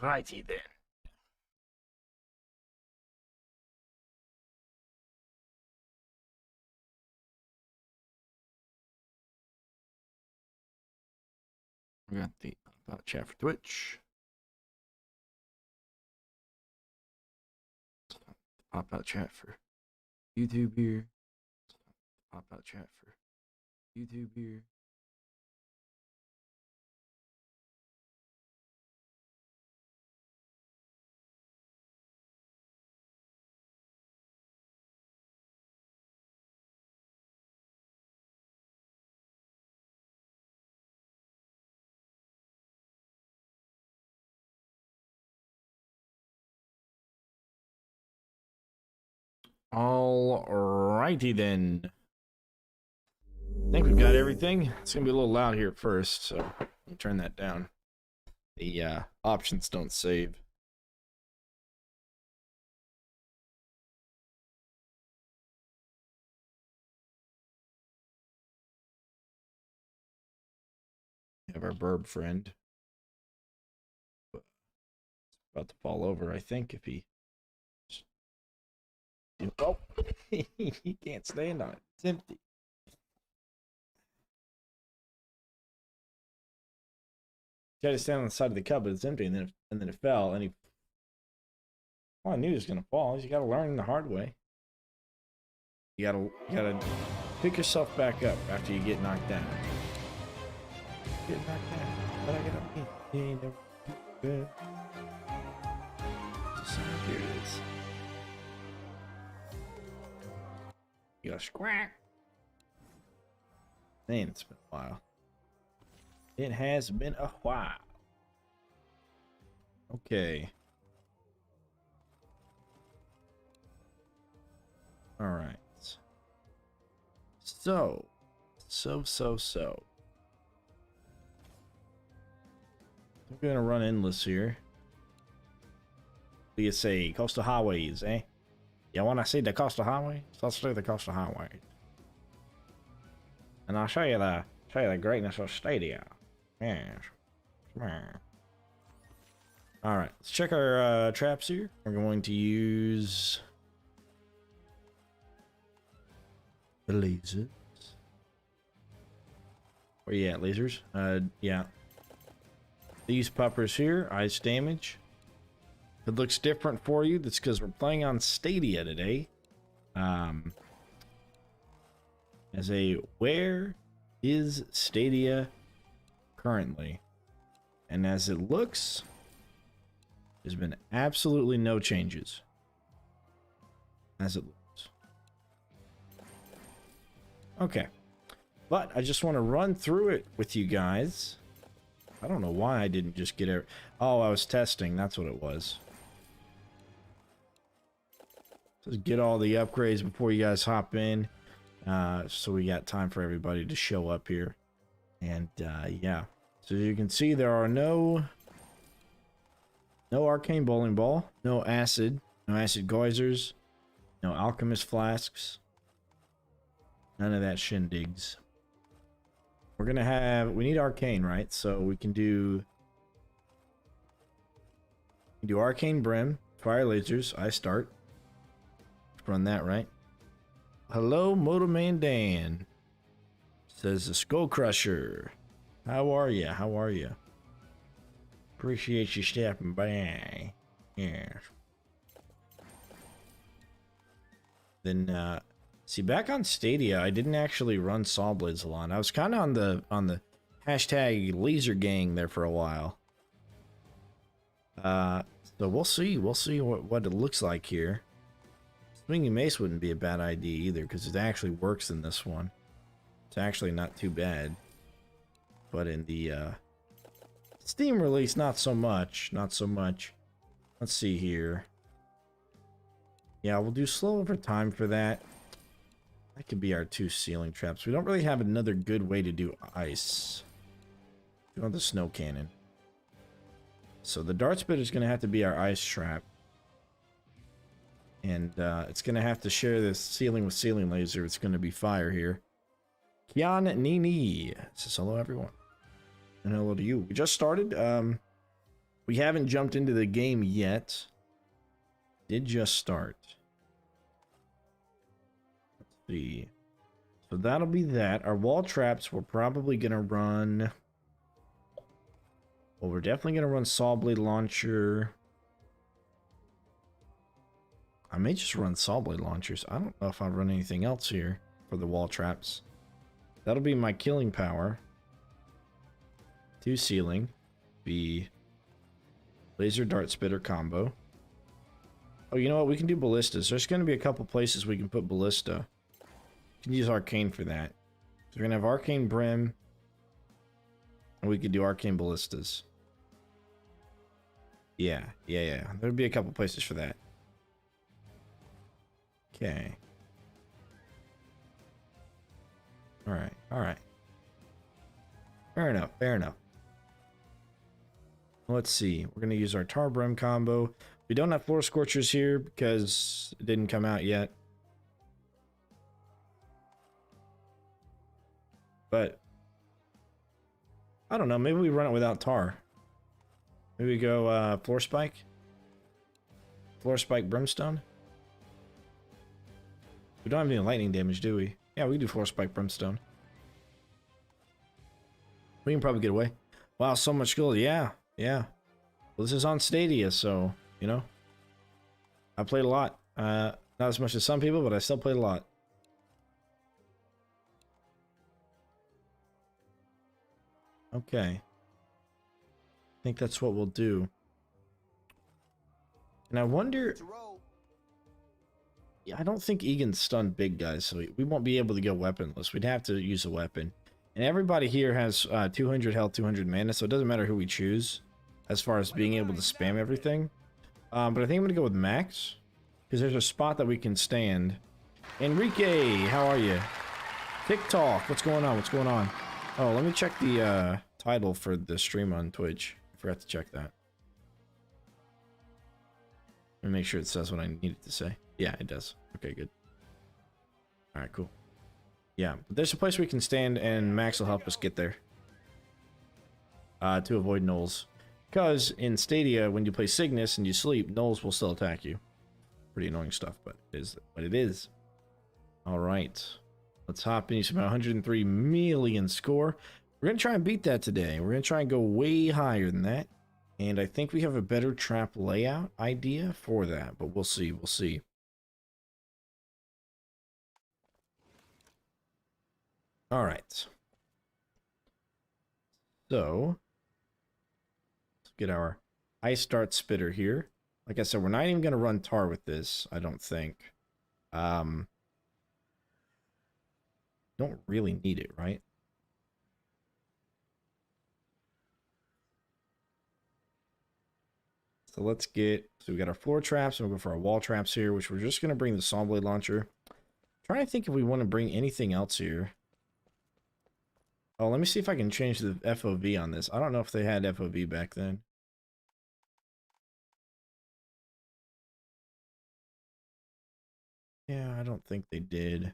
Righty then. We got the chat for Twitch. Pop out chat for YouTube here. Pop out chat for YouTube here. All righty then. I think we've got everything. It's gonna be a little loud here at first, so I'll turn that down. The options don't save. We have our burb friend. It's about to fall over, I think, if he... Oh, he can't stand on it. It's empty. Tried to stand on the side of the cup, but it's empty, and then it fell, and he... Well, I knew he was gonna fall. You gotta learn the hard way. You gotta pick yourself back up after you get knocked down. Get knocked down, but I get up again. You ain't never good. So here it is. You go squawk. Man, it's been a while. It has been a while. Okay. All right. So. I'm gonna run endless here. What do you say? Coastal highways, eh? You wanna see the coastal highways? Let's do the coastal highways. And I'll show you the greatness of Stadia. Yes. Alright, let's check our traps here. We're going to use the lasers. Where you at, lasers? Yeah. These puppers here, ice damage. If it looks different for you, that's because we're playing on Stadia today. As a where is Stadia currently? And as it looks, there's been absolutely no changes. As it looks. Okay. But I just want to run through it with you guys. I don't know why I didn't just get it. Oh, I was testing. That's what it was. Just get all the upgrades before you guys hop in. So we got time for everybody to show up here. And yeah. So as you can see, there are no arcane bowling ball, no acid geysers, no alchemist flasks, none of that shindigs. We're gonna have, we need arcane, right? So we can do arcane brim, fire lasers. I start. Run that, right? Hello, Motoman Dan. Says the Skull Crusher. How are you? How are you? Appreciate you stopping by. Yes. Then see, back on Stadia, I didn't actually run Saw Blades a lot. I was kind of on the hashtag laser gang there for a while. So we'll see what it looks like here. Swinging Mace wouldn't be a bad idea either, because it actually works in this one. It's actually not too bad. But in the Steam release, not so much. Not so much. Let's see here. Yeah, we'll do slow over time for that. That could be our 2 ceiling traps. We don't really have another good way to do ice. We want the snow cannon. So the dart spit is going to have to be our ice trap. And it's going to have to share this ceiling with ceiling laser. It's going to be fire here. Kian Nini says hello, everyone. And hello to you. We just started. We haven't jumped into the game yet. Did just start. Let's see. So that'll be that. Our wall traps, we're probably going to run... Well, we're definitely going to run Saw Blade Launcher. I may just run Saw Blade Launchers. I don't know if I'll run anything else here for the wall traps. That'll be my killing power. 2 ceiling. Be laser dart spitter combo. Oh, you know what? We can do ballistas. There's going to be a couple places we can put ballista. We can use arcane for that. So we're going to have arcane brim. And we could do arcane ballistas. Yeah. There'll be a couple places for that. Okay. Alright. Fair enough. Let's see. We're going to use our tar brim combo. We don't have floor scorchers here because it didn't come out yet. But I don't know. Maybe we run it without tar. Maybe we go floor spike. Floor spike brimstone. We don't have any lightning damage, do we? Yeah, we can do floor spike brimstone. We can probably get away. Wow, so much gold. Yeah. Well, this is on Stadia, so, you know. I played a lot. Not as much as some people, but I still played a lot. Okay. I think that's what we'll do. And I wonder... Yeah, I don't think Egan's stunned big guys, so we won't be able to go weaponless. We'd have to use a weapon. And everybody here has 200 health, 200 mana, so it doesn't matter who we choose as far as being able to spam everything. But I think I'm going to go with Max, because there's a spot that we can stand. Enrique, how are you? TikTok, what's going on? Oh, let me check the title for the stream on Twitch. I forgot to check that. Let me make sure it says what I needed to say. Yeah, it does. Okay, good. Alright, cool. Yeah, there's a place we can stand, and Max will help us get there. To avoid gnolls. Because in Stadia, when you play Cygnus and you sleep, gnolls will still attack you. Pretty annoying stuff, but it is what it is. Alright. Let's hop in. It's about 103 million score. We're going to try and beat that today. We're going to try and go way higher than that. And I think we have a better trap layout idea for that, but we'll see. All right. So, let's get our ice dart spitter here. Like I said, we're not even going to run tar with this, I don't think. Don't really need it, right? So let's get, so we got our floor traps, and we'll go for our wall traps here, which we're just going to bring the saw blade launcher. I'm trying to think if we want to bring anything else here. Oh, let me see if I can change the FOV on this. I don't know if they had FOV back then. Yeah, I don't think they did.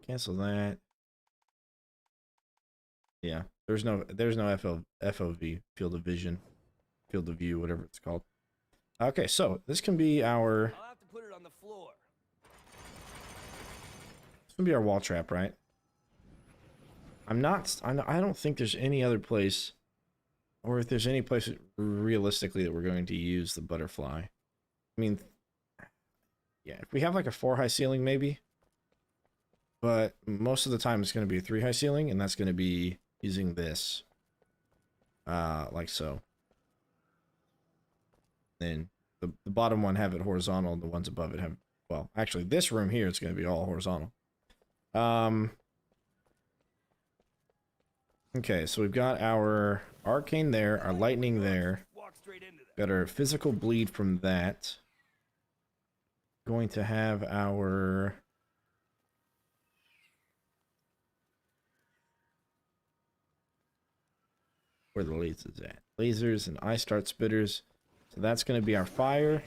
Cancel that. Yeah, there's no FOV, field of vision, field of view, whatever it's called. Okay, so this can be our... I'll have to put it on the floor. This can be our wall trap, right? I don't think there's any other place, or if there's any place realistically that we're going to use the butterfly. I mean, yeah, if we have like a 4 high ceiling maybe, but most of the time it's going to be a 3 high ceiling, and that's going to be using this, like so. Then the bottom one have it horizontal, and the ones above it have, well, actually this room here is going to be all horizontal. Okay, so we've got our arcane there, our lightning there. Got our physical bleed from that. Going to have our... Where the lasers at? Lasers and ice dart spitters. So that's going to be our fire. And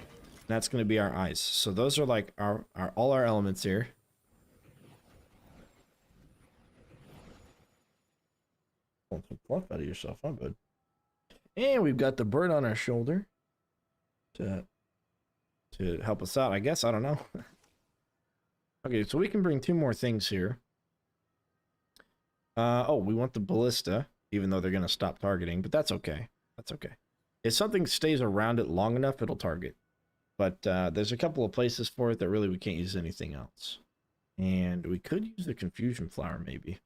that's going to be our ice. So those are like all our elements here. Pulling some fluff out of yourself, huh, bud? And we've got the bird on our shoulder to help us out, I guess. I don't know. Okay, so we can bring 2 more things here. Oh, we want the ballista, even though they're going to stop targeting, but that's okay. That's okay. If something stays around it long enough, it'll target. But there's a couple of places for it that really we can't use anything else. And we could use the confusion flower, maybe.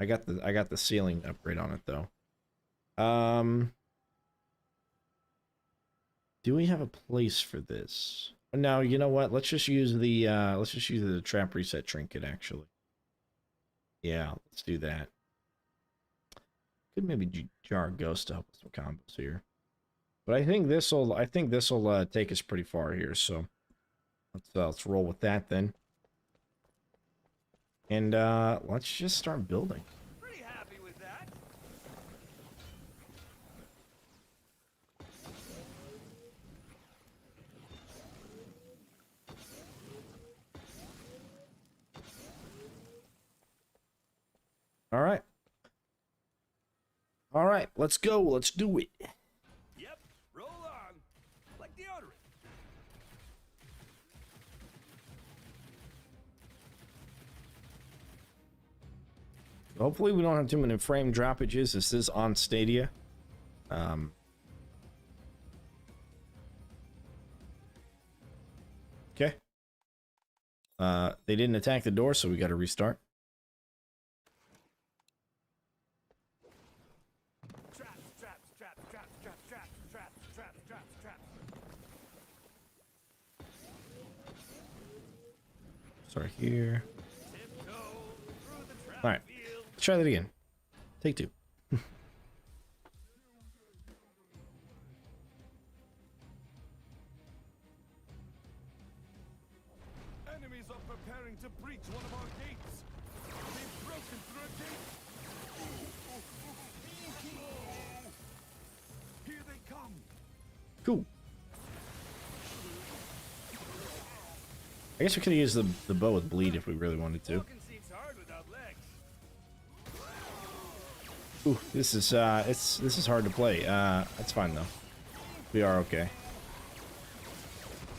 I got the ceiling upgrade on it, though. Do we have a place for this? No, you know what? Let's just use the trap reset trinket, actually. Yeah, let's do that. Could maybe jar a ghost to help us with combos here. But I think this'll take us pretty far here, so let's roll with that then. And let's just start building. Pretty happy with that. All right. All right, let's go. Let's do it. Yep, roll on. Like deodorant. Hopefully we don't have too many frame droppages. This is on Stadia. Okay. They didn't attack the door, so we got to restart. Sorry, here. All right, let's try that again. Take 2. Enemies are preparing to breach one of our gates. They've broken through a gate. Here they come. Cool. I guess we could use the bow with bleed if we really wanted to. Walking seems hard without legs. Ooh, this is hard to play. That's fine though. We are okay.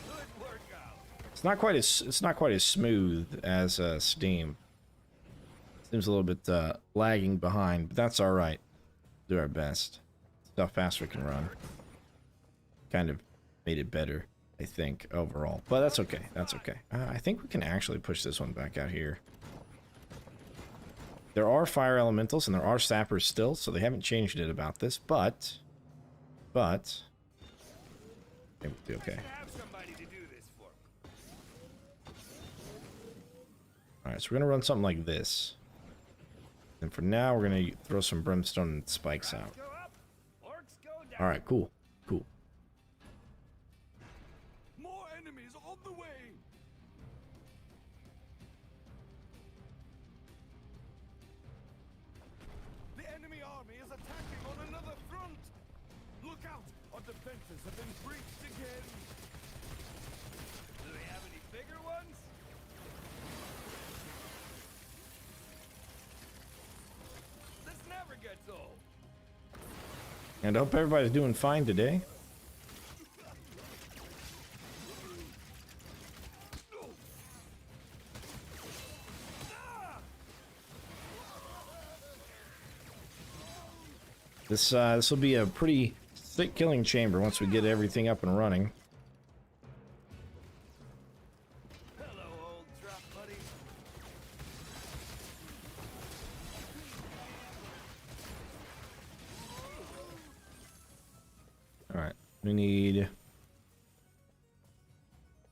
Good workout. It's not quite as smooth as Steam. Seems a little bit lagging behind, but that's all right. Do our best. See how fast we can run. Kind of made it better, I think, overall. But that's okay. That's okay. I think we can actually push this one back out here. There are fire elementals and there are sappers still, so they haven't changed it about this, but I think we'll be okay. Have somebody to do this for. Alright, so we're gonna run something like this. And for now, we're gonna throw some brimstone and spikes out. Go up, orcs go down. Alright, cool. Cool. More enemies on the way. The enemy army is attacking on another front. Look out! Our defenses have been breached again. Do they have any bigger ones? This never gets old. And I hope everybody's doing fine today. This will be a pretty thick killing chamber once we get everything up and running. Hello, old drop buddy. All right, we need.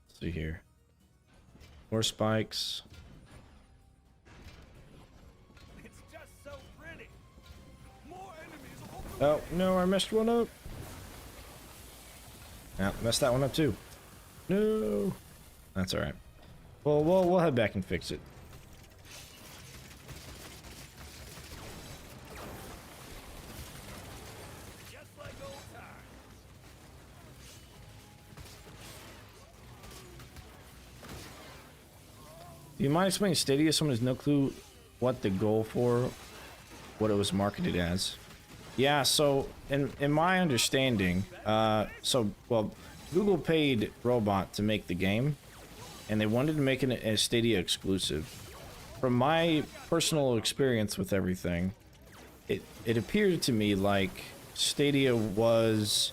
Let's see here. More spikes. It's just so pretty. More enemies on the Oh no, I messed one up. Yeah, messed that one up too. No, that's all right. Well, we'll head back and fix it. just like old times. Do you mind explaining Stadia? Someone has no clue what the goal for what it was marketed as. Yeah, so in my understanding, well, Google paid Robot to make the game, and they wanted to make it a Stadia exclusive. From my personal experience with everything, it appeared to me like Stadia was,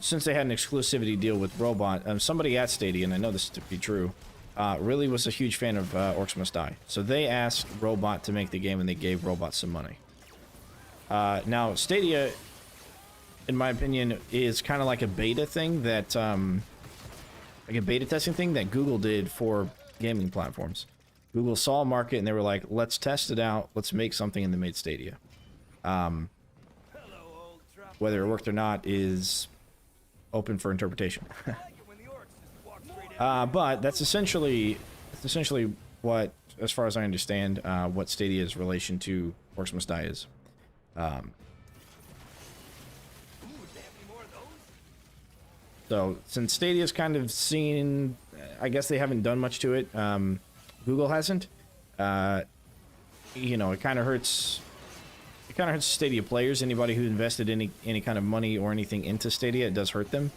since they had an exclusivity deal with Robot, somebody at Stadia, and I know this to be true, really was a huge fan of Orcs Must Die. So they asked Robot to make the game, and they gave Robot some money. Now, Stadia, in my opinion, is kind of like a beta thing that, like a beta testing thing that Google did for gaming platforms. Google saw a market, and they were like, let's test it out, let's make something, and they made Stadia. Whether it worked or not is open for interpretation. But that's essentially what, as far as I understand, what Stadia's relation to Orcs Must Die is. So since Stadia's kind of seen, I guess they haven't done much to it. Google hasn't. You know, it kind of hurts. It kind of hurts Stadia players. Anybody who invested any kind of money or anything into Stadia, it does hurt them.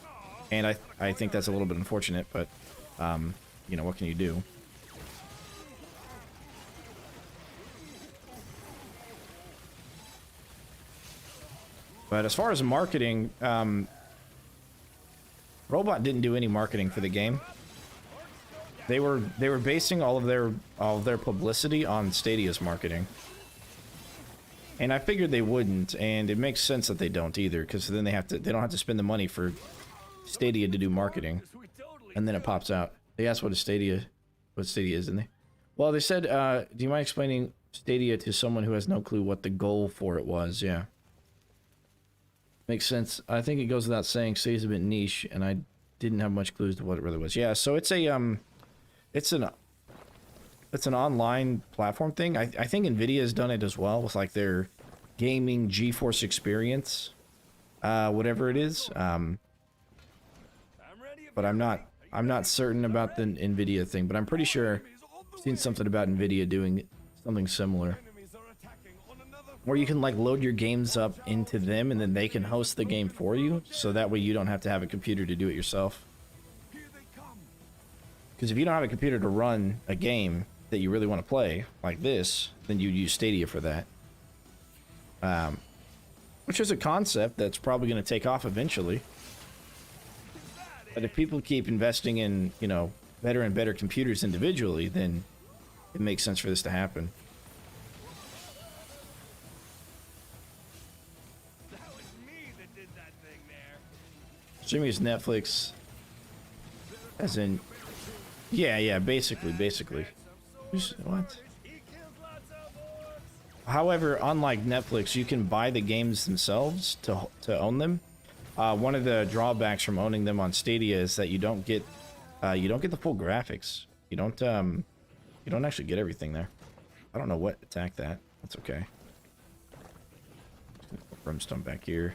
And I think that's a little bit unfortunate, but you know, what can you do? But as far as marketing, Robot didn't do any marketing for the game. They were basing all of their publicity on Stadia's marketing. And I figured they wouldn't, and it makes sense that they don't either, because then they don't have to spend the money for Stadia to do marketing. And then it pops out. They asked what Stadia is, didn't they? Well, they said, do you mind explaining Stadia to someone who has no clue what the goal for it was? Yeah. Makes sense. I think it goes without saying, Stadia's a bit niche, and I didn't have much clues to what it really was. Yeah, so it's a, it's an online platform thing. I think Nvidia has done it as well with like their gaming GeForce experience, whatever it is. But I'm not certain about the Nvidia thing, but I'm pretty sure I've seen something about Nvidia doing something similar, where you can like load your games up into them and then they can host the game for you, so that way you don't have to have a computer to do it yourself. Because if you don't have a computer to run a game that you really want to play, like this, then you use Stadia for that. Which is a concept that's probably going to take off eventually. But if people keep investing in, you know, better and better computers individually, then it makes sense for this to happen. That was me that did that thing there. Streaming is Netflix, as in, yeah, basically. What? However, unlike Netflix, you can buy the games themselves to own them. One of the drawbacks from owning them on Stadia is that you don't get the full graphics. You don't actually get everything there. I don't know what attacked that. That's okay. Brimstone back here.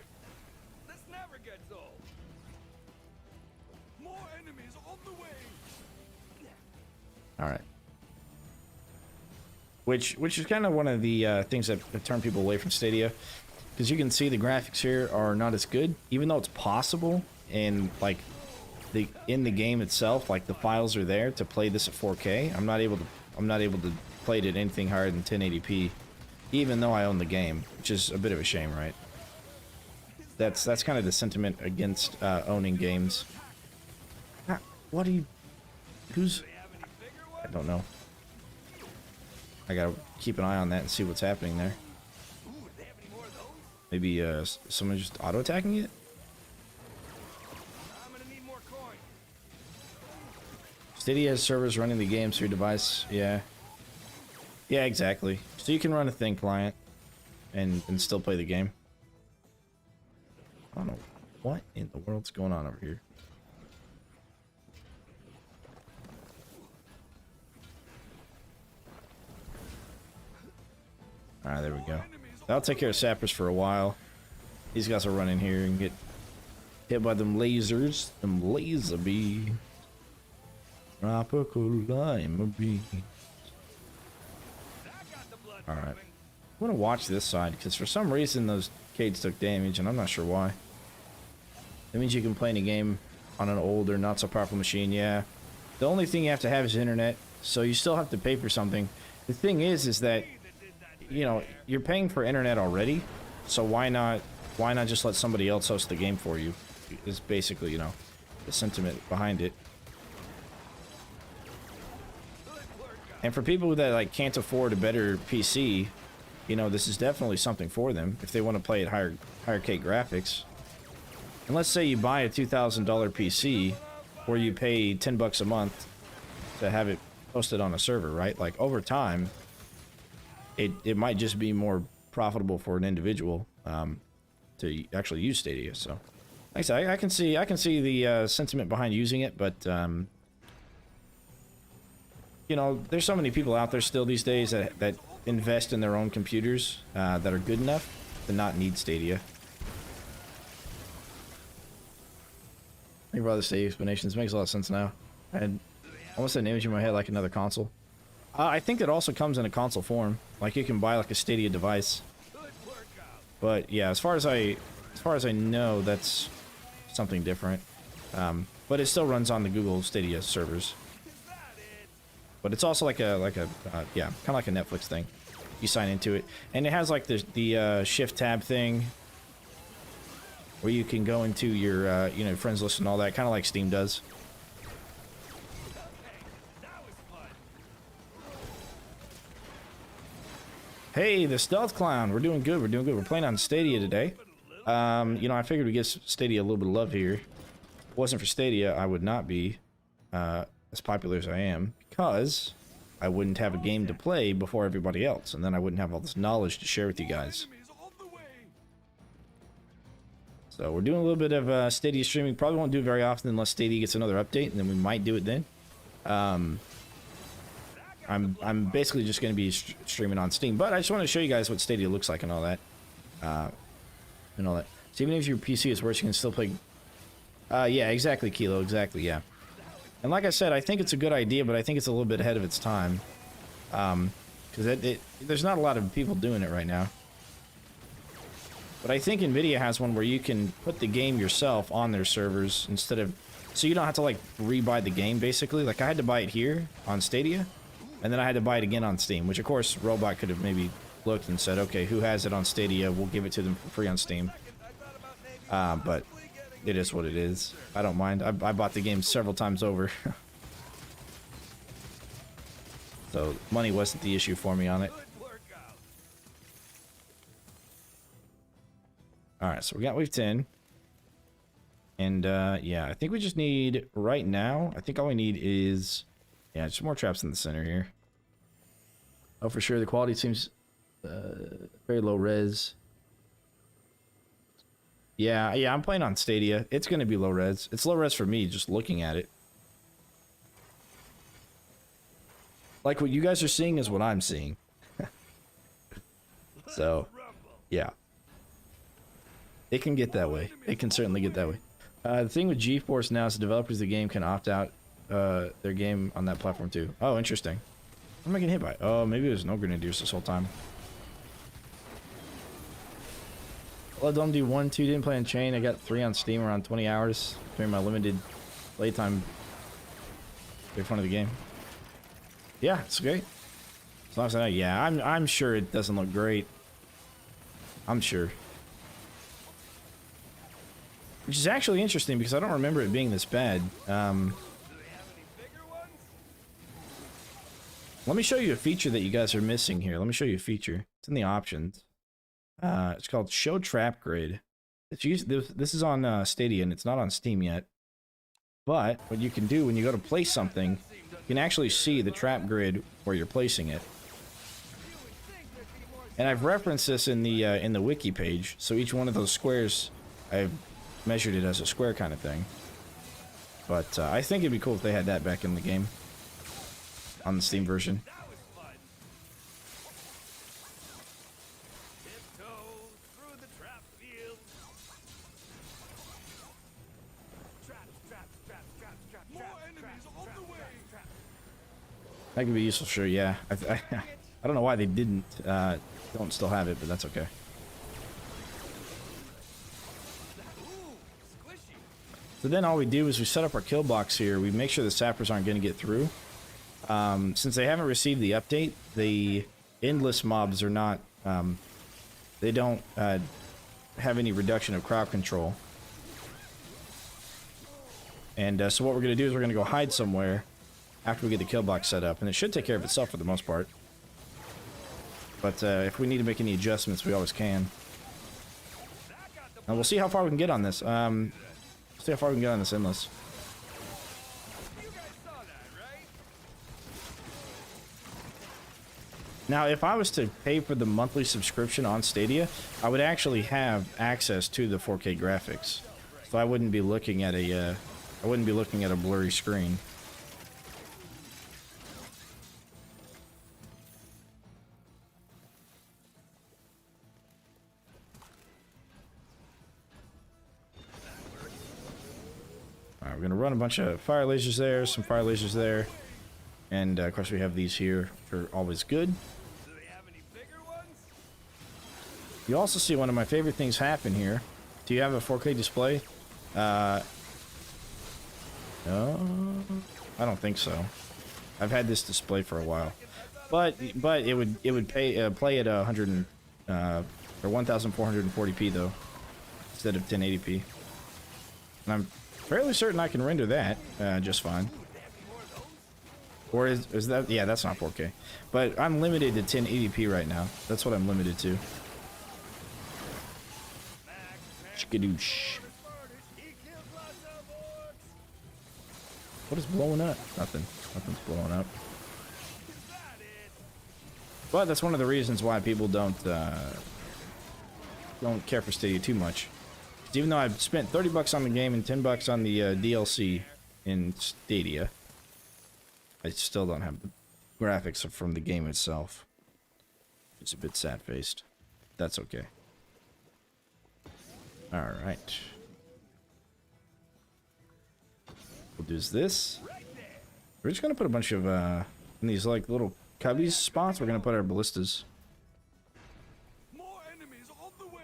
This never gets old. More enemies on the way. All right. Which is kind of one of the things that turn people away from Stadia, because you can see the graphics here are not as good, even though it's possible, and like in the game itself, like the files are there to play this at 4K. I'm not able to play it at anything higher than 1080p, even though I own the game, which is a bit of a shame, right? That's kind of the sentiment against owning games. What are you? Who's? I don't know. I gotta keep an eye on that and see what's happening there. Maybe someone just auto-attacking it? I'm gonna need more coin. Stadia has servers running the game through your device. Yeah, exactly. So you can run a thin client and still play the game. I don't know what in the world's going on over here. Alright, there we go. That'll take care of sappers for a while. These guys will run in here and get hit by them lasers. Them laser beams. Tropical lima beans. Alright. want to watch this side, because for some reason those arcades took damage, and I'm not sure why. That means you can play any game on an older, not so powerful machine, yeah. The only thing you have to have is internet, so you still have to pay for something. The thing is that, you know, you're paying for internet already, so why not just let somebody else host the game for you? Is basically, you know, the sentiment behind it. And for people that like can't afford a better PC, you know, this is definitely something for them if they want to play at higher K graphics. And let's say you buy a $2,000 PC, or you pay $10 a month to have it hosted on a server, right? Like over time, it might just be more profitable for an individual to actually use Stadia. So, like I said, I can see the sentiment behind using it, but you know, there's so many people out there still these days that invest in their own computers that are good enough to not need Stadia. Thank you for all the Stadia explanations. Makes a lot of sense now. I had almost an image in my head like another console. I think it also comes in a console form. Like you can buy like a Stadia device. But yeah, as far as I know, that's something different. But it still runs on the Google Stadia servers. But it's also like a yeah, kind of like a Netflix thing. You sign into it, and it has like the shift tab thing, where you can go into your you know, friends list and all that, kind of like Steam does. Hey, the Stealth Clown. We're doing good. We're doing good. We're playing on Stadia today. You know, I figured we'd give Stadia a little bit of love here. If it wasn't for Stadia, I would not be as popular as I am, because I wouldn't have a game to play before everybody else, and then I wouldn't have all this knowledge to share with you guys. So we're doing a little bit of Stadia streaming. Probably won't do it very often unless Stadia gets another update, and then we might do it then. I'm basically just going to be streaming on Steam, but I just want to show you guys what Stadia looks like and all that. So even if your PC is worse, you can still play. Yeah, exactly, Kilo. Exactly, yeah. And like I said, I think it's a good idea, but I think it's a little bit ahead of its time. Because there's not a lot of people doing it right now. But I think NVIDIA has one where you can put the game yourself on their servers instead of... So you don't have to, like, re-buy the game, basically. Like, I had to buy it here on Stadia, and then I had to buy it again on Steam, which, of course, Robot could have maybe looked and said, okay, who has it on Stadia? We'll give it to them for free on Steam. But it is what it is. I don't mind. I bought the game several times over. So money wasn't the issue for me on it. Alright, so we got wave 10. And yeah, I think we just need, right now, I think all we need is, yeah, just more traps in the center here. Oh, for sure, the quality seems very low res. Yeah, I'm playing on Stadia. It's going to be low res. It's low res for me, just looking at it. Like, what you guys are seeing is what I'm seeing. So, yeah. It can get that way. It can certainly get that way. The thing with GeForce now is the developers of the game can opt out their game on that platform too. Oh, interesting. What am I getting hit by? Oh, maybe there's no grenadiers this whole time. Well, don't do 1, 2, didn't play Unchained. I got 3 on Steam around 20 hours during my limited playtime. Big fun of the game. Yeah, it's great. As long as I know, yeah, I'm sure it doesn't look great. I'm sure. Which is actually interesting because I don't remember it being this bad. Let me show you a feature that you guys are missing here. Let me show you a feature. It's in the options. It's called Show Trap Grid. It's used. This is on Stadia and it's not on Steam yet. But what you can do when you go to place something, you can actually see the trap grid where you're placing it. And I've referenced this in the wiki page. So each one of those squares, I've measured it as a square kind of thing. But I think it'd be cool if they had that back in the game on the Steam version. That could be useful, sure, yeah. I don't know why they didn't don't still have it, but that's okay. So then all we do is we set up our kill box here. We make sure the sappers aren't going to get through. Since they haven't received the update, the endless mobs are not, they don't have any reduction of crowd control. And so what we're going to do is we're going to go hide somewhere after we get the kill box set up. And it should take care of itself for the most part. But if we need to make any adjustments, we always can. And we'll see how far we can get on this. See how far we can get on this endless. Now, if I was to pay for the monthly subscription on Stadia, I would actually have access to the 4K graphics. So I wouldn't be looking at a blurry screen. Alright, we're gonna run a bunch of fire lasers there, some fire lasers there, and of course we have these here, which are always good. You also see one of my favorite things happen here. Do you have a 4K display? No, I don't think so. I've had this display for a while, but it would play at 1440p though, instead of 1080p. And I'm fairly certain I can render that just fine. Or is that? Yeah, that's not 4K. But I'm limited to 1080p right now. That's what I'm limited to. Skadoosh. What is blowing up? Nothing. Nothing's blowing up. But that's one of the reasons why people don't care for Stadia too much. Even though I've spent 30 bucks on the game and 10 bucks on the DLC in Stadia, I still don't have the graphics from the game itself. It's a bit sad-faced. That's okay. Alright. We'll do this. We're just gonna put a bunch of, in these, like, little cubbies spots, we're gonna put our ballistas. More enemies on the way.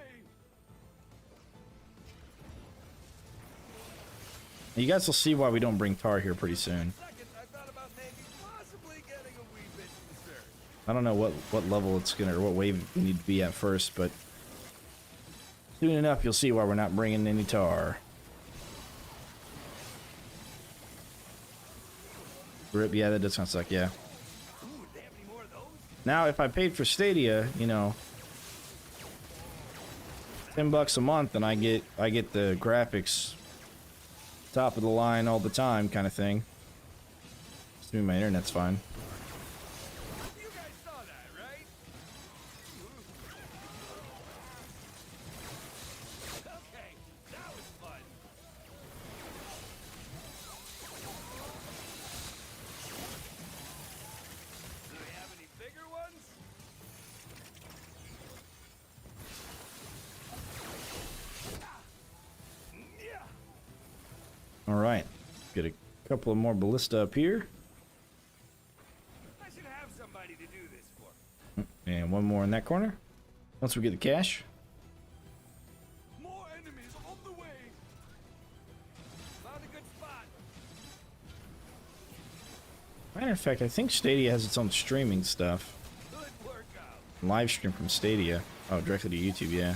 You guys will see why we don't bring tar here pretty soon. I don't know what level it's gonna, or what wave we need to be at first, but soon enough you'll see why we're not bringing any tar. Rip, yeah, that does kind of suck, yeah. Now, if I paid for Stadia, you know, 10 bucks a month, and I get the graphics top of the line all the time, kind of thing. Assuming my internet's fine. Alright, get a couple of more ballista up here. I should have somebody to do this for. And one more in that corner. Once we get the cash. More enemies on the way. Found a good spot. Matter of fact, I think Stadia has its own streaming stuff. Good workout. Live stream from Stadia. Oh, directly to YouTube, yeah.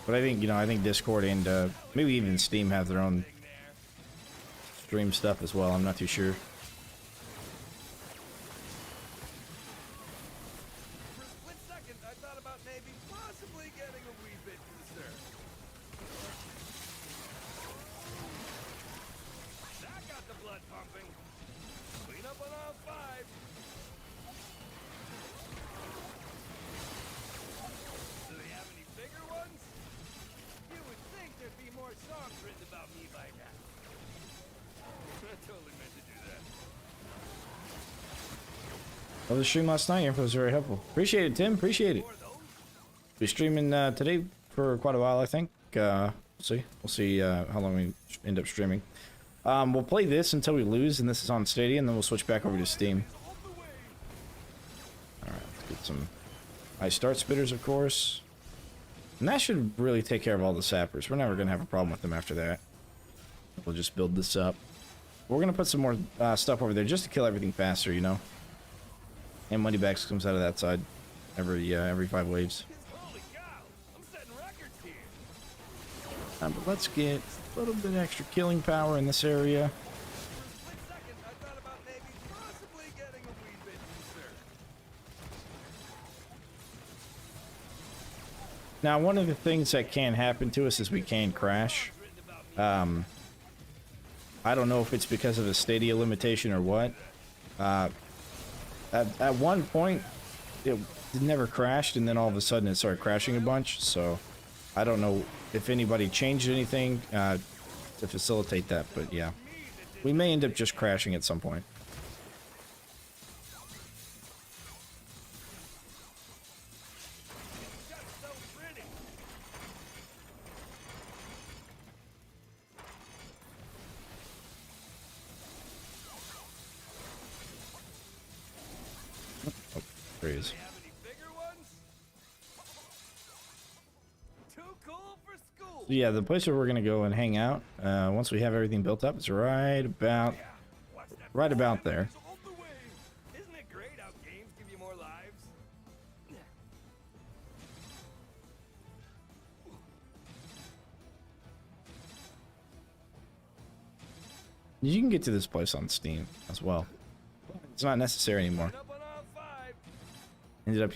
But I think, you know, I think Discord and maybe even Steam have their own stream stuff as well. I'm not too sure. For a split second, I thought about maybe possibly getting a wee bit closer. That got the blood pumping. Clean up on all five. Do they have any bigger ones? You would think there'd be more songs written about me by now. I totally meant to do that. Well, the stream last night, your info was very helpful. Appreciate it, Tim. Appreciate it. Be streaming today for quite a while, I think. We'll see. We'll see how long we end up streaming. We'll play this until we lose, and this is on Stadia, and then we'll switch back over to Steam. Alright, let's get some Ice Dart Spitters, of course. And that should really take care of all the sappers. We're never going to have a problem with them after that. We'll just build this up. We're going to put some more stuff over there just to kill everything faster, you know. And Moneybags comes out of that side every 5 waves. Holy cow! I'm setting records here. But let's get a little bit extra killing power in this area. For a split second, I thought about maybe possibly getting a wee bit looser. Now, one of the things that can happen to us is we can crash. I don't know if it's because of a Stadia limitation or what. At one point, it never crashed, and then all of a sudden it started crashing a bunch. So, I don't know if anybody changed anything to facilitate that, but yeah. We may end up just crashing at some point. That's so pretty. There he is. Do they have any bigger ones? Too cool for school. Yeah, the place where we're gonna go and hang out, once we have everything built up, is right about there. All the way. Isn't it great how games give you more lives? You can get to this place on Steam as well. It's not necessary anymore. Up on all 5. Ended up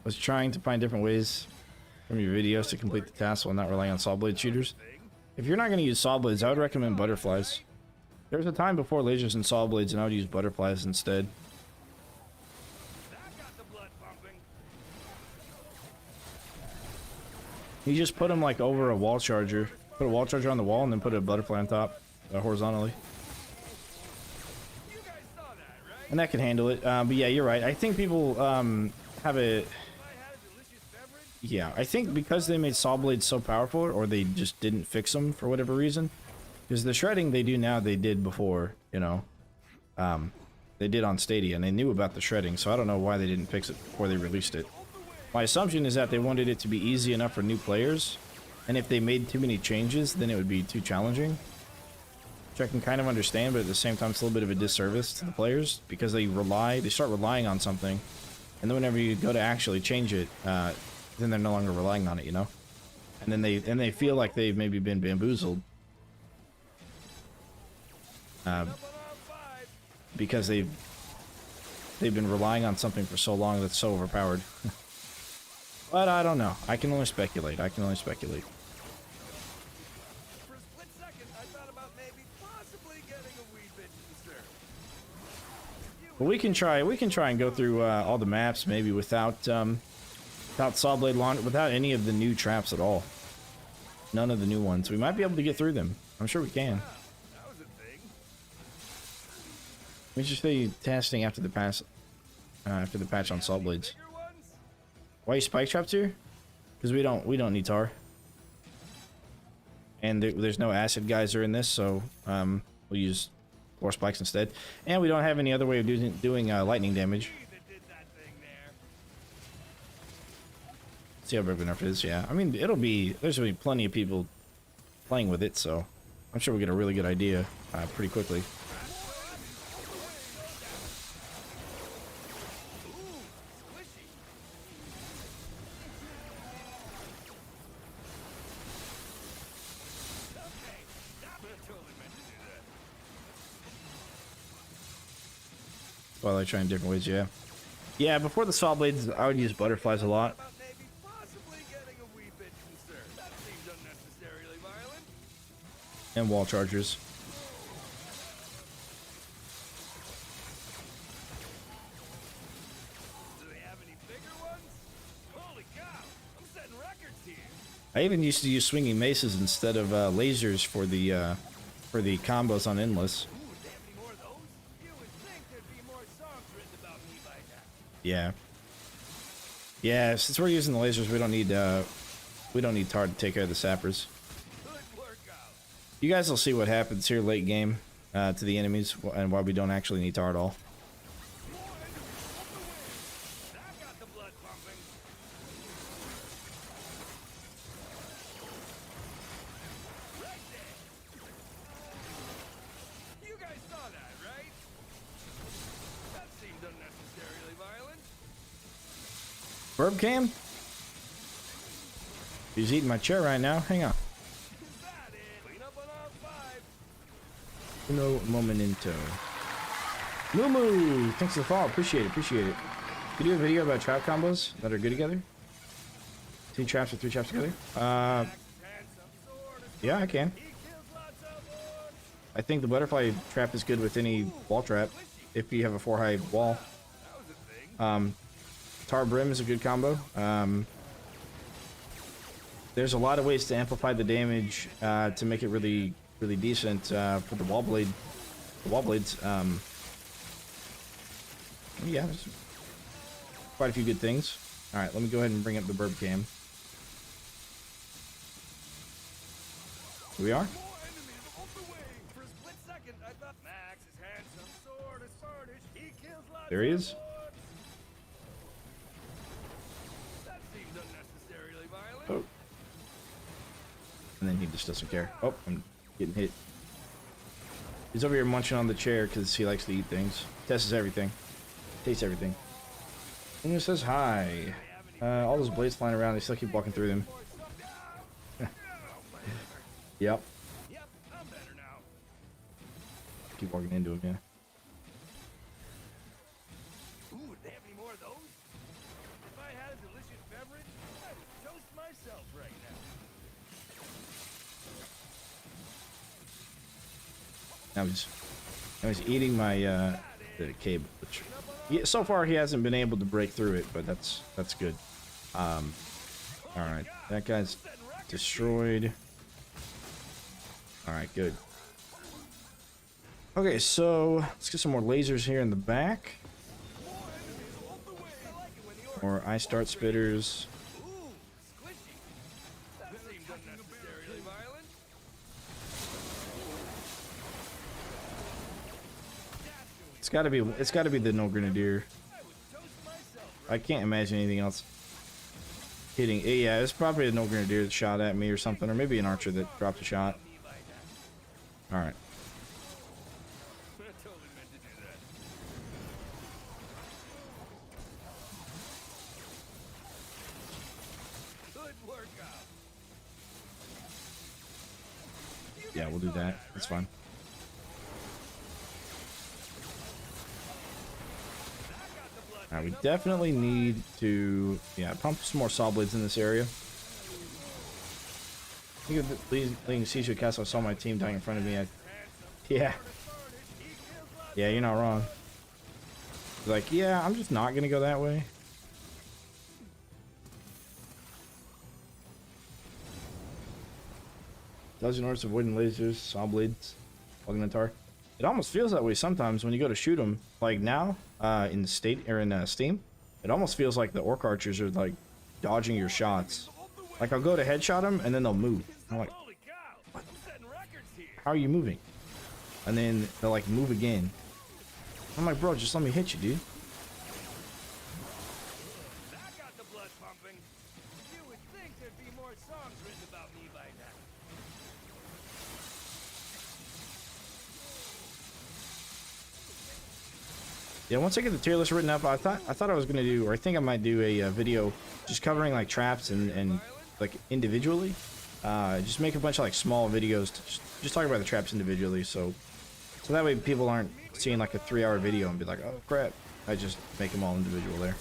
was trying to find different ways from your videos to complete the task while not relying on saw blade shooters. If you're not going to use saw blades, I would recommend butterflies. There was a time before lasers and saw blades, and I would use butterflies instead. That got the blood pumping. You just put them like over a wall charger. Put a wall charger on the wall and then put a butterfly on top horizontally. You guys saw that, right? And that can handle it. But yeah, you're right. I think people have a... If I had a delicious beverage, Yeah, I think because they made saw blades so powerful, or they just didn't fix them for whatever reason. Because the shredding they do now, they did before, you know. They did on Stadia, and they knew about the shredding, so I don't know why they didn't fix it before they released it. My assumption is that they wanted it to be easy enough for new players, and if they made too many changes, then it would be too challenging. Which I can kind of understand, but at the same time, it's a little bit of a disservice to the players, because they start relying on something, and then whenever you go to actually change it, then they're no longer relying on it, you know? And then they feel like they've maybe been bamboozled. up on all 5. Because they've been relying on something for so long that's so overpowered. But I don't know. I can only speculate. For a split second, I thought about maybe possibly getting a wee bit looser. But we can try and go through all the maps maybe without saw blade launch, without any of the new traps at all. None of the new ones. We might be able to get through them. I'm sure we can. That was a thing. We should be testing after the patch on saw blades. Bigger ones? Why you spike traps here? Because we don't need tar. And there's no acid geyser in this, so we'll use 4 spikes instead. And we don't have any other way of doing lightning damage. That did that thing there. See how big enough it is, yeah. I mean, there's gonna be plenty of people playing with it, so I'm sure we'll get a really good idea pretty quickly. While I try in different ways, yeah. Yeah, before the saw blades, I would use butterflies a lot. About maybe possibly getting a wee bit concerned. That seems unnecessarily violent. And wall chargers. Do they have any bigger ones? Holy cow! I'm setting records here. I even used to use swinging maces instead of lasers for the combos on endless. Ooh, do they have any more of those? You would think there'd be more songs written about me by now. Yeah. Yeah, since we're using the lasers, we don't need tar to take care of the sappers. Good workout. You guys will see what happens here late game to the enemies and why we don't actually need tar at all. That got the Burb cam? He's eating my chair right now. Hang on. Clean up on all five. Uno momento. Moo! Thanks for the follow. Appreciate it. Appreciate it. Could you do a video about trap combos that are good together? 2 traps or 3 traps together? Yeah, I can. I think the butterfly trap is good with any wall trap if you have a 4 high wall. Tar Brim is a good combo. There's a lot of ways to amplify the damage to make it really decent for the wall blade. The wall blades. Yeah, there's quite a few good things. All right, let me go ahead and bring up the burb cam. Here we are. There he is. Oh. And then he just doesn't care. Oh, I'm getting hit. He's over here munching on the chair because he likes to eat things. Tests everything. Tastes everything. And he says hi. All those blades flying around, they still keep walking through them. Yep. Keep walking into him, yeah. Ooh, they have any more of those? If I had a delicious beverage, I would toast myself right now. Now he's eating my the cable, which so far he hasn't been able to break through it, but that's good. All right, that guy's destroyed. All right, good. Okay, so let's get some more lasers here in the back. Or ice dart spitters. It's gotta be the no grenadier. I can't imagine anything else hitting. Yeah, it's probably a no grenadier that shot at me or something, or maybe an archer that dropped a shot. All right. Yeah, we'll do that. That's fine. Alright, we definitely need to, pump some more saw blades in this area. You leading siege to a castle, I saw my team dying in front of me. Yeah, you're not wrong. Like, yeah, I'm just not gonna go that way. Dozen orcs of wooden lasers, saw blades, augmentar. It almost feels that way sometimes when you go to shoot them. Like now, in Steam, it almost feels like the orc archers are like dodging your shots. Like I'll go to headshot them and then they'll move. I'm like, what? How are you moving? And then they'll like move again. I'm like, bro, just let me hit you, dude. Yeah, once I get the tier list written up, I thought I was gonna do, or I think I might do a video just covering like traps and like individually. Just make a bunch of like small videos to just talk about the traps individually, so that way people aren't seeing like a 3-hour video and be like, oh crap. I just make them all individual there.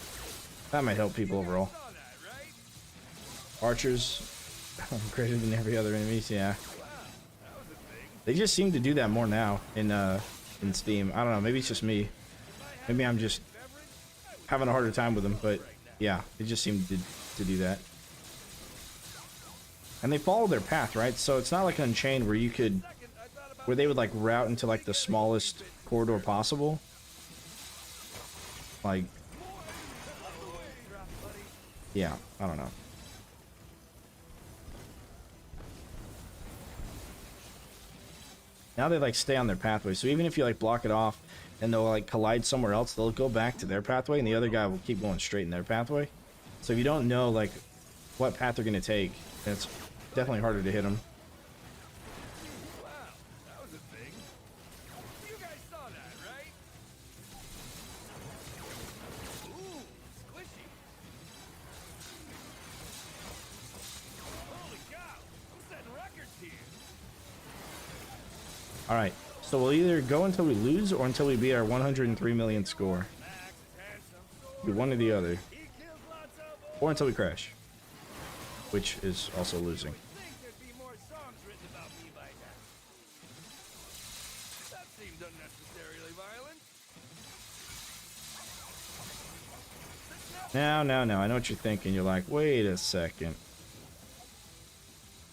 That might help people overall. Archers, greater than every other enemies, yeah. They just seem to do that more now in Steam. I don't know, maybe it's just me. Maybe I'm just having a harder time with them, but yeah, they just seem to do that. And they follow their path, right? So it's not like Unchained where they would like route into like the smallest corridor possible. Like, yeah, I don't know. Now they like stay on their pathway, so even if you like block it off and they'll like collide somewhere else, they'll go back to their pathway and the other guy will keep going straight in their pathway. So if you don't know like what path they're gonna take, then it's definitely harder to hit them. Wow, that was a thing. You guys saw that, right? Ooh, squishy. All right. So we'll either go until we lose or until we beat our 103 million score. Do one or the other. Or until we crash. Which is also losing. Now, I know what you're thinking. You're like, wait a second.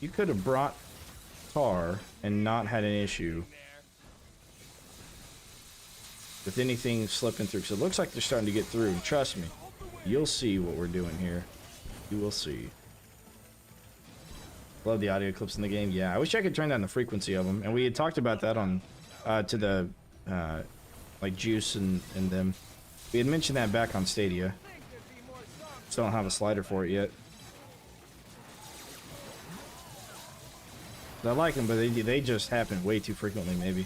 You could have brought Tar and not had an issue with anything slipping through. Because it looks like they're starting to get through. Trust me. You'll see what we're doing here. You will see. Love the audio clips in the game. Yeah, I wish I could turn down the frequency of them. And we had talked about that on, to the, like, Juice and them. We had mentioned that back on Stadia. Still don't have a slider for it yet. I like them, but they just happen way too frequently, maybe.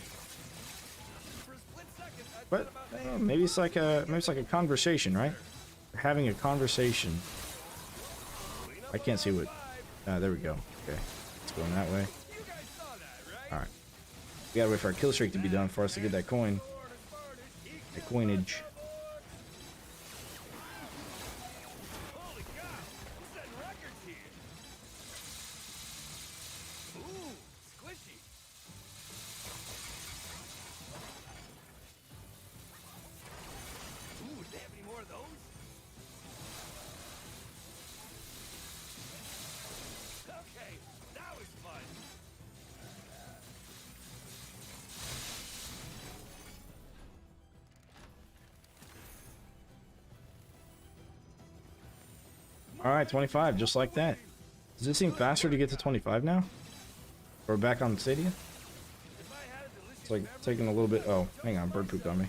But maybe it's like a conversation, right? We're having a conversation. I can't see what. There we go. Okay, it's going that way. All right. We gotta wait for our kill streak to be done for us to get that coin. The coinage. Alright, 25, just like that. Does it seem faster to get to 25 now? Or back on Stadia? It's like taking a little bit. Oh, hang on, bird pooped on me.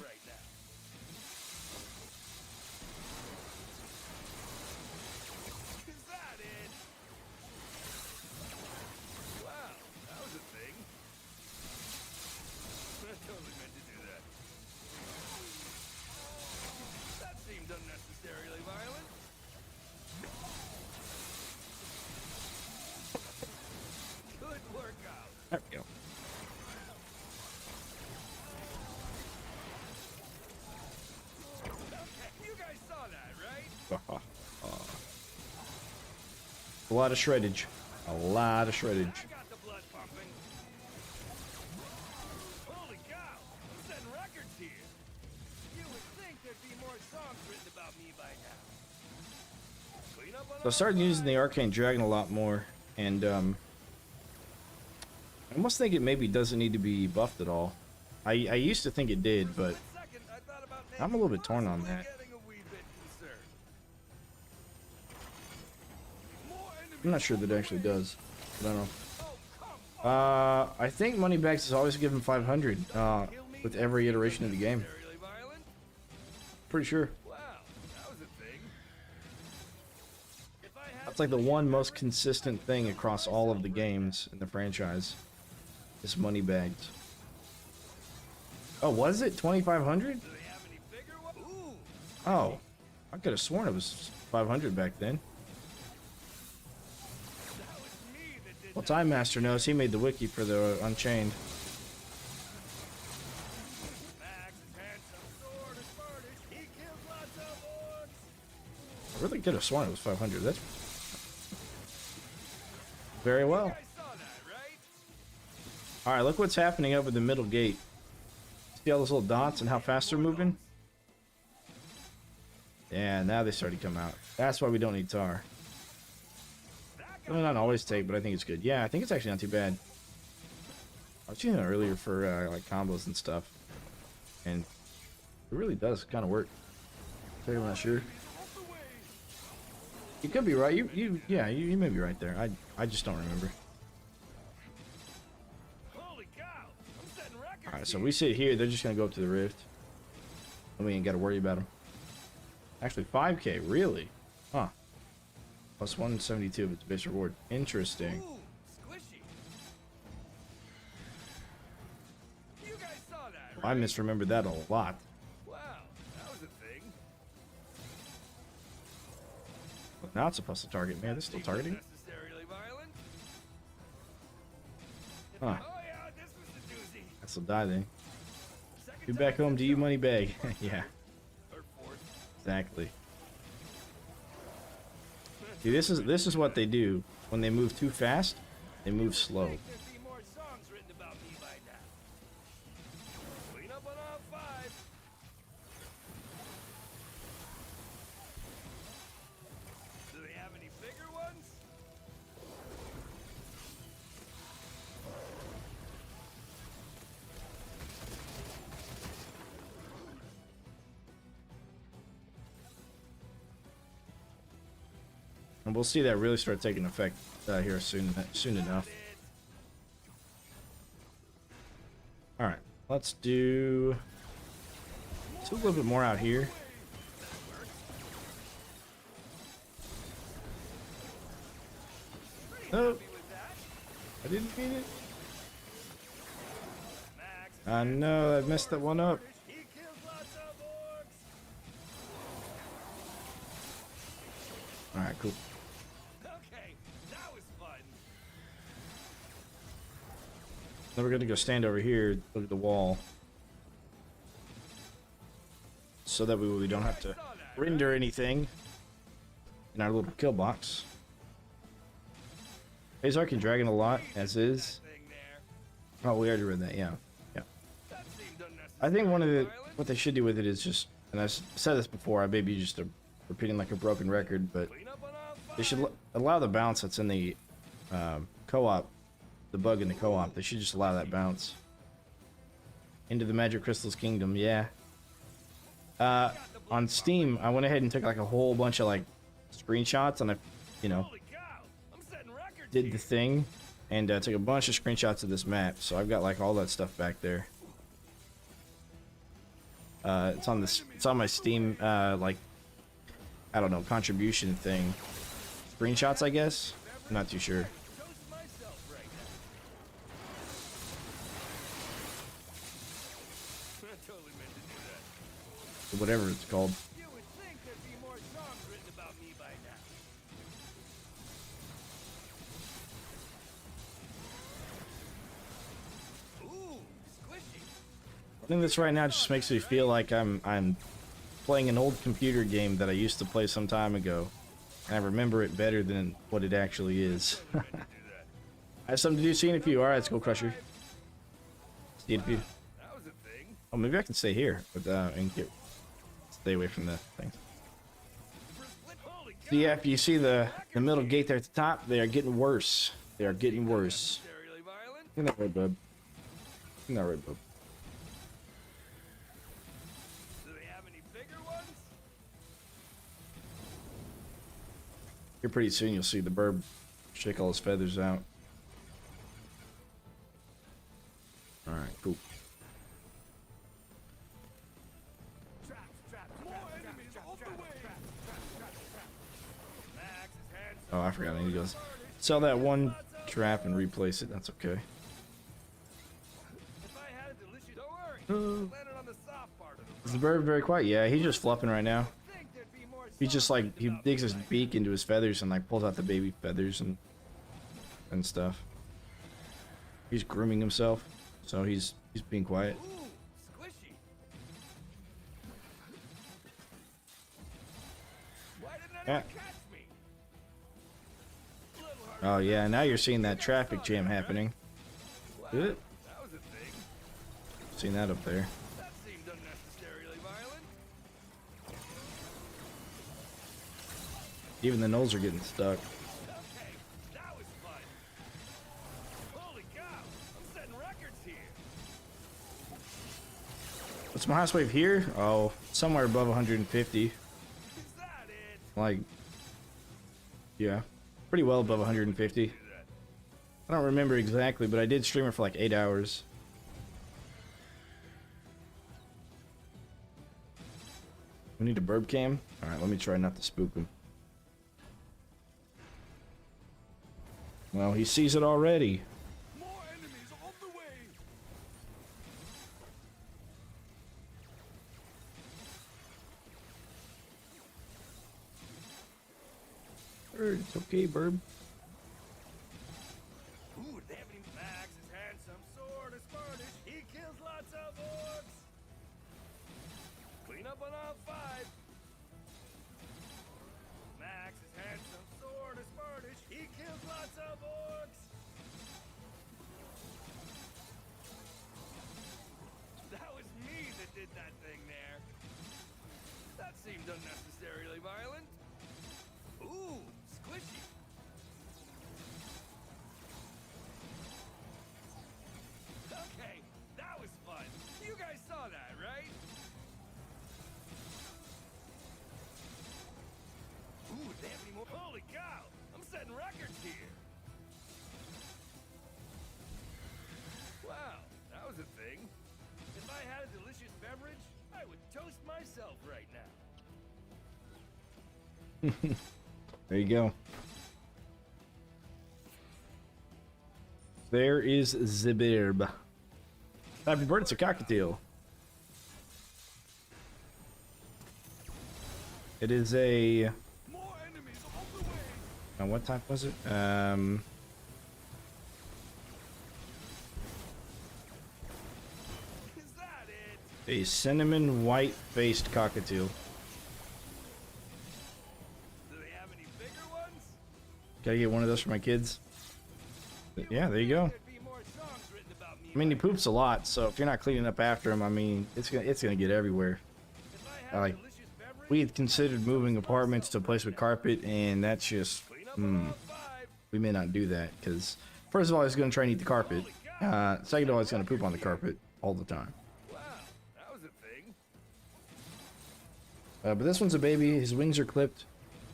There we go. You guys saw that, right? A lot of shreddage. A lot of shreddage. I got the blood pumping. Holy cow! I'm setting records here. You would think there'd be more songs written about me by now. Clean up on So I started using the Arcane Dragon a lot more, and I almost think it maybe doesn't need to be buffed at all. I used to think it did, but I'm a little bit torn on that. I'm not sure that it actually does. I don't know. I think Moneybags has always given 500 with every iteration of the game. Pretty sure. That's like the one most consistent thing across all of the games in the franchise. Is Moneybags. Oh, was it 2,500? Oh, I could have sworn it was 500 back then. Well, Time Master knows. He made the wiki for the Unchained. I really could have sworn it was 500. That's very well. Alright, look what's happening over the middle gate. See all those little dots and how fast they're moving? Yeah, now they started to come out. That's why we don't need Tar. Well, not always take, but I think it's good. Yeah, I think it's actually not too bad. I was using it earlier for like combos and stuff. And it really does kind of work. I'm not sure. You could be right. You may be right there. I just don't remember. Alright, so we sit here, they're just gonna go up to the rift. And we ain't gotta worry about them. Actually, 5k, really? Huh. Plus 172 of its base reward. Interesting. You guys saw that, I misremembered that a lot. wow, that was a thing. But now it's supposed to target me. They're still targeting? Necessarily violent. Huh. Oh yeah, this was a doozy. I Guess I'll die then. Second Be back time home to you, money bag. Yeah, or fourth. exactly. See, this is what they do when they move too fast. They move slow. Think there'd be more songs written about me by now. Clean up on all five. Do they have any bigger ones? And we'll see that really start taking effect here soon enough. All right, let's do a little bit more out here. No, I didn't mean it. I know I messed that one up. He kills lots of orcs. All right, cool. Okay, that was fun. Then we're gonna go stand over here, look at the wall, so that we don't have to render anything in our little kill box. Azar can drag in a lot, as is. Thing there. Oh, we already read that, yeah. Yeah. That seemed unnecessary. I think Violent. what they should do with it is just, and I've said this before, I may be just repeating like a broken record, but Clean up on all five. they should allow the bounce that's in the co-op, the bug in the co-op. They should just allow that bounce. Into the Magic Crystal's Kingdom, yeah. On Steam, I went ahead and took like a whole bunch of like screenshots, and I, you know, Holy cow! I'm setting records did here. the thing, and took a bunch of screenshots of this map. So I've got like all that stuff back there. It's on my Steam like, I don't know, contribution thing. Screenshots, I guess. I'm not too sure. Toast myself right now. I totally meant to do that. Whatever it's called. You would think there'd be more songs written about me by now. Ooh, squishy. Running this right now just makes me feel like I'm playing an old computer game that I used to play some time ago, and I remember it better than what it actually is. Meant to do that. I have something to do. See you in a few. All right, Skull Crusher. See you in a few. That was a thing. Oh, maybe I can stay here, but and stay away from the thing. Holy So yeah, if you see the middle gate there at the top, they are getting worse. They are getting worse. necessarily violent. Isn't that right, bub? Isn't that right, bub? Do they have any bigger ones? Here pretty soon you'll see the bird shake all his feathers out. Alright, cool. More enemies on the way. Max is handsome. Oh, I forgot. I need to go sell that one trap and replace it. That's okay. If I had a delicious, don't worry. Landed on the soft part of Is the bird very quiet? Yeah, he's just flopping right now. Think there'd be more He just songs like, he about digs me his by now. beak into his feathers and like pulls out the baby feathers and stuff. He's grooming himself, so he's being quiet. Ooh, squishy. Why didn't anyone Yeah. catch me? Little harder. Oh yeah, now you're seeing that traffic jam happening. Wow, Good. that was a thing. Seen that up there. That seemed unnecessarily violent. Even the gnolls are getting stuck. Okay, that was fun. Holy cow, I'm setting records here. What's my highest wave here? Oh, somewhere above 150. Is that it? Like, yeah, pretty well above 150. Do that. I don't remember exactly, but I did stream it for like 8 hours. We need a burb cam? Alright, let me try not to spook him. Well, he sees it already. More enemies on the way. Bird, it's okay, burb. Ooh, they have any Max is handsome sword is furnished. He kills up on all five. Max is handsome, sword is smartish. He kills lots of orcs. That was me that did that thing there. That seemed unnecessarily violent. Ooh, squishy. Okay, that was fun. You guys saw that, right? Ooh, they have any more? Holy cow! I'm setting records here. Wow, that was a thing. If I had a delicious beverage, I would toast myself right now. There you go. There is Zibirb. Happy birthday, cockatiel. It is a. More enemies on the way. Now, what type was it? Is that it? A cinnamon white-faced cockatiel. Do they have any bigger ones? Gotta get one of those for my kids. Yeah, there you go. There'd be more songs written about me. I mean, he poops a lot, so if you're not cleaning up after him, I mean, it's gonna get everywhere. If I had Like, a delicious beverage, we had considered moving apartments to a place with carpet, and that's just, clean up on all five. we may not do that because, first of all, he's gonna try and eat the carpet. Second of all, he's gonna poop on the carpet all the time. Wow, that was a thing. But this one's a baby. His wings are clipped.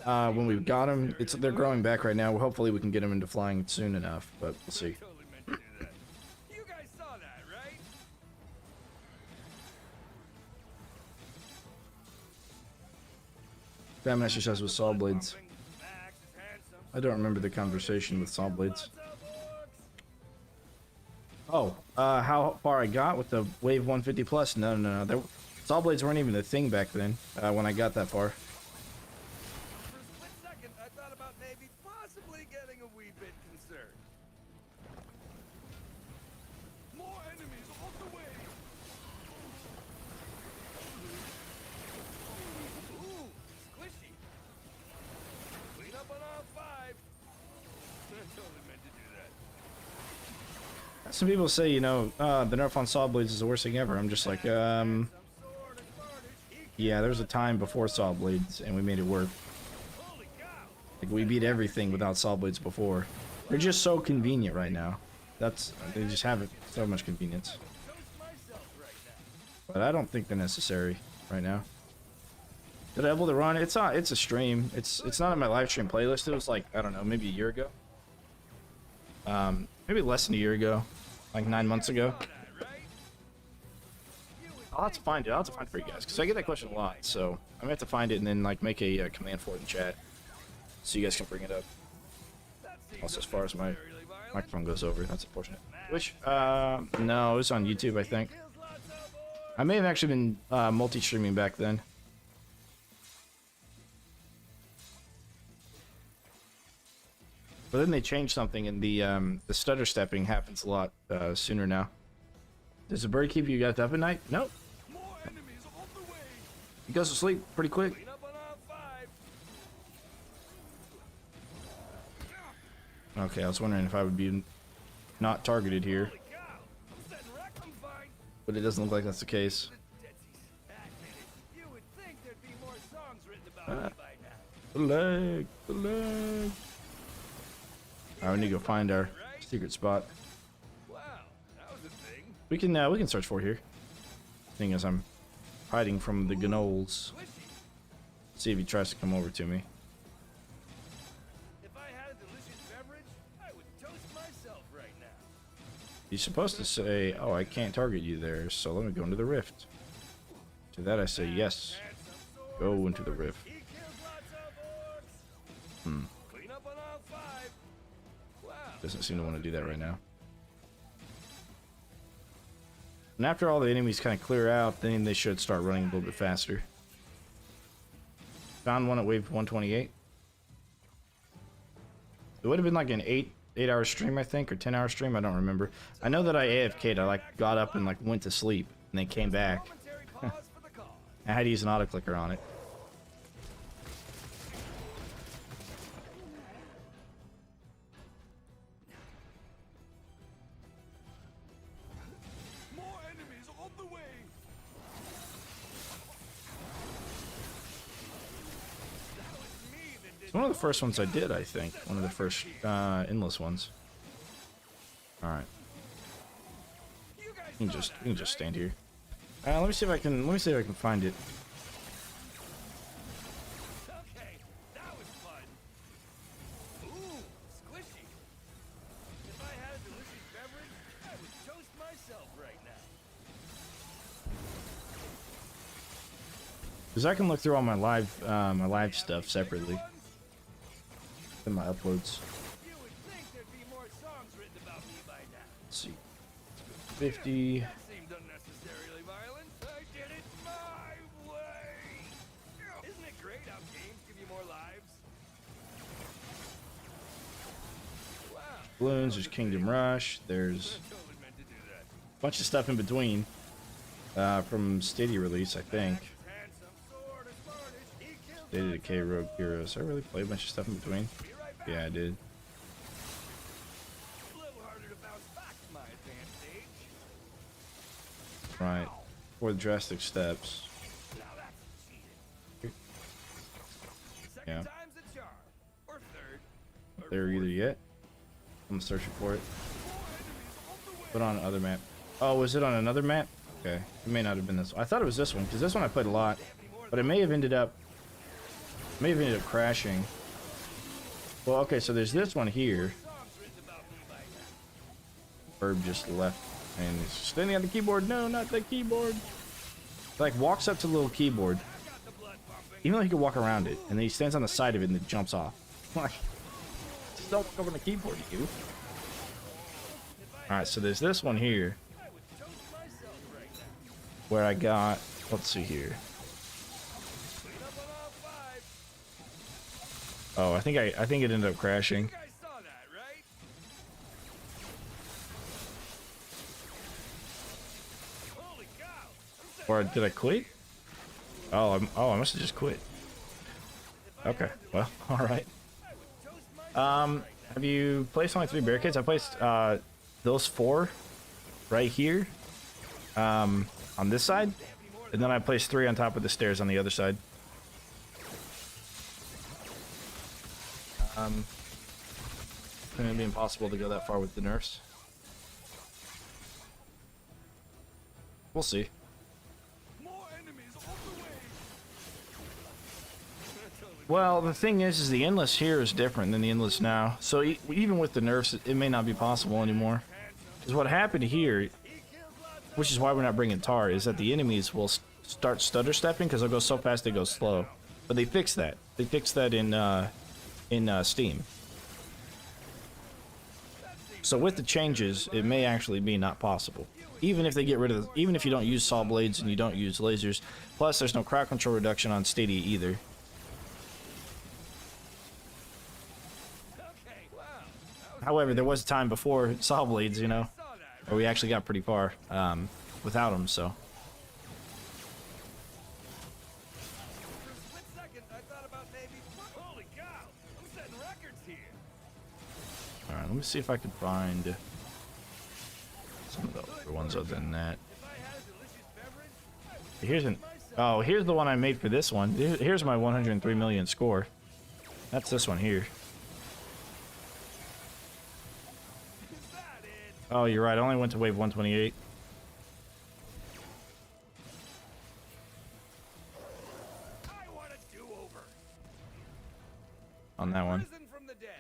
When we've got him, they're growing back right now. Hopefully, we can get him into flying soon enough, but we'll see. Totally meant to do that. You guys saw that, right? Famine exercise with saw blades. Max is handsome. I don't remember the conversation with saw blades. Lots of orcs. Oh, how far I got with the wave 150 plus? No. Saw blades weren't even a thing back then. When I got that far. For a split second, I thought about maybe possibly getting a wee bit concerned. More enemies on the way. Ooh, squishy. Clean up on all five. I totally meant to do that. Some people say, you know, the nerf on saw blades is the worst thing ever. I'm just like, Some sword is smartish. yeah, there was a time before saw blades, and we made it work. Holy cow. Like, we beat everything without saw blades before. They're just so convenient right now. They just have it, so much convenience. Toast myself right now. But I don't think they're necessary right now. Did I able to run? It's a stream. It's not on my live stream playlist. It was like, I don't know, maybe a year ago. Maybe less than a year ago. Like 9 months ago. Saw that, right? You would I'll have to find it. I'll have to find it for you guys. Because I get that question a lot. So I'm going to have to find it and then like make a command for it in chat. So you guys can bring it up. that seems Also, as far as my unnecessarily violent. microphone goes over, that's unfortunate. Which, no, it was on YouTube, I think. Kills lots of orcs. I may have actually been multi-streaming back then. But then they changed something, and the stutter stepping happens a lot sooner now. Does the bird keep you guys up at night? Nope. More enemies on the way. He goes to sleep pretty quick. Clean up on all five. Okay, I was wondering if I would be not targeted here, Holy cow. I'm setting wreck. I'm fine. but it doesn't look like that's the case. The Deadsies. Admit it. You would think there'd be more songs written about me by now. The leg, the leg. Alright, we need to go find our secret spot. Wow, that was a thing. We can search for it here. Thing is, I'm hiding from the gnolls. Squishy. See if he tries to come over to me. If I had a delicious beverage, I would toast myself right now. He's supposed to say, "Oh, I can't target you there, so let me go into the rift." To that I say, "Yes, Handsome sword go is into the smartish. rift." He kills lots of orcs. Hmm. Clean up on all five. Wow. Doesn't seem to want to do that right now. And after all the enemies kind of clear out, then they should start running a little bit faster. Found one at wave 128. It would have been like an 8-hour stream, I think, or 10-hour stream. I don't remember. I know that I AFK'd. I like got up and like went to sleep and then came back. Momentary pause for the cause. I had to use an auto clicker on it. More enemies on the way. That was me that did. It's one of the first ones I did, I think. One of the first endless ones. All right. You guys You saw can that, just right? stand here. Let me see if I can find it. Okay, that was fun. Ooh, squishy. If I had a delicious beverage, I would toast myself right now. Because I can look through all my live stuff separately Ones? in my uploads. You would think there'd be more songs written about me by now. Let's see. 50. That seemed unnecessarily violent. I did it my way. Isn't it great how games give you more lives? Wow. Balloons, there's Kingdom Rush, there's I totally meant to do that. a bunch of stuff in between from Stadia release, I think. Handsome sword as varnish. He killed Stadia Decay, Rogue Heroes. I really play a bunch of stuff in between. Be right back. Yeah, I did. A little harder to bounce back to my advanced age. Right. For the drastic steps. Now that's cheating. Second Yeah. time's a charm. Or third. Or There either yet. I'm searching for it. Put on another map. Oh, was it on another map? Okay. It may not have been this one. I thought it was this one, because this one I played a lot. But it may have ended up crashing. Well, okay, so there's this one here. songs written about me by now. Herb just left and he's standing on the keyboard. No, not the keyboard. Like walks up to the little keyboard, I've got the blood pumping. even though he could walk around it, and then he stands on the side of it and then jumps off. Like, just don't look over the keyboard, you. All right, so there's this one here I would toast myself right now. where I got. Let's see here. Clean up on all five. Oh, I think it ended up crashing. You guys saw that, right? Holy cow. I'm Or did I quit? Oh, I must have just quit. Okay, well, all right. Have you placed only 3 barricades? I placed those 4 right here on this side, and then I placed 3 on top of the stairs on the other side. It's gonna be impossible to go that far with the nerfs. We'll see. More enemies on the way. Well, the thing is the endless here is different than the endless now. So even with the nerfs, it may not be possible anymore. Because what happened here, which is why we're not bringing Tar, is that the enemies will start stutter stepping because they'll go so fast they go slow. But they fixed that. They fixed that in Steam. So with the changes, it may actually be not possible. Even if they get rid of, even if you don't use saw blades and you don't use lasers. Plus, there's no crowd control reduction on Stadia either. Okay, wow. That was However, there was a time before saw blades, you know, saw that, right? where we actually got pretty far without them. So For a split second, I thought about maybe. Holy cow! I'm setting records here. all right, let me see if I can find some of the other ones other than that. If I had a delicious beverage, I would Here's an oh, here's the one I made for this one. Here's my 103 million score. That's this one here. Is that it? Oh, you're right. I only went to wave 128. I want a do-over. On that one. Risen from the dead,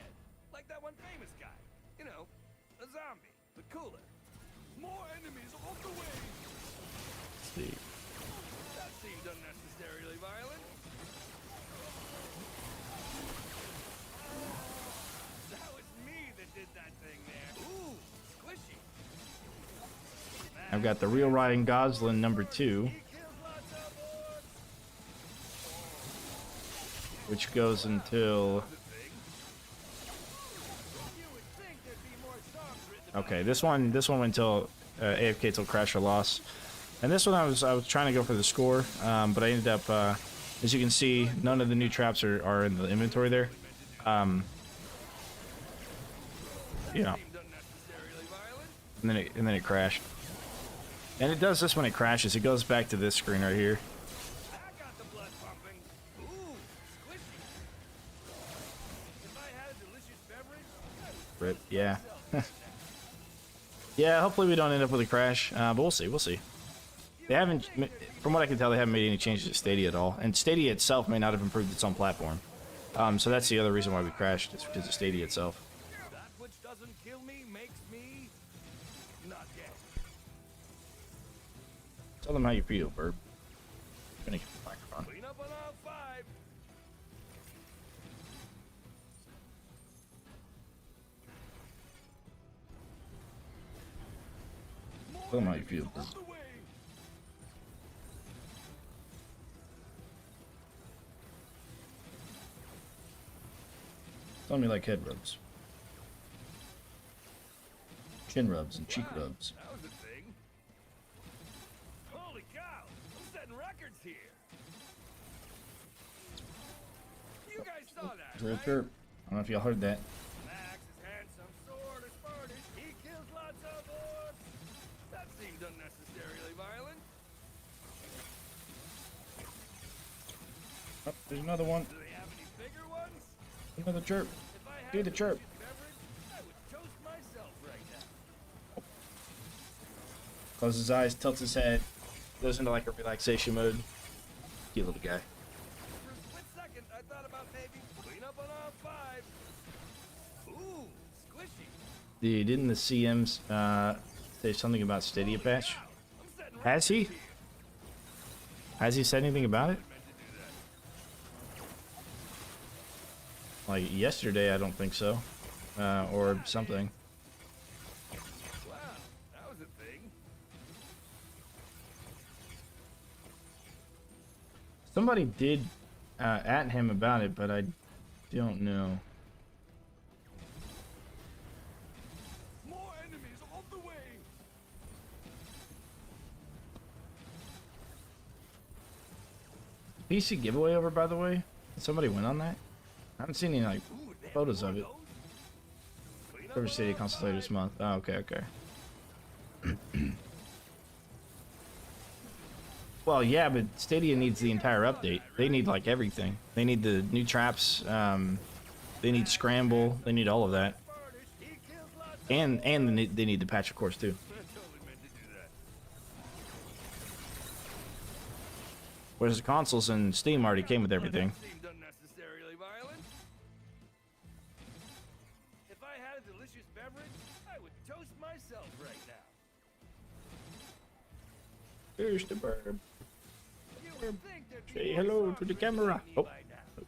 like that one famous guy. You know, a zombie, but cooler. More enemies on the way. Let's see. That seemed unnecessarily violent. That was me that did that thing there. Ooh, squishy. I've got the Real Riding Goslin number 2, He kills lots of orcs. which goes until. You would think there'd be more songs written about Okay, this one went until AFK till Crash or Loss. And this one I was trying to go for the score, but I ended up, as you can see, none of the new traps are in the inventory there. Yeah. And then it crashed. And it does this when it crashes. It goes back to this screen right here. Rip. Yeah. Yeah, hopefully we don't end up with a crash, but we'll see, we'll see. They haven't, from what I can tell, they haven't made any changes to Stadia at all. And Stadia itself may not have improved its own platform. So that's the other reason why we crashed, is because of Stadia itself. That which doesn't kill me makes me not dead. Tell them how you feel, Burb. I'm gonna get the microphone. Clean up on aisle 5. Tell them how you feel, Burb. Out the way. Tell me like head rubs. Chin rubs and cheek rubs. That was a thing. Holy cow! I'm setting records here. You guys saw that, Chirp, right? chirp. I don't know if y'all heard that. Max is handsome, sword is furnished, he kills lots of orcs. That seemed unnecessarily violent. Oh, there's another one. Do they have any bigger ones? Another chirp. If I had Do the a chirp. beverage, I would toast myself right now. Closes his eyes, tilts his head, goes into like a relaxation mode. Cute little guy. For a split second, I thought about maybe clean up on aisle 5. Ooh, squishy. Dude, didn't the CMs say something about Stadia patch? I'm setting Has he? records here. Has he said anything about it? Meant to do that. Like yesterday, I don't think so. Or something. Wow, that was a thing. Somebody did at him about it, but I don't know. More enemies on the way. PC giveaway over, by the way? Somebody went on that? I haven't seen any like Ooh, they have photos more of it. those? Clean up Server on Stadia aisle console later 5. this month. Oh, okay, okay. Well, yeah, but Stadia needs the entire update. They need like everything. They need the new traps. They need scramble. They need all of that, Furnished, he kills lots of and they need the patch, of course, too. I totally meant to do that. Whereas the consoles and Steam already came with everything. That seemed unnecessarily violent. If I had a delicious beverage, I would toast myself right now. Here's the Burb. You would think there'd be Say more hello songs to the written camera. about me Oh. by now.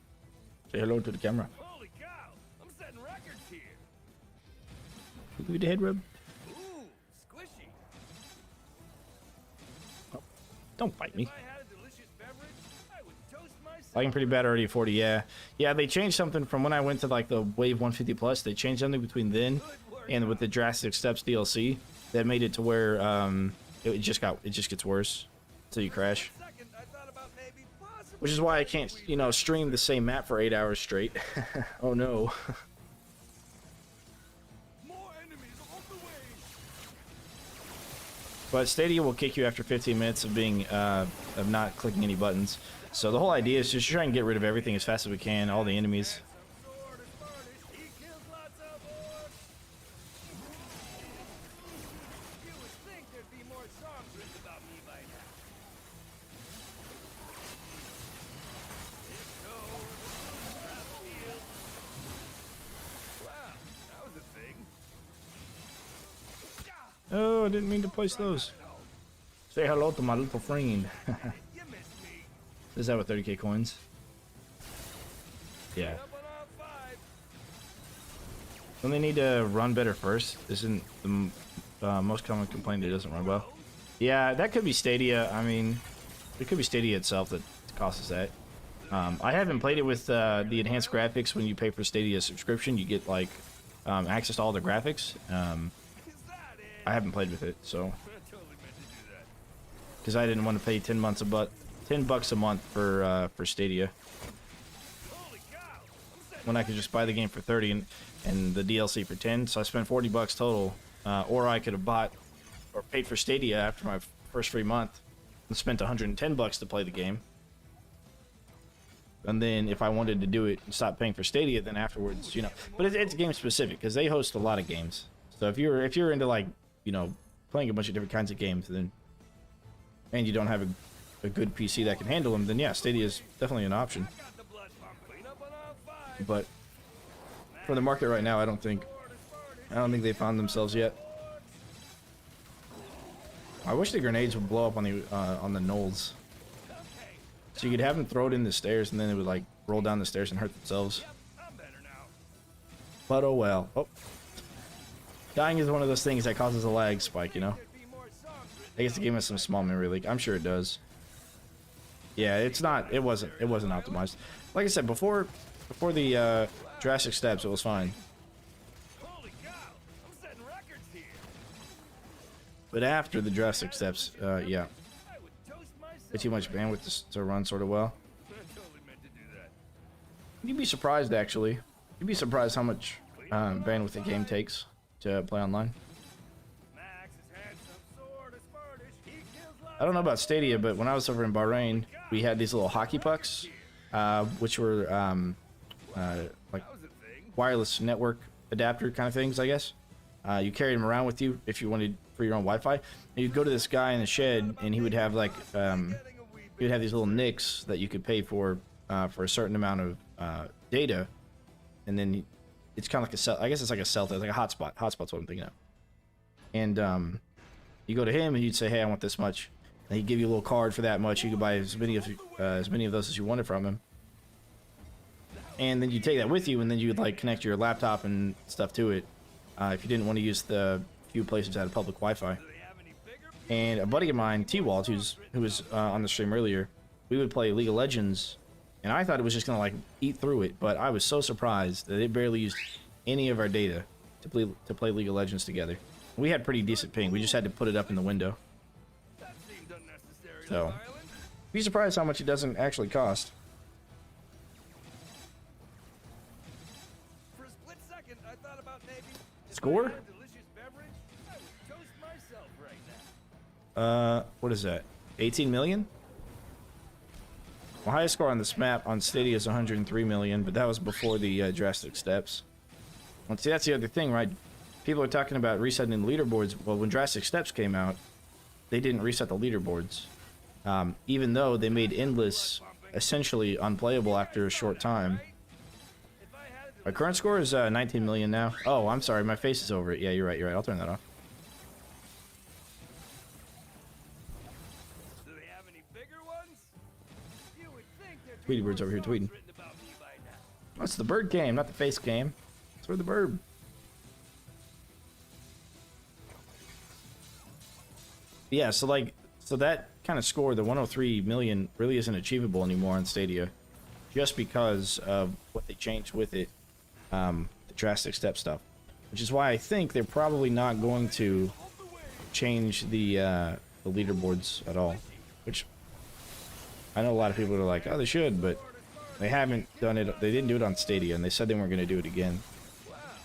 Say hello to the camera. Holy cow! I'm setting records here. Give me the head rub. Ooh, squishy. Don't bite me. If I had a delicious beverage, I would toast myself. Lagging pretty bad already at 40, yeah. Yeah, they changed something from when I went to like the Wave 150 Plus. They changed something between then and with the Drastic Steps DLC that made it to where it just gets worse until you crash. Second, I thought about maybe possibly Which is why I can't, stream the same map for 8 hours straight. Oh no. more enemies on the way. But Stadia will kick you after 15 minutes of being of not clicking any buttons. So the whole idea is just try and get rid of everything as fast as we can, all the enemies. Some sword is furnished, he kills lots of orcs. You would think there'd be more songs written about me by now. If so, field. Wow, that was a thing. Oh, I didn't mean to place those. Say hello to my little friend. You missed me. Is that with 30k coins? Yeah. Up on aisle 5. Don't they need to run better first? Isn't the most common complaint that it doesn't run well? Yeah, that could be Stadia. I mean, it could be Stadia itself that causes that. I haven't played it with the enhanced graphics. When you pay for Stadia subscription, you get like access to all the graphics. Is that it? I haven't played with it, so I totally meant to do that. because I didn't want to pay 10 months $10 a month for Stadia when I could just buy the game for 30 and the DLC for 10. So I spent $40 total, or I could have bought or paid for Stadia after my first free month and spent $110 to play the game. And then if I wanted to do it and stop paying for Stadia, then afterwards, you know. But it's game specific because they host a lot of games. So if you're into, like, you know, playing a bunch of different kinds of games, then and you don't have a good PC that can handle them, then yeah, Stadia is definitely an option. But for the market right now, I don't think they found themselves yet. I wish the grenades would blow up on the knolls, so you could have them throw it in the stairs, and then they would like roll down the stairs and hurt themselves. But oh well. Oh, dying is one of those things that causes a lag spike, you know. I guess the game has some small memory leak. I'm sure it does. Yeah, it's not. It wasn't optimized. Like I said before the Jurassic Steps, it was fine. Holy cow! I'm setting records here. But after the Jurassic Steps, yeah, I would toast myself. way too much bandwidth to run sort of well. I totally meant to do that. You'd be surprised, actually. You'd be surprised how much bandwidth the game takes to play online. Max is handsome, sword is Spartish, he kills lots. I don't know about Stadia, but when I was over in Bahrain, we had these little hockey pucks, which were like That was a thing. wireless network adapter kind of things, I guess. You carried them around with you if you wanted for your own Wi-Fi. And you'd go to this guy in the shed, and he would have like he would have these little nicks that you could pay for a certain amount of data, and then it's kind of like a cell. I guess it's like a cell. It's like a hotspot. Hotspot's what I'm thinking of. And you go to him, and you'd say, "Hey, I want this much," and he'd give you a little card for that much. You could buy as many of those as you wanted from him. And then you take that with you, and then you would like connect your laptop and stuff to it if you didn't want to use the few places that had public Wi-Fi. And a buddy of mine, T-Walt, who was on the stream earlier, we would play League of Legends, and I thought it was just gonna like eat through it, but I was so surprised that it barely used any of our data to play League of Legends together. We had pretty decent ping. We just had to put it up in the window. That seemed unnecessarily So, violent. be surprised how much it doesn't actually cost. For a split second, I thought about maybe Score? if I had a delicious beverage, I would toast myself right now. What is that? 18 million? My highest score on this map on Stadia is 103 million, but that was before the Jurassic Steps. Well, see, that's the other thing, right? People are talking about resetting the leaderboards. Well, when Jurassic Steps came out, they didn't reset the leaderboards. Even though they made Endless essentially unplayable after a short time. If I had a My current score is 19 million now. Oh, I'm sorry, my face is over it. Yeah, you're right, I'll turn that off. Do they have any bigger ones? You would think there'd Tweety be Bird's more over here songs tweeting. written about me by now. That's the bird game, not the face game. It's for the bird. Yeah, so that kind of score, the 103 million, really isn't achievable anymore on Stadia, just because of what they changed with it, the Jurassic Step stuff. Which is why I think they're probably not going to change the leaderboards at all. Which I know a lot of people are like, oh, they should, but they haven't done it. They didn't do it on Stadia, and they said they weren't going to do it again.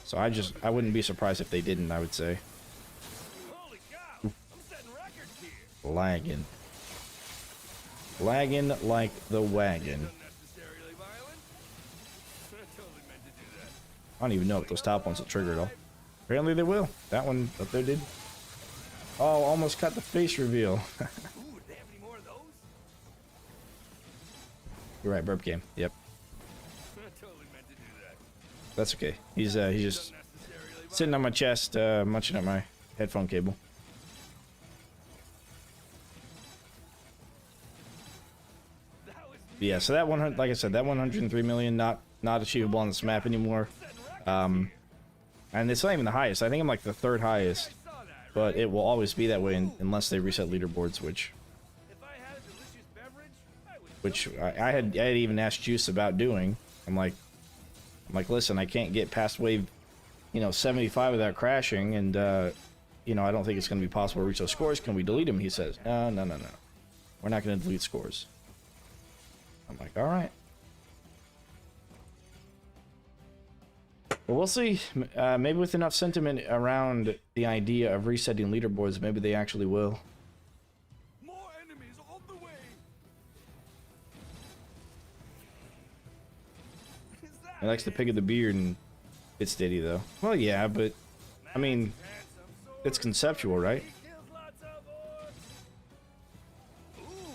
So I wouldn't be surprised if they didn't. I would say Holy cow! I'm setting records here. lagging like the wagon. Unnecessarily violent. I totally meant to do that. I don't even know if those top ones will trigger at all. Apparently they will. That one up there did. Oh, almost cut the face reveal. Ooh, do they have any more of those? You're right, burp game. Yep, I totally meant to do that. that's okay. He's just Unnecessarily sitting on my chest, munching at my headphone cable. That was Yeah, so that 100, like I said, that 103 million not achievable on this map anymore. And it's not even the highest. I think I'm like the third highest, saw that, right? but it will always be that way unless they reset leaderboards, which If I had a delicious beverage, I would I had even asked Juice about doing. I'm like, listen, I can't get past wave, 75 without crashing, and I don't think it's going to be possible to reach those scores. Can we delete them? He says, no. we're not going to delete scores. I'm like, all right. Well, we'll see. Maybe with enough sentiment around the idea of resetting leaderboards, maybe they actually will. More enemies on the way. Is that He likes to pick at the beard and it's Stadia, though. Well, yeah, but I mean, it's conceptual, right?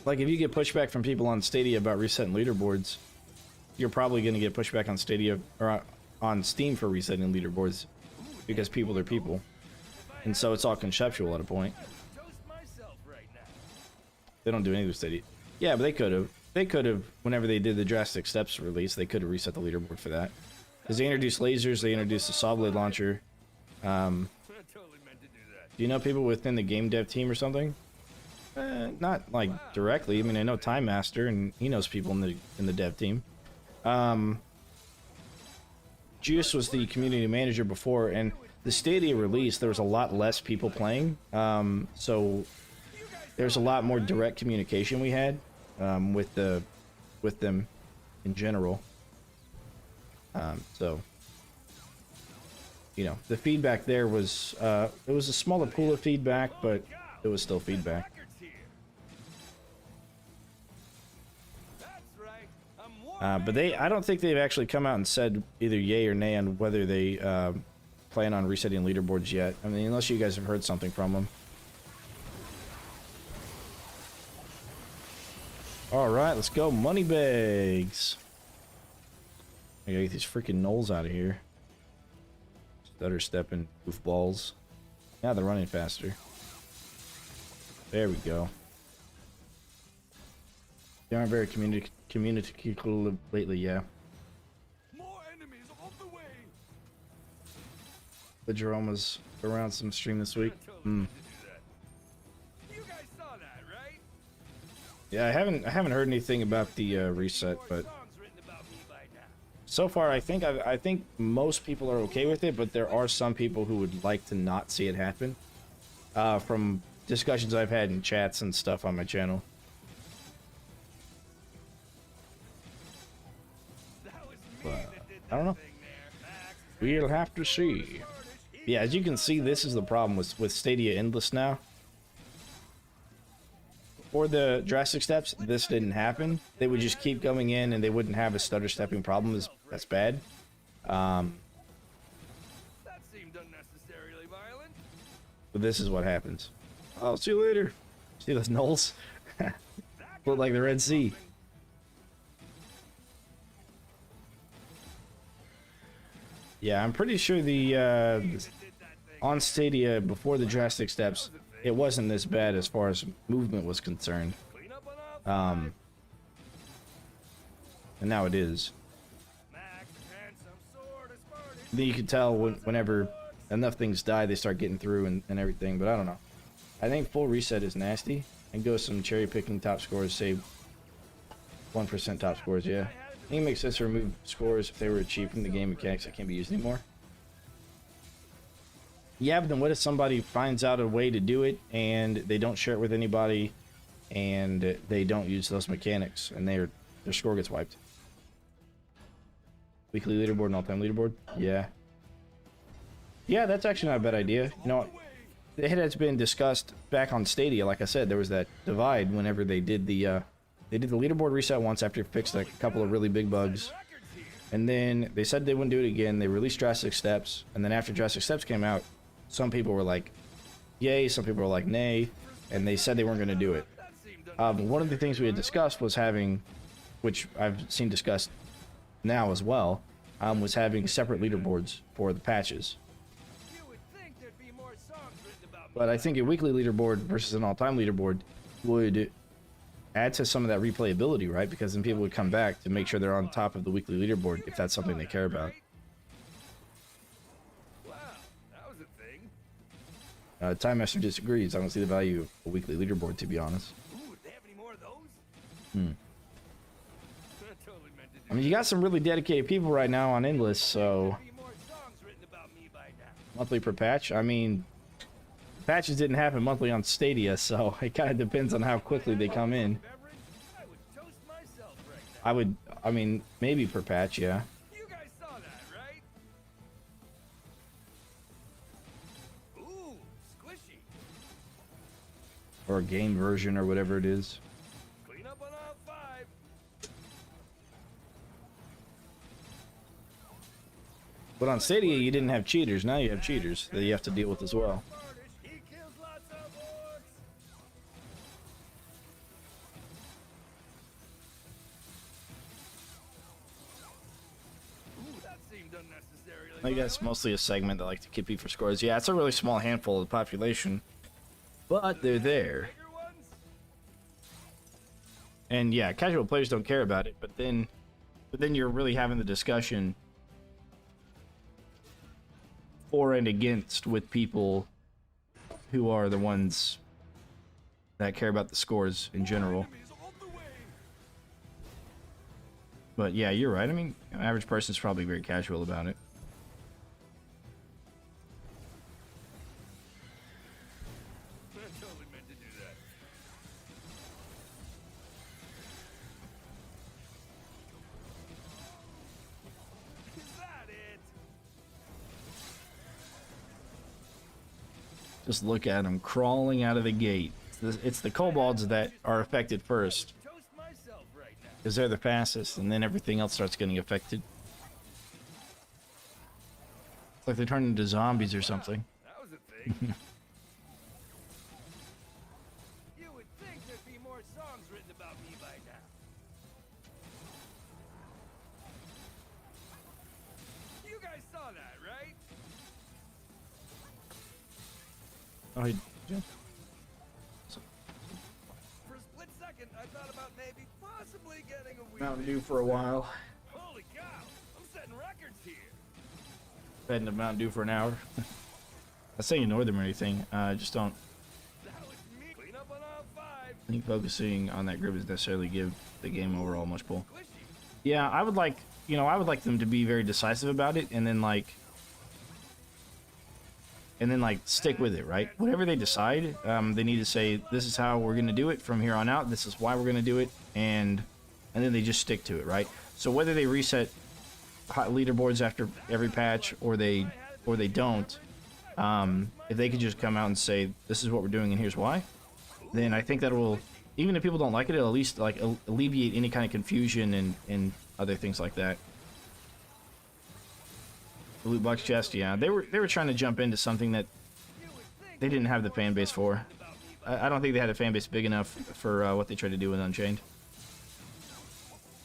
Like, if you get pushback from people on Stadia about resetting leaderboards, you're probably going to get pushback on Stadia or on Steam for resetting leaderboards because people are people, and so it's all conceptual at a point. They don't do anything with Stadia. Yeah, but they could have. They could have, whenever they did the Drastic Steps release, they could have reset the leaderboard for that. Because they introduced lasers, they introduced the saw blade launcher. Do you know people within the game dev team or something? Not like directly. I mean, I know Time Master, and he knows people in the dev team. Juice was the community manager before, and the Stadia release, there was a lot less people playing. So there's a lot more direct communication we had with them in general. So you know, the feedback there was it was a smaller pool of feedback, but it was still feedback. But I don't think they've actually come out and said either yay or nay on whether they plan on resetting leaderboards yet. I mean, unless you guys have heard something from them. All right, let's go. Money bags. I gotta get these freaking gnolls out of here. Stutter stepping goofballs. Now they're running faster. There we go. They aren't very communicative lately, yeah. More enemies on the way. The Jerome was around some stream this week. You guys saw that, right? Yeah, I haven't heard anything about the reset, but so far I think most people are okay with it, but there are some people who would like to not see it happen. From discussions I've had in chats and stuff on my channel. But I don't know. We'll have to see. Yeah, as you can see, this is the problem with Stadia Endless now. For the drastic steps, this didn't happen. They would just keep going in and they wouldn't have a stutter stepping problem. That's bad. That seemed unnecessarily violent. But this is what happens. I'll see you later. See those gnolls? Look like the Red Sea. Yeah, I'm pretty sure the on Stadia before the drastic steps, it wasn't this bad as far as movement was concerned. And now it is. Then you can tell whenever enough things die, they start getting through and everything, but I don't know. I think full reset is nasty, and go some cherry picking top scores, say 1% top scores, yeah. I think it makes sense to remove scores if they were achieved from the game mechanics that can't be used anymore. Yeah, but then what if somebody finds out a way to do it and they don't share it with anybody and they don't use those mechanics and their score gets wiped? Weekly leaderboard and all-time leaderboard? Yeah. Yeah, that's actually not a bad idea. You know, it has been discussed back on Stadia. Like I said, there was that divide whenever they did the leaderboard reset once after it fixed a couple of really big bugs. And then they said they wouldn't do it again. They released Drastic Steps. And then after Drastic Steps came out, some people were like, yay. Some people were like, nay. And they said they weren't going to do it. One of the things we had discussed was having, which I've seen discussed now as well, was having separate leaderboards for the patches. But I think a weekly leaderboard versus an all-time leaderboard would add to some of that replayability, right? Because then people would come back to make sure they're on top of the weekly leaderboard if that's something they care about. Wow, that was a thing. Time Master disagrees. I don't see the value of a weekly leaderboard, to be honest. Ooh, do they have any more of those? Totally meant to do I mean, you got some really dedicated people right now on Endless, so more songs written about me by now. monthly per patch. I mean, patches didn't happen monthly on Stadia, so it kind of depends on how quickly they come in. Beverage? I would toast myself right now. I mean, maybe per patch, yeah. You guys saw that, right? Ooh, squishy. Or a game version or whatever it is. Clean up on aisle 5. But on Stadia, you didn't have cheaters. Now you have cheaters that you have to deal with as well. He kills lots of orcs. Ooh, that seemed unnecessarily. I guess mostly a segment that like to keep you for scores. Yeah, it's a really small handful of the population, but they're there. Bigger ones? And yeah, casual players don't care about it, but then you're really having the discussion for and against with people who are the ones that care about the scores in general. Enemies on the way. But yeah, you're right. I mean, an average person's probably very casual about it. I totally meant to do that. Is that it? Just look at them crawling out of the gate. It's the kobolds that are affected first, Toast myself right now. because they're the fastest, and then everything else starts getting affected. It's like they turn into zombies or something. That was a thing. You would think there'd be more songs written about me by now. You guys saw that, right? Oh, yeah. For a split second, I thought about maybe possibly getting a wee Mountain bit Dew for a while. Holy cow! I'm setting records here. Been to Mountain Dew for an hour. Not saying ignore them or anything. Just don't That was me. Clean up on aisle 5. think focusing on that group is necessarily give the game overall much pull. Squishy. Yeah, I would like, I would like them to be very decisive about it, and then like stick with it, right? Whatever they decide, they need to say, this is how we're going to do it from here on out. This is why we're going to do it, and then they just stick to it, right? So whether they reset leaderboards after every patch or they don't, if they could just come out and say, this is what we're doing and here's why, then I think that will, even if people don't like it, it'll at least like alleviate any kind of confusion and other things like that. The loot box chest, yeah, they were trying to jump into something that they didn't have the fan base for. I don't think they had a fan base big enough for what they tried to do with Unchained.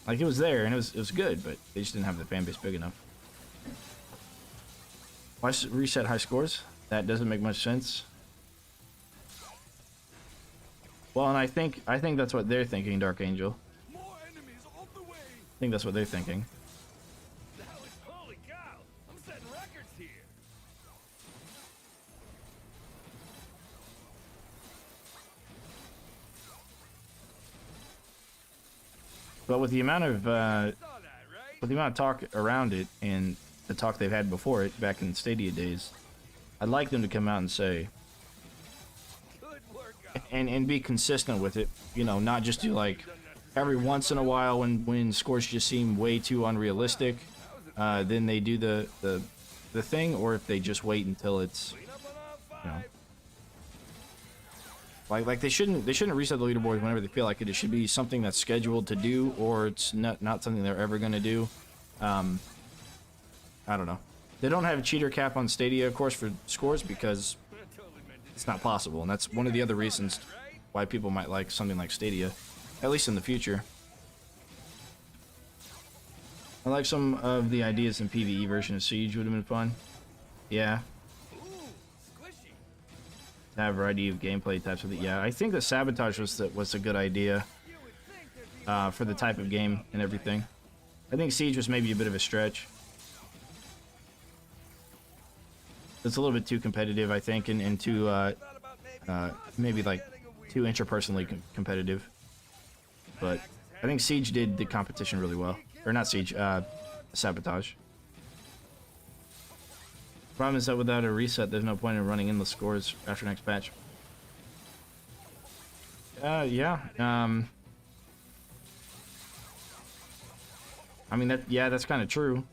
Like, it was there and it was good, but they just didn't have the fan base big enough. Why reset high scores? That doesn't make much sense. Well, and I think that's what they're thinking, Dark Angel. More enemies on the way. I think that's what they're thinking. That was holy cow! I'm setting records here. But with the amount of Saw that, right? with the amount of talk around it and the talk they've had before it back in Stadia days, I'd like them to come out and say, Good work out. and be consistent with it, not just do like every once in a while when scores just seem way too unrealistic, then they do the thing, or if they just wait until it's, Clean up on aisle 5. like they shouldn't reset the leaderboard whenever they feel like it. It should be something that's scheduled to do, or it's not something they're ever going to do. I don't know. They don't have a cheater cap on Stadia, of course, for scores, because it's not possible, and that's one of the other reasons why people might like something like Stadia, at least in the future. I like some of the ideas in PvE version of Siege. Would have been fun. Yeah, Ooh, squishy. to have a variety of gameplay types of it. Yeah, I think the sabotage was a good idea You would think there'd be for the type of game and everything. I think Siege was maybe a bit of a stretch. It's a little bit too competitive, I think, and too thought about maybe like too interpersonally competitive. But I think Siege did the competition really well, or not Siege, Sabotage. Problem is that without a reset, there's no point in running endless scores after next patch. Yeah. I mean that's kind of true.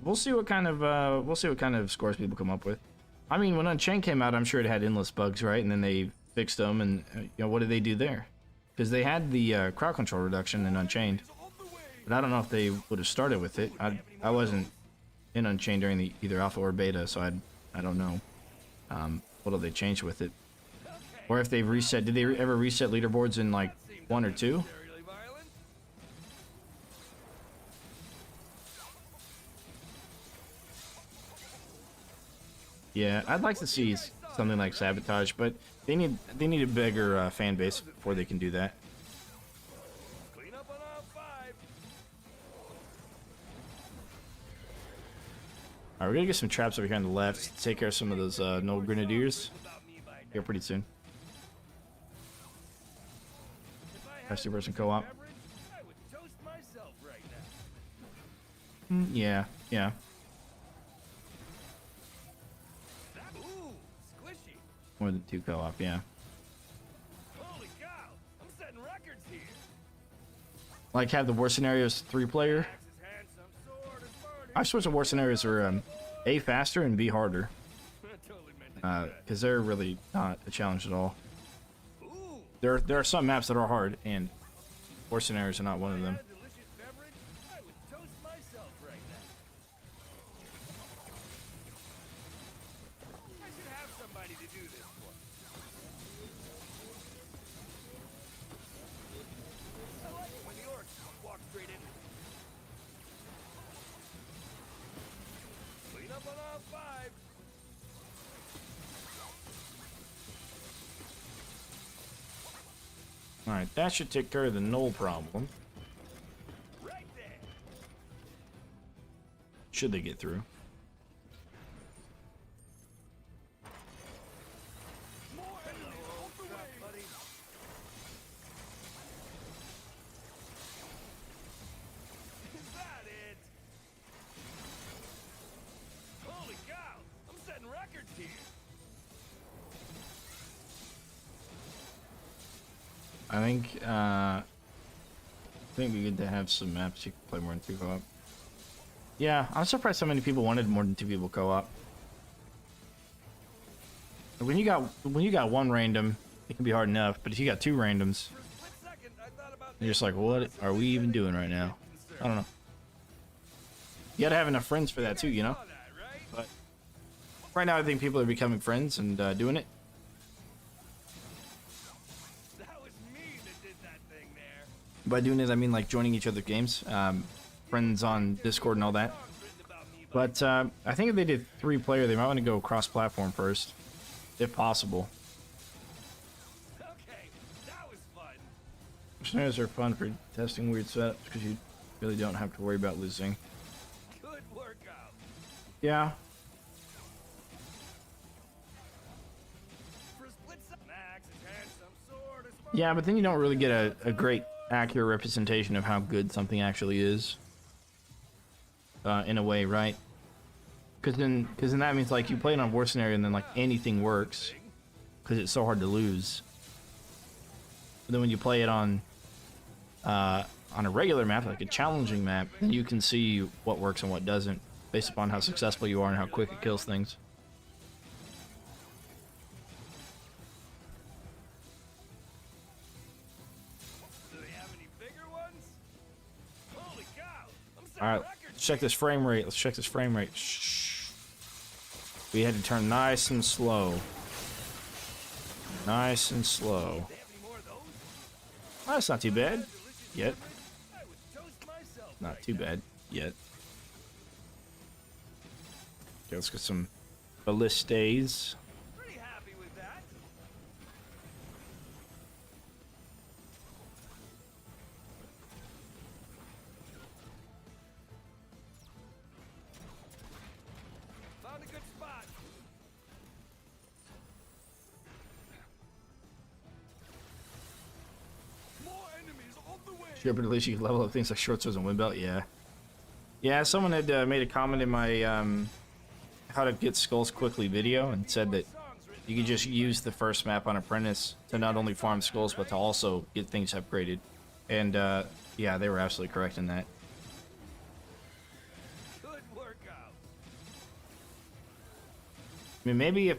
We'll see what kind of scores people come up with. I mean, when Unchained came out, I'm sure it had endless bugs, right? And then they fixed them, and you know, what did they do there? Because they had the crowd control reduction in Unchained, but I don't know if they would have started with it. I wasn't in Unchained during the either alpha or beta, so I don't know what have they changed with it, or if they've reset. Did they ever reset leaderboards in like 1 or 2? Yeah, I'd like to see something like Sabotage, but they need a bigger fan base before they can do that. Clean up on aisle 5. Alright, we're gonna get some traps over here on the left to take care of some of those Noble Grenadiers here pretty soon. That's 2-person co-op. I would toast myself right now. Yeah. Ooh, squishy. More than 2 co-op, yeah. Holy cow, I'm setting records here. Like have the war scenarios 3-player. Axe is handsome, sword is murder. I swear the war scenarios are A, faster, and B, harder. Totally meant to do that. Because they're really not a challenge at all. Ooh, There are some maps that are hard, and war scenarios are not one of them. a delicious beverage. I would toast myself right now. I should have somebody to do this for. I like it when the orcs walk straight in. Clean up on aisle 5. Alright, that should take care of the null problem. Right there. Should they get through. More enemies on the way, buddy. Is that it? Holy cow! I'm setting records here. I think we get to have some maps you can play more than 2 co-op. Yeah, I'm surprised so many people wanted more than 2 people co-op. When you got 1 random, it can be hard enough, but if you got 2 randoms, For a split second, I thought about you're just like, what are we even doing right now? I don't know. You gotta have enough friends for that too, you know? that, right? But right now I think people are becoming friends and doing it. That was me that did that thing there. By doing it, I mean like joining each other's games, friends on Discord and all that. Songs written about me by But I think if they did 3-player, they might want to go cross-platform first, if possible. Okay, that was fun. Scenarios are fun for testing weird setups because you really don't have to worry about losing. Good workout. Yeah, For a split second, Max is handsome, sword is murder. yeah, but then you don't really get a great, accurate representation of how good something actually is. In a way, right? Because then that means like you play it on war scenario and then like anything works because it's so hard to lose. But then when you play it on a regular map, like a challenging map, then you can see what works and what doesn't based upon how successful you are and how quick it kills things. Do they have any bigger ones? Holy cow! I'm setting All right, records. let's check this frame rate. Let's check this frame rate. Shh. We had to turn nice and slow. Nice and slow. They have any more of those? Oh, that's not too bad. Delicious Yet. beverage? I would toast myself Not right too now. bad. Yet. Okay, let's get some ballistas. Pretty happy with that. Found a good spot. More enemies on the way. Sure, but at least you can level up things like short swords and wind belt. Yeah. Yeah, someone had made a comment in my how to get skulls quickly video and said that you could just use the first map on Apprentice to not only farm skulls but to also get things upgraded. And yeah, they were absolutely correct in that. Good workout. I mean, maybe if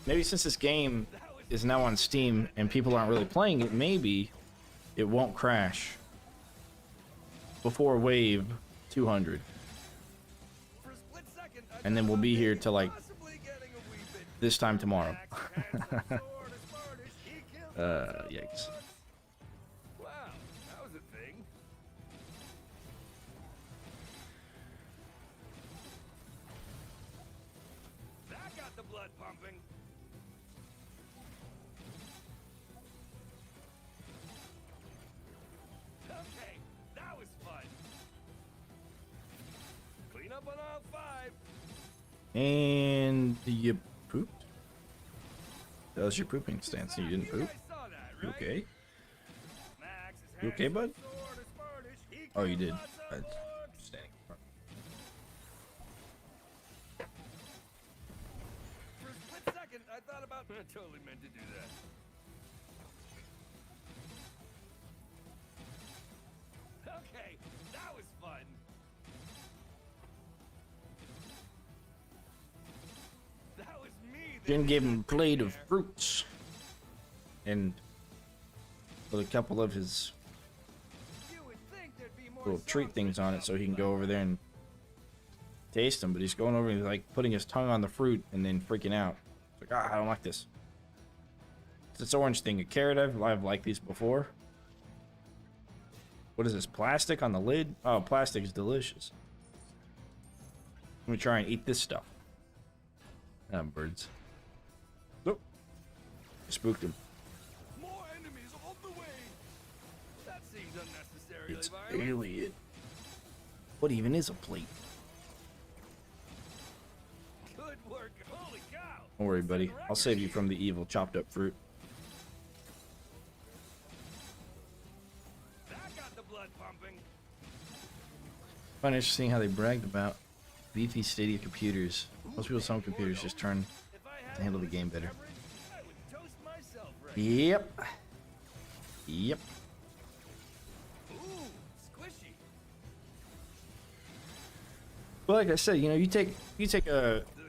maybe since this game is now on Steam and people aren't really playing it, maybe it won't crash before wave 200. For a split second, I And then we'll be here till like possibly getting a wee bit. this time tomorrow. Yikes. Yikes. Wow, that was a thing. That got the blood pumping. Okay, that was fun. Clean up on all 5. And you pooped? That was your pooping stance and you didn't You poop? guys saw that, You right? okay? Max is You okay, bud? sword is furnished. He Oh, you killed did. lots of That's orcs. standing. For a split second, I thought about. I totally meant to do that. Okay, that was fun. That was me. that Jim gave did him a that plate right of there. fruits. And with a couple of his You would think there'd be more little treat songs things written on it about so he can me go like over that. there and taste them. But he's going over and like putting his tongue on the fruit and then freaking out. It's like, I don't like this. It's this orange thing. A carrot, I've liked these before. What is this? Plastic on the lid? Oh, plastic is delicious. Let me try and eat this stuff. Ah, birds. Nope. Spooked him. More enemies on the way. That seems unnecessarily It's violent. alien. What even is a plate? Good work. Holy cow. Don't worry, buddy. I'll save you from the evil chopped up fruit. That got the blood pumping. Find it interesting how they bragged about beefy Stadia computers. Most people, some computers just turn If I had to handle the this game better. beverage, I would toast myself right. Yep. Yep. Ooh, squishy. But like I said, you know, you take a Do they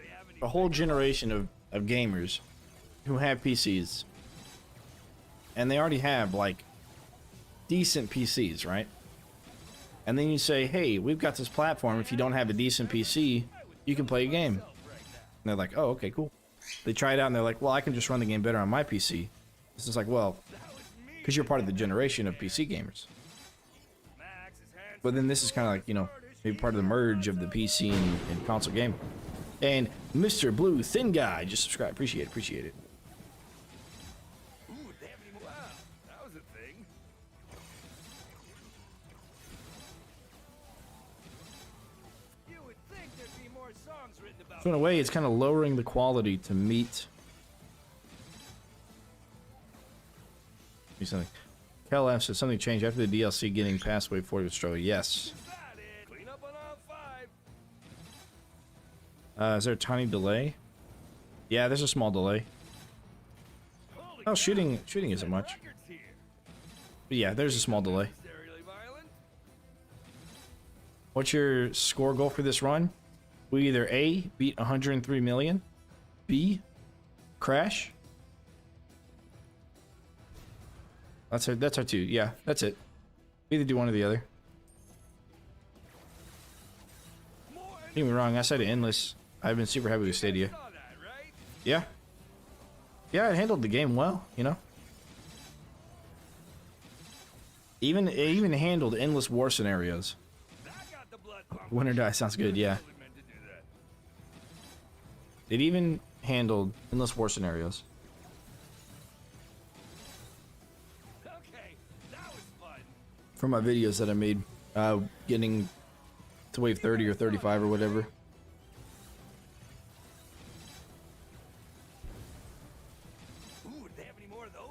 have any a whole generation of gamers who have PCs, and they already have like decent PCs, right? And then you say, hey, we've got this platform. If you don't have a decent PC, you can play a game. And they're like, oh, okay, cool. They try it out and they're like, well, I can just run the game better on my PC. It's just like, well, because you're part of the generation of PC gamers. Max is handsome. But then this is kind of like, you know, maybe part of the merge of the PC and console game. And Mr. Blue Thin Guy just subscribed. Appreciate it. Appreciate it. Ooh, they have any more? Wow, that was a thing. You would think there'd be more songs written about. So in a way, it's kind of lowering the quality to meet. Do something. Kel F says something changed after the DLC getting past Wave 40 with Stroll. Yes. Is that it? Clean up on all 5. Is there a tiny delay? Yeah, there's a small delay. Holy Oh, cow, shooting isn't much. records here. But yeah, there's a small delay. Unnecessarily violent. What's your score goal for this run? We either A, beat 103 million, B, crash. That's our two. Yeah, that's it. We either do one or the other. More Don't get me wrong, I said endless. I've been super happy with Stadia. saw that, right? Yeah. Yeah, it handled the game well, you know. It even handled endless war scenarios. That got the blood pumping. Winter Die sounds good, yeah. Totally meant to do that. It even handled endless war scenarios. Okay, that was fun. For my videos that I made, getting to wave 30 or 35 or whatever. Ooh, do they have any more of those?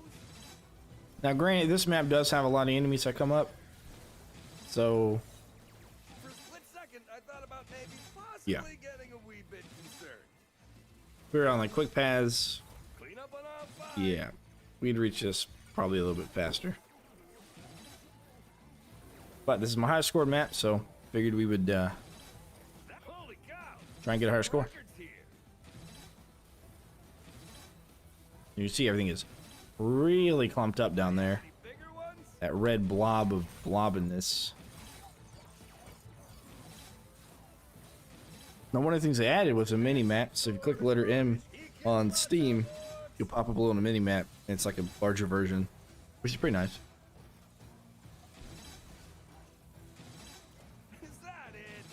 Now, granted, this map does have a lot of enemies that come up. So, For a split second, I thought about maybe possibly getting a wee bit concerned. If we were on like quick paths, Clean up on all five. yeah, we'd reach this probably a little bit faster. But this is my high scored map, so figured we would Holy cow. try and get a higher score. Records here. You can see everything is really clumped up down there. Any bigger ones? That red blob of blobbiness. Now, one of the things they added was a mini map. So if you click the letter M on Steam, you'll pop up below on a mini map, and it's like a larger version, which is pretty nice. Is that it?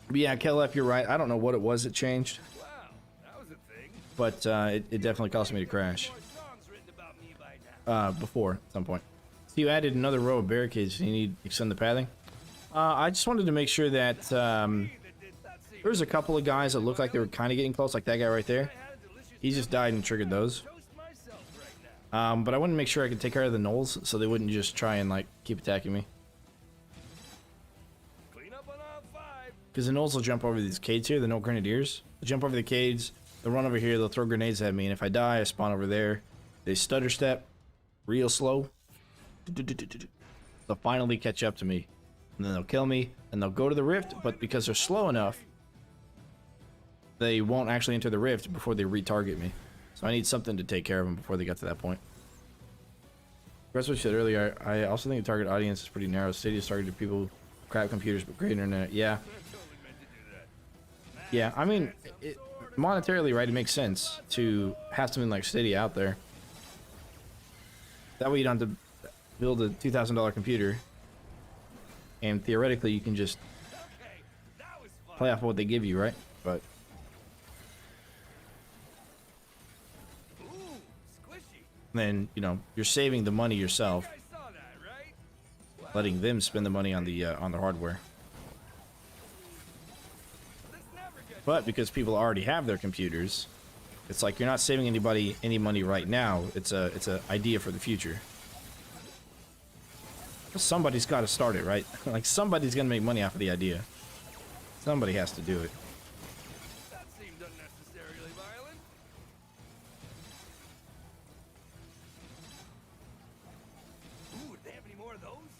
But yeah, KLF, you're right. I don't know what it was that changed, Wow, that was a thing. but it definitely caused me to crash More songs written about me by now. before at some point. So you added another row of barricades. You need to extend the pathing. I just wanted to make sure that there's a couple of guys that look like they were kind of getting close, like that guy right there. He just died and triggered those. But I wanted to make sure I could take care of the gnolls so they wouldn't just try and like keep attacking me. Clean up on all five. Because the gnolls will jump over these cades here, the gnoll grenadiers. They'll jump over the cades, they'll run over here, they'll throw grenades at me, and if I die, I spawn over there. They stutter step, real slow. They'll finally catch up to me. And then they'll kill me, and they'll go to the rift, but because they're slow enough, they won't actually enter the rift before they retarget me. So I need something to take care of them before they get to that point. That's what you said earlier. I also think the target audience is pretty narrow. Stadia is targeted to people with crap computers but great internet. Yeah. Yeah, I mean, monetarily, right, it makes sense to have something like Stadia out there. That way you don't have to build a $2,000 computer. And theoretically, you can just play off what they give you, right? But Ooh, squishy. then, you know, you're saving the money yourself, I saw that, right? letting them spend the money on the hardware. This never gets But because people already have their computers, it's like you're not saving anybody any money right now. It's a idea for the future. Somebody's got to start it, right? Like somebody's gonna make money off of the idea. Somebody has to do it. That seemed unnecessarily violent. Ooh, do they have any more of those?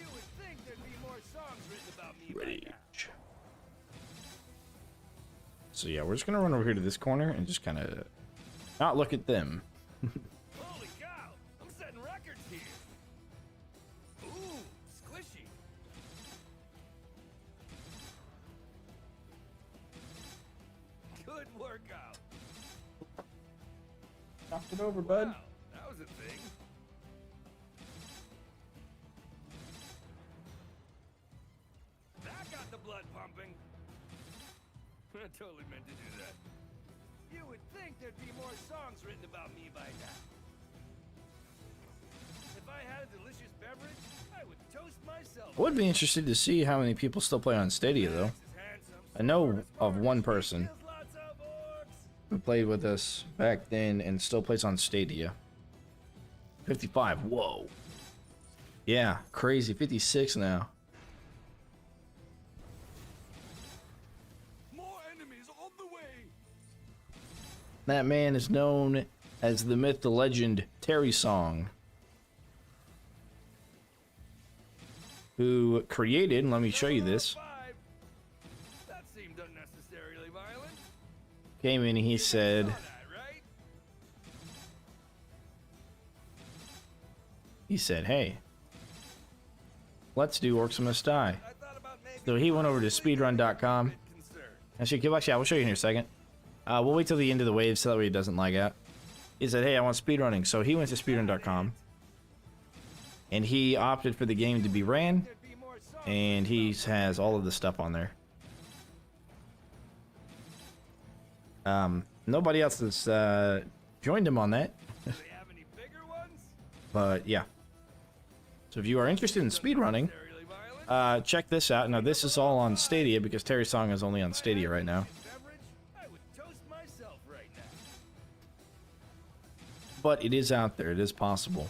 You would think there'd be more songs written about me by now. Rage. So yeah, we're just gonna run over here to this corner and just kind of not look at them. Holy cow! I'm setting records here. Ooh, squishy. Good workout. Knock it over, bud. Wow, that was a thing. That got the blood pumping. I totally meant to do that. You would think there'd be more songs written about me by now. If I had a delicious beverage, I would toast myself. I would be interested to see how many people still play on Stadia, though. Max is handsome, I know smart as of Orcs, one person kills lots of orcs. who played with us back then and still plays on Stadia. 55. Whoa. Yeah, crazy. 56 now. More enemies on the way. That man is known as the myth, the legend, Terry Song, who created, let me show you this, Five. That seemed unnecessarily violent. came in and he said, Saw that, right? hey, let's do Orcs Must Die. I thought about maybe So he went over to speedrun.com. concerned. Actually, I will show you in here a second. We'll wait till the end of the wave so that way it doesn't lag out. He said, hey, I want speedrunning. So he went to speedrun.com. And he opted for the game to be ran. There'd be more songs. And he has all of the stuff on there. Nobody else has joined him on that. Do they have any bigger ones? But yeah. So if you are interested in speedrunning, Necessarily violent. check this out. Now this is all on Stadia because Terry Song is only on Stadia right now. Beverage, I would toast myself right now. But it is out there. It is possible.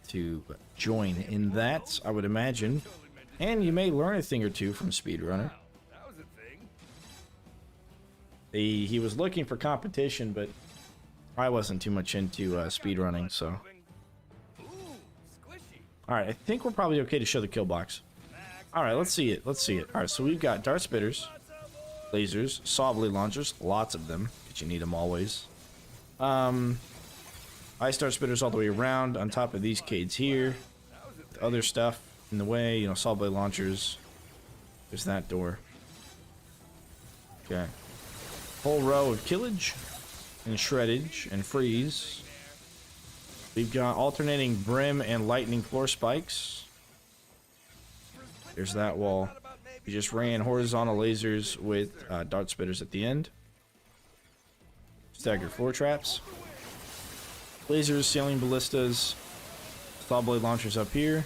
to join in that, I would imagine. And you may learn a thing or two from Speedrunner. That was a thing. He was looking for competition, but I wasn't too much into speedrunning, so. Ooh, squishy. Alright, I think we're probably okay to show the kill box. Alright, let's see it. Let's see it. Alright, so we've got dart spitters, lasers, saw blade launchers, lots of them, because you need them always. Ice dart spitters all the way around on top of these cades here. The other stuff in the way, you know, saw blade launchers. There's that door. Okay. Whole row of killage and shreddage and freeze. We've got alternating brim and lightning floor spikes. There's that wall. We just ran horizontal lasers with dart spitters at the end. Staggered floor traps. Lasers, ceiling ballistas, saw blade launchers up here.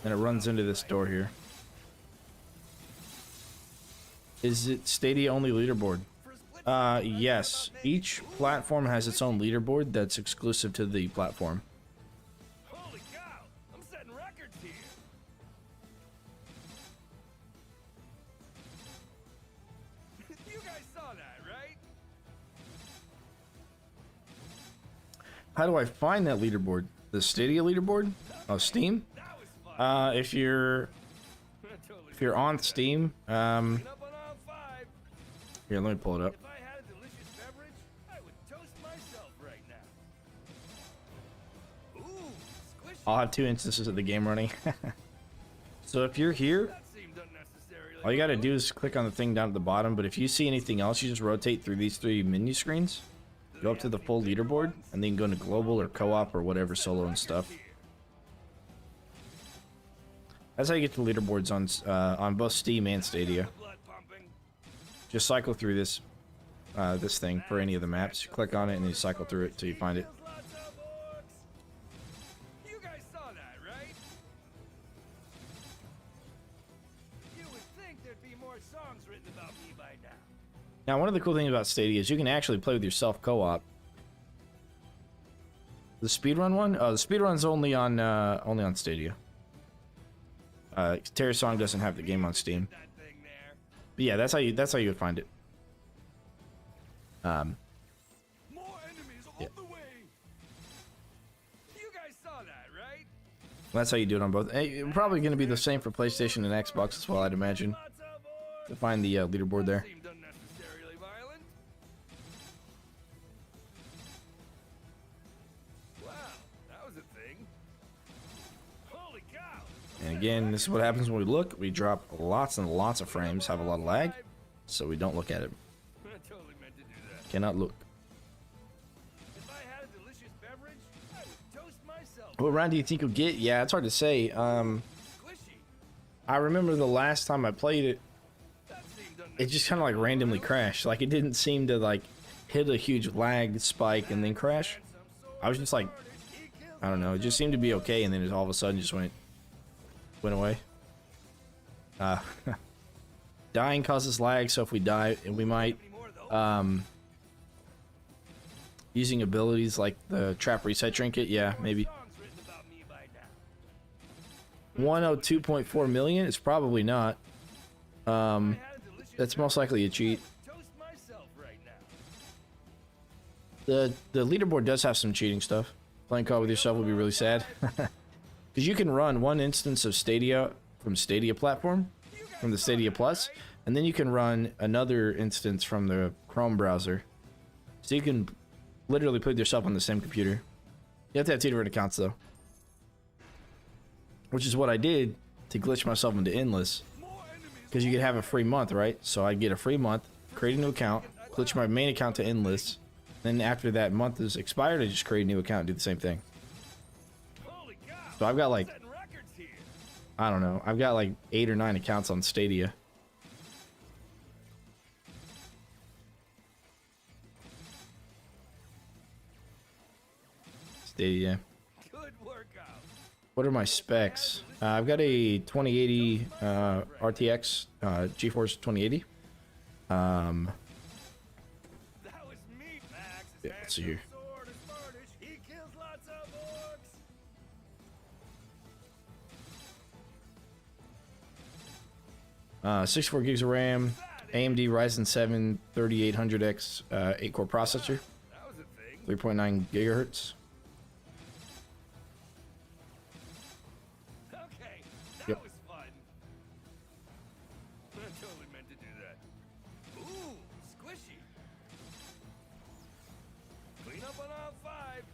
And it runs into this door here. Is it Stadia only leaderboard? Yes. Each platform has its own leaderboard that's exclusive to the platform. Holy cow! I'm setting records here. You guys saw that, right? How do I find that leaderboard? The Stadia leaderboard? Oh, Steam? That was fun. If you're on Steam, Up on all five. here, let me pull it up. If I had a delicious beverage, I would toast myself right now. Ooh, squishy. I'll have 2 instances of the game running. So if you're here, That seemed unnecessarily. all you gotta do is click on the thing down at the bottom, but if you see anything else, you just rotate through these 3 menu screens, go up to the full leaderboard, and then go into global or co-op or whatever, solo and stuff. That's how you get the leaderboards on both Steam and Stadia. Blood pumping. Just cycle through this this thing for any of the maps. You click on it and you cycle through it till you find it. Lots of orcs. You guys saw that, right? You would think there'd be more songs written about me by now. Now, one of the cool things about Stadia is you can actually play with yourself co-op. The speedrun one? Oh, the speedrun's only on Stadia. Terry Song doesn't have the game on Steam. That thing there. But yeah, that's how you would find it. More enemies on Yeah. the way. You guys saw that, right? That's how you do it on both. Probably going to be the same for PlayStation and Xbox as well, I'd imagine. Lots of orcs. To find the leaderboard there. Seemed unnecessarily violent. Wow, that was a thing. Holy cow! And again, this is what happens when we look. We drop lots and lots of frames, have a lot of lag, so we don't look at it. I totally meant to do that. Cannot look. If I had a delicious beverage, I would toast myself. What round do you think you'll get? Yeah, it's hard to say. Squishy. I remember the last time I played it, That seemed it just kind of like randomly crashed. Like it didn't seem to like hit a huge lag spike and then crash. I was just like, I don't know, it just seemed to be okay, and then it all of a sudden just went away. Dying causes lag, so if we die, and we might, using abilities like the trap reset trinket, yeah, maybe. songs written about me by now. 102.4 million? It's probably not. I had a delicious That's most likely a cheat. toast myself right now. The leaderboard does have some cheating stuff. Playing COD with yourself would be really sad. Because you can run one instance of Stadia from Stadia platform, from the Stadia Plus, and then you can run another instance from the Chrome browser. So you can literally play with yourself on the same computer. You have to have 2 different accounts though. Which is what I did to glitch myself into Endless. Because you could have a free month, right? So I'd get a free month, create a new account, glitch my main account to Endless. Then after that month is expired, I just create a new account and do the same thing. Holy cow! So I've got like, Setting records here. I don't know, I've got like 8 or 9 accounts on Stadia. Stadia. Good workout. What are my specs? I've got a 2080 RTX GeForce 2080. That was me, Max. Yeah, let's see here. Sword is Spartish. He kills lots 64 gigs of RAM, AMD Ryzen 7 3800X 8-core processor, That was a thing. 3.9 gigahertz. Okay, that Yep. was fun. I totally meant to do that. Ooh, squishy. Clean up on aisle 5.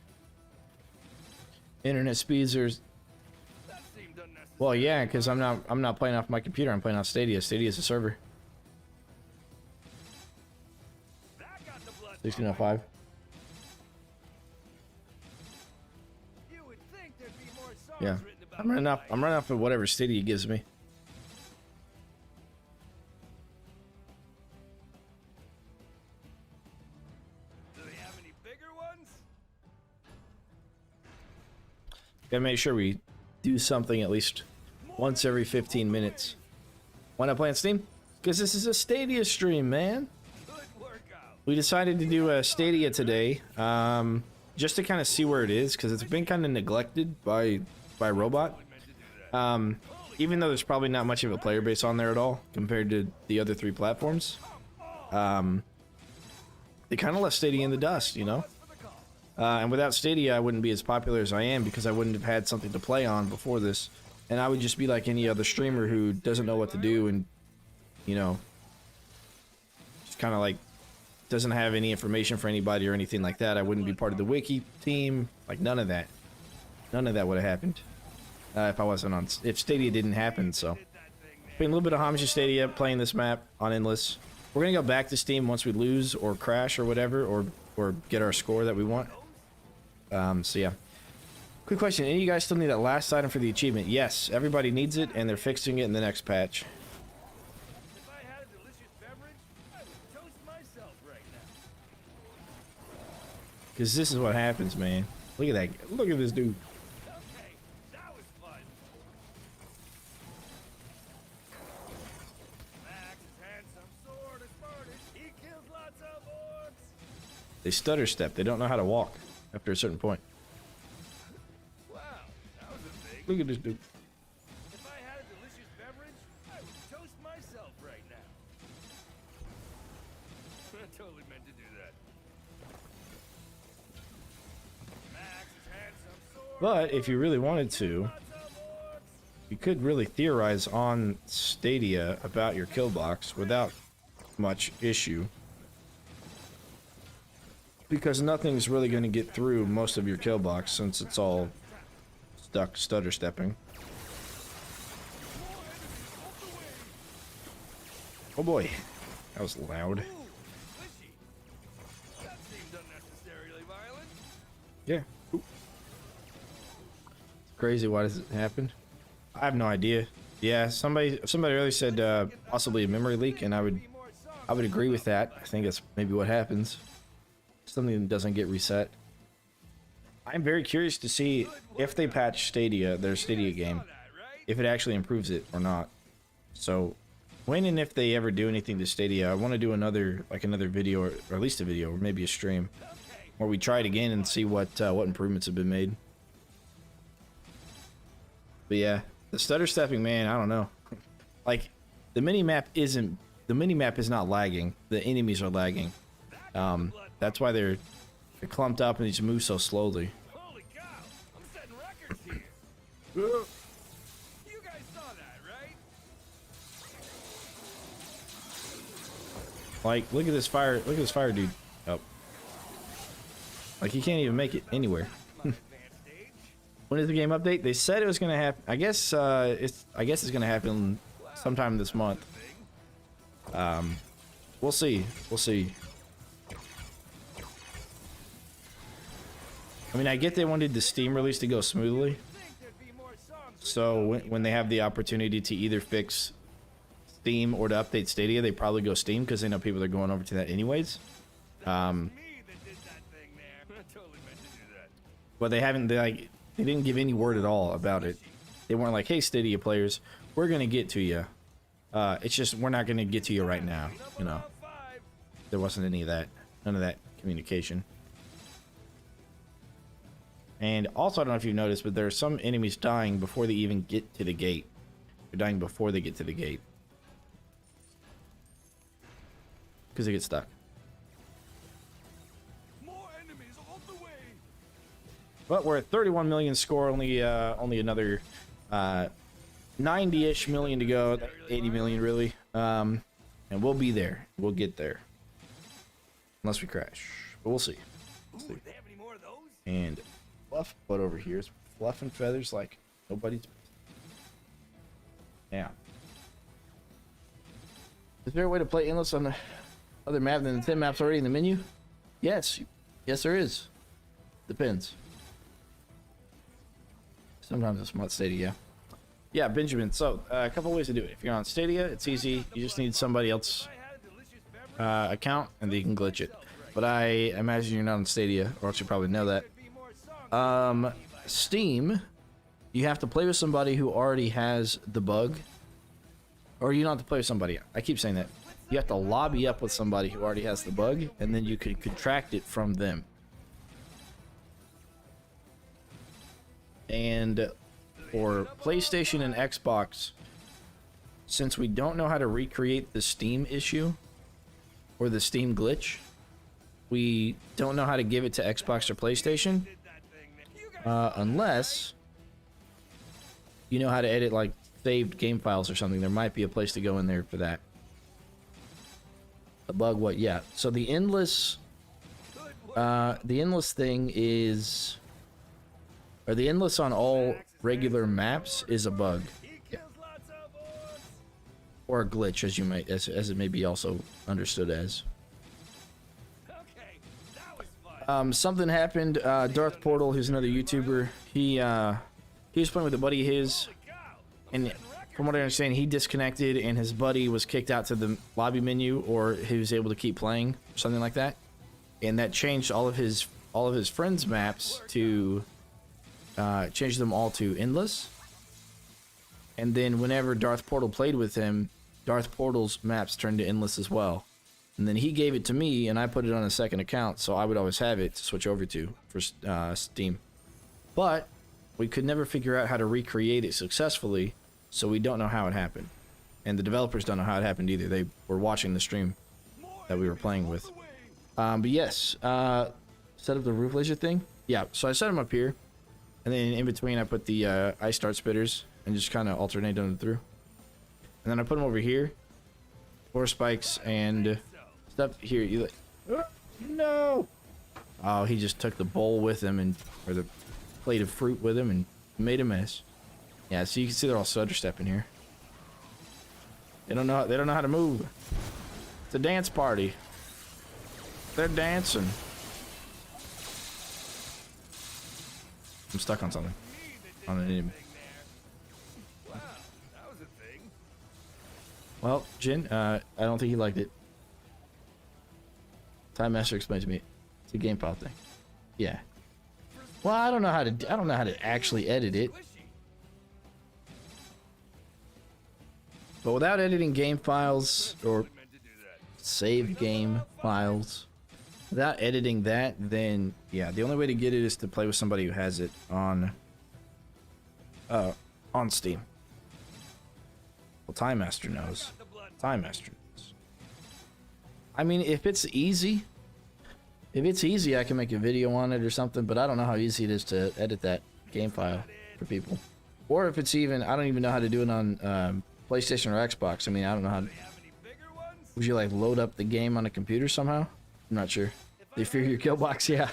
Internet speeds are, That seemed unnecessary. well, yeah, because I'm not playing off my computer. I'm playing off Stadia. Stadia is a server. That got the blood 1605. You would think there'd be more songs Yeah, written about I'm running off. life. I'm running off of whatever Stadia gives me. Do they have any bigger ones? Gotta make sure we do something at least once every 15 minutes. Why not play on Steam? Because this is a Stadia stream, man. Good workout. We decided to do a Stadia today, just to kind of see where it is, because it's been kind of neglected by Robot. Totally meant to do that. Even though there's probably not much of a player base on there at all compared to the other 3 platforms. They kind of left Stadia in the dust, you know? For the call. And without Stadia, I wouldn't be as popular as I am because I wouldn't have had something to play on before this. And I would just be like any other streamer who doesn't know what to do and, you know, just kind of like doesn't have any information for anybody or anything like that. I wouldn't be part of the wiki team, like none of that. None of that would have happened if I wasn't on, if Stadia didn't happen, so. Paying a little bit of homage to Stadia, playing this map on Endless. We're gonna go back to Steam once we lose or crash or whatever, or get our score that we want. So yeah. Quick question, any of you guys still need that last item for the achievement? Yes, everybody needs it, and they're fixing it in the next patch. If I had a delicious beverage, I would toast myself right now. Because this is what happens, man. Look at that. Look at this dude. Okay, that was fun. Max's handsome sword is burnished. He kills lots of orcs. They stutter step. They don't know how to walk after a certain point. Wow, that was a thing. Look at this dude. If I had a delicious beverage, I would toast myself right now. I totally meant to do that. Max's handsome sword. But if you really wanted to, Lots of orcs. you could really theorize on Stadia about your kill box without much issue. Because nothing's really going to get through most of your kill box since it's all stuck stutter stepping. Oh boy, that was loud. Ooh, squishy. That seemed unnecessarily violent. Yeah. Oop. It's crazy. Why does it happen? I have no idea. Yeah, somebody earlier said possibly a memory leak, and I would agree with that. I think that's maybe what happens. Something that doesn't get reset. I'm very curious to see if they patch Stadia, their Stadia game, That, right? if it actually improves it or not. So, when and if they ever do anything to Stadia, I want to do another video, or at least a video, or maybe a stream, where we try it again and see what improvements have been made. But yeah, the stutter stepping, man, I don't know. Like, the mini map is not lagging. The enemies are lagging. That's why they're clumped up and they just move so slowly. Holy cow! I'm setting records here. You guys saw that, right? Like, look at this fire. Look at this fire dude. Oh. Like, he can't even make it anywhere. My advanced stage. When is the game update? They said it was gonna happen. I guess it's gonna happen sometime this month. We'll see. We'll see. I mean, I get they wanted the Steam release to go smoothly, Think there'd be more songs. so when they have the opportunity to either fix Steam or to update Stadia, they probably go Steam because they know people are going over to that anyways. Me that did that thing there. I totally meant to do that. But they haven't. They didn't give any word at all about it. They weren't like, "Hey, Stadia players, we're gonna get to you. It's just we're not gonna get to you right now." You know, Five. there wasn't any of that. None of that communication. And also, I don't know if you've noticed, but there are some enemies dying before they even get to the gate. They're dying before they get to the gate. because they get stuck. More enemies on the way. But we're at 31 million score, only another 90-ish million to go, 80 million really. And we'll be there. We'll get there. Unless we crash. But we'll see. Ooh, they have any more of those? And fluff, but over here is fluff and feathers like nobody's. Yeah. Is there a way to play endless on the other map than the 10 maps already in the menu? Yes. Yes, there is. Depends. Sometimes it's not Stadia. Yeah, Benjamin. So, a couple ways to do it. If you're on Stadia, it's easy. You just need somebody else account, and they can glitch it. But I imagine you're not on Stadia, or else you probably know that. Steam, you have to play with somebody who already has the bug. Or you don't have to play with somebody. I keep saying that. You have to lobby up with somebody who already has the bug, and then you can contract it from them. And for PlayStation and Xbox, since we don't know how to recreate the Steam issue or the Steam glitch, we don't know how to give it to Xbox or PlayStation unless you know how to edit like saved game files or something. There might be a place to go in there for that. A bug, what? Yeah. So the endless thing is, or the endless on all regular maps is a bug. Yeah. Or a glitch, as you might, as it may be also understood as. Something happened. Darth Portal, who's another YouTuber, he was playing with a buddy of his, and from what I understand, he disconnected, and his buddy was kicked out to the lobby menu, or he was able to keep playing, or something like that, and that changed all of his friends' maps to change them all to endless. And then whenever Darth Portal played with him, Darth Portal's maps turned to endless as well. And then he gave it to me, and I put it on a second account, so I would always have it to switch over to for Steam. But we could never figure out how to recreate it successfully, so we don't know how it happened. And the developers don't know how it happened either. They were watching the stream that we were playing with. But yes, set up the roof laser thing. Yeah, so I set them up here, and then in between I put the ice dart spitters and just kind of alternate them through. And then I put them over here, floor spikes and stuff here. You like, oh, no! Oh, he just took the bowl with him, and or the plate of fruit with him, and made a mess. Yeah, so you can see they're all stutter stepping here. They don't know how to move. It's a dance party. They're dancing. I'm stuck on something. On an enemy. Wow, that was a thing. Well, Jin, I don't think he liked it. Time Master explained to me. It's a game file thing. Yeah. Well, I don't know how to actually edit it. But without editing game files or save game files, without editing that, then yeah, the only way to get it is to play with somebody who has it on Steam. Well, Time Master knows. Time Master knows. I mean, if it's easy, I can make a video on it or something, but I don't know how easy it is to edit that game file for people. Or if it's even, I don't even know how to do it on PlayStation or Xbox. I mean, I don't know how. Would you like load up the game on a computer somehow? I'm not sure. They fear your kill box, yeah.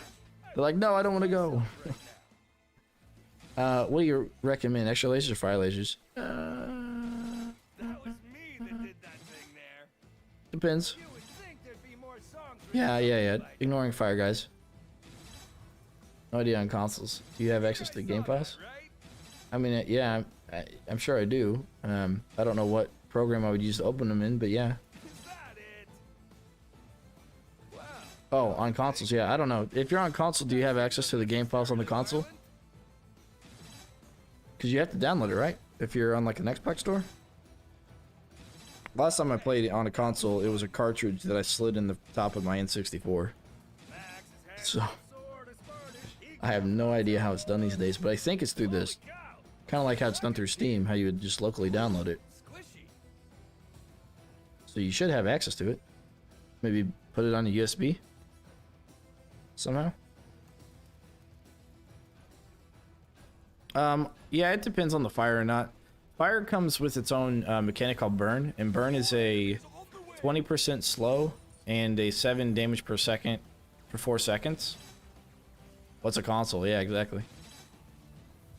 They're like, no, I don't want to go. What do you recommend? Extra lasers or fire lasers? That was me that did that thing there. Depends. You would think there'd be more songs. Yeah. Ignoring fire guys. No idea on consoles. Do you have access to game files? I mean, yeah, I'm sure I do. I don't know what program I would use to open them in, but yeah. Is that it? Wow. Oh, on consoles, yeah. I don't know. If you're on console, do you have access to the game files on the console? Because you have to download it, right? If you're on like an Xbox store. Last time I played it on a console, it was a cartridge that I slid in the top of my N64. So I have no idea how it's done these days, but I think it's through this. Kind of like how it's done through Steam, how you would just locally download it. So you should have access to it. Maybe put it on a USB somehow. Yeah, it depends on the fire or not. Fire comes with its own mechanic called burn, and burn is a 20% slow and a 7 damage per second for 4 seconds. What's a console? Yeah, exactly.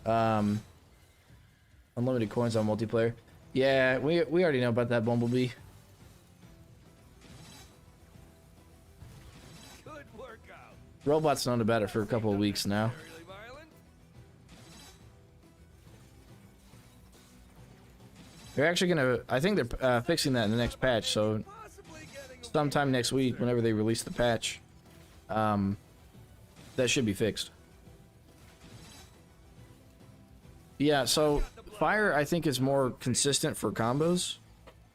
Unlimited coins on multiplayer. Yeah, we already know about that, Bumblebee. Good workout. Robot's known about it for a couple of weeks now. Really violent? They're actually gonna, I think they're fixing that in the next patch, so Possibly getting sometime next week, whenever they release the patch, that should be fixed. Yeah, so fire I think is more consistent for combos,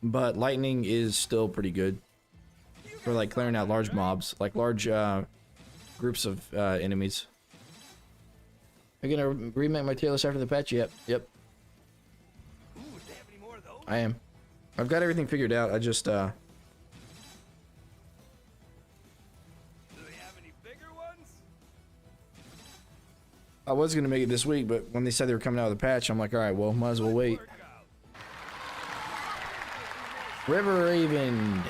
but lightning is still pretty good for like clearing out large mobs, like large groups of enemies. Are you gonna remake my tier list after the patch? Yep. Ooh, do they have any more of those? I am. I've got everything figured out. I just Do they have any bigger ones? I was gonna make it this week, but when they said they were coming out with a patch, I'm like, all right, well, might as well wait. Workout. River Raven,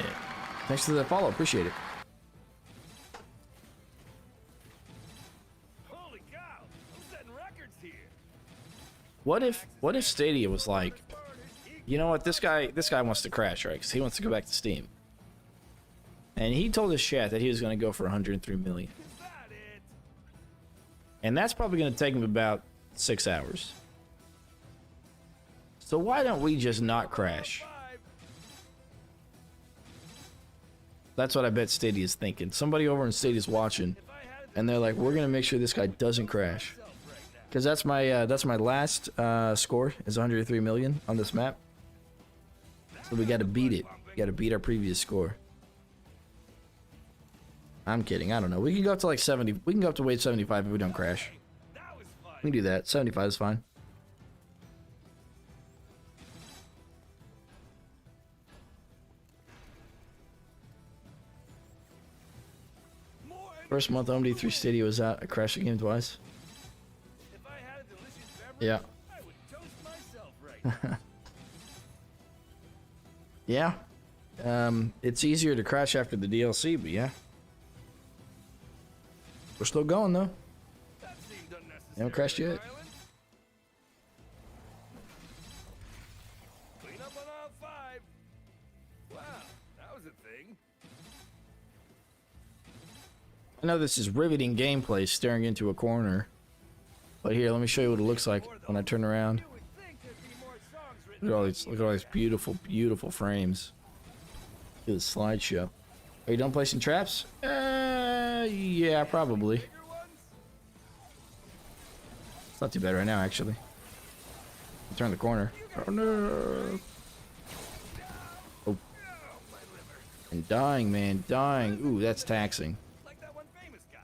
thanks for the follow, appreciate it. Holy cow! I'm setting records here. What if Stadia was like, you know what, this guy wants to crash, right? Because he wants to go back to Steam, and he told his chat that he was going to go for 103 million, Is that it? and that's probably going to take him about 6 hours. So why don't we just not crash? 5. That's what I bet Stadia's thinking. Somebody over in Stadia's watching, If I had and they're like, we're gonna make sure this guy doesn't crash. myself right now. Because that's my last score is 103 million on this map. So we got to beat it. We got to beat our previous score. I'm kidding. I don't know. We can go up to like 70. We can go up to weight 75 if we don't crash. That was fun. We can do that. 75 is fine. More First month OMD3 Stadia was out. I crashed the game twice. If I had a delicious beverage, Yeah. I would toast myself right now. Yeah. It's easier to crash after the DLC, but yeah. We're still going though. That seemed unnecessary. Haven't crashed yet. Clean up on all 5. Wow, that was a thing. I know this is riveting gameplay staring into a corner. But here, let me show you what it looks like when I turn around. You would think there'd be more songs written. Look at all these beautiful, beautiful frames. Look at the slideshow. Are you done placing traps? Yeah, probably. Bigger ones? It's not too bad right now, actually. Turn the corner. Oh no! Oh, and dying, man, dying. Ooh, that's taxing. Like that one famous guy.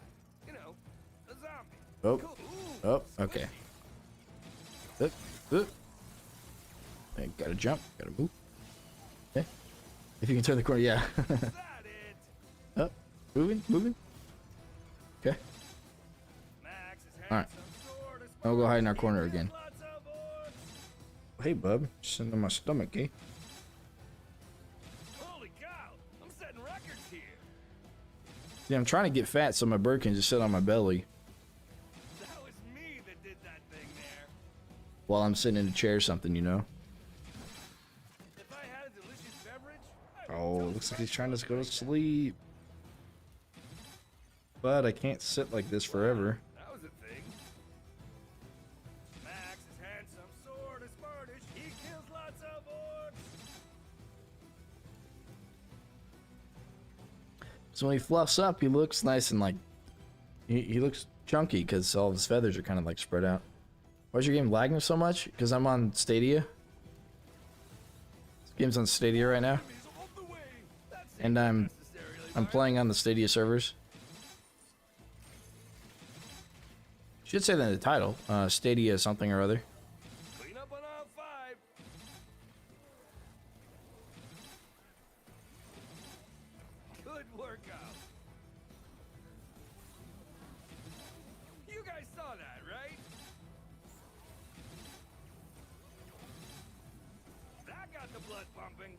You know, a zombie. Oh, Cool. Ooh, oh, okay. Look, look. Hey, gotta jump, gotta move. Okay. If you can turn the corner, yeah. is that it? Up, moving. Okay. Max is All right. handsome, sword is I'll go hide in our smart, corner he again. kills lots of orcs. Hey, bub, sitting on my stomach, eh? Holy cow! I'm setting records here. Yeah, I'm trying to get fat so my bird can just sit on my belly That was me that did that thing there. while I'm sitting in a chair or something, you know? If I had a delicious beverage, I would Oh, toast looks like he's myself trying to go to right sleep. But I can't sit like this forever. now. That was a thing. Max is handsome, sword is smartish, he kills lots of orcs. So when he fluffs up, he looks nice and like... He looks chunky because all of his feathers are kind of like spread out. Why is your game lagging so much? Because I'm on Stadia. This game's on Stadia right now. Enemies on the way. That seemed And I'm unnecessarily violent. playing on the Stadia servers. Should say that in the title. Stadia something or other. Clean up on all 5. Good Good workout. You guys saw that, right? That got the blood pumping.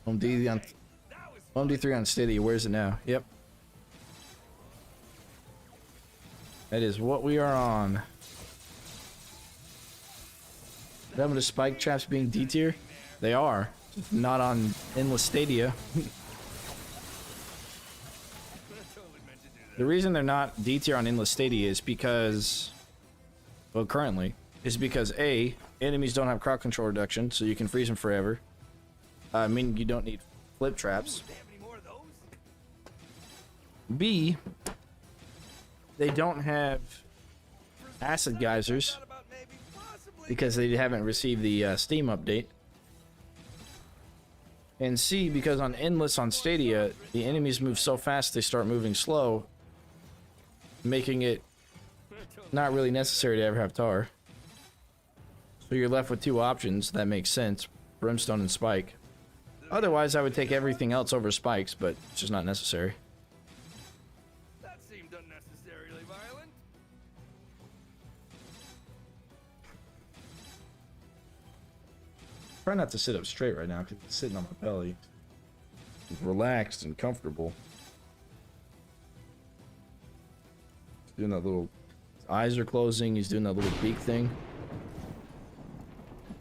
OMD on That was OMD3 on Stadia. Where's it now? Yep. That is what we are on. Remember the spike traps being D tier? They are. Not on Endless Stadia. totally meant to do that. The reason they're not D tier on Endless Stadia is because, well, currently, is because A, enemies don't have crowd control reduction, so you can freeze them forever. Meaning you don't need flip traps. Do they have any more of those? B, they don't have acid geysers Thought about maybe possibly because they haven't received the Steam update. And C, because on Endless on Stadia, the enemies move so fast they start moving slow, making it not really necessary to ever have tar. So you're left with two options. That makes sense. Brimstone and Spike. Otherwise, I would take everything else over Spikes, but it's just not necessary. that seemed unnecessarily violent. Try not to sit up straight right now because it's sitting on my belly. It's relaxed and comfortable. He's doing that little... His eyes are closing. He's doing that little beak thing.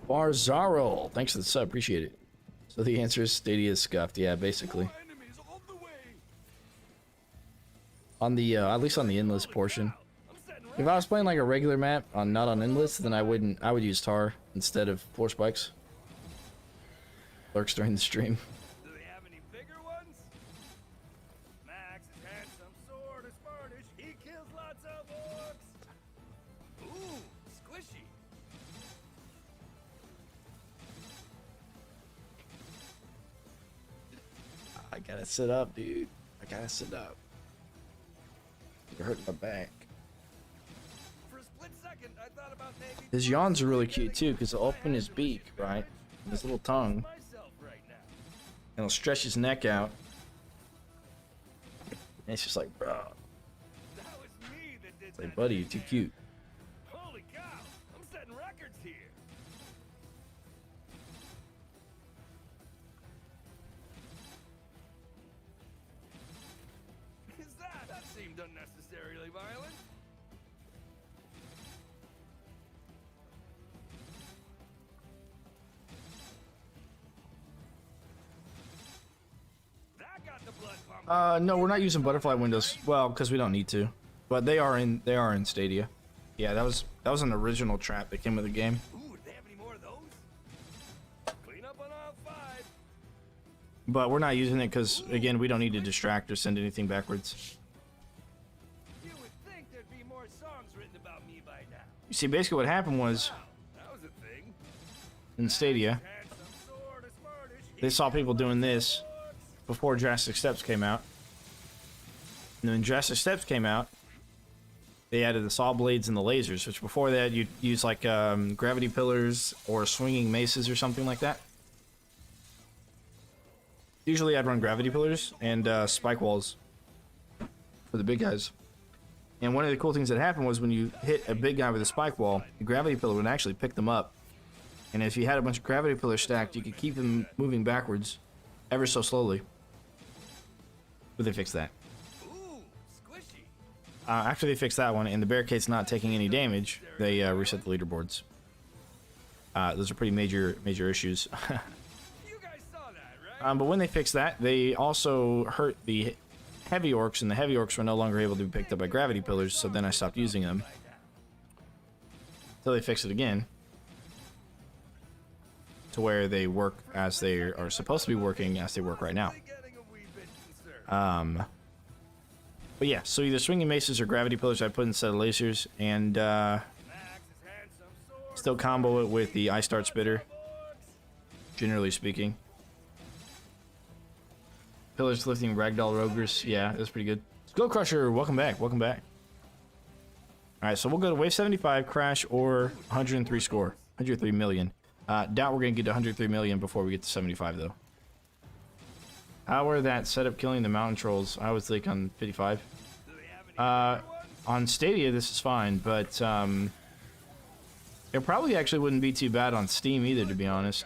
Barzaro! Thanks for the sub. Appreciate it. So the answer is Stadia is scuffed. Yeah, basically. More enemies on the way. On the, at least on the Endless portion. I'm setting If I was playing like a regular map, not on Endless, then I would use tar instead of floor spikes. Lurks during the stream. Do they have any bigger ones? Max's handsome sword is furnished. He kills lots of orcs. Ooh, squishy. I gotta sit up, dude. I gotta sit up. You're hurting my back. For a split second, I thought about maybe His yawns are really cute too, because he'll open his beak, right? And his little tongue, myself right now. and he'll stretch his neck out. And it's just like, bro. That was me that did It's like, that. buddy, you're too cute. Holy cow! I'm setting records here. Is that? That seemed unnecessarily violent. That got the blood pumping. No, we're not using butterfly windows. Well, because we don't need to. But they are in Stadia. Yeah, that was an original trap that came with the game. Ooh, do they have any more of those? Clean up on aisle 5. But we're not using it because, again, we don't need to distract or send anything backwards. You would think there'd be more songs written about me by now. You see, basically what happened was, Wow, that was a thing. in Stadia, Handsome sword is furnished. they saw people doing this before Drastic Steps came out. And when Drastic Steps came out, they added the saw blades and the lasers, which before that you'd use like gravity pillars or swinging maces or something like that. Usually I'd run gravity pillars and spike walls for the big guys. And one of the cool things that happened was when you hit a big guy with a spike wall, the gravity pillar would actually pick them up. And if you had a bunch of gravity pillars stacked, you could keep them moving backwards ever so slowly. But they fixed that. Ooh, squishy. After they fixed that one and the barricade's not taking any damage, they reset the leaderboards. Those are pretty major issues. You guys saw that, right? But when they fixed that, they also hurt the heavy orcs, and the heavy orcs were no longer able to be picked up by gravity pillars, so then I stopped using them. Until they fixed it again. To where they work as they are supposed to be working as they work right now. Getting a wee bit concerned. But yeah, so either swinging maces or gravity pillars I put instead of lasers, and Max's handsome sword. still combo it with the Ice Dart Spitter, generally speaking. Pillars lifting ragdoll rogers, yeah, that's pretty good. Skull Crusher, welcome back, welcome back. Alright, so we'll go to wave 75, crash, or 103 score. 103 million. Doubt we're gonna get to 103 million before we get to 75 though. How are that set up killing the mountain trolls? I was like on 55. On Stadia this is fine, but it probably actually wouldn't be too bad on Steam either, to be honest.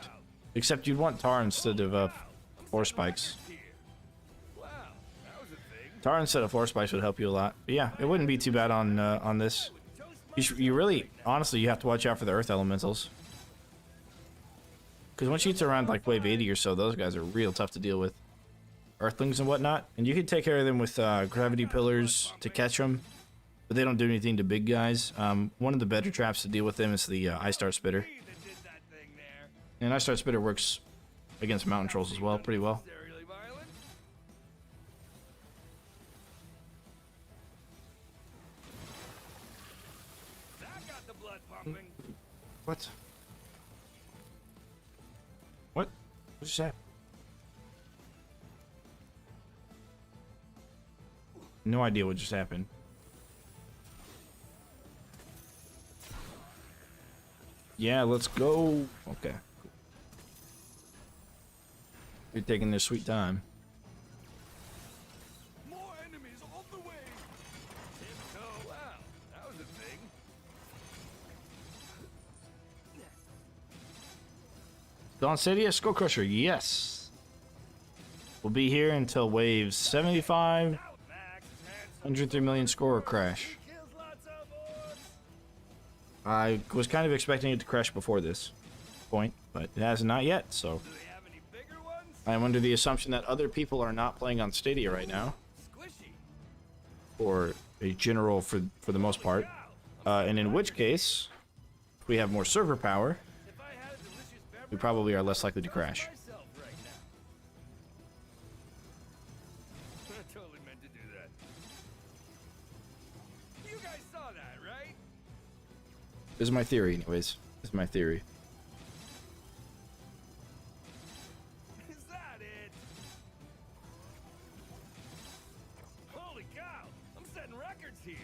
Except you'd want tar instead of floor spikes. Tar instead of floor spikes would help you a lot. But yeah, it wouldn't be too bad on this. You really, honestly, you have to watch out for the earth elementals. Because once you get to around like wave 80 or so, those guys are real tough to deal with. Earthlings and whatnot. And you can take care of them with gravity pillars to catch them. But they don't do anything to big guys. One of the better traps to deal with them is the Ice Star Spitter. And Ice Star Spitter works against mountain trolls as well, pretty well. What? What? What just happened? No idea what just happened. Yeah, let's go. Okay. You're taking their sweet time. More enemies on the way. Tiptoe. Wow, that was a thing. Dawn Stadia, Skull Crusher, yes. We'll be here until wave 75. 103 million score or crash. I was kind of expecting it to crash before this point, but it has not yet, so I am under the assumption that other people are not playing on Stadia right now. Or a general for the most part. And in which case, if we have more server power, we probably are less likely to crash. Totally meant to do that. You guys saw that, right? This is my theory, anyways. This is my theory. Is that it? Holy cow! I'm setting records here.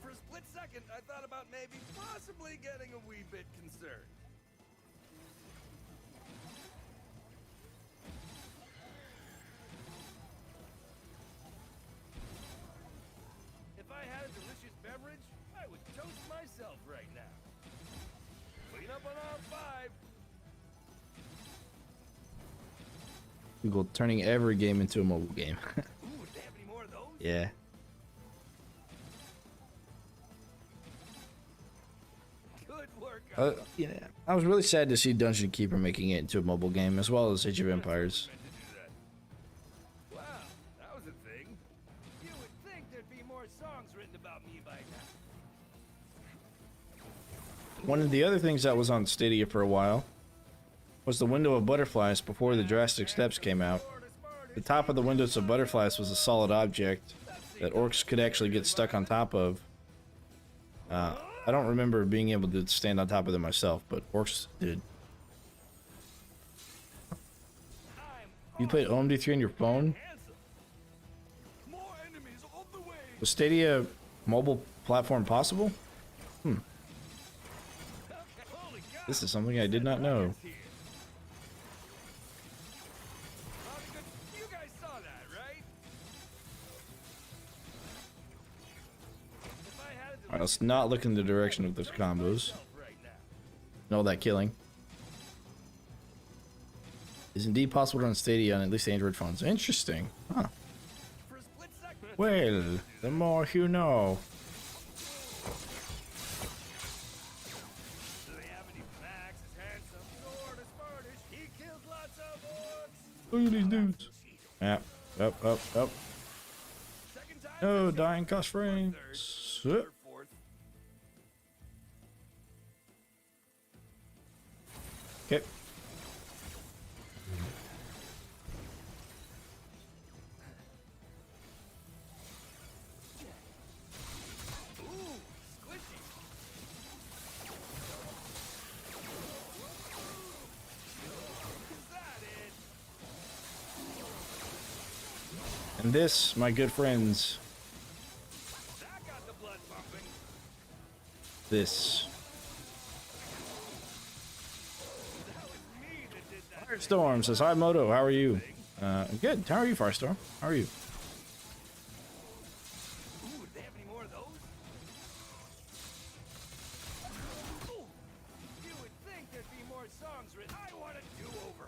For a split second, I thought about maybe possibly getting a wee bit concerned. If I had a delicious beverage, I would toast myself right now. Clean up on R5. Google turning every game into a mobile game. Ooh, do they have any more of those? Yeah. Good work. Yeah. I was really sad to see Dungeon Keeper making it into a mobile game, as well as Age of Empires. Wow, that was a thing. You would think there'd be more songs written about me by now. One of the other things that was on Stadia for a while was the window of butterflies before the drastic steps came out. The top of the windows of butterflies was a solid object that orcs could actually get stuck on top of. I don't remember being able to stand on top of them myself, but orcs did. You played OMD3 on your phone? More enemies on the way. Was Stadia mobile platform possible? Holy cow. This is something I did not know. You guys saw that, right? If I had a Alright, let's not look in the direction of those combos. right now. No, that killing is indeed possible on Stadia on at least Android phones. Interesting. Huh. For a split second. Well, the more you know. Do they have any Max is handsome, sword is Spartish, he kills lots of orcs. Look at these dudes. Yep, up. Second time. No, dying cost frames. Third, fourth. Okay. Ooh, squishy. Is that it? And this, my good friends, That got the blood pumping. this. That was me that did that. Firestorm says, hi, Moto. How are you? I'm good. How are you, Firestorm? How are you? Ooh, do they have any more of those? Ooh, you would think there'd be more songs written. I want a do-over.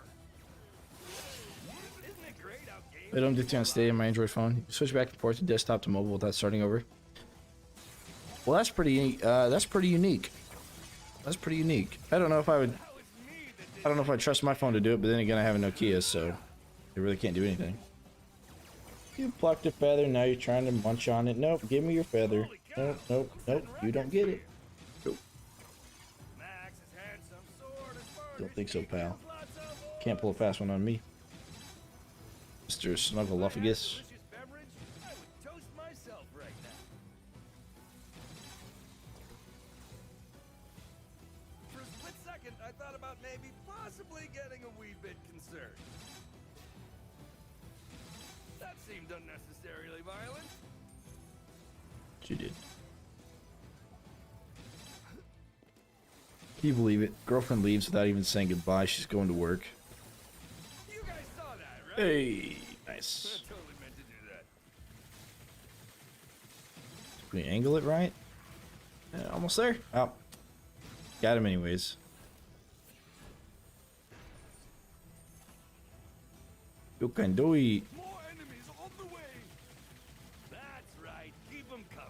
Isn't it great how games... I don't do on Stadia on my Android phone. You switch back and forth to desktop to mobile without starting over. Well, that's pretty unique. That's pretty unique. I don't know if I would... That was me that did I don't know if I trust my phone to do it, but then again, I have a Nokia, so I really can't do anything. You plucked a feather, now you're trying to munch on it. Nope, give me your feather. Nope, you don't get it. Nope. Max's handsome sword is burnished. Don't think so, He pal. kills lots of Can't pull a fast one on me. Mr. Snuggleuffagus. delicious beverage. I would toast myself right now. For a split second, I thought about maybe possibly getting a wee bit concerned. That seemed unnecessarily violent. She did. Can you believe it? Girlfriend leaves without even saying goodbye. She's going to work. You guys saw that, right? Hey, I nice. totally meant to do that. Can we angle it right? Almost there. Oh, got him anyways. You can do it. More enemies on the way. That's right. Keep them coming.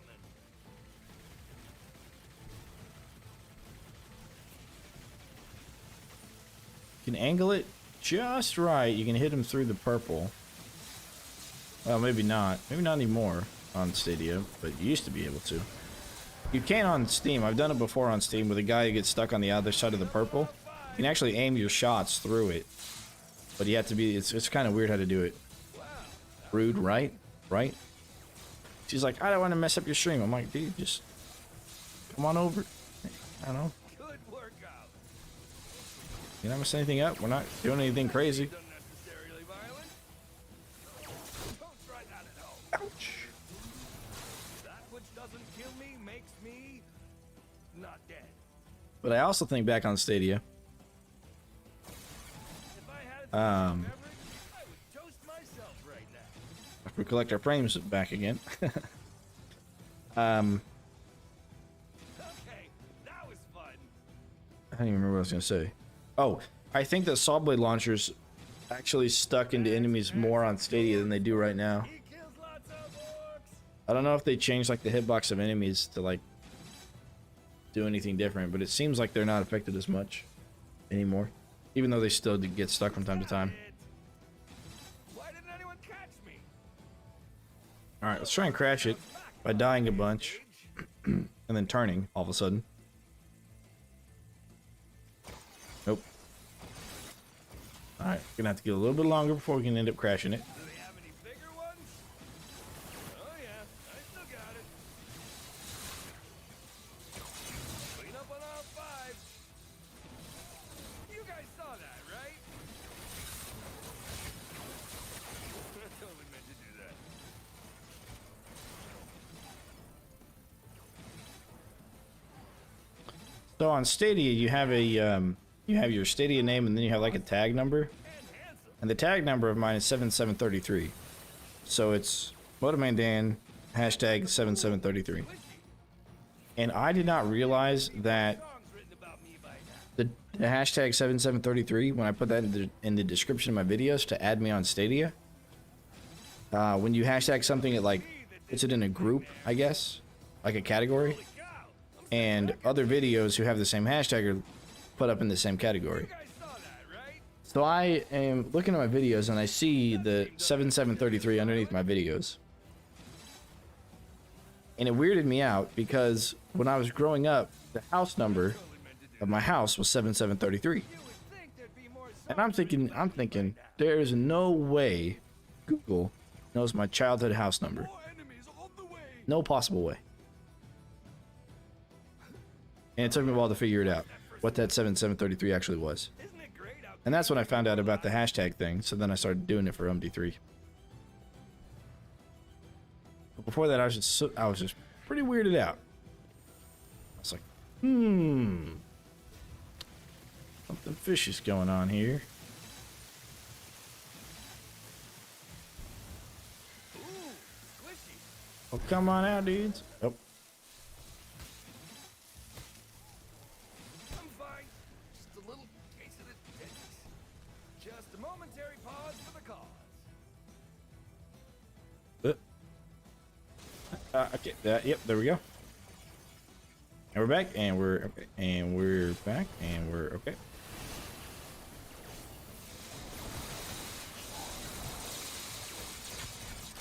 You can angle it just right. You can hit him through the purple. Well, maybe not. Maybe not anymore on Stadia, but you used to be able to. You can on Steam. I've done it before on Steam with a guy who gets stuck on the other side of the purple. You can actually aim your shots through it. But you have to be... It's kind of weird how to do it. Rude, right? Right? She's like, I don't want to mess up your stream. I'm like, dude, just come on over. I don't know. Good workout. You're not messing anything up. We're not doing anything crazy. Unnecessarily violent. Don't try that at home. Ouch. That which doesn't kill me makes me not dead. But I also think back on Stadia. If I had a Um, beverage, I would toast myself right now. If we collect our frames back again. Okay, that was fun. I don't even remember what I was going to say. Oh, I think that saw blade launchers actually stuck into enemies more on Stadia than they do right now. He kills lots of orcs. I don't know if they changed like the hitbox of enemies to like do anything different, but it seems like they're not affected as much anymore. Even though they still do get stuck from time to time. Why didn't anyone catch me? Alright, let's try and crash it by dying a bunch and then turning all of a sudden. Nope. Alright, gonna have to get a little bit longer before we can end up crashing it. Do they have any bigger ones? Oh yeah, I still got it. Clean up on all five. You guys saw that, right? I totally meant to do that. So on Stadia, you have a you have your Stadia name, and then you have like a tag number, And handsome. and the tag number of mine is 7733. So it's Motoman Dan hashtag 7733. And I did not realize that Songs written about me by now. the hashtag 7733, when I put that in the description of my videos to add me on Stadia, when you hashtag something, it like puts it in a group, I guess, like a category, Holy cow. and other videos who have the same hashtag are put up in the same category. You guys saw that, right? So I am looking at my videos and I see the 7733 underneath my videos. And it weirded me out because when I was growing up, the house number of my house was 7733. You would think there'd be more And I'm thinking, there's no way Google knows my childhood house number. more enemies on the way. No possible way. And it took me a while to figure it out, what that 7733 actually was. Isn't it great how And that's when I found out about the hashtag thing, so then I started doing it for OMD3. But before that, I was just pretty weirded out. I was like, Something fishy's going on here. Ooh, squishy. Oh, come on out, dudes. Oh, I'm fine. Just a little case of the tits. Just a momentary pause for the cause. okay. Yep, there we go. And we're back, and we're okay, and we're back, and we're okay.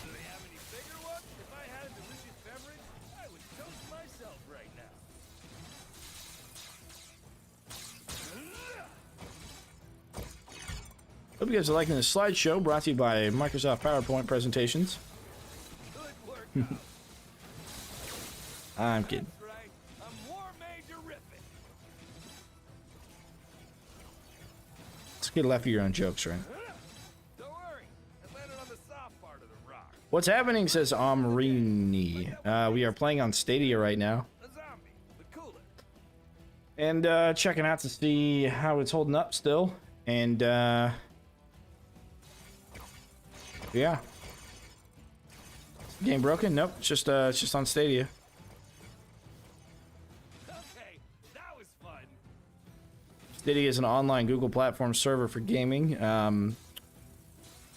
Do they have any bigger ones? If I had a delicious beverage, I would toast myself right now. Hope you guys are liking this slideshow brought to you by Microsoft PowerPoint presentations. Good workout. I'm kidding. That's right. I'm more major-rific. Let's get left of your own jokes, right? Don't worry. I landed on the soft part of the rock. What's happening, says Omrini. We are playing on Stadia right now. A zombie, but cooler. And checking out to see how it's holding up still. And yeah. Game broken? Nope. It's just on Stadia. Okay, that was fun. Stadia is an online Google platform server for gaming.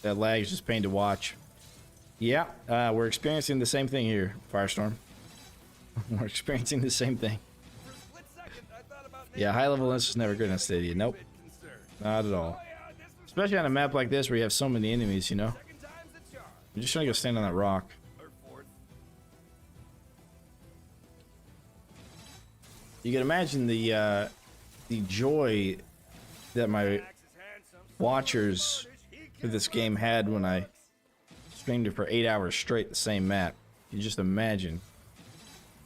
That lag is just pain to watch. Yeah, we're experiencing the same thing here, Firestorm. We're experiencing the same thing. For a split second, I thought about Yeah, high level is just never good on Stadia. Nope, not at all. Especially on a map like this where you have so many enemies, you know. Second time's the charm. I'm just trying to go stand on that rock. Or fourth. You can imagine the joy that my Max is handsome. watchers for this game had when I streamed it for 8 hours straight, the same map. You just imagine.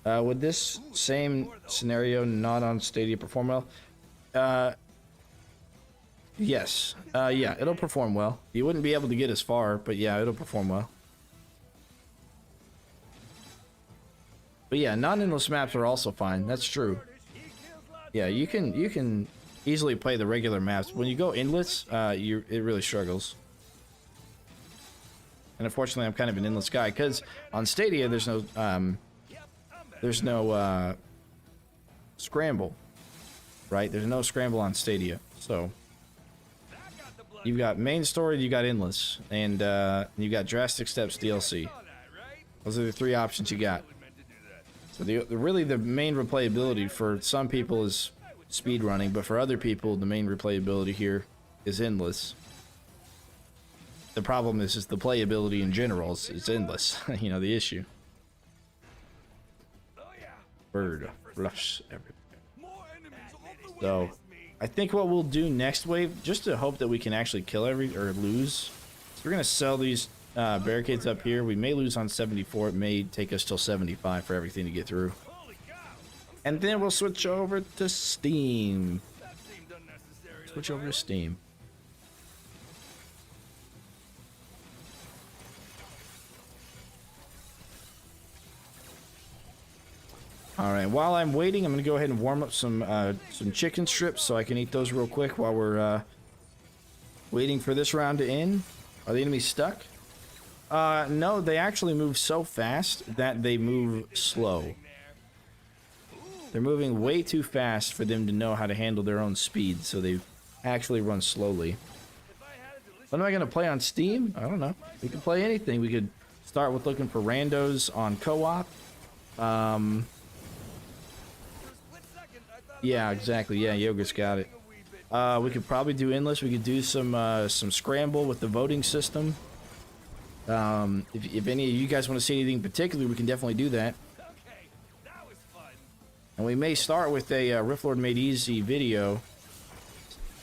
Would this same scenario not on Stadia perform well? Yes. Yeah, it'll perform well. You wouldn't be able to get as far, but yeah, it'll perform well. But yeah, non-endless maps are also fine. That's true. Yeah, you can easily play the regular maps. When you go endless, it really struggles. And unfortunately, I'm kind of an endless guy because on Stadia there's no scramble, right? There's no scramble on Stadia, so you've got main story, you got endless, and you got drastic steps DLC. Those are the three options you got. So really the main replayability for some people is speed running, but for other people the main replayability here is endless. The problem is the playability in general is endless. You know the issue. Bird fluffs everywhere. So I think what we'll do next wave, just to hope that we can actually kill or lose, so we're gonna sell these barricades up here. We may lose on 74. It may take us till 75 for everything to get through. And then we'll switch over to Steam. Switch over to Steam. All right, while I'm waiting, I'm gonna go ahead and warm up some chicken strips so I can eat those real quick while we're waiting for this round to end. Are the enemies stuck? No, they actually move so fast that they move slow. They're moving way too fast for them to know how to handle their own speed, so they actually run slowly. What am I gonna play on Steam? I don't know. We could play anything. We could start with looking for randos on co-op. Yeah, exactly. Yeah, Yogurt's got it. We could probably do endless. We could do some scramble with the voting system. If any of you guys want to see anything particular, we can definitely do that. And we may start with a Rifflord Made Easy video.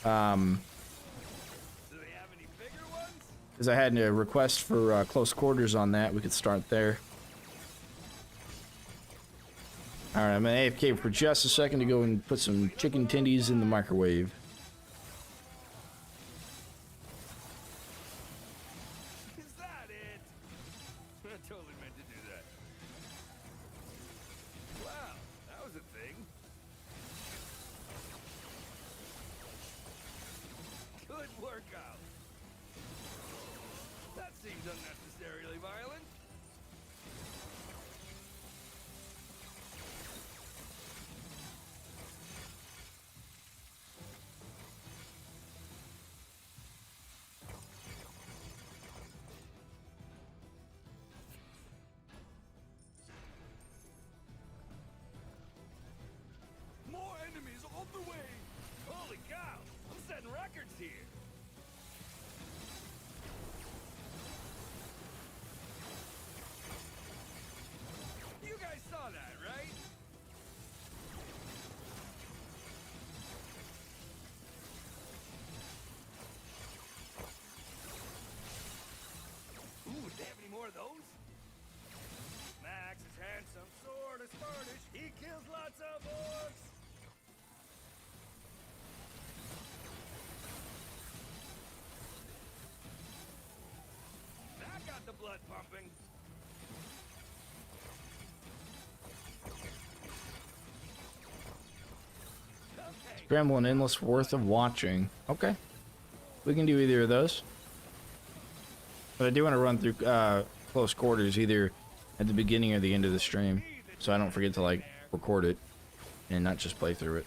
Because I had a request for close quarters on that. We could start there. Alright, I'm going to AFK for just a second to go and put some chicken tendies in the microwave. Is that it? I totally meant to do that. Wow, that was a thing. Good workout. That seems unnecessarily violent. More enemies on the way. Holy cow! I'm setting records here. You guys saw that, right? Ooh, do they have any more of those? Max is handsome, sword is furnished, he kills lots of orcs! That got the blood pumping. Okay. Scramble an endless worth of watching. Okay. We can do either of those. But I do want to run through close quarters either at the beginning or the end of the stream, so I don't forget to like record it and not just play through it.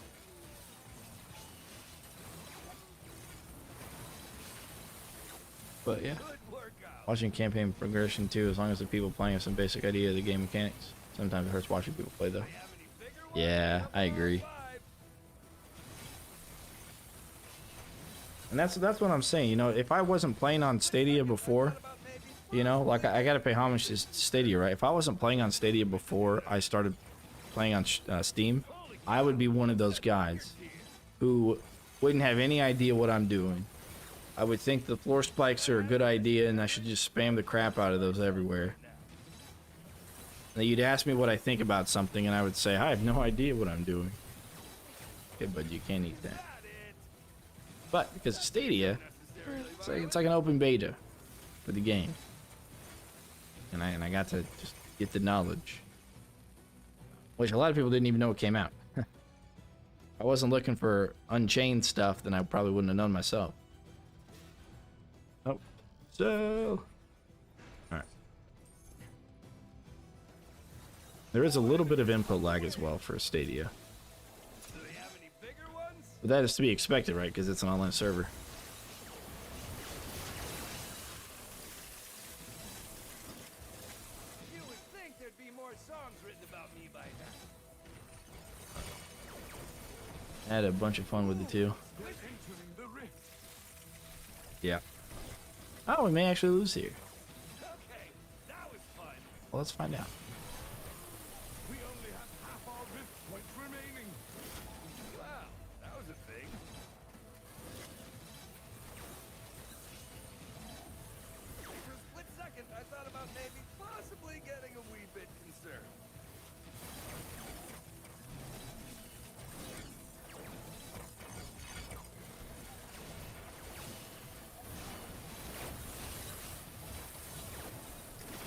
But yeah, Good workout. watching campaign progression too, as long as the people playing have some basic idea of the game mechanics. Sometimes it hurts watching people play though. Have any bigger ones? Yeah, I agree. 5. And that's what I'm saying. You know, if I wasn't playing on Stadia before, About maybe you know, like I gotta pay homage to Stadia, right? If I wasn't playing on Stadia before I started playing on Steam, I would be one of those guys who wouldn't have any idea what I'm doing. I would think the floor spikes are a good idea and I should just spam the crap out of those everywhere. And you'd ask me what I think about something and I would say, I have no idea what I'm doing. Okay, but you can't eat that. that it. But because of Stadia, Necessarily it's like an open beta for the game. And I got to just get the knowledge. Which a lot of people didn't even know it came out. If I wasn't looking for Unchained stuff, then I probably wouldn't have known myself. Oh. So... Alright. There is a little bit of input lag as well for Stadia. Do they have any bigger ones? But that is to be expected, right? Because it's an online server. You would think there'd be more songs written about me by now. I had a bunch of fun with it too. They're entering the rift. Yeah. Oh, we may actually lose here. Okay, that was fun. Well, let's find out. We only have half our rift points remaining. Wow, that was a thing. For a split second, I thought about maybe possibly getting a wee bit concerned.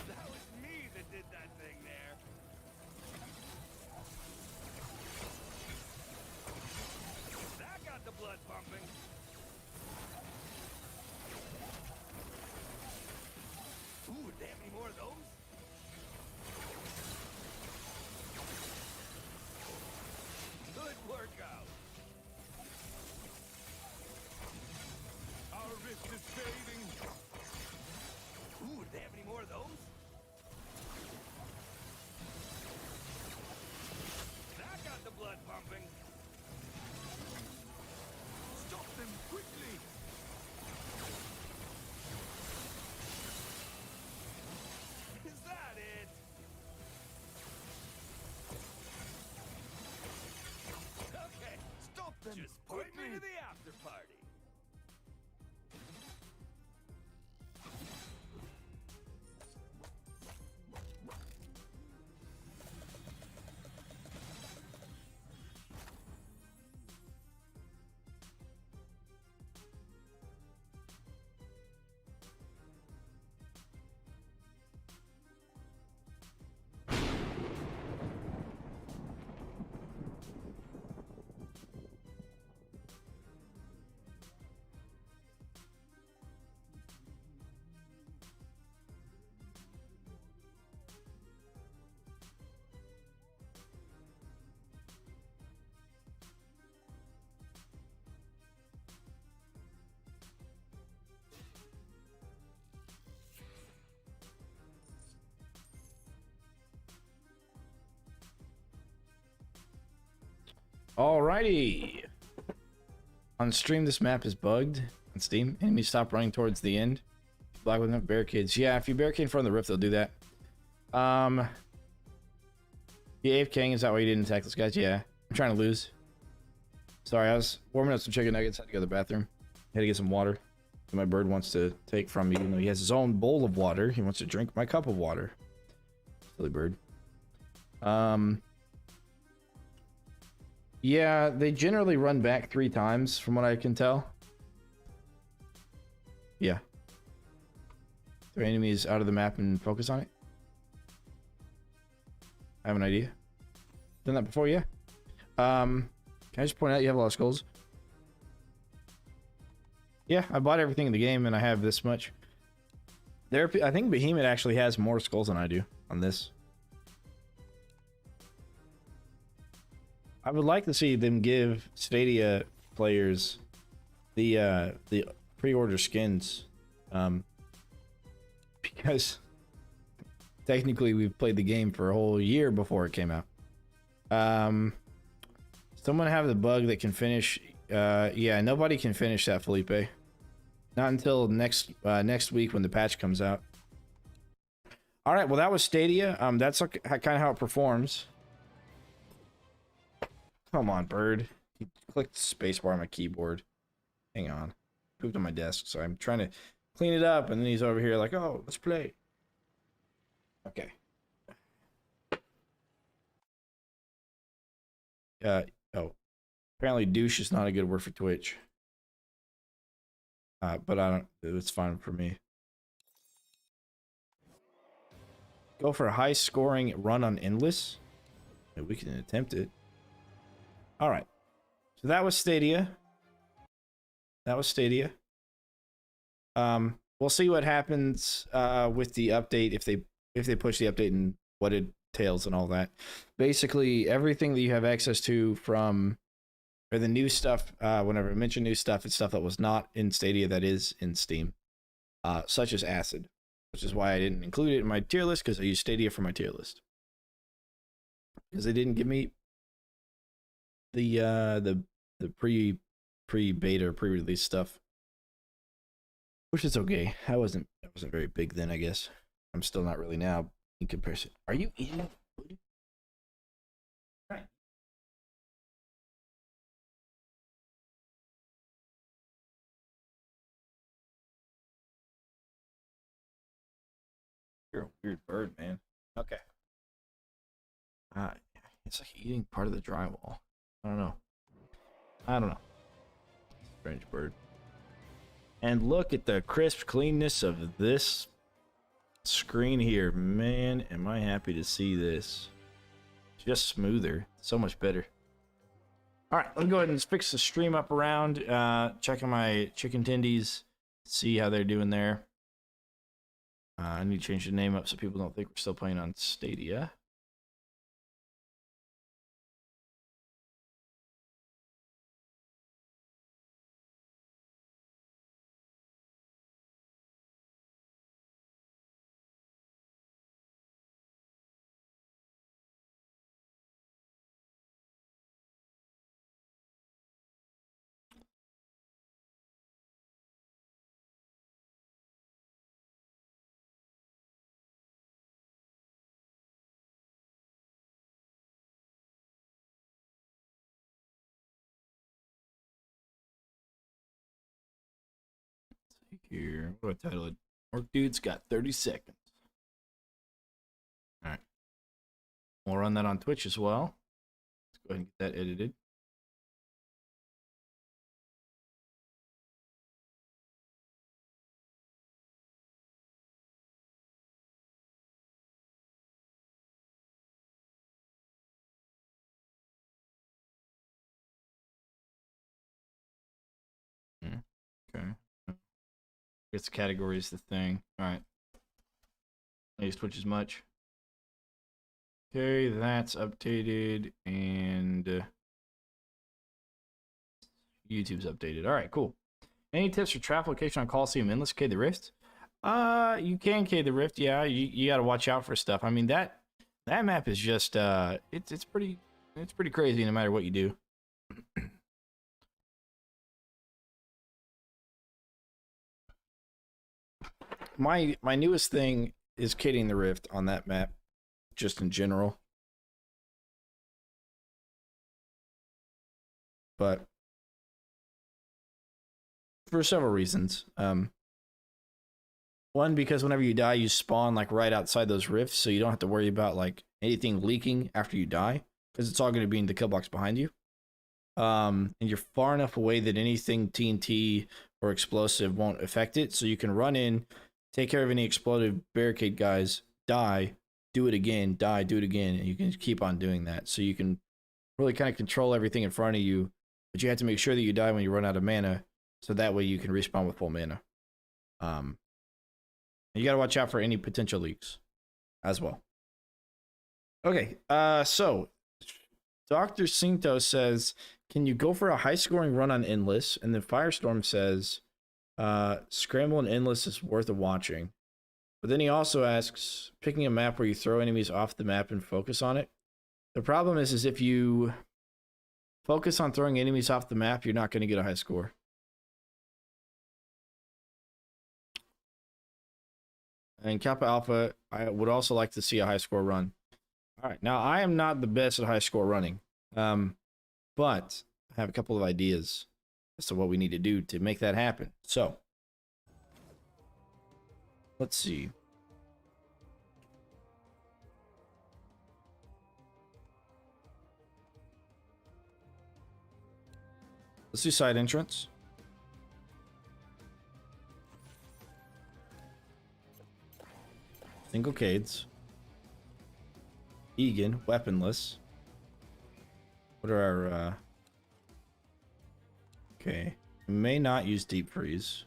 That was me that did that thing, Alrighty. On stream, this map is bugged on Steam. Enemies stop running towards the end. Block with enough barricades. Yeah, if you barricade in front of the rift, they'll do that. Yeah, AFKing, is that why you didn't attack those guys? Yeah. I'm trying to lose. Sorry, I was warming up some chicken nuggets. Had to go to the bathroom. Had to get some water. My bird wants to take from me, even though he has his own bowl of water. He wants to drink my cup of water. Silly bird. Yeah, they generally run back 3 times, from what I can tell. Yeah. Throw enemies out of the map and focus on it. I have an idea. Done that before, yeah. Can I just point out you have a lot of skulls? Yeah, I bought everything in the game and I have this much. I think Behemoth actually has more skulls than I do on this. I would like to see them give Stadia players the pre-order skins, because technically we've played the game for a whole year before it came out. Someone have the bug that can finish. Yeah, nobody can finish that, Felipe. Not until next week when the patch comes out. All right, well that was Stadia. That's kind of how it performs. Come on, bird. He clicked spacebar on my keyboard. Hang on. Pooped on my desk, so I'm trying to clean it up, and then he's over here like, oh, let's play. Okay. Oh. Apparently douche is not a good word for Twitch. But it's fine for me. Go for a high scoring run on endless. Yeah, we can attempt it. All right. So that was Stadia. We'll see what happens with the update, if they push the update and what it entails and all that. Basically, everything that you have access to from, or the new stuff, whenever I mention new stuff, it's stuff that was not in Stadia that is in Steam, such as Acid, which is why I didn't include it in my tier list, because I use Stadia for my tier list. Because they didn't give me the pre-beta, pre-release stuff, which is okay. I wasn't very big then, I guess. I'm still not really now in comparison. Are you eating food? Right. You're a weird bird, man. Okay. It's like eating part of the drywall. I don't know. Strange bird. And look at the crisp cleanness of this screen here. Man, am I happy to see this. Just smoother. So much better. Alright, let me go ahead and fix the stream up around. Checking my chicken tendies. See how they're doing there. I need to change the name up so people don't think we're still playing on Stadia. Here, what do I title it? Orc Dude's got 30 seconds. All right. We'll run that on Twitch as well. Let's go ahead and get that edited. Okay. It's categories the thing. All right. I use Twitch as much. Okay, that's updated, and YouTube's updated. All right, cool. Any tips for trap location on Coliseum Endless? K the Rift? You can K the Rift. Yeah, you got to watch out for stuff. I mean that map is just it's pretty crazy no matter what you do. my newest thing is kitting the rift on that map, just in general. But for several reasons. One, because whenever you die, you spawn like right outside those rifts, so you don't have to worry about like anything leaking after you die, because it's all going to be in the kill box behind you. And you're far enough away that anything TNT or explosive won't affect it, so you can run in, take care of any explosive barricade guys, die, do it again, die, do it again, and you can keep on doing that. So you can really kind of control everything in front of you, but you have to make sure that you die when you run out of mana, so that way you can respawn with full mana. You got to watch out for any potential leaks as well. Okay, so Dr. Cinto says, can you go for a high-scoring run on Endless? And then Firestorm says, Scramble and Endless is worth a watching. But then he also asks, picking a map where you throw enemies off the map and focus on it. The problem is if you focus on throwing enemies off the map, you're not going to get a high score. And Kappa Alpha, I would also like to see a high score run. All right, now I am not the best at high score running, but I have a couple of ideas as to what we need to do to make that happen. So, let's see. Let's do side entrance. Single Cades. Egan, weaponless. What are our, okay. We may not use deep freeze.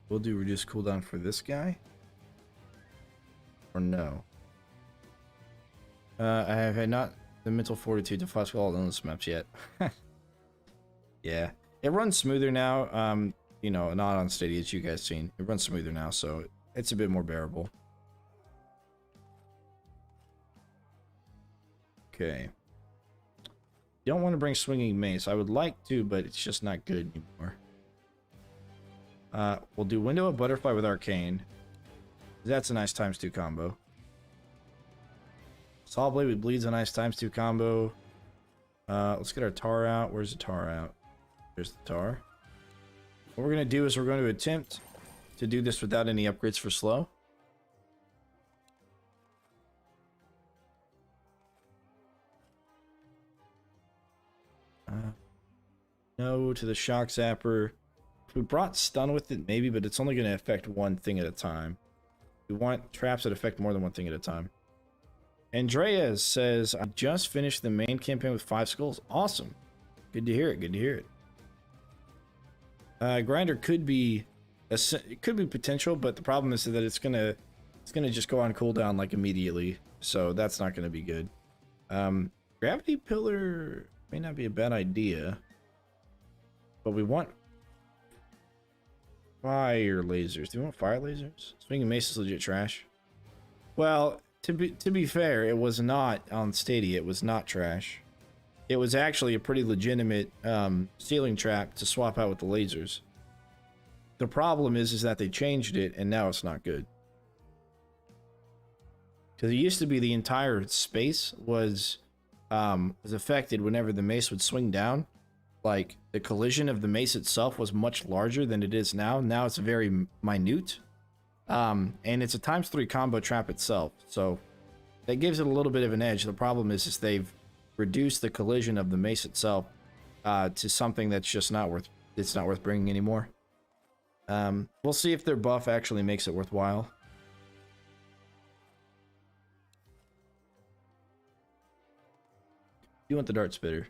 We'll do reduce cooldown for this guy. Or no. I have had not the mental fortitude to flash all endless maps yet. Yeah, it runs smoother now. You know, not on Stadia as you guys seen. It runs smoother now, so it's a bit more bearable. Okay. You don't want to bring swinging mace. I would like to, but it's just not good anymore. We'll do window of butterfly with arcane. That's a nice ×2 combo. Saw blade with bleeds a nice ×2 combo. Let's get our tar out. Where's the tar out? There's the tar. What we're going to do is we're going to attempt to do this without any upgrades for slow. No to the shock zapper. If we brought stun with it, maybe, but it's only going to affect one thing at a time. We want traps that affect more than one thing at a time. Andreas says, I just finished the main campaign with 5 skulls. Awesome. Good to hear it. Good to hear it. Grinder could be it could be potential, but the problem is that it's gonna just go on cooldown like immediately, so that's not gonna be good. Gravity pillar may not be a bad idea, but we want fire lasers. Do you want fire lasers? Swinging mace is legit trash. Well, to be fair, it was not on Stadia. It was not trash. It was actually a pretty legitimate ceiling trap to swap out with the lasers. The problem is that they changed it, and now it's not good. Because it used to be the entire space was affected whenever the mace would swing down. Like, the collision of the mace itself was much larger than it is now. Now it's very minute. And it's a ×3 combo trap itself. So, that gives it a little bit of an edge. The problem is they've reduce the collision of the mace itself to something that's just not worth bringing anymore. We'll see if their buff actually makes it worthwhile. You want the dart spitter.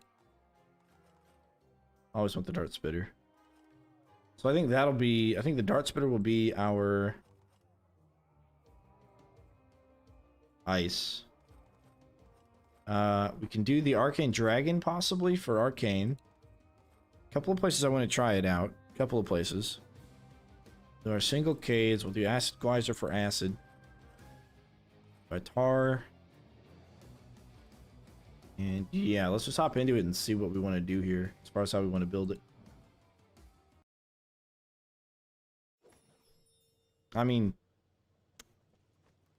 Always want the dart spitter. So I think the dart spitter will be our ice. We can do the Arcane Dragon, possibly, for Arcane. A couple of places I want to try it out. A couple of places. There are single Ks. We'll do Acid Geyser for Acid. By Tar. And yeah, let's just hop into it and see what we want to do here as far as how we want to build it. I mean,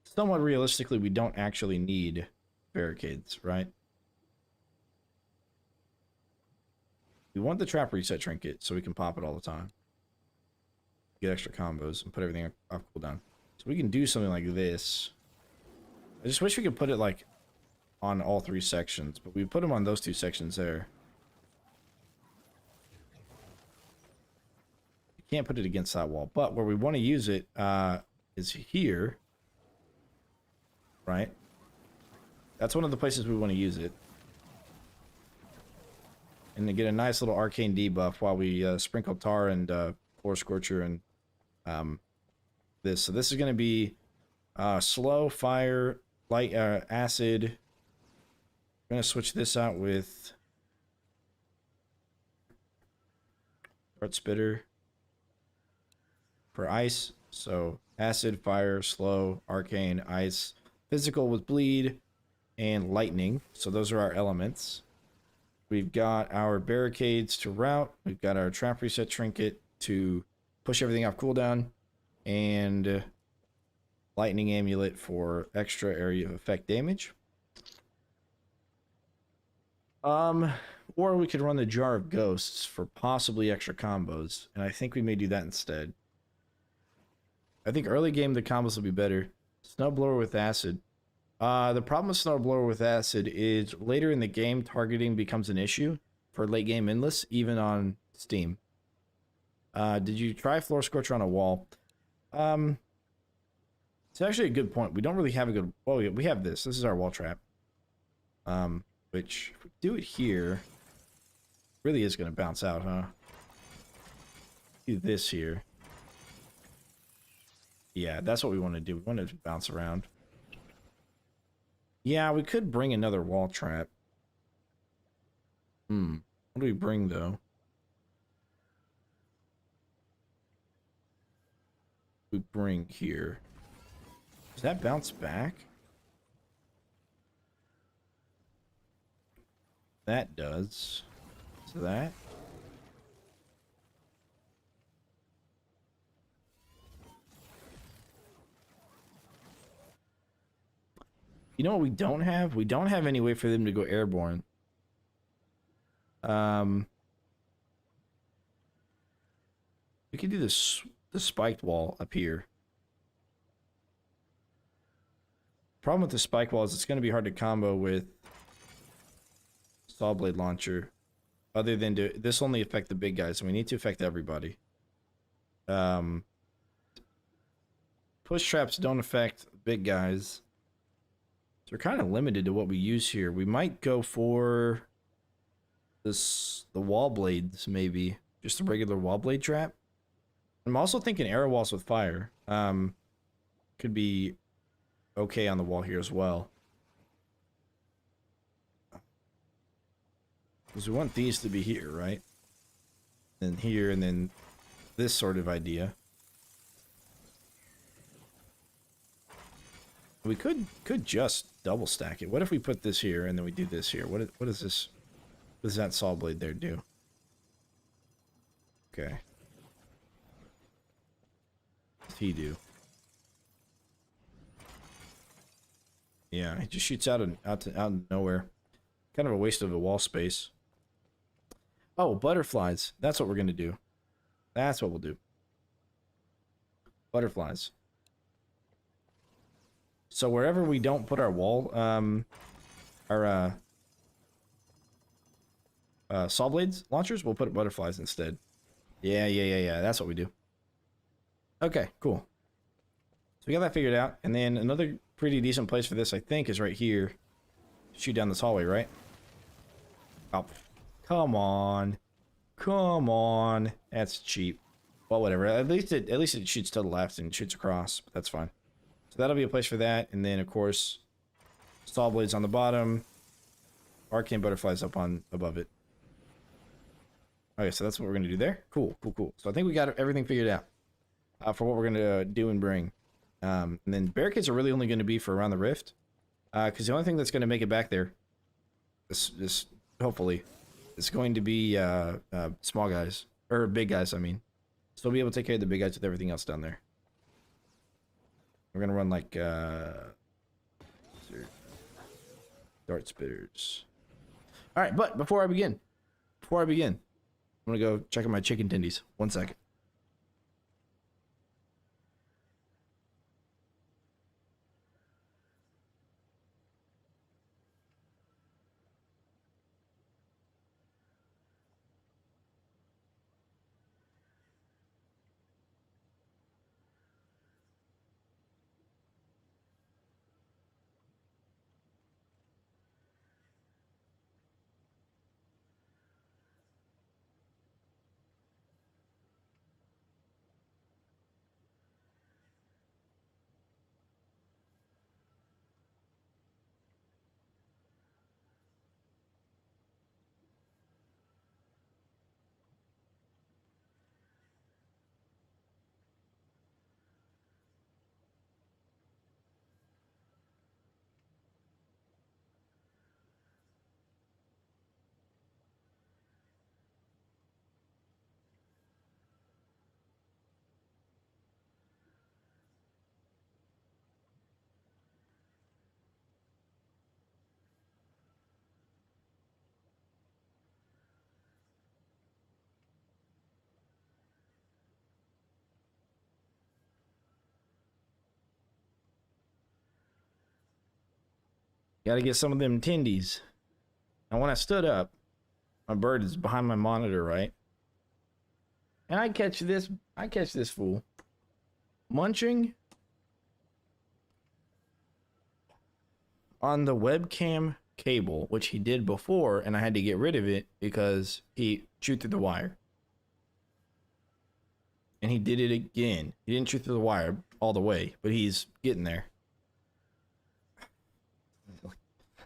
somewhat realistically, we don't actually need barricades, right? We want the trap reset trinket so we can pop it all the time. Get extra combos and put everything off cooldown. So we can do something like this. I just wish we could put it like on all 3 sections, but we put them on those 2 sections there. You can't put it against that wall, but where we want to use it is here, right? That's one of the places we want to use it. And to get a nice little arcane debuff while we sprinkle tar and floor scorcher and this. So this is going to be slow, fire, light, acid. I'm going to switch this out with Dart Spitter for ice. So acid, fire, slow, arcane, ice, physical with bleed, and lightning. So those are our elements. We've got our barricades to route. We've got our trap reset trinket to push everything off cooldown. And lightning amulet for extra area of effect damage. Or we could run the jar of ghosts for possibly extra combos. And I think we may do that instead. I think early game the combos will be better. Snowblower with acid. The problem with Snowblower with acid is later in the game, targeting becomes an issue for late game endless, even on Steam. Did you try Floor Scorcher on a wall? It's actually a good point. We don't really have a good... Oh, yeah, we have this. This is our wall trap. Which, if we do it here, really is going to bounce out, huh? Do this here. Yeah, that's what we want to do. We want it to bounce around. Yeah, we could bring another wall trap. What do we bring, though? We bring here. Does that bounce back? That does. So that. You know what we don't have? We don't have any way for them to go airborne. We could do this, the spiked wall up here. Problem with the spike wall is it's going to be hard to combo with Saw Blade Launcher. Other than this only affect the big guys, and we need to affect everybody. Push traps don't affect big guys. So we're kind of limited to what we use here. We might go for the wall blades, maybe. Just a regular wall blade trap. I'm also thinking arrow walls with fire. Could be okay on the wall here as well. Because we want these to be here, right? And here, and then this sort of idea. We could just double stack it. What if we put this here and then we do this here? What is this? What does that saw blade there do? Okay. What does he do? Yeah, he just shoots out of nowhere. Kind of a waste of a wall space. Oh, butterflies. That's what we're gonna do. That's what we'll do. Butterflies. So wherever we don't put our wall, our saw blades launchers, we'll put butterflies instead. Yeah. That's what we do. Okay, cool. So we got that figured out, and then another pretty decent place for this, I think, is right here. Shoot down this hallway, right? Oh, come on, come on. That's cheap. Well, whatever. At least it shoots to the left and shoots across. But that's fine. So that'll be a place for that, and then of course, saw blades on the bottom, arcane butterflies up on above it. Okay, so that's what we're gonna do there. Cool. So I think we got everything figured out for what we're gonna do and bring. And then barricades are really only going to be for around the rift, because the only thing that's going to make it back there this hopefully, it's going to be small guys or big guys. I mean, still be able to take care of the big guys with everything else down there. We're gonna run like dart spitters. All right, but before I begin, I'm gonna go check out my chicken tendies. 1 second. Got to get some of them tendies. And when I stood up, my bird is behind my monitor, right? And I catch this fool munching on the webcam cable, which he did before, and I had to get rid of it because he chewed through the wire. And he did it again. He didn't chew through the wire all the way, but he's getting there.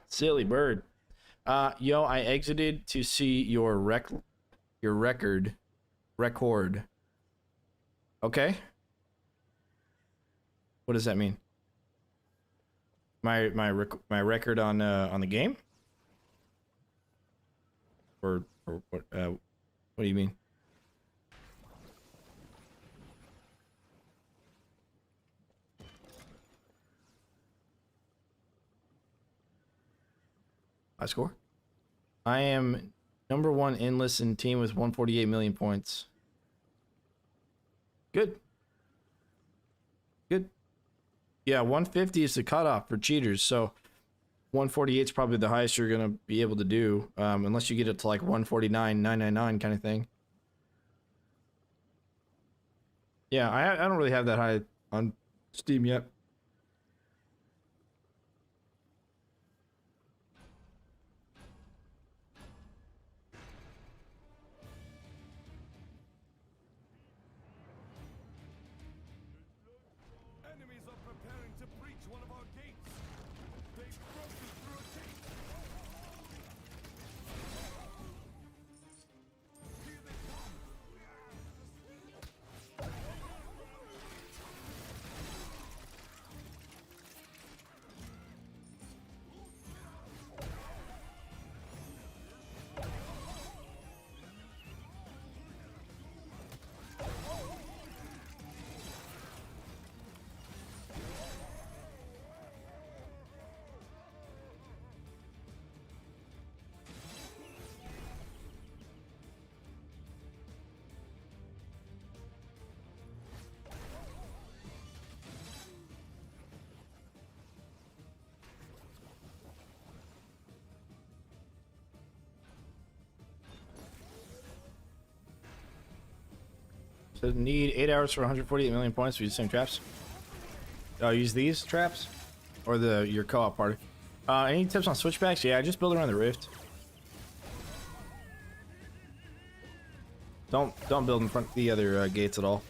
Silly bird. Yo, I exited to see your record. Okay. What does that mean? My record on the game? Or what? What do you mean? High score. I am number 1 endless in team with 148 million points. Good. Good. Yeah, 150 is the cutoff for cheaters, so 148 is probably the highest you're gonna be able to do, unless you get it to like 149,999 kind of thing. Yeah, I don't really have that high on Steam yet. Enemies are preparing to breach one of our gates. They've broken through a gate. Here they come. So need 8 hours for 148 million points. We use the same traps. Oh, use these traps, or your co-op party. Any tips on switchbacks? Yeah, just build around the rift. Don't build in front of the other gates at all.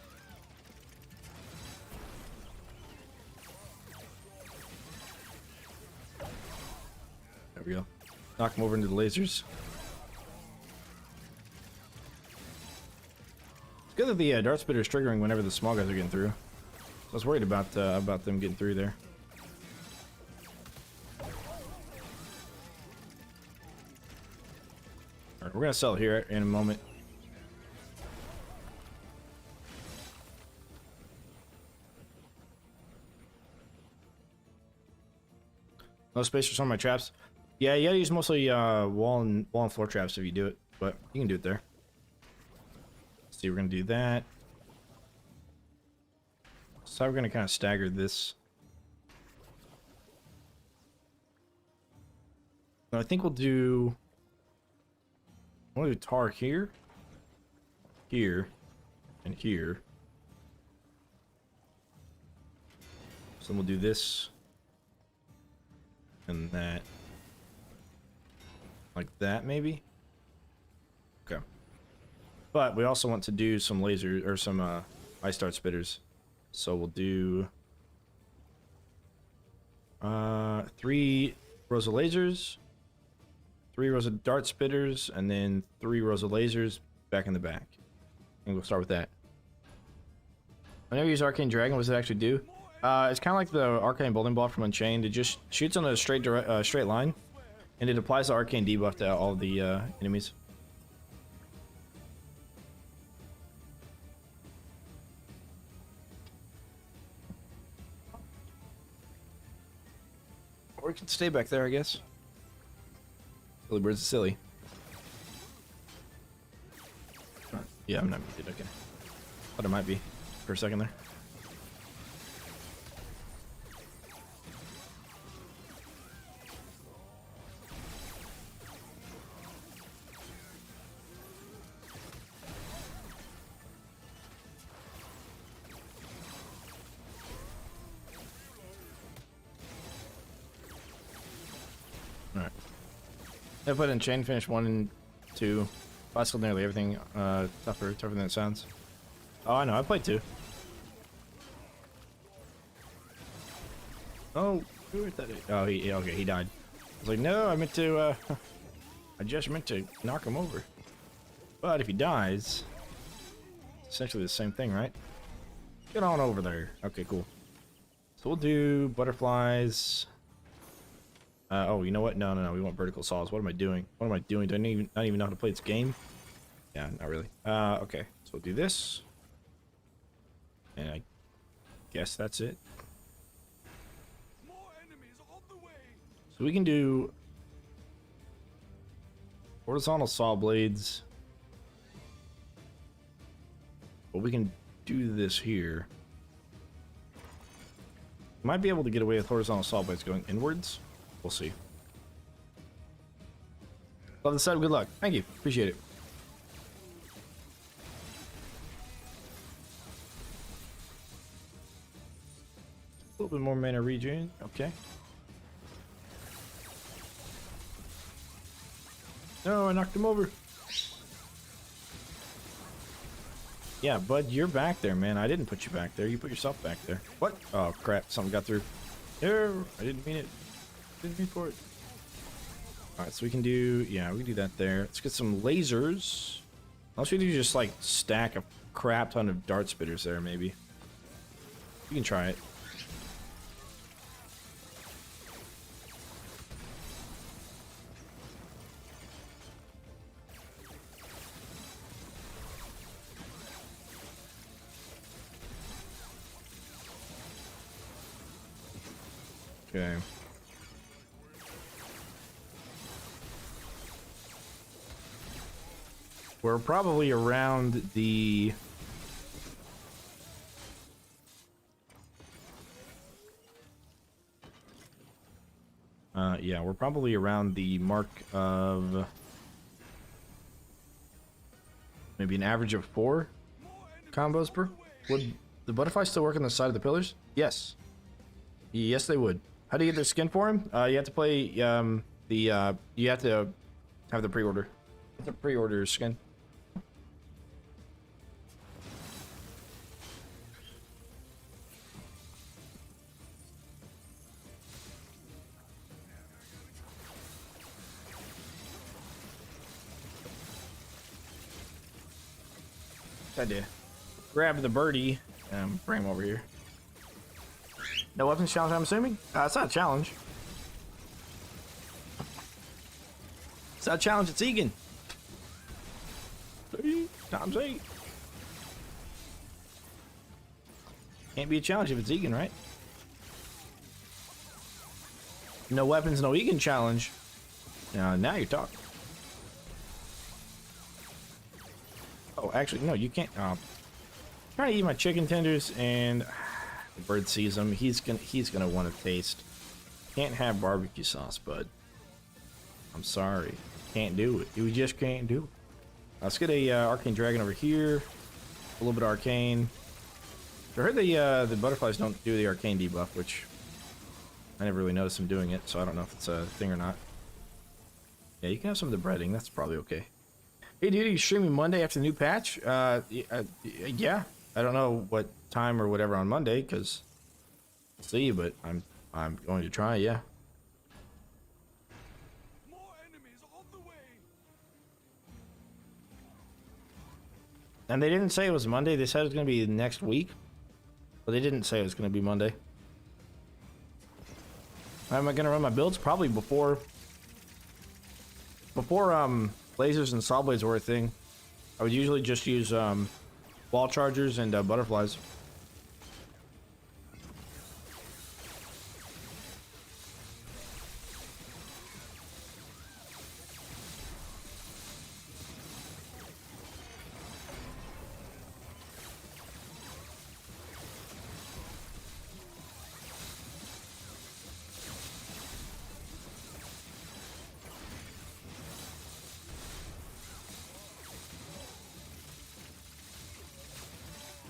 There we go. Knock them over into the lasers. It's good that the dart spitter is triggering whenever the small guys are getting through. I was worried about them getting through there. we're gonna sell here in a moment. No space for some of my traps. Yeah, you gotta use mostly wall and floor traps if you do it, but you can do it there. Let's see, we're gonna do that. So we're gonna kind of stagger this. I think we'll do. We'll do tar here, here, and here. So then we'll do this and that, like that maybe. Okay. But we also want to do some laser or some ice dart spitters. So we'll do 3 rows of lasers, 3 rows of dart spitters, and then 3 rows of lasers back in the back. And we'll start with that. I never use Arcane Dragon. What does it actually do? It's kind of like the Arcane Building Block from Unchained. It just shoots on a straight line, and it applies the Arcane debuff to all the enemies. Or you can stay back there, I guess. Silly birds are silly. Yeah, I'm not muted, okay. Thought it might be for a second there. Alright. I put in chain finish 1 and 2. Classical nearly everything tougher than it sounds. Oh, I know, I played 2. Oh, who is that? Oh, okay, he died. I was like, no, I meant to, I just meant to knock him over. But if he dies, it's essentially the same thing, right? Get on over there. Okay, cool. So we'll do butterflies. Oh, you know what? No, we want vertical saws. What am I doing? What am I doing? Do I not even know how to play this game? Yeah, not really. Okay, so we'll do this. And I guess that's it. More enemies on the way. So we can do horizontal saw blades. But we can do this here. Might be able to get away with horizontal saw blades going inwards. We'll see. Love the setup. Good luck. Thank you. Appreciate it. A little bit more mana regen. Okay. No, I knocked him over. Yeah, bud, you're back there, man. I didn't put you back there. You put yourself back there. What? Oh, crap. Something got through. No, I didn't mean it. Didn't mean for it. Alright, so we can do... Yeah, we can do that there. Let's get some lasers. Unless we do just, like, stack a crap ton of dart spitters there, maybe. You can try it. Okay. We're probably around the... yeah, we're probably around the mark of... maybe an average of 4 combos per... Would the butterflies still work on the side of the pillars? Yes. Yes, they would. How do you get their skin for him? You have to play, you have to have the pre-order. You have to pre-order your skin. Had to grab the birdie and bring him over here. No weapons challenge, I'm assuming? It's not a challenge. It's not a challenge, it's Egan. Times 8. Can't be a challenge if it's Egan, right? No weapons, no Egan challenge. Now you're talking. Oh, actually, no, you can't. Trying to eat my chicken tenders, and the bird sees them. He's gonna want to taste. Can't have barbecue sauce, bud. I'm sorry, can't do it. You just can't do it. Let's get a arcane dragon over here. A little bit of arcane. I heard the butterflies don't do the arcane debuff, which I never really noticed them doing it, so I don't know if it's a thing or not. Yeah, you can have some of the breading. That's probably okay. Hey, dude, are you streaming Monday after the new patch? Yeah. I don't know what time or whatever on Monday, because see, but I'm going to try. Yeah. More enemies on the way. And they didn't say it was Monday. They said it was going to be next week, but they didn't say it was going to be Monday. How am I going to run my builds? Probably before lasers and saw blades were a thing. I would usually just use wall chargers and butterflies.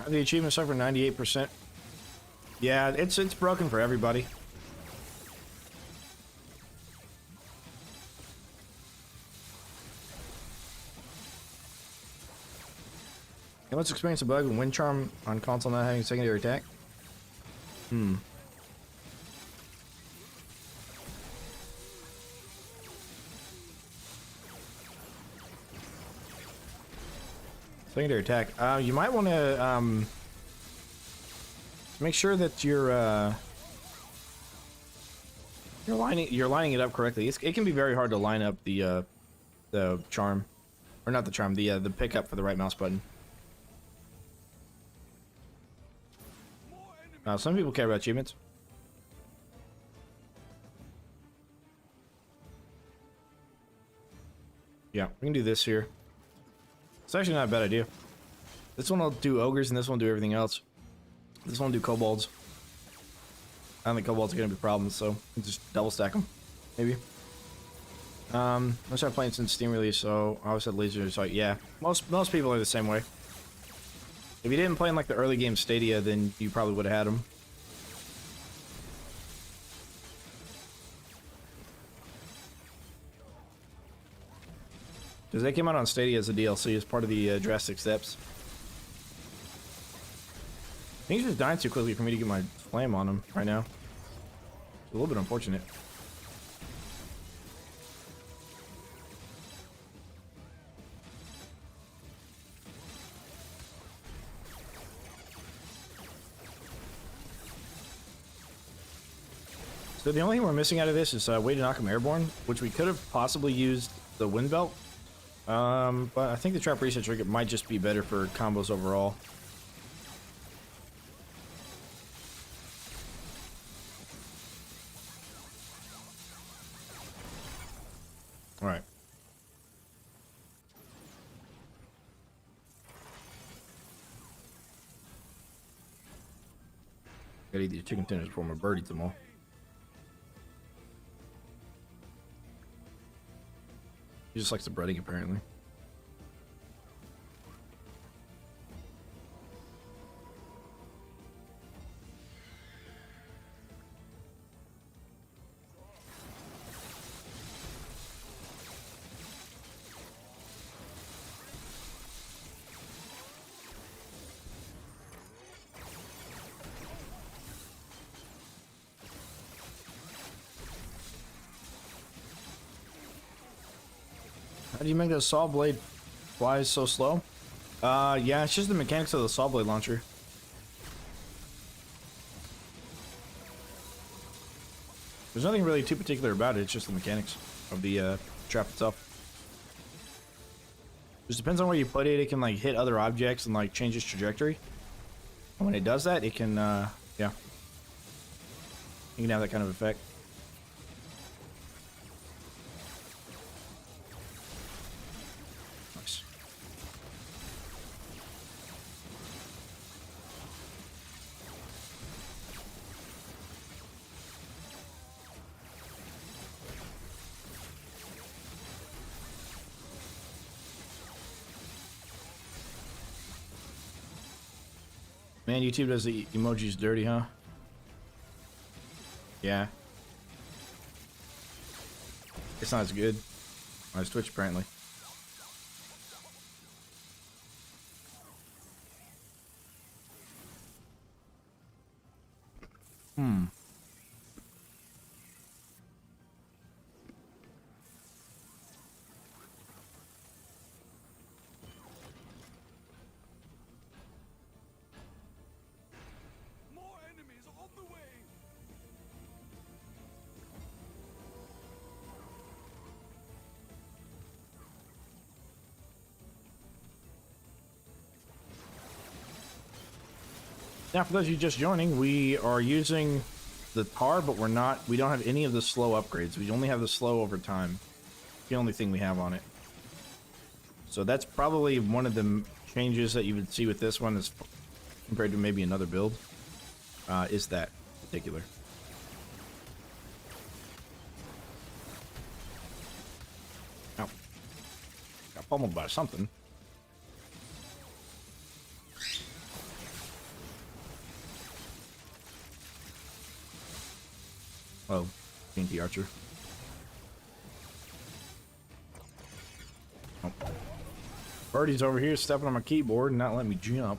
The achievements are for 98%. Yeah, it's broken for everybody. And let's experience a bug when wind charm on console not having a secondary attack. Secondary attack. You might want to make sure that you're lining it up correctly. It can be very hard to line up the charm, or not the charm, the pickup for the right mouse button. Some people care about achievements. Yeah, we can do this here. It's actually not a bad idea. This one will do ogres, and this one will do everything else. This one will do kobolds. I don't think kobolds are going to be problems, so we'll just double stack them, maybe. I started playing since Steam release, so I always had lasers. So yeah, most people are the same way. If you didn't play in like the early game Stadia, then you probably would have had them. Because they came out on Stadia as a DLC, as part of the drastic steps. Things are just dying too quickly for me to get my flame on them right now. It's a little bit unfortunate. So the only thing we're missing out of this is a way to knock them airborne, which we could have possibly used the wind belt. But I think the trap reset trinket might just be better for combos overall. Alright. Gotta eat these chicken tenders before my bird eats them all. He just likes the breading, apparently. How do you make that saw blade fly so slow? Yeah, it's just the mechanics of the saw blade launcher. There's nothing really too particular about it, it's just the mechanics of the trap itself. Just depends on where you put it. It can like hit other objects and like change its trajectory. And when it does that, it can, yeah. You can have that kind of effect. Nice. Man, YouTube does the emojis dirty, huh? Yeah. It's not as good as Twitch, apparently. More enemies on the way. Now, for those of you just joining, we are using the tar, but we don't have any of the slow upgrades. We only have the slow over time. The only thing we have on it. So that's probably one of the changes that you would see with this one, is compared to maybe another build, is that particular. Ow. Got pummeled by something. Oh, TNT Archer. Oh. Birdie's over here stepping on my keyboard and not letting me jump.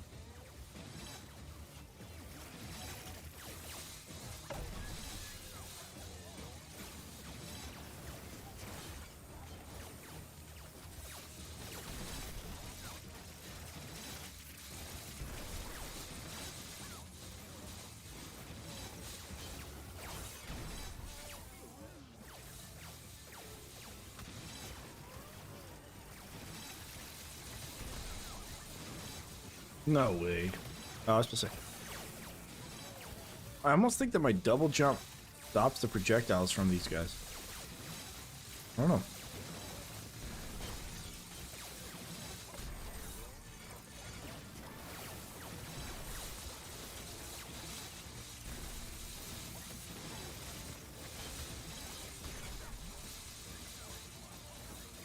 No way. Oh, I was supposed to say. I almost think that my double jump stops the projectiles from these guys. I don't know.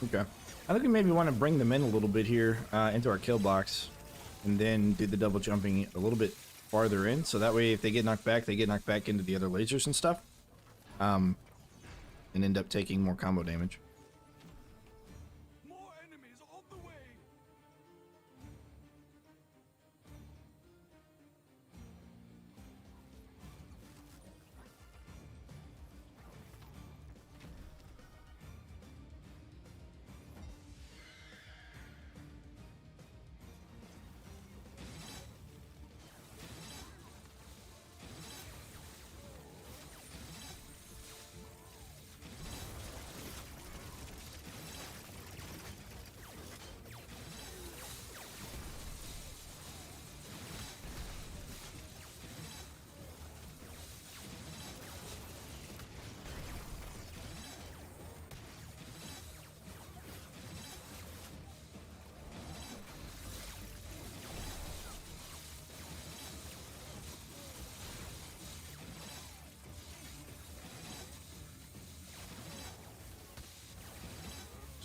Okay. I think we maybe want to bring them in a little bit here into our kill box. And then do the double jumping a little bit farther in, so that way if they get knocked back, they get knocked back into the other lasers and stuff, and end up taking more combo damage. More enemies on the way.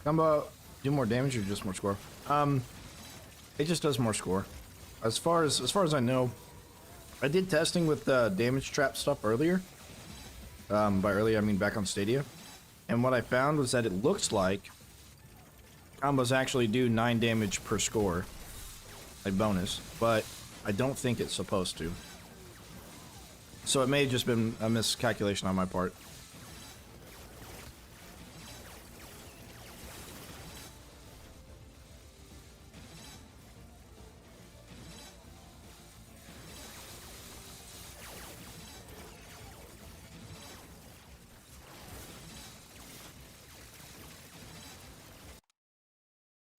Combo do more damage or just more score? It just does more score. As far as I know, I did testing with the damage trap stuff earlier. By earlier I mean back on Stadia, and what I found was that it looks like combos actually do 9 damage per score, a bonus, but I don't think it's supposed to. So it may have just been a miscalculation on my part.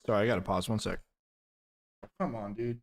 Sorry, I gotta pause 1 sec. Come on, dude.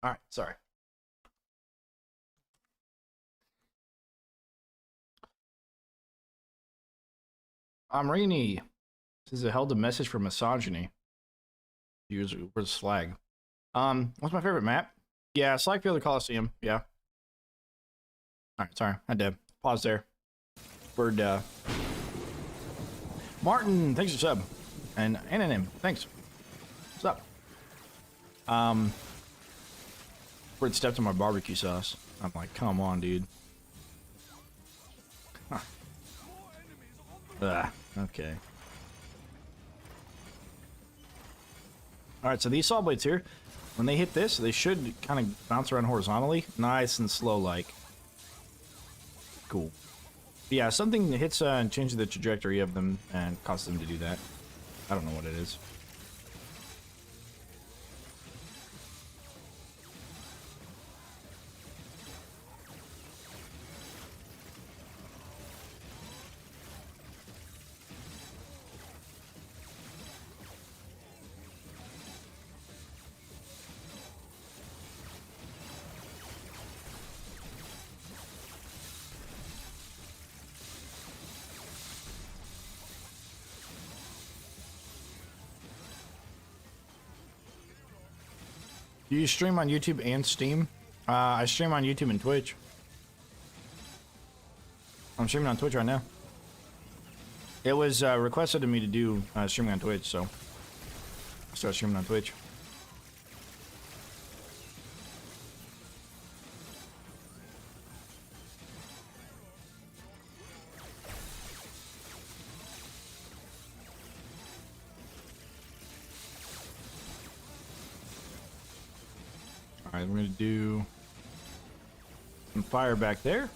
All right, sorry. I'm Rainy. This is a held a message for misogyny. Use word slag. What's my favorite map? Yeah, Slag Field Coliseum. Yeah. All right, sorry, I did. Pause there. Bird. Martin, thanks for sub, and Anonym, thanks. What's up? Bird stepped on my barbecue sauce. I'm like, come on, dude. Huh. Okay. Alright, so these saw blades here, when they hit this, they should kind of bounce around horizontally. Nice and slow like. Cool. But yeah, something hits and changes the trajectory of them and causes them to do that. I don't know what it is. Do you stream on YouTube and Steam? I stream on YouTube and Twitch. I'm streaming on Twitch right now. It was requested of me to do streaming on Twitch, so I started streaming on Twitch. Alright, we're gonna do some fire back there.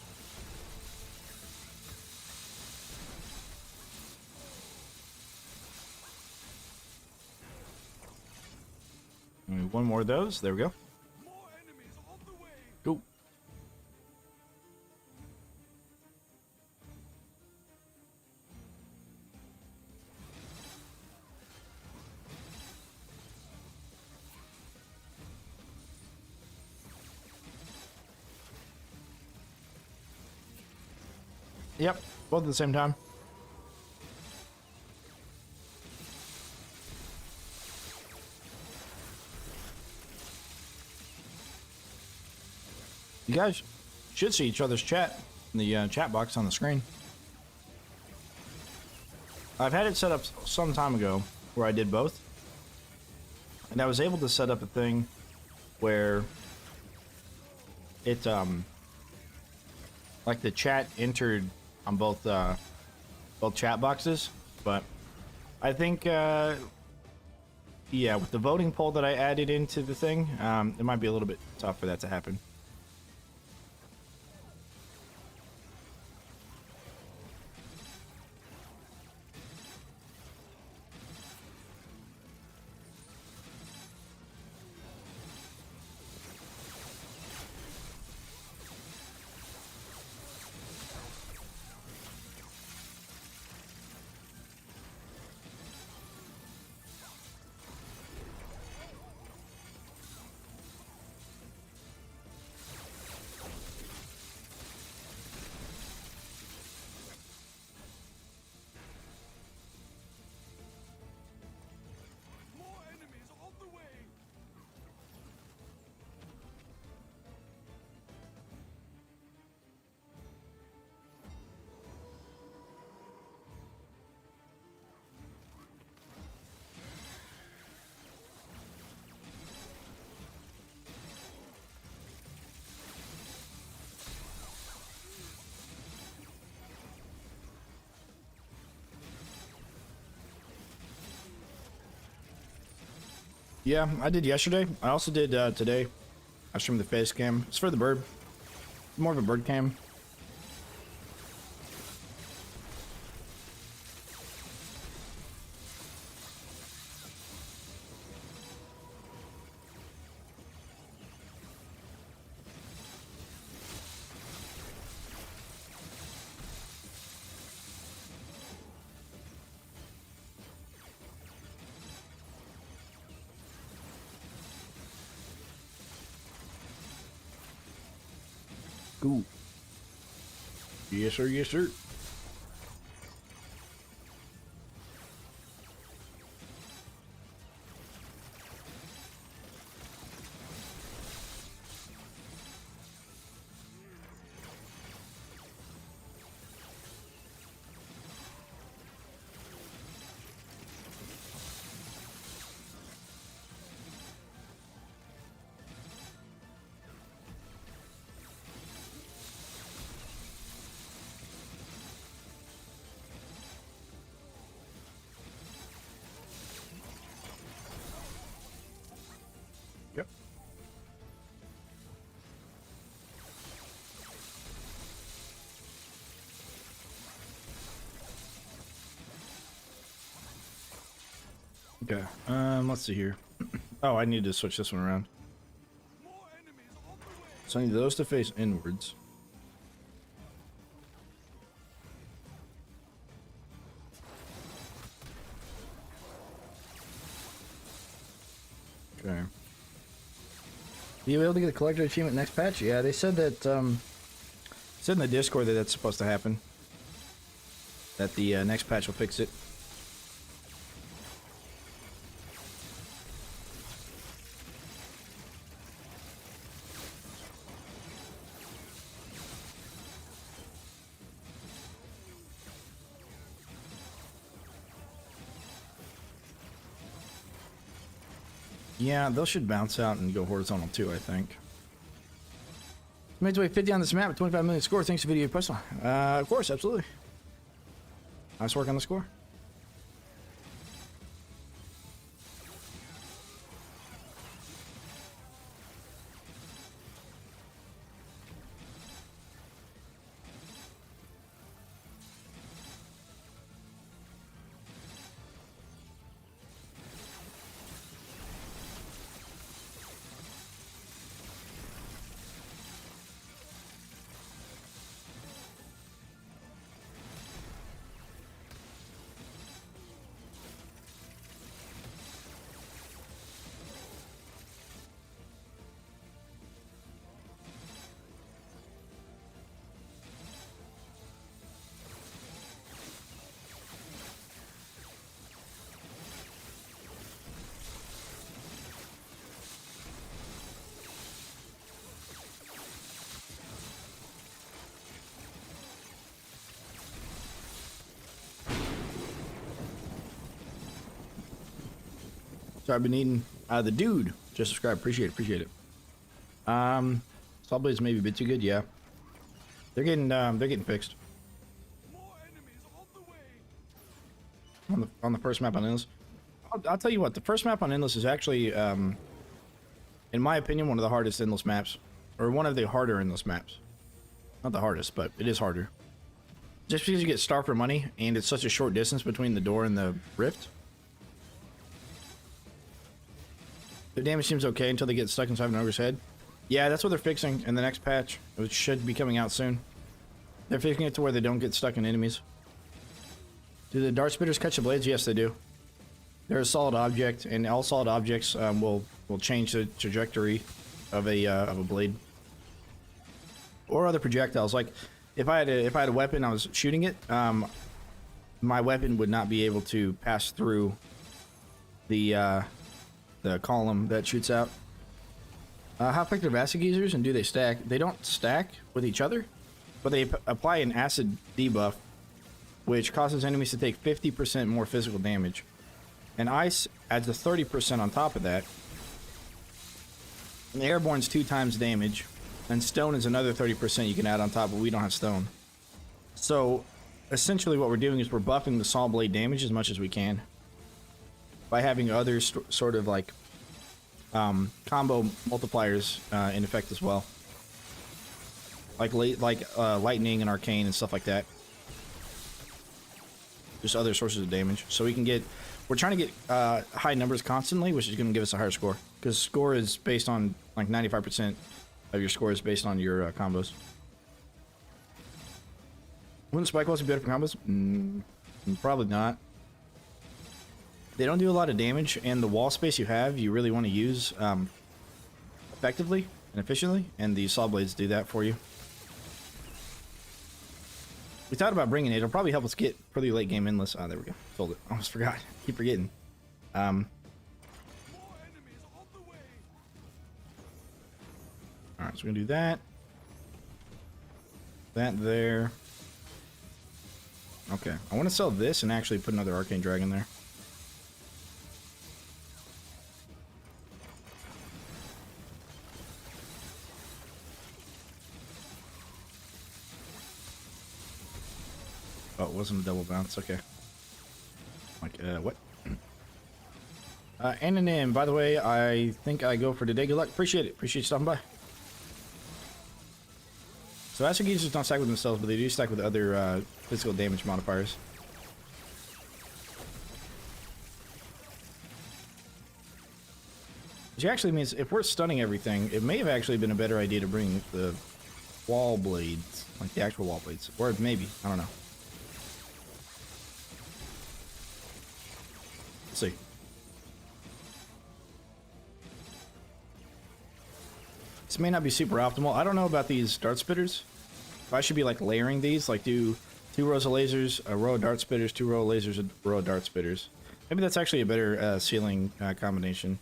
And one more of those. There we go. More enemies on the way. Cool. Yep, both at the same time. You guys should see each other's chat in the chat box on the screen. I've had it set up some time ago where I did both. And I was able to set up a thing where it, like the chat entered on both chat boxes, but I think, yeah, with the voting poll that I added into the thing, it might be a little bit tough for that to happen. Yeah, I did yesterday. I also did today. I streamed the face cam. It's for the bird. More of a bird cam. Cool. Yes, sir. Yes, sir. Yep. Okay. Let's see here. Oh, I need to switch this one around. More enemies on the way. So I need those to face inwards. Okay. You able to get a collector achievement next patch? Yeah, they said that, said in the Discord that that's supposed to happen. That the next patch will fix it. Yeah, those should bounce out and go horizontal too, I think. Made its way 50 on this map, 25 million score. Thanks to video postal. Of course, absolutely. Nice work on the score. So I've been eating the dude. Just subscribe. Appreciate it. Appreciate it. Saw blades maybe a bit too good. Yeah, they're getting fixed More enemies on the way. on the first map on Endless. I'll tell you what. The first map on Endless is actually, in my opinion, one of the hardest Endless maps, or one of the harder Endless maps. Not the hardest, but it is harder. Just because you get starved for money, and it's such a short distance between the door and the rift. The damage seems okay until they get stuck inside an ogre's head. Yeah, that's what they're fixing in the next patch, which should be coming out soon. They're fixing it to where they don't get stuck in enemies. Do the dart spitters catch the blades? Yes, they do. They're a solid object, and all solid objects will change the trajectory of a blade or other projectiles. Like if I had a weapon, I was shooting it. My weapon would not be able to pass through the column that shoots out. How effective are acid geezers, and do they stack? They don't stack with each other, but they apply an acid debuff, which causes enemies to take 50% more physical damage. And ice adds a 30% on top of that. And the airborne's 2 times damage, and stone is another 30% you can add on top, but we don't have stone. So essentially what we're doing is we're buffing the saw blade damage as much as we can by having other sort of like combo multipliers in effect as well. Like lightning and arcane and stuff like that. Just other sources of damage. So we're trying to get high numbers constantly, which is going to give us a higher score. Because score is based on, like 95% of your score is based on your combos. Wouldn't spike walls be better for combos? Probably not. They don't do a lot of damage, and the wall space you have, you really want to use effectively and efficiently, and the saw blades do that for you. We thought about bringing it. It'll probably help us get pretty late game endless. Oh, there we go. Sold it. Almost forgot. Keep forgetting. Alright, so we're gonna do that. That there. Okay. I want to sell this and actually put another arcane dragon there. Oh, it wasn't a double bounce. Okay. Like, what? Anonym, by the way, I think I go for today. Good luck. Appreciate it. Appreciate you stopping by. So Astral Geezers don't stack with themselves, but they do stack with other physical damage modifiers. Which actually means if we're stunning everything, it may have actually been a better idea to bring the wall blades, like the actual wall blades. Or maybe, I don't know. Let's see. This may not be super optimal. I don't know about these dart spitters. If I should be like layering these, like do 2 rows of lasers, a row of dart spitters, 2 row of lasers, a row of dart spitters. Maybe that's actually a better ceiling combination.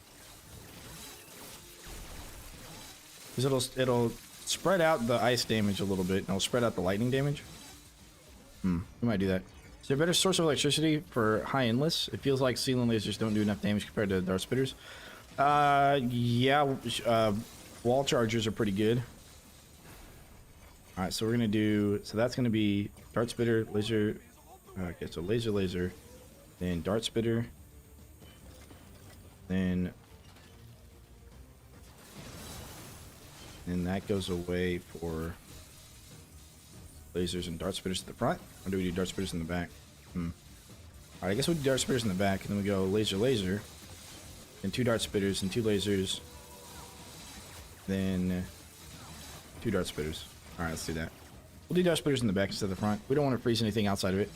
Because it'll spread out the ice damage a little bit, and it'll spread out the lightning damage. We might do that. Is there a better source of electricity for high endless? It feels like ceiling lasers don't do enough damage compared to dart spitters. Yeah, wall chargers are pretty good. Alright, so we're gonna do, so that's gonna be dart spitter, laser, okay, so laser, then dart spitter, then that goes away for lasers and dart spitters at the front, or do we do dart spitters in the back? Alright, I guess we do dart spitters in the back, and then we go laser, then 2 dart spitters and 2 lasers, then 2 dart spitters. Alright, let's do that. We'll do dart spitters in the back instead of the front. We don't want to freeze anything outside of it.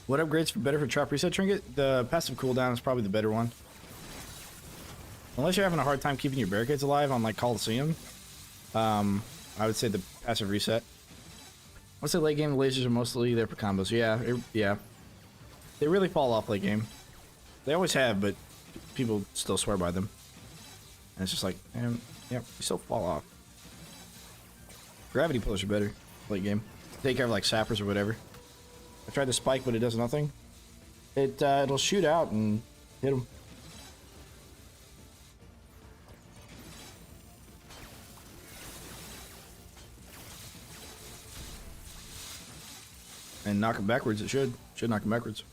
What upgrades for better for trap reset trinket? The passive cooldown is probably the better one. Unless you're having a hard time keeping your barricades alive on like Coliseum, I would say the passive reset. I would say late game lasers are mostly there for combos. Yeah, they really fall off late game. They always have, but people still swear by them. And it's just like, yeah, they still fall off. Gravity pillars are better late game. Take care of like sappers or whatever. I tried the spike, but it does nothing. It'll shoot out and hit them. And knock them backwards. It should knock them backwards.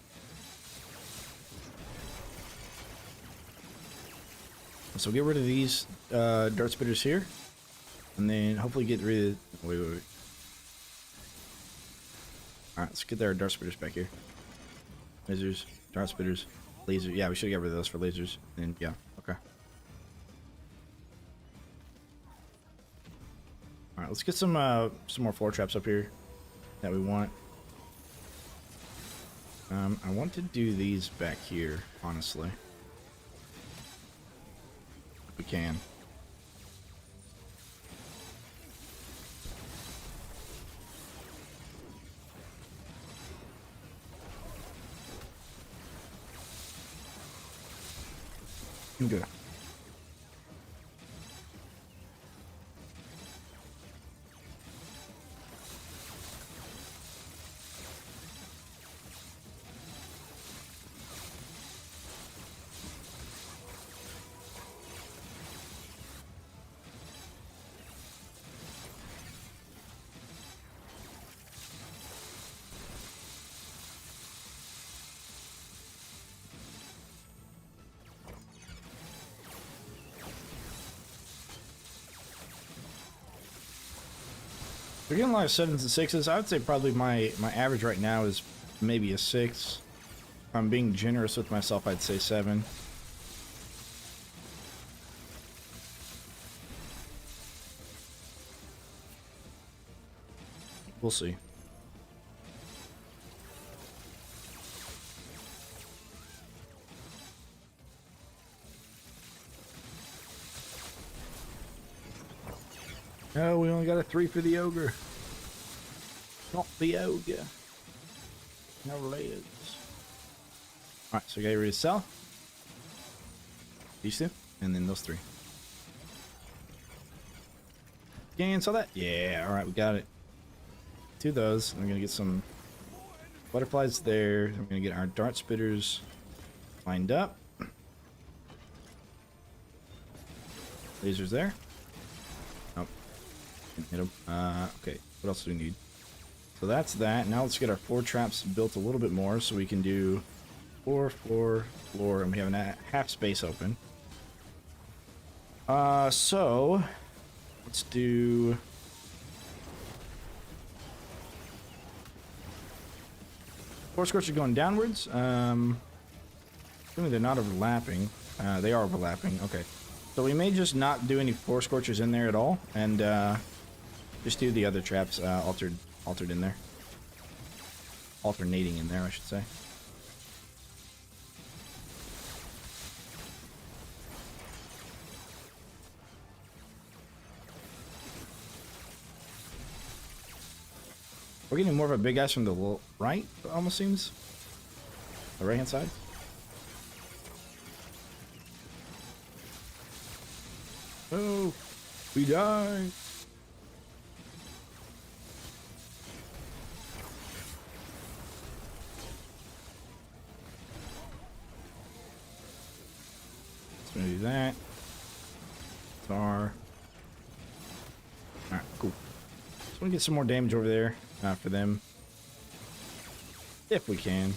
So get rid of these dart spitters here, and then hopefully get rid of. Wait. All right, let's get our dart spitters back here. Lasers, dart spitters, laser. Yeah, we should get rid of those for lasers. And yeah, okay. All right, let's get some more floor traps up here that we want. I want to do these back here, honestly. If we can. Okay. We're getting a lot of 7s and 6s. I would say probably my average right now is maybe a 6. If I'm being generous with myself, I'd say 7. We'll see. Oh, we only got a 3 for the ogre. Not the ogre. No legs. Alright, so we got ready to sell. These two, and then those 3. Cancel that. Yeah, alright, we got it. 2 of those. And we're gonna get some butterflies there. We're gonna get our dart spitters lined up. Lasers there. Oh, didn't hit them. Okay, what else do we need? So that's that. Now let's get our 4 traps built a little bit more so we can do floor, floor, floor, and we have a half space open. So let's do. Force scorch are going downwards. Assuming they're not overlapping. They are overlapping. Okay. So we may just not do any force scorchers in there at all, and just do the other traps altered in there. Alternating in there, I should say. We're getting more of a big guys from the right, it almost seems. The right hand side. Oh, we die. Let's do that. Star. Alright, cool. So we get some more damage over there for them. If we can.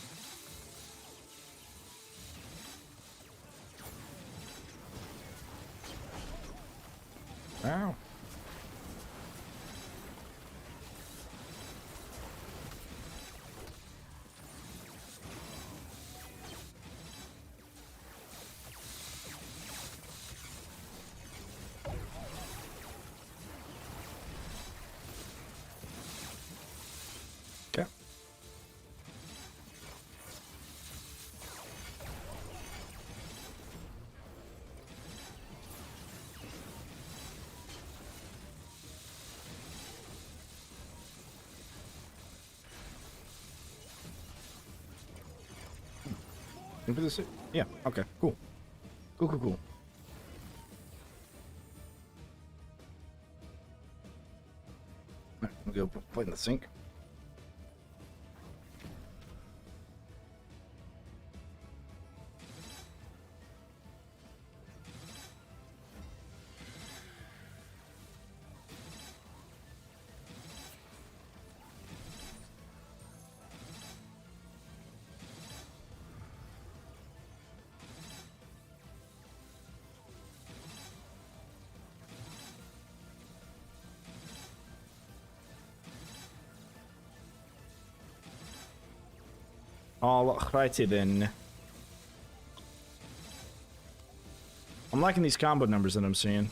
Wow. Okay. You put this in? Yeah, okay, cool. Cool. Alright, we'll go play in the sink. Alrighty then. I'm liking these combo numbers that I'm seeing.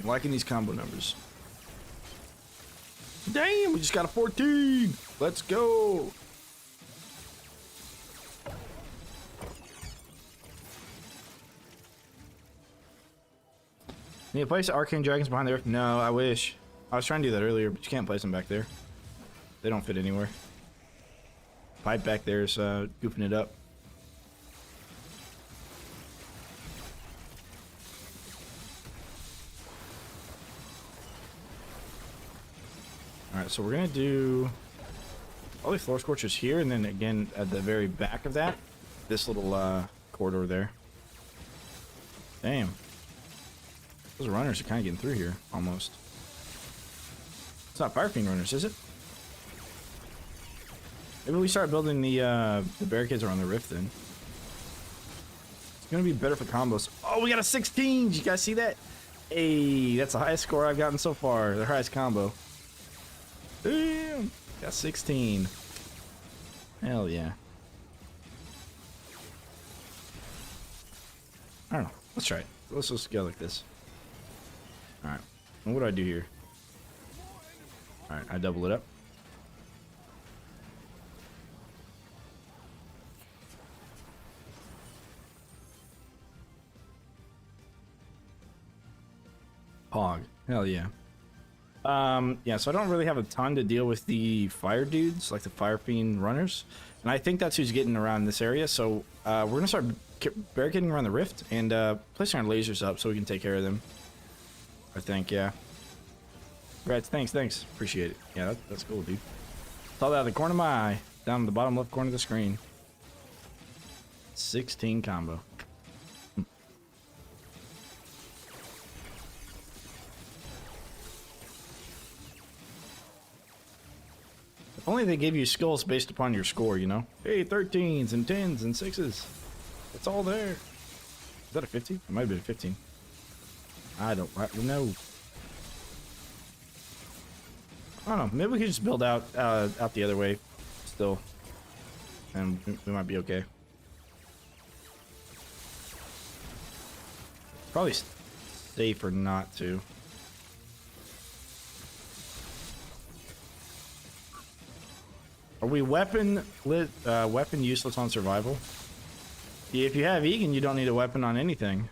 I'm liking these combo numbers. Damn, we just got a 14. Let's go. Can you place arcane dragons behind the earth? No, I wish. I was trying to do that earlier, but you can't place them back there. They don't fit anywhere. Pipe back there is goofing it up. Alright, so we're going to do probably floor scorchers here, and then again at the very back of that, this little corridor there. Damn. Those runners are kind of getting through here, almost. It's not Fire Fiend runners, is it? Maybe we start building the barricades around the rift then. It's gonna be better for combos. Oh, we got a 16. Did you guys see that? Hey, that's the highest score I've gotten so far. The highest combo. Damn. Got 16. Hell yeah. I don't know. Let's try it. Let's just go like this. Alright. What do I do here? Alright, I double it up. Hog. Hell yeah. Yeah, so I don't really have a ton to deal with the fire dudes, like the fire fiend runners. And I think that's who's getting around this area. So we're going to start barricading around the rift and placing our lasers up so we can take care of them. I think, yeah. Congrats, thanks. Appreciate it. Yeah, that's cool, dude. Saw that out of the corner of my eye, down in the bottom left corner of the screen. 16 combo. If only they gave you skulls based upon your score, you know? Hey, 13s and 10s and 6s. It's all there. Is that a 50? It might have been a 15. I don't know. I don't know. Maybe we could just build out the other way still. And we might be okay. Probably safer not to. Are we weapon useless on survival? Yeah, if you have Egan, you don't need a weapon on anything.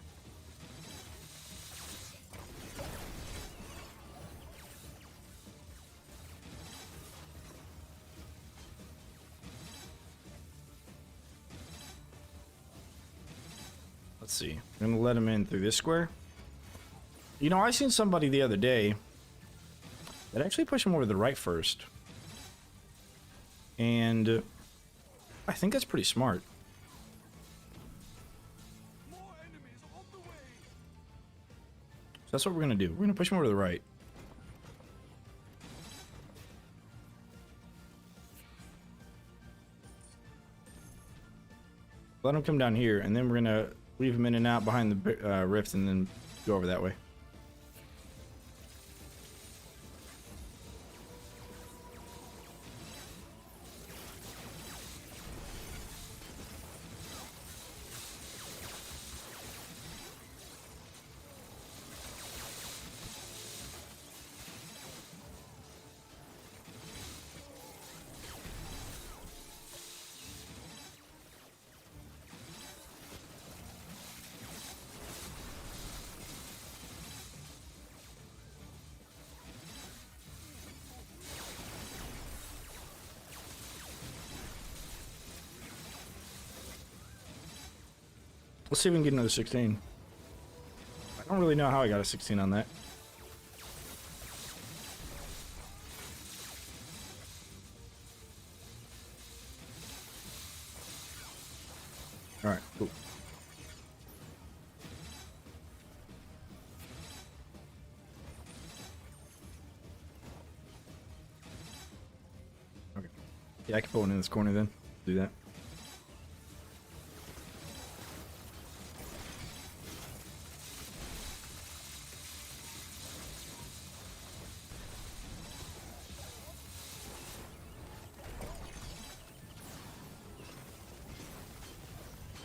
Let's see. I'm gonna let him in through this square. You know, I seen somebody the other day that actually pushed him over to the right first. And I think that's pretty smart. More enemies on the way. So that's what we're gonna do. We're gonna push him over to the right. Let him come down here, and then we're gonna leave him in and out behind the rift, and then go over that way. Let's see if we can get another 16. I don't really know how I got a 16 on that. Alright, cool. Okay. Yeah, I can put one in this corner then. Do that.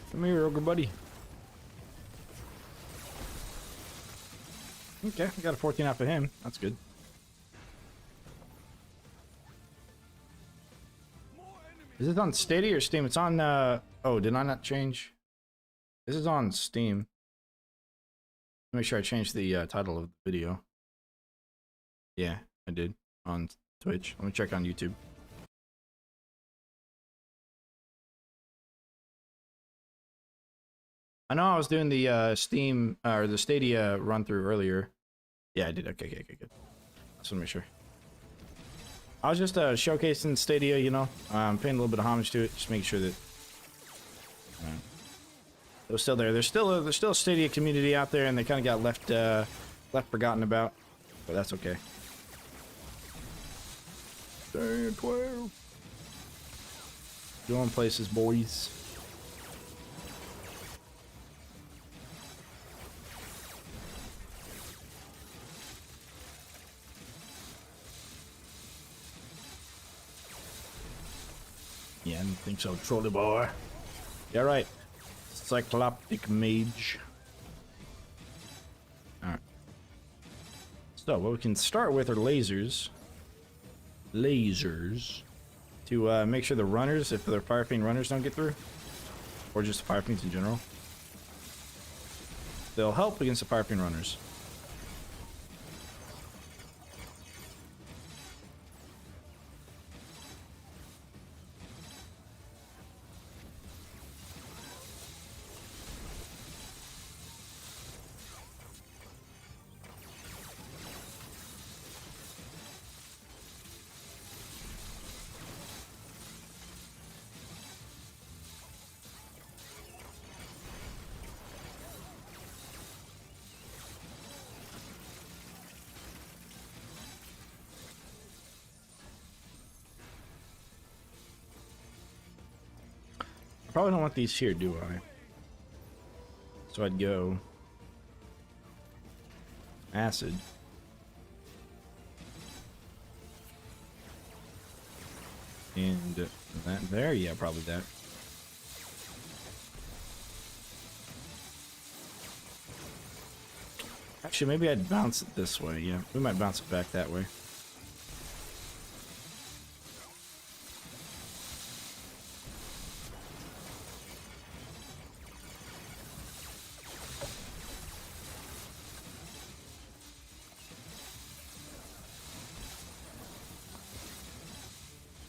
Come here, ogre buddy. Okay, we got a 14 off of him. That's good. Is this on Stadia or Steam? It's on, oh, did I not change? This is on Steam. Make sure I changed the title of the video. Yeah, I did. On Twitch. Let me check on YouTube. I know I was doing the Steam or the Stadia run through earlier. Yeah, I did. Okay, good. Just want to make sure. I was just showcasing Stadia, you know, paying a little bit of homage to it, just making sure that it was still there. There's still a Stadia community out there, and they kind of got left forgotten about, but that's okay. Dang, 12. Going places, boys. Yeah, I didn't think so, trolley boy. Yeah, right. Cycloptic mage. Alright. So, what we can start with are lasers. Lasers. To make sure the runners, if they're fire fiend runners, don't get through. Or just fire fiends in general. They'll help against the fire fiend runners. Probably don't want these here, do I? So I'd go acid. And that there, yeah, probably that. Actually, maybe I'd bounce it this way, yeah. We might bounce it back that way.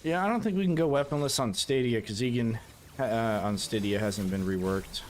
Yeah, I don't think we can go weaponless on Stadia because Egan on Stadia hasn't been reworked.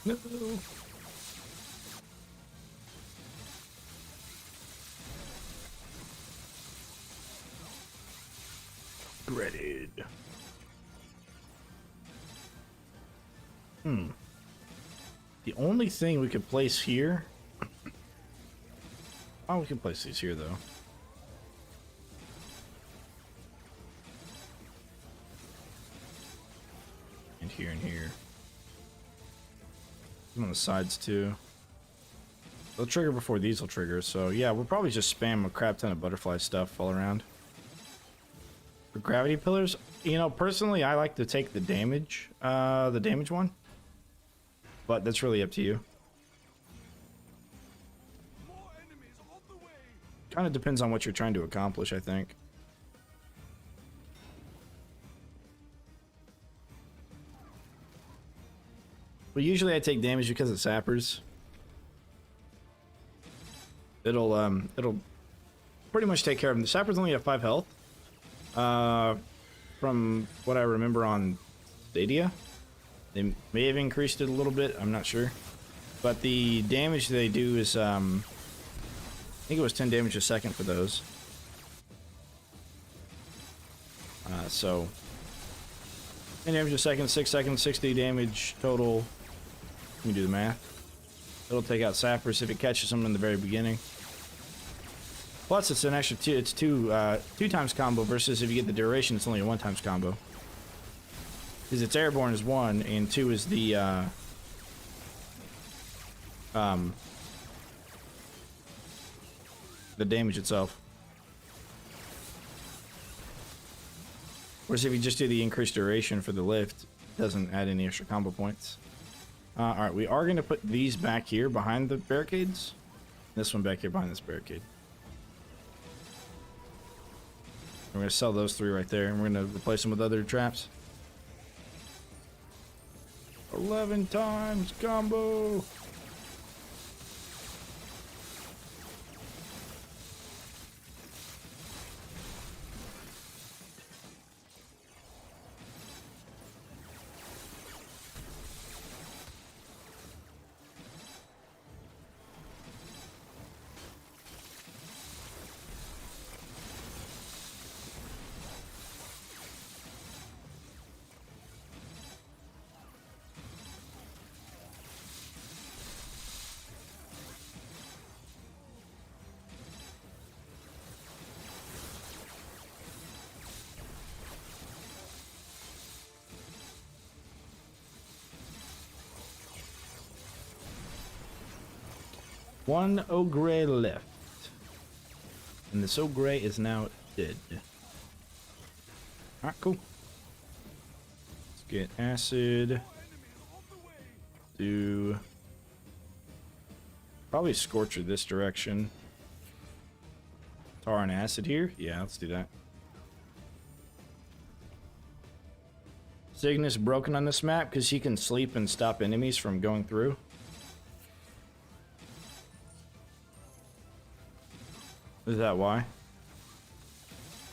No. Dreaded. The only thing we could place here. Oh, we can place these here though. And here and here. On the sides too. They'll trigger before these will trigger, so yeah, we'll probably just spam a crap ton of butterfly stuff all around. For gravity pillars, you know, personally I like to take the damage one. But that's really up to you. More enemies on the way. Kind of depends on what you're trying to accomplish, I think. But usually I take damage because of sappers. It'll pretty much take care of them. The sappers only have 5 health. From what I remember on Stadia. They may have increased it a little bit, I'm not sure. But the damage they do is I think it was 10 damage a second for those. So 10 damage a second, 6 seconds, 60 damage total. Let me do the math. It'll take out sappers if it catches them in the very beginning. Plus, it's an extra two times combo versus if you get the duration, it's only a 1 times combo. Because it's airborne is 1 and 2 is the damage itself. Whereas if you just do the increased duration for the lift, it doesn't add any extra combo points. Alright, we are going to put these back here behind the barricades. This one back here behind this barricade. We're going to sell those 3 right there, and we're going to replace them with other traps. 11 times combo! One ogre left. And this ogre is now dead. Alright, cool. Let's get acid. Do probably Scorcher this direction. Tar and acid here. Yeah, let's do that. Cygnus broken on this map because he can sleep and stop enemies from going through. Is that why?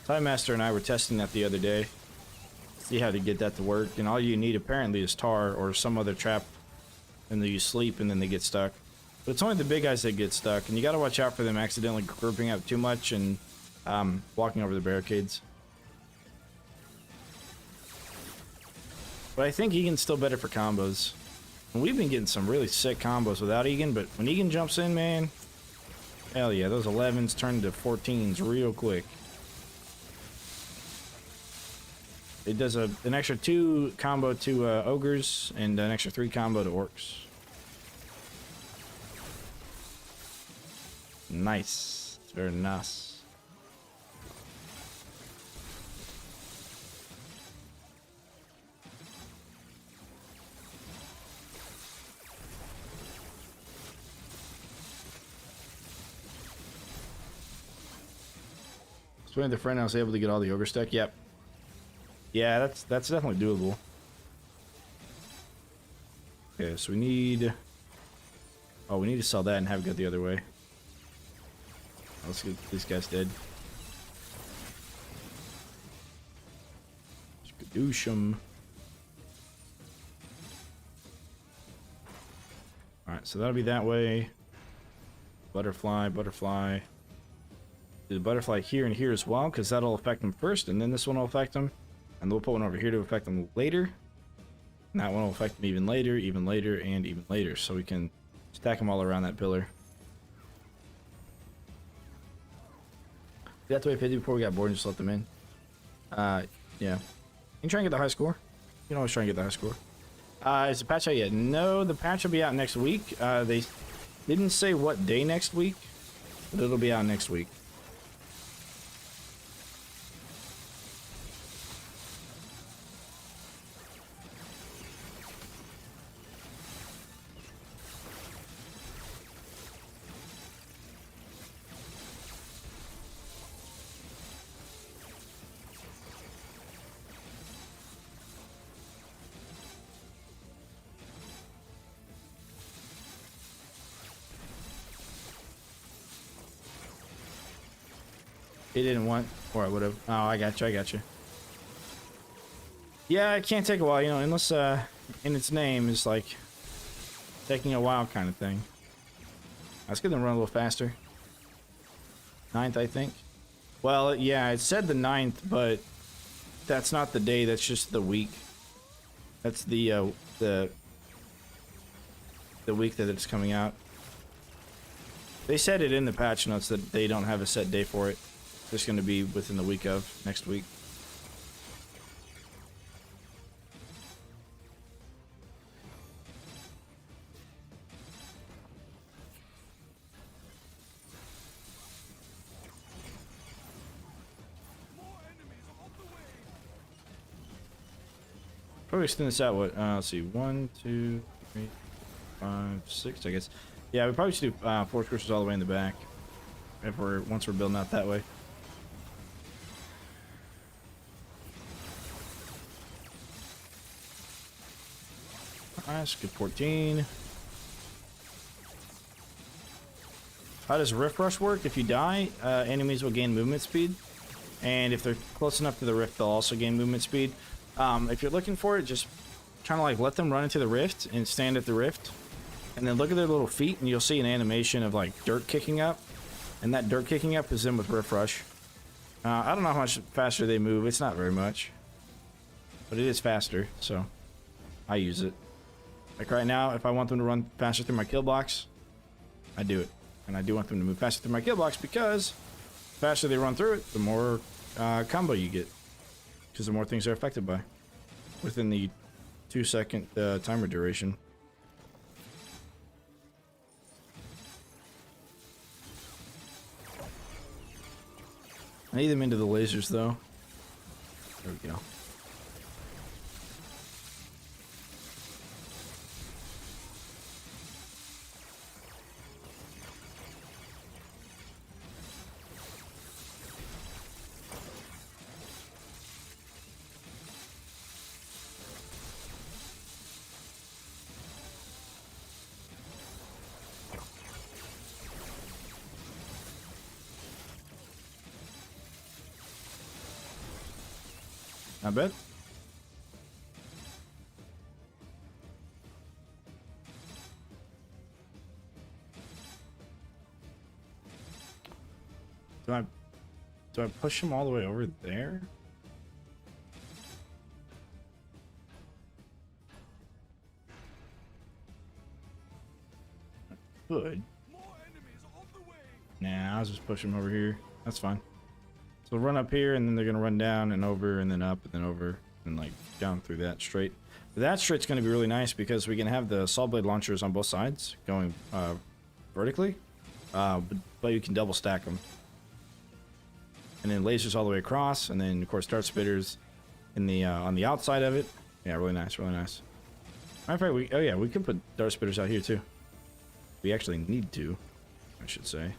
Time Master and I were testing that the other day. See how to get that to work. And all you need apparently is tar or some other trap. And then you sleep and then they get stuck. But it's only the big guys that get stuck. And you gotta watch out for them accidentally grouping up too much and walking over the barricades. But I think Egan's still better for combos. And we've been getting some really sick combos without Egan. But when Egan jumps in, man. Hell yeah, those 11s turn to 14s real quick. It does an extra 2 combo to ogres and an extra 3 combo to orcs. Nice. It's very nice. Swing the friend, I was able to get all the ogre stack. Yep. Yeah, that's definitely doable. Okay, so we need... Oh, we need to sell that and have it go the other way. Let's get these guys dead. Skadoosh 'em. Alright, so that'll be that way. Butterfly, butterfly. Do the butterfly here and here as well, because that'll affect them first, and then this one will affect them. And we'll put one over here to affect them later. And that one will affect them even later, and even later. So we can stack them all around that pillar. That's the way 50 before we got bored and just let them in. Yeah. You can try and get the high score. You can always try and get the high score. Is the patch out yet? No, the patch will be out next week. They didn't say what day next week, but it'll be out next week. He didn't want, or I would have. Oh, I got you. Yeah, it can't take a while, you know, unless in its name is like taking a while kind of thing. Let's get them run a little faster. 9th, I think. Well, yeah, it said the 9th, but that's not the day. That's just the week. That's the week that it's coming out. They said it in the patch notes that they don't have a set day for it. It's going to be within the week of next week. Probably extend this out. What? Let's see. 1, 2, 3, 5, 6. I guess. Yeah, we probably should do 4 squishes all the way in the back. If once we're building out that way. Alright, let's get 14. How does Rift Rush work? If you die, enemies will gain movement speed. And if they're close enough to the rift, they'll also gain movement speed. If you're looking for it, just kind of like let them run into the rift and stand at the rift. And then look at their little feet and you'll see an animation of like dirt kicking up. And that dirt kicking up is in with Rift Rush. I don't know how much faster they move. It's not very much. But it is faster, so I use it. Like right now, if I want them to run faster through my kill box, I do it. And I do want them to move faster through my kill box because the faster they run through it, the more combo you get. Because the more things they're affected by. Within the 2-second timer duration. I need them into the lasers, though. There we go. Not bad. Do I push him all the way over there? Good. Nah, I'll just push him over here. That's fine. So run up here, and then they're gonna run down and over, and then up, and then over, and like down through that straight. But that straight's gonna be really nice because we can have the saw blade launchers on both sides going vertically, but you can double stack them. And then lasers all the way across, and then of course dart spitters in the on the outside of it. Yeah, really nice, really nice. Matter of fact, we can put dart spitters out here too. We actually need to, I should say.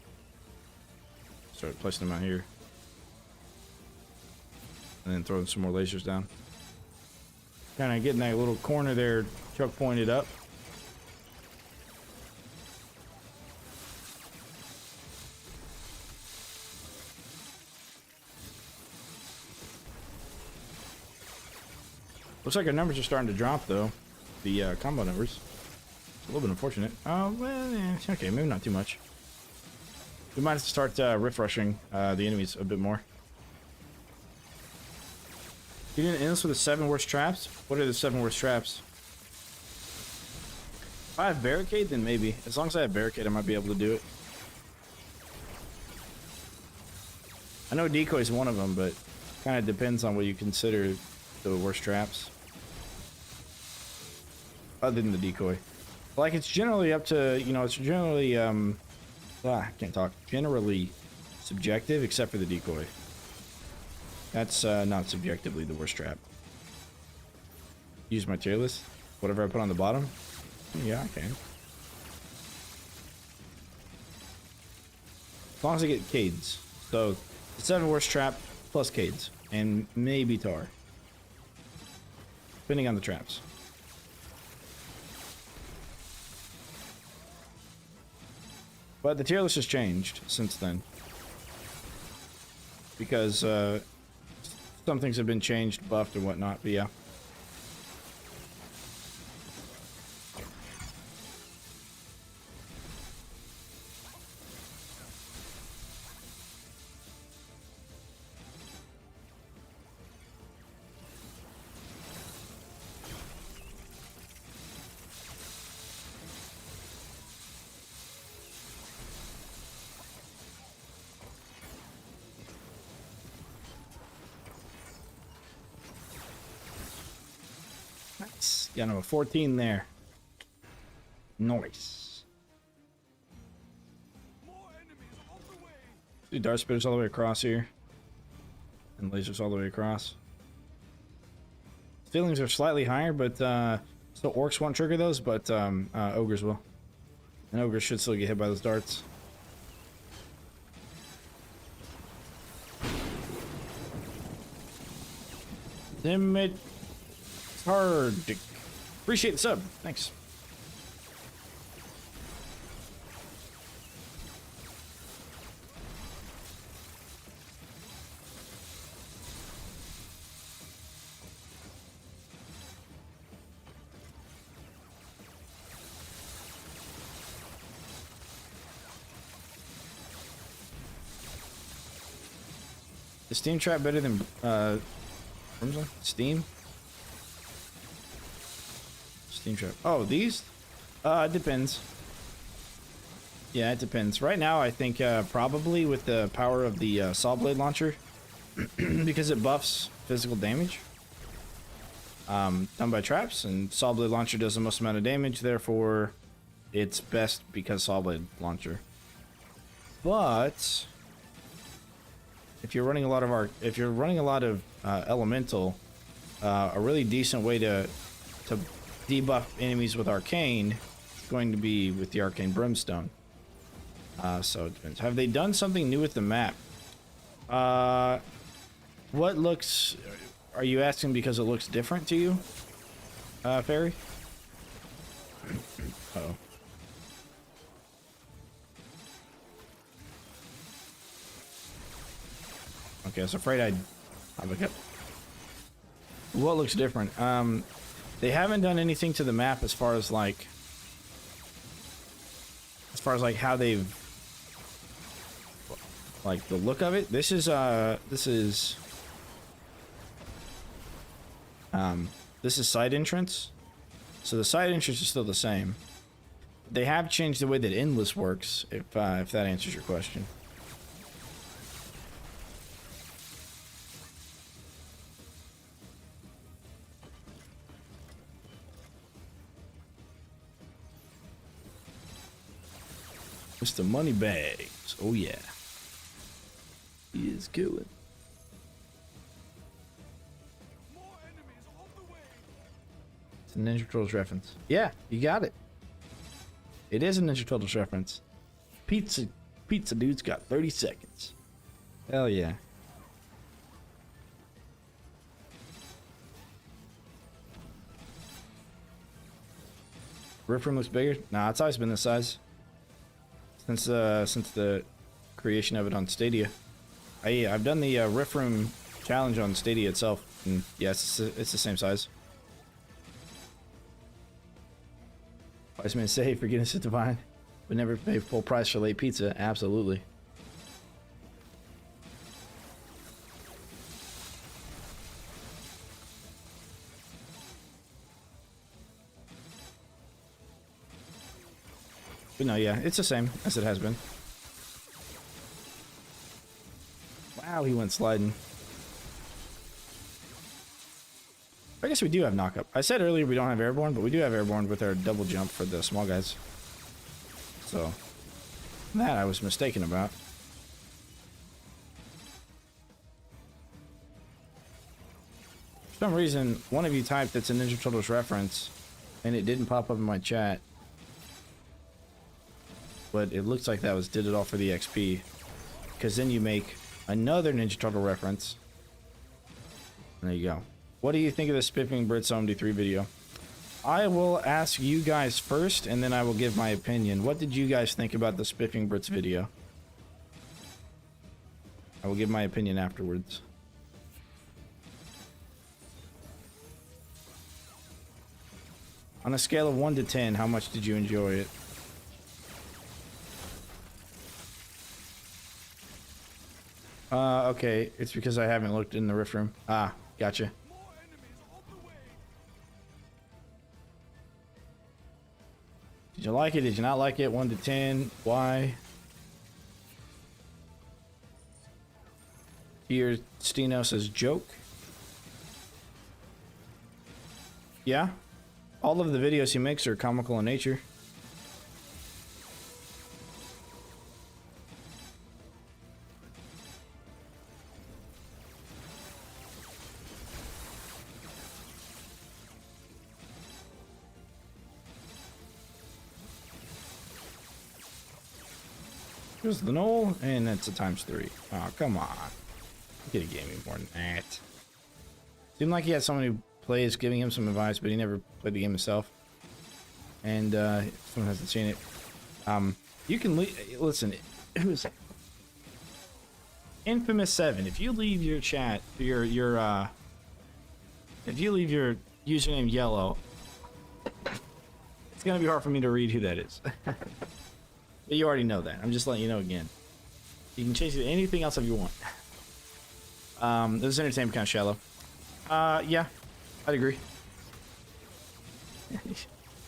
Start placing them out here. And then throwing some more lasers down. Kind of getting that little corner there, choke pointed up. Looks like our numbers are starting to drop, though. The combo numbers. It's a little bit unfortunate. Oh, well, yeah, okay, maybe not too much. We might have to start rift rushing the enemies a bit more. You didn't end this with the 7 worst traps? What are the 7 worst traps? If I have barricade, then maybe. As long as I have barricade, I might be able to do it. I know decoy is one of them, but kind of depends on what you consider the worst traps. Other than the decoy. Like, it's generally up to, you know, it's generally, I can't talk. Generally subjective, except for the decoy. That's not subjectively the worst trap. Use my tier list. Whatever I put on the bottom. Yeah, I can. As long as I get Cades. So, the 7 worst trap plus Cades. And maybe Tar. Depending on the traps. But the tier list has changed since then. Because some things have been changed, buffed, and whatnot, but yeah. Nice. Got number 14 there. Nice. Do dart spitters all the way across here. And lasers all the way across. Feelings are slightly higher, but so orcs won't trigger those, but ogres will. And ogres should still get hit by those darts. Limit hard. Appreciate the sub. Thanks. Is Steam Trap better than Steam? Steam Trap. Oh, these? It depends. Yeah, it depends. Right now, I think probably with the power of the Saw Blade Launcher, because it buffs physical damage done by traps, and Saw Blade Launcher does the most amount of damage, therefore it's best because Saw Blade Launcher. But if you're running a lot of elemental, a really decent way to debuff enemies with arcane is going to be with the arcane brimstone. So it depends. Have they done something new with the map? What looks? Are you asking because it looks different to you, Fairy? Uh-oh. Okay, I was afraid I'd look up. What looks different? They haven't done anything to the map as far as like how they've like the look of it. This is side entrance. So the side entrance is still the same. They have changed the way that endless works, if that answers your question. Mr. Moneybags. Oh yeah. He is killing. More enemies on the way. It's a Ninja Turtles reference. Yeah, you got it. It is a Ninja Turtles reference. Pizza dude's got 30 seconds. Hell yeah. Rip room looks bigger? Nah, it's always been this size. Since the creation of it on Stadia. I've done the Rift Room challenge on Stadia itself, and yes, it's the same size. Wise man say forgiveness is divine, but never pay full price for late pizza. Absolutely. But no, yeah, it's the same as it has been. Wow, he went sliding. I guess we do have knock-up. I said earlier we don't have airborne, but we do have airborne with our double jump for the small guys. So, that I was mistaken about. For some reason, one of you typed it's a Ninja Turtles reference, and it didn't pop up in my chat. But it looks like that did it all for the XP. Because then you make another Ninja Turtle reference. And there you go. What do you think of the Spiffing Brits OMD3 video? I will ask you guys first, and then I will give my opinion. What did you guys think about the Spiffing Brits video? I will give my opinion afterwards. On a scale of 1 to 10, how much did you enjoy it? Okay, it's because I haven't looked in the rift room. Ah, gotcha. More enemies on the way. Did you like it? Did you not like it? 1 to 10. Why? Here, Steno says joke. Yeah. All of the videos he makes are comical in nature. Here's the null, and that's a ×3. Oh, come on. You could have gave me more than that. Seemed like he had someone who plays giving him some advice, but he never played the game himself. And someone hasn't seen it. You can listen. Who's Infamous 7? If you leave your chat, if you leave your username yellow, it's gonna be hard for me to read who that is. But you already know that. I'm just letting you know again. You can change it to anything else if you want. This entertainment kind of shallow. Yeah, I'd agree.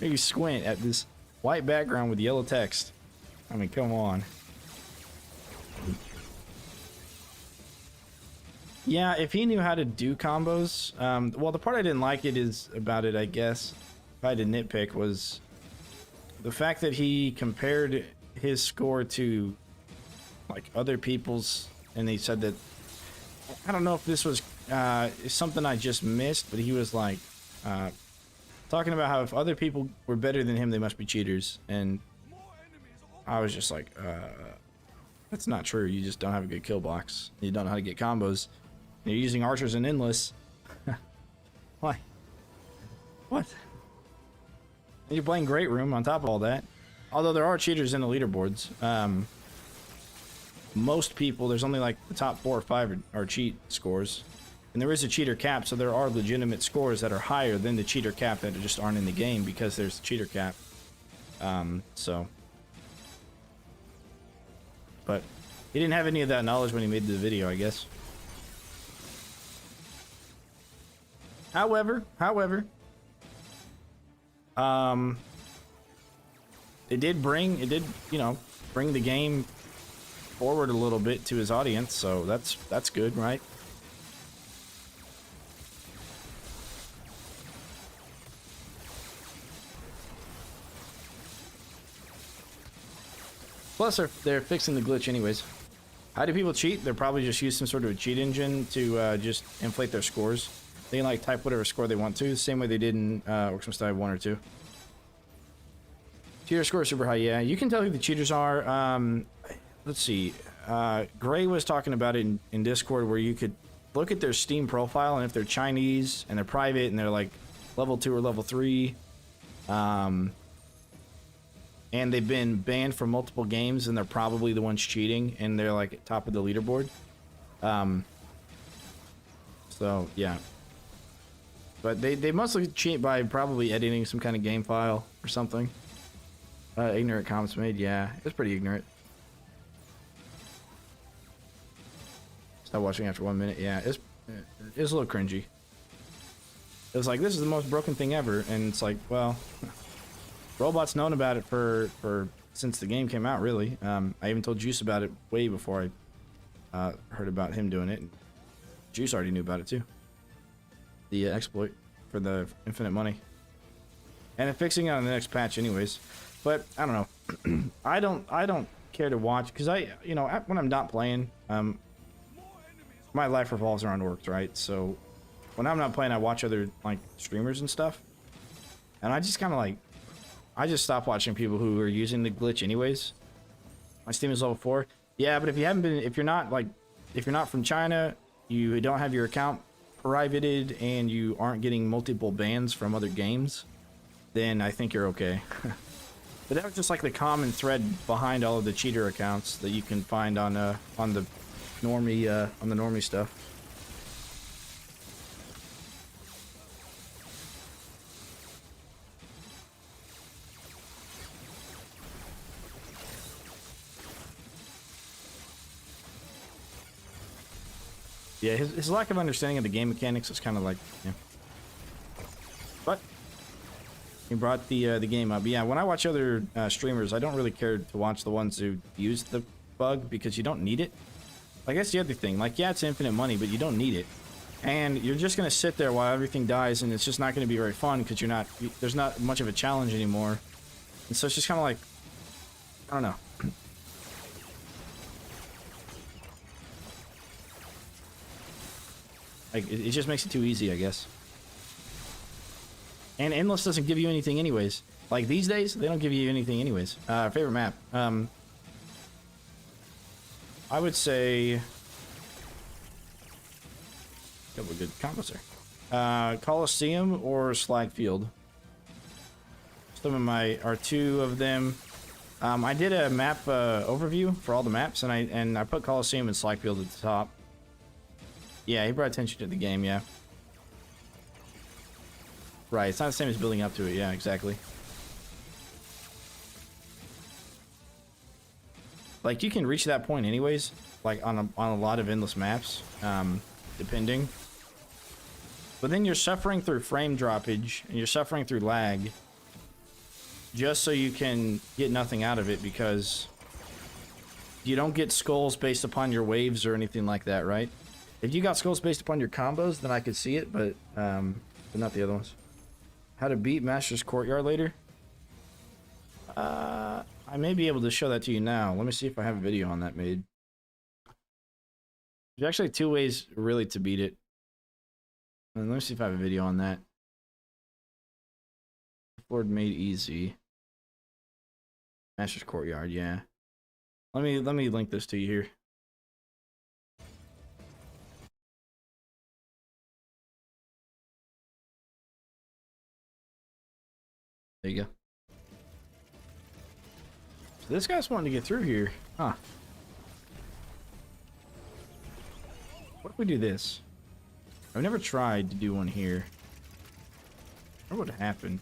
Maybe squint at this white background with yellow text. I mean, come on. Yeah, if he knew how to do combos. Well, the part I didn't like about it, I guess, if I had to nitpick, was the fact that he compared his score to like other people's, and he said that I don't know if this was something I just missed, but he was like talking about how if other people were better than him, they must be cheaters. And I was just like, that's not true. You just don't have a good kill box. You don't know how to get combos. You're using archers and endless. Why? What? And you're playing Great Room on top of all that. Although there are cheaters in the leaderboards. Most people, there's only like the top 4 or 5 are cheat scores. And there is a cheater cap, so there are legitimate scores that are higher than the cheater cap that just aren't in the game because there's a cheater cap. But he didn't have any of that knowledge when he made the video, I guess. However, it did, you know, bring the game forward a little bit to his audience, so that's good, right? Plus, they're fixing the glitch anyways. How do people cheat? They're probably just use some sort of a cheat engine to just inflate their scores. They can like type whatever score they want to, the same way they did in Orcs Must Die 1 or 2. Cheater score is super high, yeah. You can tell who the cheaters are. Let's see. Gray was talking about it in Discord where you could look at their Steam profile, and if they're Chinese and they're private and they're like level 2 or level 3, and they've been banned from multiple games, and they're probably the ones cheating, and they're like at top of the leaderboard. So yeah. But they mostly cheat by probably editing some kind of game file or something. Ignorant comments made, yeah. It's pretty ignorant. Stop watching after 1 minute, yeah. It's a little cringy. It was like, this is the most broken thing ever, and it's like, well, Robot's known about it for since the game came out, really. I even told Juice about it way before I heard about him doing it. Juice already knew about it too. The exploit for the infinite money, and they're fixing it on the next patch, anyways. But I don't know. I don't care to watch because you know, when I'm not playing, my life revolves around Orcs, right? So when I'm not playing, I watch other like streamers and stuff, and I just kind of like, I just stop watching people who are using the glitch, anyways. My Steam is level 4. Yeah, but if you haven't been, if you're not from China, you don't have your account privated, and you aren't getting multiple bans from other games, then I think you're okay. But that was just like the common thread behind all of the cheater accounts that you can find on the normie stuff. Yeah, his lack of understanding of the game mechanics is kind of like, yeah. But he brought the game up. Yeah, when I watch other streamers, I don't really care to watch the ones who use the bug because you don't need it. Like, that's the other thing. Like, yeah, it's infinite money, but you don't need it. And you're just gonna sit there while everything dies, and it's just not gonna be very fun because there's not much of a challenge anymore. And so it's just kind of like, I don't know. Like, it just makes it too easy, I guess. And Endless doesn't give you anything anyways. Like, these days, they don't give you anything anyways. Favorite map. I would say... Couple of good combos there. Coliseum or Slag Field. Some of my... are two of them. I did a map overview for all the maps, and I put Coliseum and Slag Field at the top. Yeah, he brought attention to the game, yeah. Right, it's not the same as building up to it, yeah, exactly. Like, you can reach that point anyways, like on a lot of endless maps, depending. But then you're suffering through frame droppage, and you're suffering through lag, just so you can get nothing out of it, because you don't get skulls based upon your waves or anything like that, right? If you got skulls based upon your combos, then I could see it, but not the other ones. How to beat Master's Courtyard later? I may be able to show that to you now. Let me see if I have a video on that made. There's actually 2 ways really to beat it. And let me see if I have a video on that. Ford made easy. Master's Courtyard, yeah. Let me link this to you here. There you go. So this guy's wanting to get through here. Huh. What if we do this? I've never tried to do one here. I wonder what happened.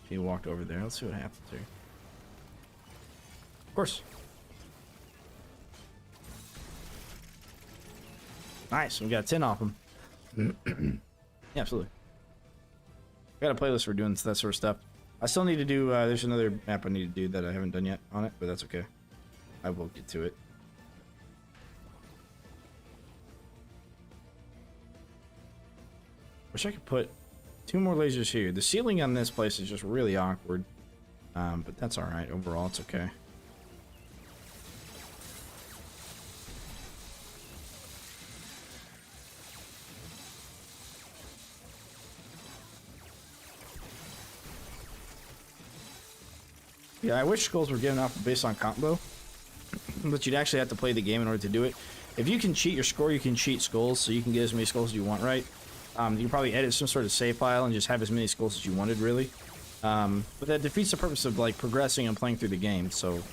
He walked over there. Let's see what happens here. Of course. Nice. We got 10 off him. Yeah, absolutely. I got a playlist for doing that sort of stuff. I still need to do, there's another map I need to do that I haven't done yet on it, but that's okay. I will get to it. Wish I could put 2 more lasers here. The ceiling on this place is just really awkward. But that's alright. Overall, it's okay. Yeah, I wish skulls were given off based on combo. But you'd actually have to play the game in order to do it. If you can cheat your score, you can cheat skulls, so you can get as many skulls as you want, right? You can probably edit some sort of save file and just have as many skulls as you wanted, really. But that defeats the purpose of, like, progressing and playing through the game, so...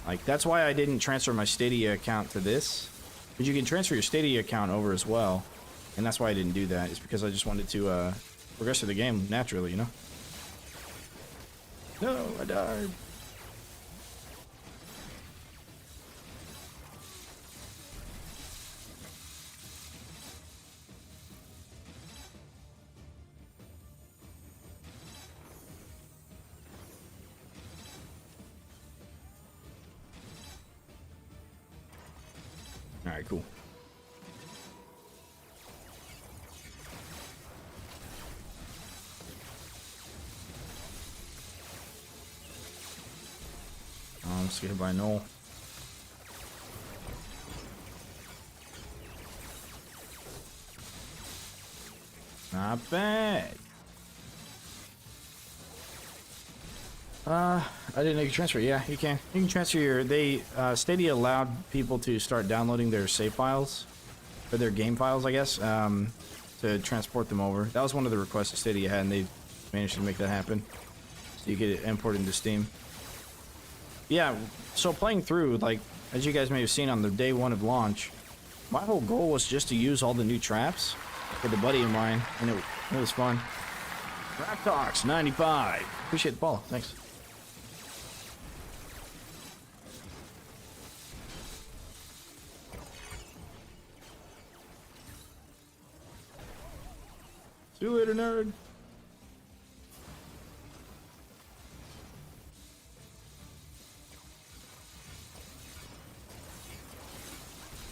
Like, that's why I didn't transfer my Stadia account to this. But you can transfer your Stadia account over as well. And that's why I didn't do that. It's because I just wanted to, progress through the game naturally, you know? No, I died. Alright, cool. Let's get hit by Noel. Not bad. I didn't know you could transfer. Yeah, you can. You can transfer your... Stadia allowed people to start downloading their save files, or their game files, I guess, to transport them over. That was one of the requests that Stadia had, and they managed to make that happen. So you get it imported into Steam. Yeah, so playing through, like, as you guys may have seen on the day 1 of launch, my whole goal was just to use all the new traps with a buddy of mine, and it was fun. Raktox 95. Appreciate the follow. Thanks. See you later, nerd.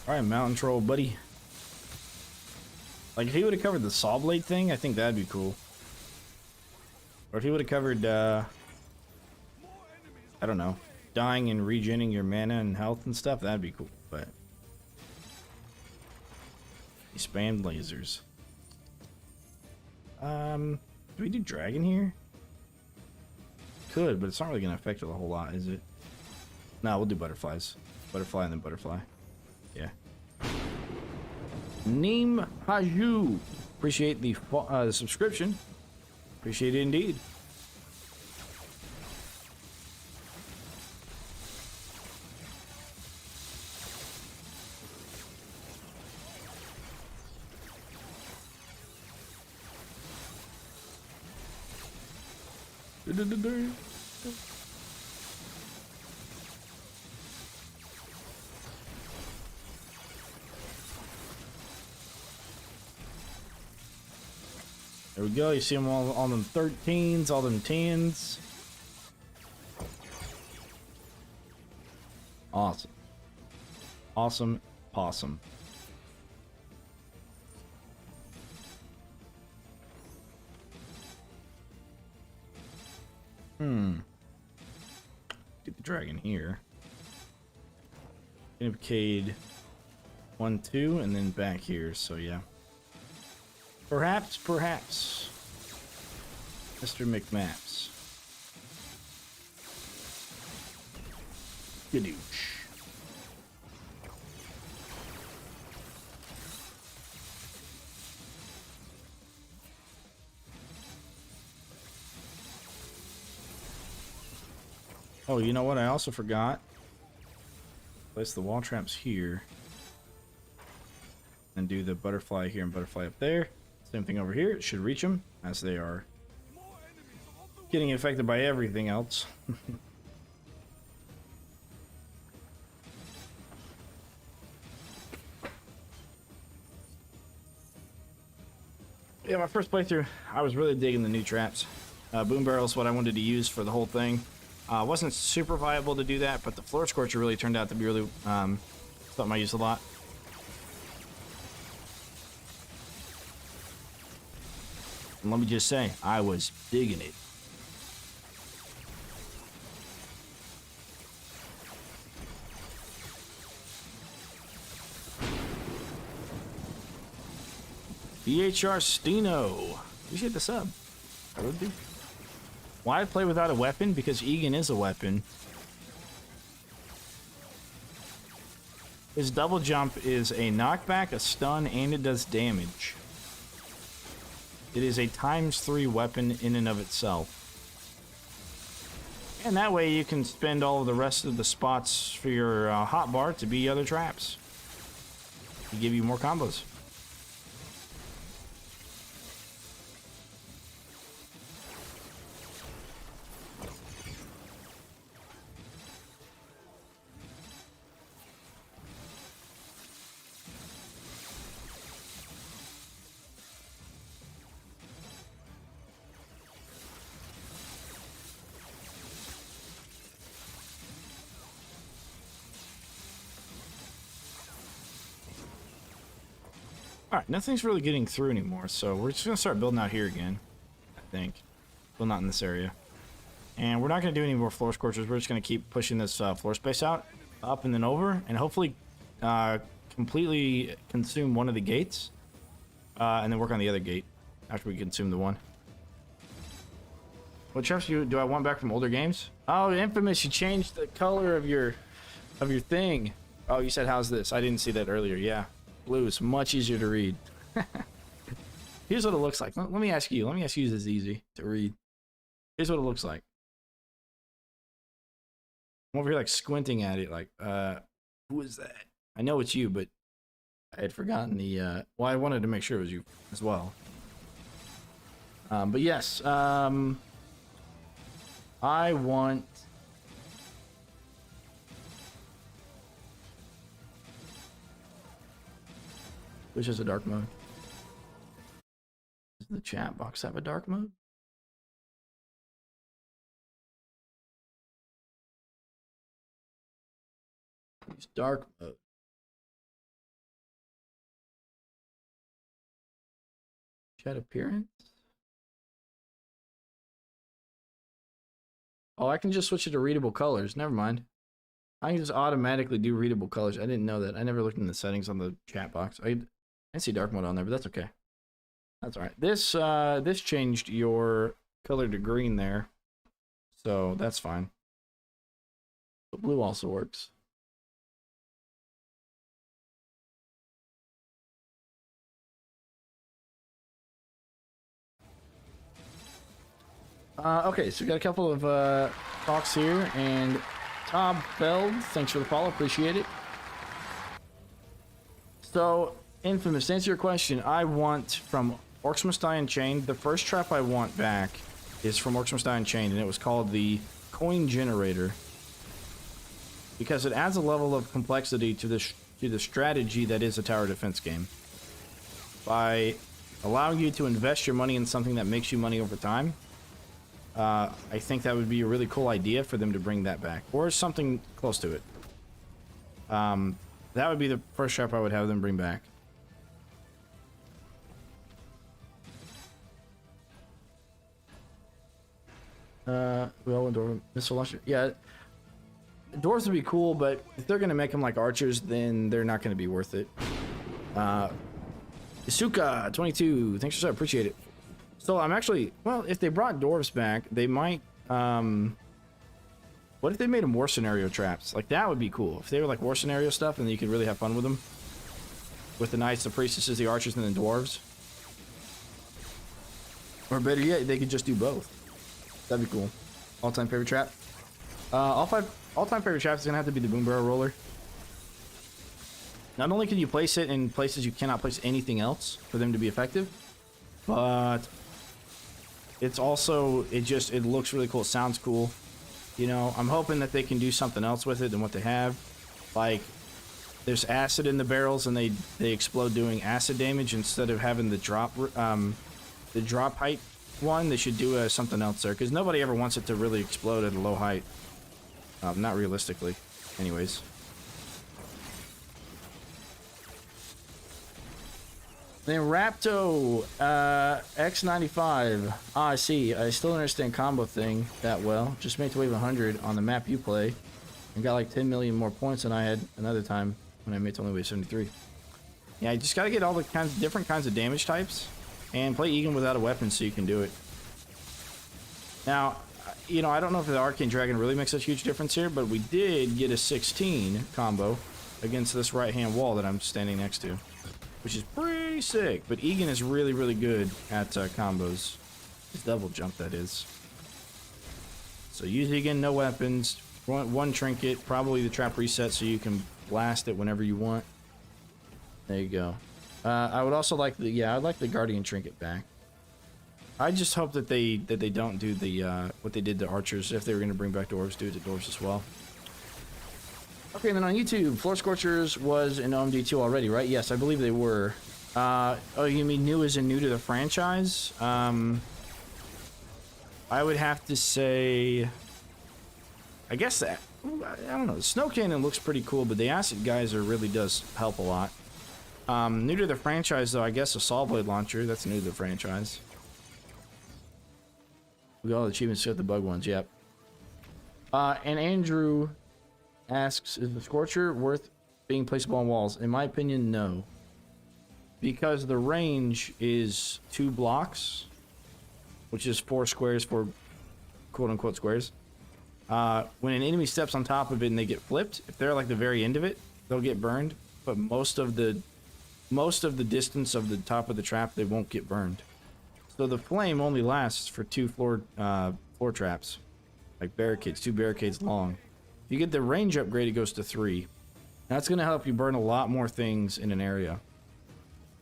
Alright, Mountain Troll, buddy. Like, if he would have covered the saw blade thing, I think that'd be cool. Or if he would have covered, I don't know, dying and regening your mana and health and stuff, that'd be cool, but... He spammed lasers. Do we do dragon here? Could, but it's not really gonna affect it a whole lot, is it? No, we'll do butterflies. Butterfly and then butterfly. Yeah. Neem Haju. Appreciate the subscription. Appreciate it indeed. There we go. You see them all them 13s, all them 10s. Awesome. Awesome. Possum. Get the dragon here. Cade 1, 2, and then back here. So yeah. Perhaps, Mr. McMaps. Gadoosh. Oh, you know what? I also forgot. Place the wall traps here. And do the butterfly here and butterfly up there. Same thing over here. It should reach them as they are getting affected by everything else. Yeah, my first playthrough, I was really digging the new traps. Boom barrel is what I wanted to use for the whole thing. Wasn't super viable to do that, but the floor scorcher really turned out to be really something I used a lot. And let me just say, I was digging it. BHR Steno. You should hit the sub. I would be. Why play without a weapon? Because Egan is a weapon. His double jump is a knockback, a stun, and it does damage. It is a ×3 weapon in and of itself. And that way you can spend all of the rest of the spots for your hotbar to be other traps. To give you more combos. Alright, nothing's really getting through anymore, so we're just going to start building out here again, I think. Well, not in this area. And we're not going to do any more floor scorchers, we're just going to keep pushing this floor space out, up and then over, and hopefully completely consume one of the gates, and then work on the other gate after we consume the one. What traps do I want back from older games? Oh, Infamous, you changed the color of your thing. Oh, you said, how's this? I didn't see that earlier, yeah. Blue is much easier to read. Here's what it looks like. Let me ask you. Let me ask you if this is easy to read. Here's what it looks like. I'm over here like squinting at it like, who is that? I know it's you, but I had forgotten the, well, I wanted to make sure it was you as well. But yes, I want... Which is a dark mode. Does the chat box have a dark mode? Use dark mode. Chat appearance? Oh, I can just switch it to readable colors. Never mind. I can just automatically do readable colors. I didn't know that. I never looked in the settings on the chat box. I see dark mode on there, but that's okay. That's all right. This changed your color to green there, so that's fine. But blue also works. Okay, so we got a couple of talks here, and Tom Feld, thanks for the follow, appreciate it. So, Infamous, to answer your question, I want from Orcs Must Die Unchained, the first trap I want back is from Orcs Must Die Unchained, and it was called the Coin Generator. Because it adds a level of complexity to the strategy that is a tower defense game. By allowing you to invest your money in something that makes you money over time, I think that would be a really cool idea for them to bring that back. Or something close to it. That would be the first trap I would have them bring back. Well, indoor missile launcher. Yeah. dwarves would be cool, but if they're gonna make them like archers, then they're not gonna be worth it. Isuka 22, thanks for that, appreciate it. So I'm actually, well, if they brought dwarves back, they might. What if they made them war scenario traps? Like that would be cool. If they were like war scenario stuff, and then you could really have fun with them. With the knights, the priestesses, the archers, and the dwarves. Or better yet, they could just do both. That'd be cool. All-time favorite trap. All-time favorite trap is gonna have to be the boom barrel roller. Not only can you place it in places you cannot place anything else for them to be effective, but it's also it looks really cool. It sounds cool. You know, I'm hoping that they can do something else with it than what they have. Like, there's acid in the barrels, and they explode doing acid damage instead of having the drop height one. They should do something else there, because nobody ever wants it to really explode at a low height. Not realistically, anyways. Then Rapto, X95. I see. I still don't understand combo thing that well. Just made to wave 100 on the map you play, and got like 10 million more points than I had another time when I made to only wave 73. Yeah, you just gotta get all the different kinds of damage types, and play Egan without a weapon so you can do it. Now, you know, I don't know if the Arcane Dragon really makes a huge difference here, but we did get a 16 combo against this right-hand wall that I'm standing next to, which is pretty sick. But Egan is really, really good at combos. His double jump, that is. So use Egan, no weapons, one trinket, probably the trap reset so you can blast it whenever you want. There you go. I would also like the, I'd like the Guardian trinket back. I just hope that they don't do the what they did to archers. If they were going to bring back dwarves, do it to dwarves as well. Okay, and then on YouTube, Floor Scorchers was in OMD2 already, right? Yes, I believe they were. Oh, you mean new as in new to the franchise? I would have to say, I guess that, I don't know. The Snow Cannon looks pretty cool, but the Acid Geyser really does help a lot. New to the franchise, though, I guess a Saw Blade Launcher. That's new to the franchise. We got all the achievements to the bug ones, yep. And Andrew asks, is the Scorcher worth being placeable on walls? In my opinion, no. Because the range is 2 blocks, which is 4 squares, 4 quote-unquote squares. When an enemy steps on top of it and they get flipped, if they're like the very end of it, they'll get burned. But most of the distance of the top of the trap, they won't get burned. So the flame only lasts for 2 floor traps, like barricades, 2 barricades long. If you get the range upgrade, it goes to 3. That's going to help you burn a lot more things in an area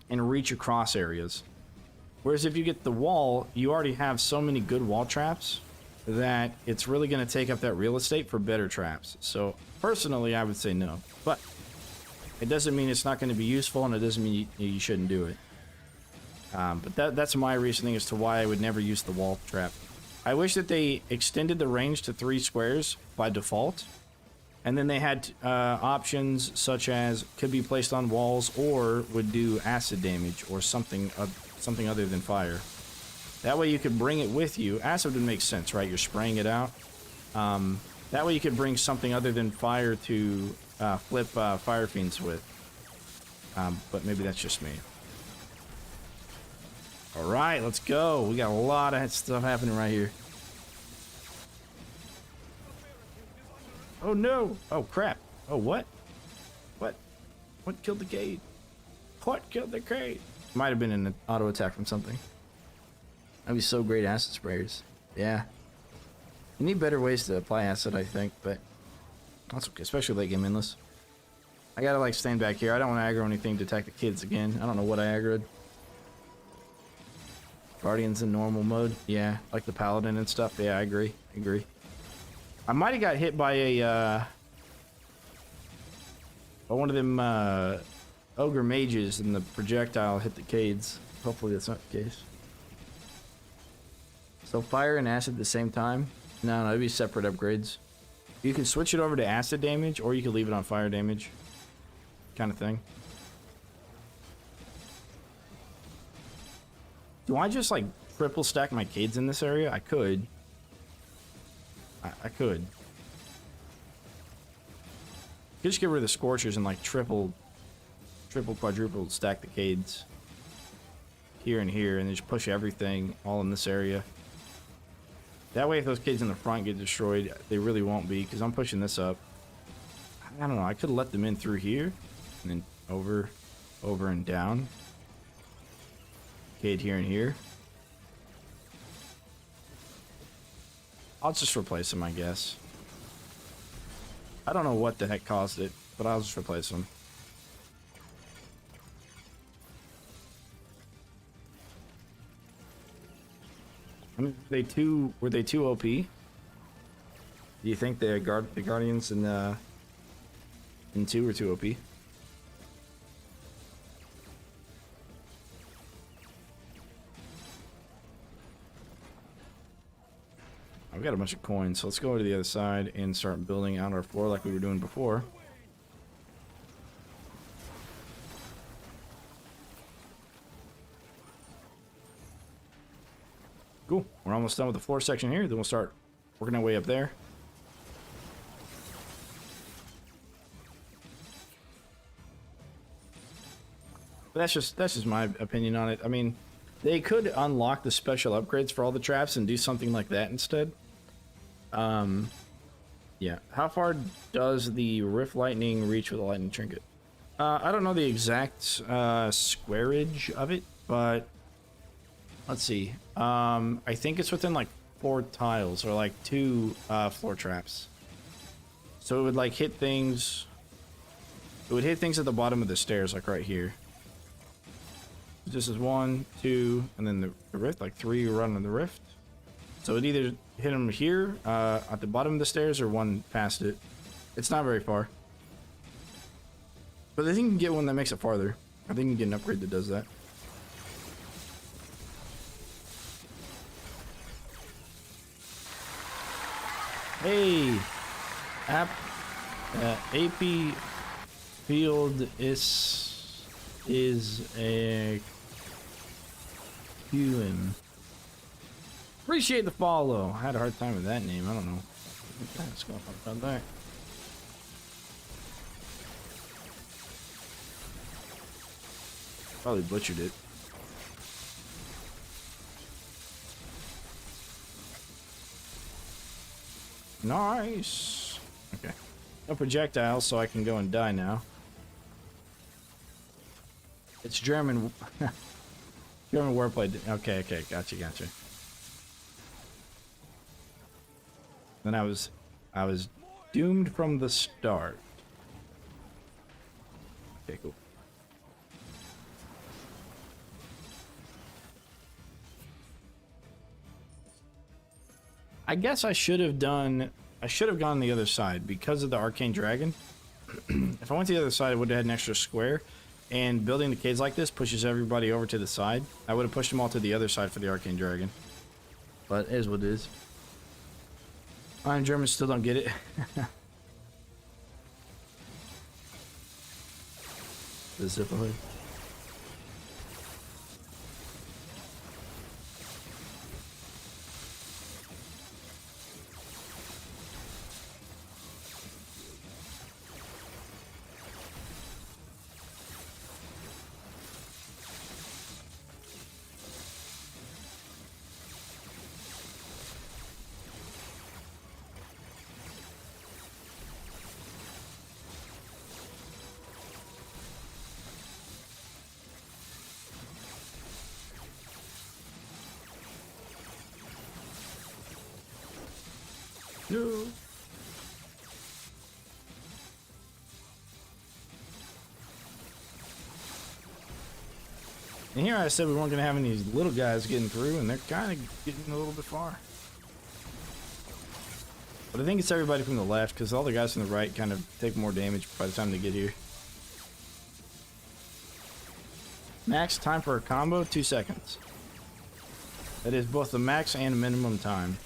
and reach across areas. Whereas if you get the wall, you already have so many good wall traps that it's really going to take up that real estate for better traps. So personally, I would say no. But it doesn't mean it's not going to be useful, and it doesn't mean you shouldn't do it. But that's my reasoning as to why I would never use the wall trap. I wish that they extended the range to 3 squares by default, and then they had options such as could be placed on walls or would do acid damage or something other than fire. That way you could bring it with you. Acid would make sense, right? You're spraying it out. That way you could bring something other than fire to flip fire fiends with. But maybe that's just me. Alright, let's go. We got a lot of stuff happening right here. Oh no! Oh crap! Oh what? What? What killed the Cade? What killed the Cade? Might have been an auto attack from something. That'd be so great, acid sprayers. Yeah. You need better ways to apply acid, I think, but that's okay, especially late game endless. I gotta like stand back here. I don't want to aggro anything to attack the kids again. I don't know what I aggroed. Guardians in normal mode. Yeah, like the Paladin and stuff. Yeah, I agree. I might have got hit by a by one of them ogre mages and the projectile hit the Cades. Hopefully that's not the case. So fire and acid at the same time? No, it'd be separate upgrades. You can switch it over to acid damage, or you can leave it on fire damage. Kind of thing. Do I just like triple stack my Cades in this area? I could. I could. Could just get rid of the Scorchers and like triple, quadruple stack the Cades here and here, and then just push everything all in this area. That way, if those Cades in the front get destroyed, they really won't be, because I'm pushing this up. I don't know, I could have let them in through here, and then over and down. Cade here and here. I'll just replace them, I guess. I don't know what the heck caused it, but I'll just replace them. I mean, were they too OP? Do you think the Guardians in 2 were too OP? I've got a bunch of coins, so let's go over to the other side and start building out our floor like we were doing before. Cool. We're almost done with the floor section here. Then we'll start working our way up there. But that's just my opinion on it. I mean, they could unlock the special upgrades for all the traps and do something like that instead. Yeah. How far does the Rift Lightning reach with a Lightning Trinket? I don't know the exact squareage of it, but let's see. I think it's within like 4 tiles or like 2 floor traps. So it would like hit things. It would hit things at the bottom of the stairs, like right here. This is 1, 2, and then the rift, like 3 running the rift. So it either hit them here at the bottom of the stairs or 1 past it. It's not very far. But I think you can get one that makes it farther. I think you can get an upgrade that does that. Hey, AP Field is a QM. Appreciate the follow. I had a hard time with that name. I don't know. Let's go about that. Probably butchered it. Nice. Okay. No projectiles, so I can go and die now. It's German. German wordplay. Okay, gotcha. Then I was doomed from the start. Okay, cool. I guess I should have gone the other side because of the Arcane Dragon. If I went to the other side, I would have had an extra square. And building the caves like this pushes everybody over to the side. I would have pushed them all to the other side for the Arcane Dragon. But it is what it is. Iron Germans still don't get it. The zipper hood. No. And here I said we weren't going to have any little guys getting through, and they're kind of getting a little bit far. But I think it's everybody from the left, because all the guys from the right kind of take more damage by the time they get here. Max time for a combo, 2 seconds. That is both the max and minimum time.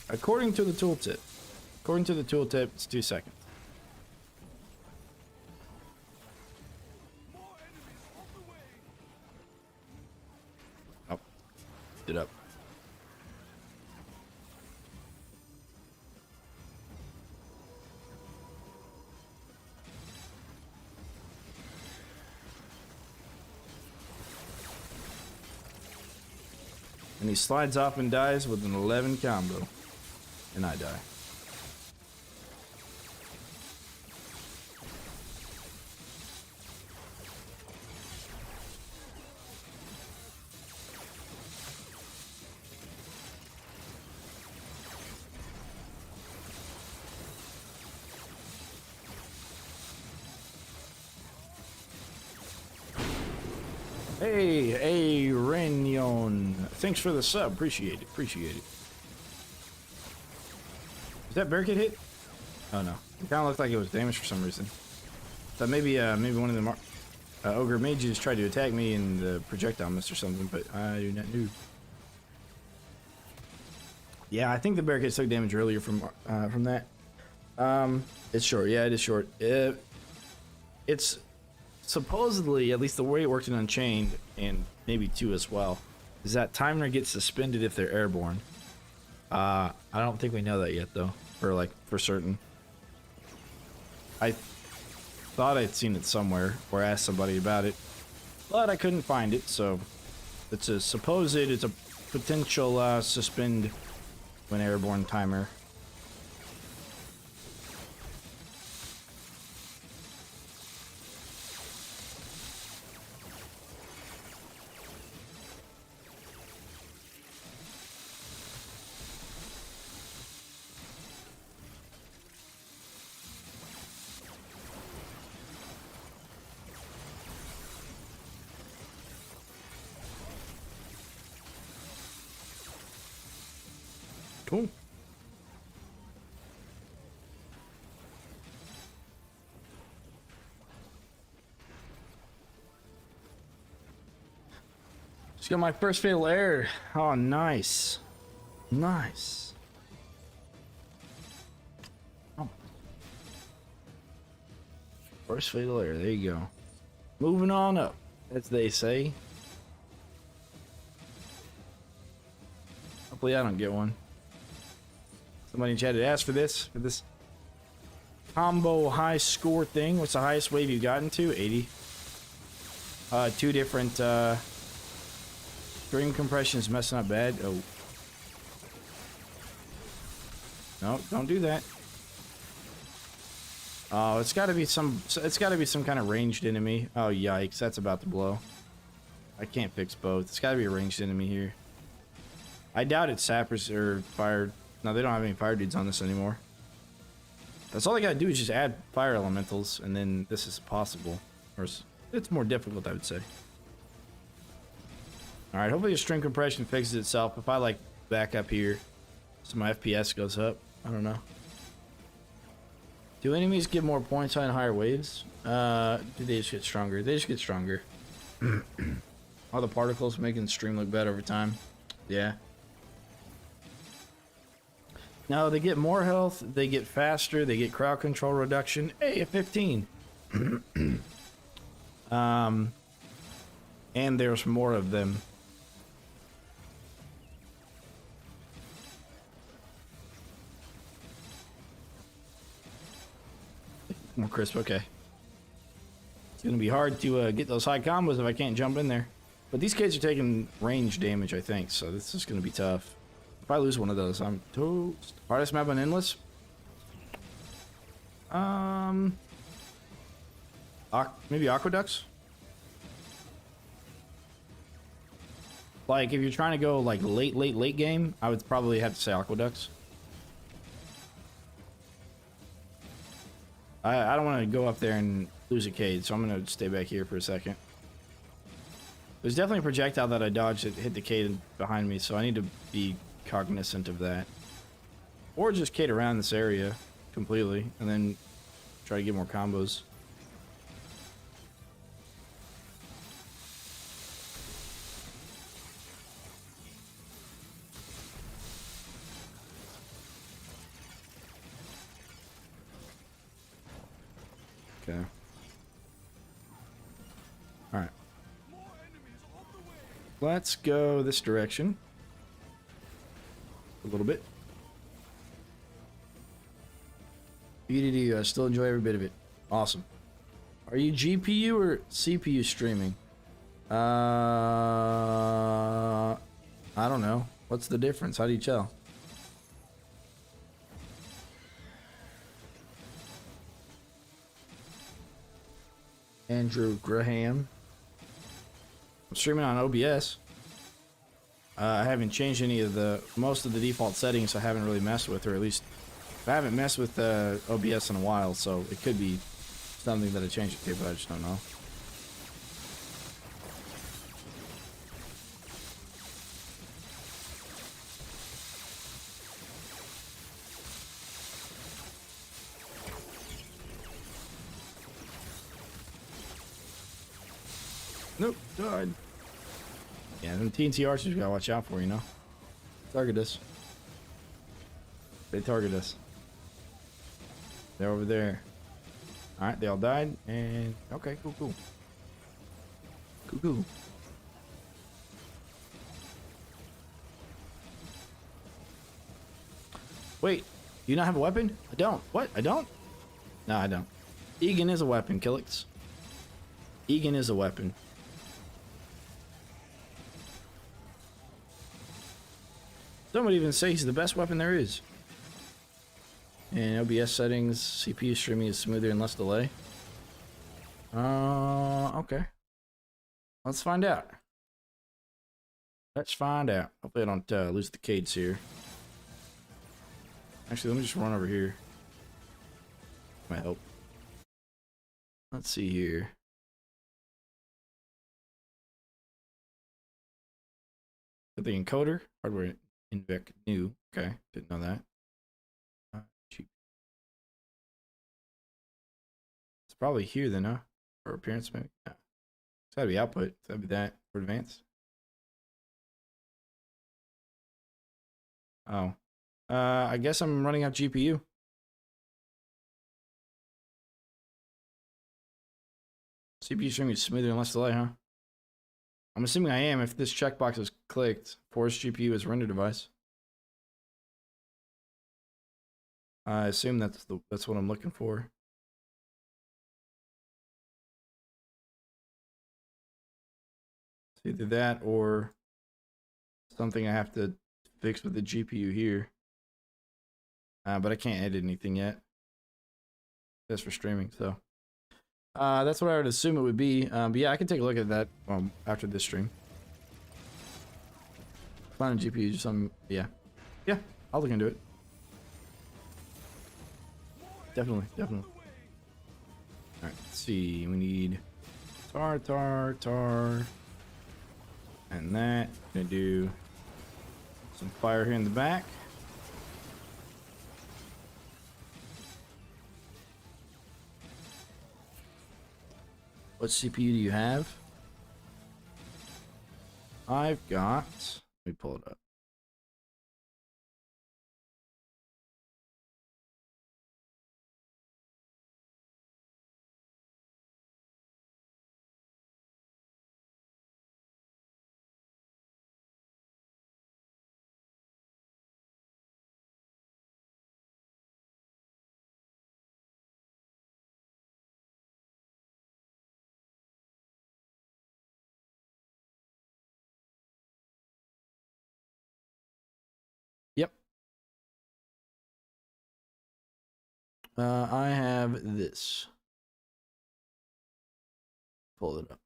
According to the tooltip. According to the tooltip, it's 2 seconds. Oh. Stood up. And he slides off and dies with an 11 combo. And I die. Hey, Renyon. Thanks for the sub. Appreciate it. Appreciate it. Is that barricade hit? Oh no. It kind of looked like it was damaged for some reason. Thought maybe one of the ogre mages tried to attack me and the projectile missed or something, but I do not know. Yeah, I think the barricade took damage earlier from that. It's short. Yeah, it is short. It's supposedly, at least the way it worked in Unchained, and maybe 2 as well, is that timer gets suspended if they're airborne. I don't think we know that yet, though, for certain. I thought I'd seen it somewhere, or asked somebody about it, but I couldn't find it, so it's a potential suspend when airborne timer. Cool. Just got my first fatal error. Oh, nice. Nice. Oh. First fatal error. There you go. Moving on up, as they say. Hopefully I don't get one. Somebody in chat had asked for this combo high score thing. What's the highest wave you've gotten to? 80. 2 different stream compressions messing up bad. Oh. No, don't do that. Oh, it's gotta be some kind of ranged enemy. Oh yikes, that's about to blow. I can't fix both. It's gotta be a ranged enemy here. I doubt it's sappers or fire. No, they don't have any fire dudes on this anymore. That's all I gotta do is just add fire elementals, and then this is possible. Or it's more difficult, I would say. Alright, hopefully the string compression fixes itself. If I like back up here, so my FPS goes up. I don't know. Do enemies get more points on higher waves? Do they just get stronger? They just get stronger. All the particles making the stream look better over time. Yeah. No, they get more health, they get faster, they get crowd control reduction. Hey, a 15. And there's more of them. More crisp, okay. It's gonna be hard to get those high combos if I can't jump in there. But these kids are taking range damage, I think, so this is gonna be tough. If I lose one of those, I'm toast. Hardest map on Endless? Maybe Aqueducts? Like, if you're trying to go, like, late game, I would probably have to say Aqueducts. I don't want to go up there and lose a Cade, so I'm going to stay back here for a second. There's definitely a projectile that I dodged that hit the Cade behind me, so I need to be cognizant of that. Or just Cade around this area completely, and then try to get more combos. Okay. Alright. Let's go this direction. A little bit. BDD, I still enjoy every bit of it. Awesome. Are you GPU or CPU streaming? I don't know. What's the difference? How do you tell? Andrew Graham. I'm streaming on OBS. I haven't changed any of most of the default settings. I haven't really messed with, or at least I haven't messed with OBS in a while, so it could be something that I changed it to, but I just don't know. Nope, died. Yeah, them TNT archers you gotta watch out for, you know. Target us. They target us. They're over there. Alright, they all died, and okay, cool, cool. Cool, cool. Wait, do you not have a weapon? I don't. What? I don't? No, I don't. Egan is a weapon, Killix. Egan is a weapon. Some would even say he's the best weapon there is. And OBS settings, CPU streaming is smoother and less delay. Okay. Let's find out. Let's find out. Hopefully I don't lose the Cades here. Actually, let me just run over here. Might help. Let's see here. The encoder, hardware invec new. Okay, didn't know that. Cheap. It's probably here then, huh? For appearance, maybe. Yeah. It's gotta be output. That'd be that for advanced. Oh. I guess I'm running out GPU. CPU streaming is smoother and less delay, huh? I'm assuming I am if this checkbox is clicked. Force GPU as render device. I assume that's what I'm looking for. It's either that or something I have to fix with the GPU here. But I can't edit anything yet. That's for streaming, so. That's what I would assume it would be. But yeah, I can take a look at that after this stream. Find a GPU or something. Yeah. Yeah, I'll look into it. Definitely, definitely. Alright, let's see. We need tar. And that. Gonna do some fire here in the back. What CPU do you have? I've got... Let me pull it up. Yep. I have this. Pull it up.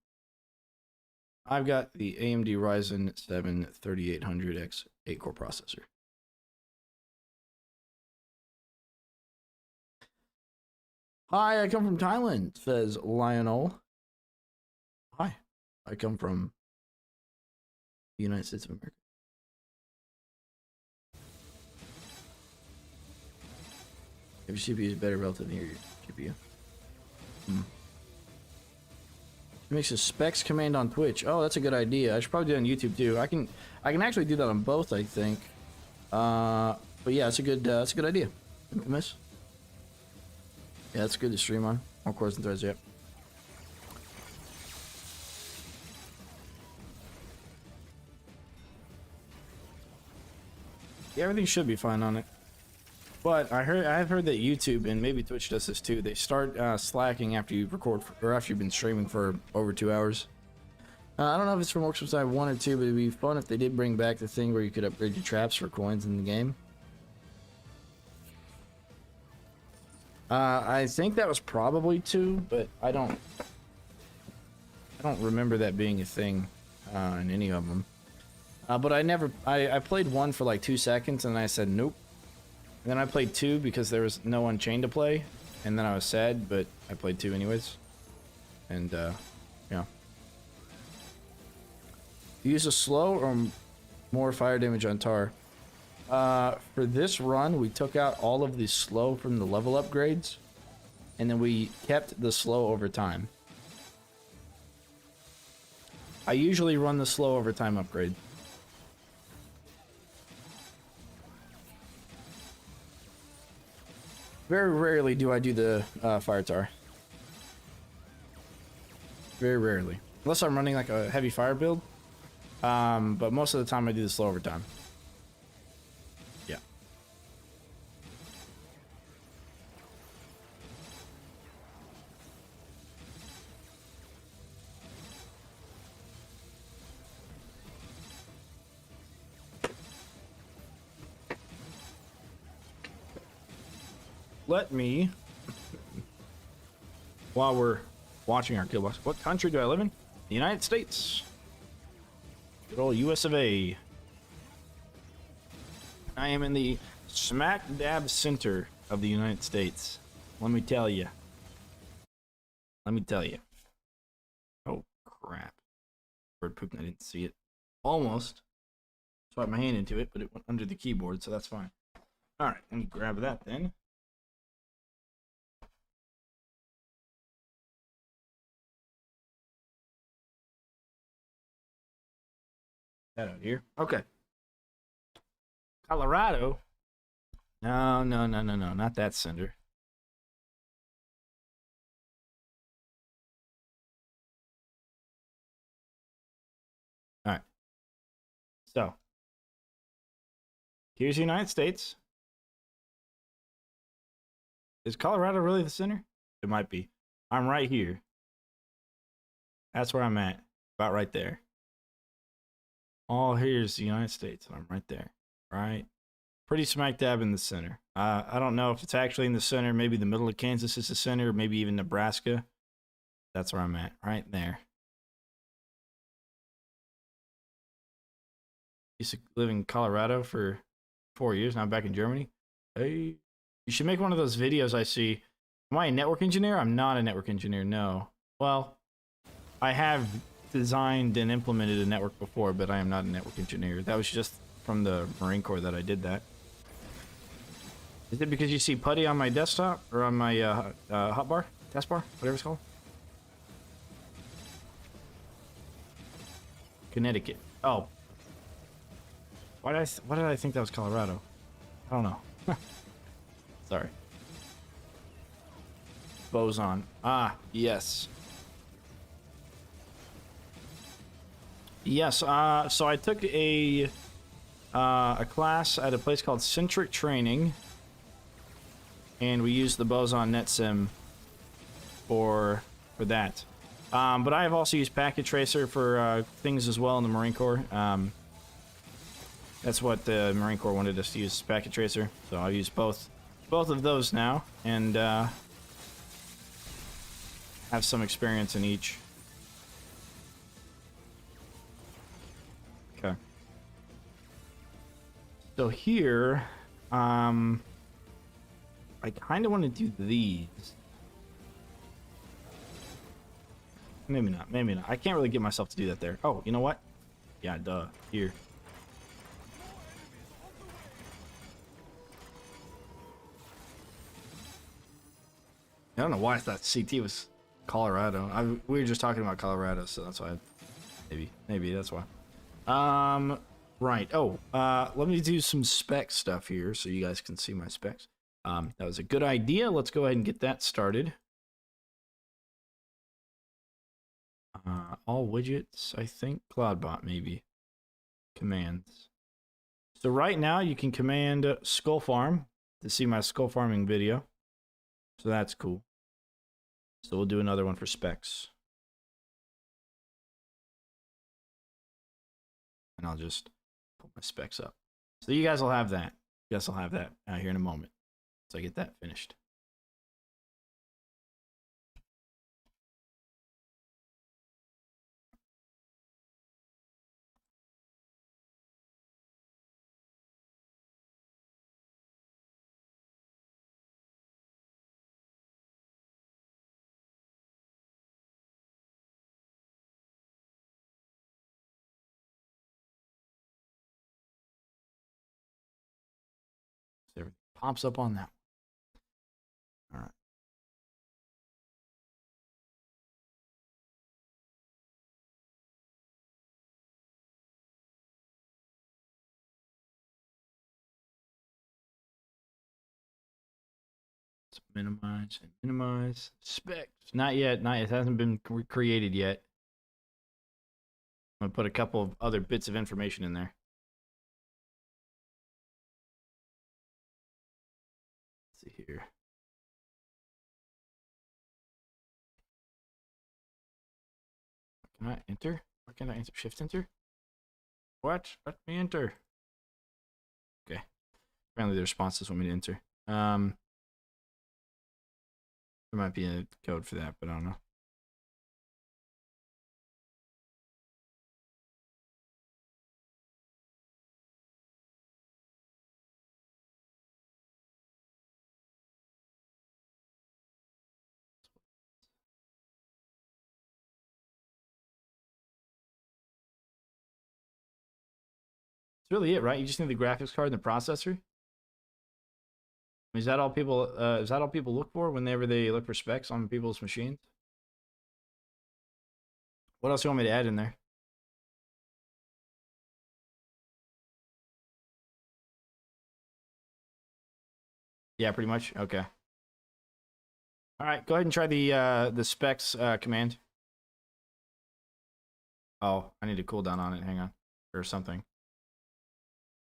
I've got the AMD Ryzen 7 3800X 8-core processor. Hi, I come from Thailand, says Lionel. Hi, I come from the United States of America. If your CPU is better relative to your GPU. It makes a specs command on Twitch. Oh, that's a good idea. I should probably do it on YouTube too. I can actually do that on both, I think. But yeah, it's a good idea. Infamous. Yeah, that's good to stream on. More cores and threads, yep. Yeah, everything should be fine on it. But I've heard that YouTube and maybe Twitch does this too. They start slacking after you record or after you've been streaming for over 2 hours. I don't know if it's from Orcs Must Die 1 or 2, but it'd be fun if they did bring back the thing where you could upgrade your traps for coins in the game. I think that was probably 2, but I don't remember that being a thing in any of them. But I played 1 for like 2 seconds and I said nope. And then I played 2 because there was no Unchained to play, and then I was sad, but I played 2 anyways. And yeah. Use a slow or more fire damage on tar. For this run, we took out all of the slow from the level upgrades, and then we kept the slow over time. I usually run the slow over time upgrade. Very rarely do I do the fire tar. Very rarely. Unless I'm running like a heavy fire build. But most of the time I do the slow over time. Yeah. Let me, while we're watching our kill box, what country do I live in? The United States. Good old US of A. I am in the smack dab center of the United States. Let me tell you. Let me tell you. Oh, crap. Bird poop and I didn't see it. Almost. Swiped my hand into it, but it went under the keyboard, so that's fine. Alright, let me grab that then. Out here. Okay. Colorado. No, not that cinder. All right. So, here's the United States. Is Colorado really the center? It might be. I'm right here. That's where I'm at. About right there. Oh, here's the United States. I'm right there. Right? Pretty smack dab in the center. I don't know if it's actually in the center. Maybe the middle of Kansas is the center. Maybe even Nebraska. That's where I'm at. Right there. Used to live in Colorado for 4 years. Now I'm back in Germany. Hey. You should make one of those videos I see. Am I a network engineer? I'm not a network engineer, no. Well, I have designed and implemented a network before, but I am not a network engineer. That was just from the Marine Corps that I did that. Is it because you see putty on my desktop or on my hotbar, taskbar, whatever it's called? Connecticut. Oh, why did I think that was Colorado? I don't know. Sorry. Boson. Ah, yes. Yes, so I took a class at a place called Centric Training, and we used the Boson NetSim for that. But I have also used Packet Tracer for things as well in the Marine Corps. That's what the Marine Corps wanted us to use, Packet Tracer. So I've used both of those now, and have some experience in each. Okay. So here, I kind of want to do these. Maybe not, maybe not. I can't really get myself to do that there. Oh, you know what? Yeah, duh. Here. I don't know why I thought CT was Colorado. We were just talking about Colorado, so that's why. Maybe that's why. Right. Oh, let me do some spec stuff here so you guys can see my specs. That was a good idea. Let's go ahead and get that started. All widgets, I think. CloudBot, maybe. Commands. So right now you can command Skull Farm to see my skull farming video. So that's cool. So we'll do another one for specs. and I'll just put my specs up. So you guys will have that. You guys will have that out here in a moment. So I get that finished. So everything pops up on that. All right. Let's minimize and minimize. Specs. Not yet. Not yet. It hasn't been created yet. I'm going to put a couple of other bits of information in there. Let's see here. Can I enter? Why can't I enter? Shift enter? What? Let me enter. Okay. Apparently the responses want me to enter. There might be a code for that, but I don't know. That's really it, right? You just need the graphics card and the processor. Is that all people? Is that all people look for whenever they look for specs on people's machines? What else do you want me to add in there? Yeah, pretty much. Okay. All right, go ahead and try the specs command. Oh, I need a cooldown on it. Hang on, or something.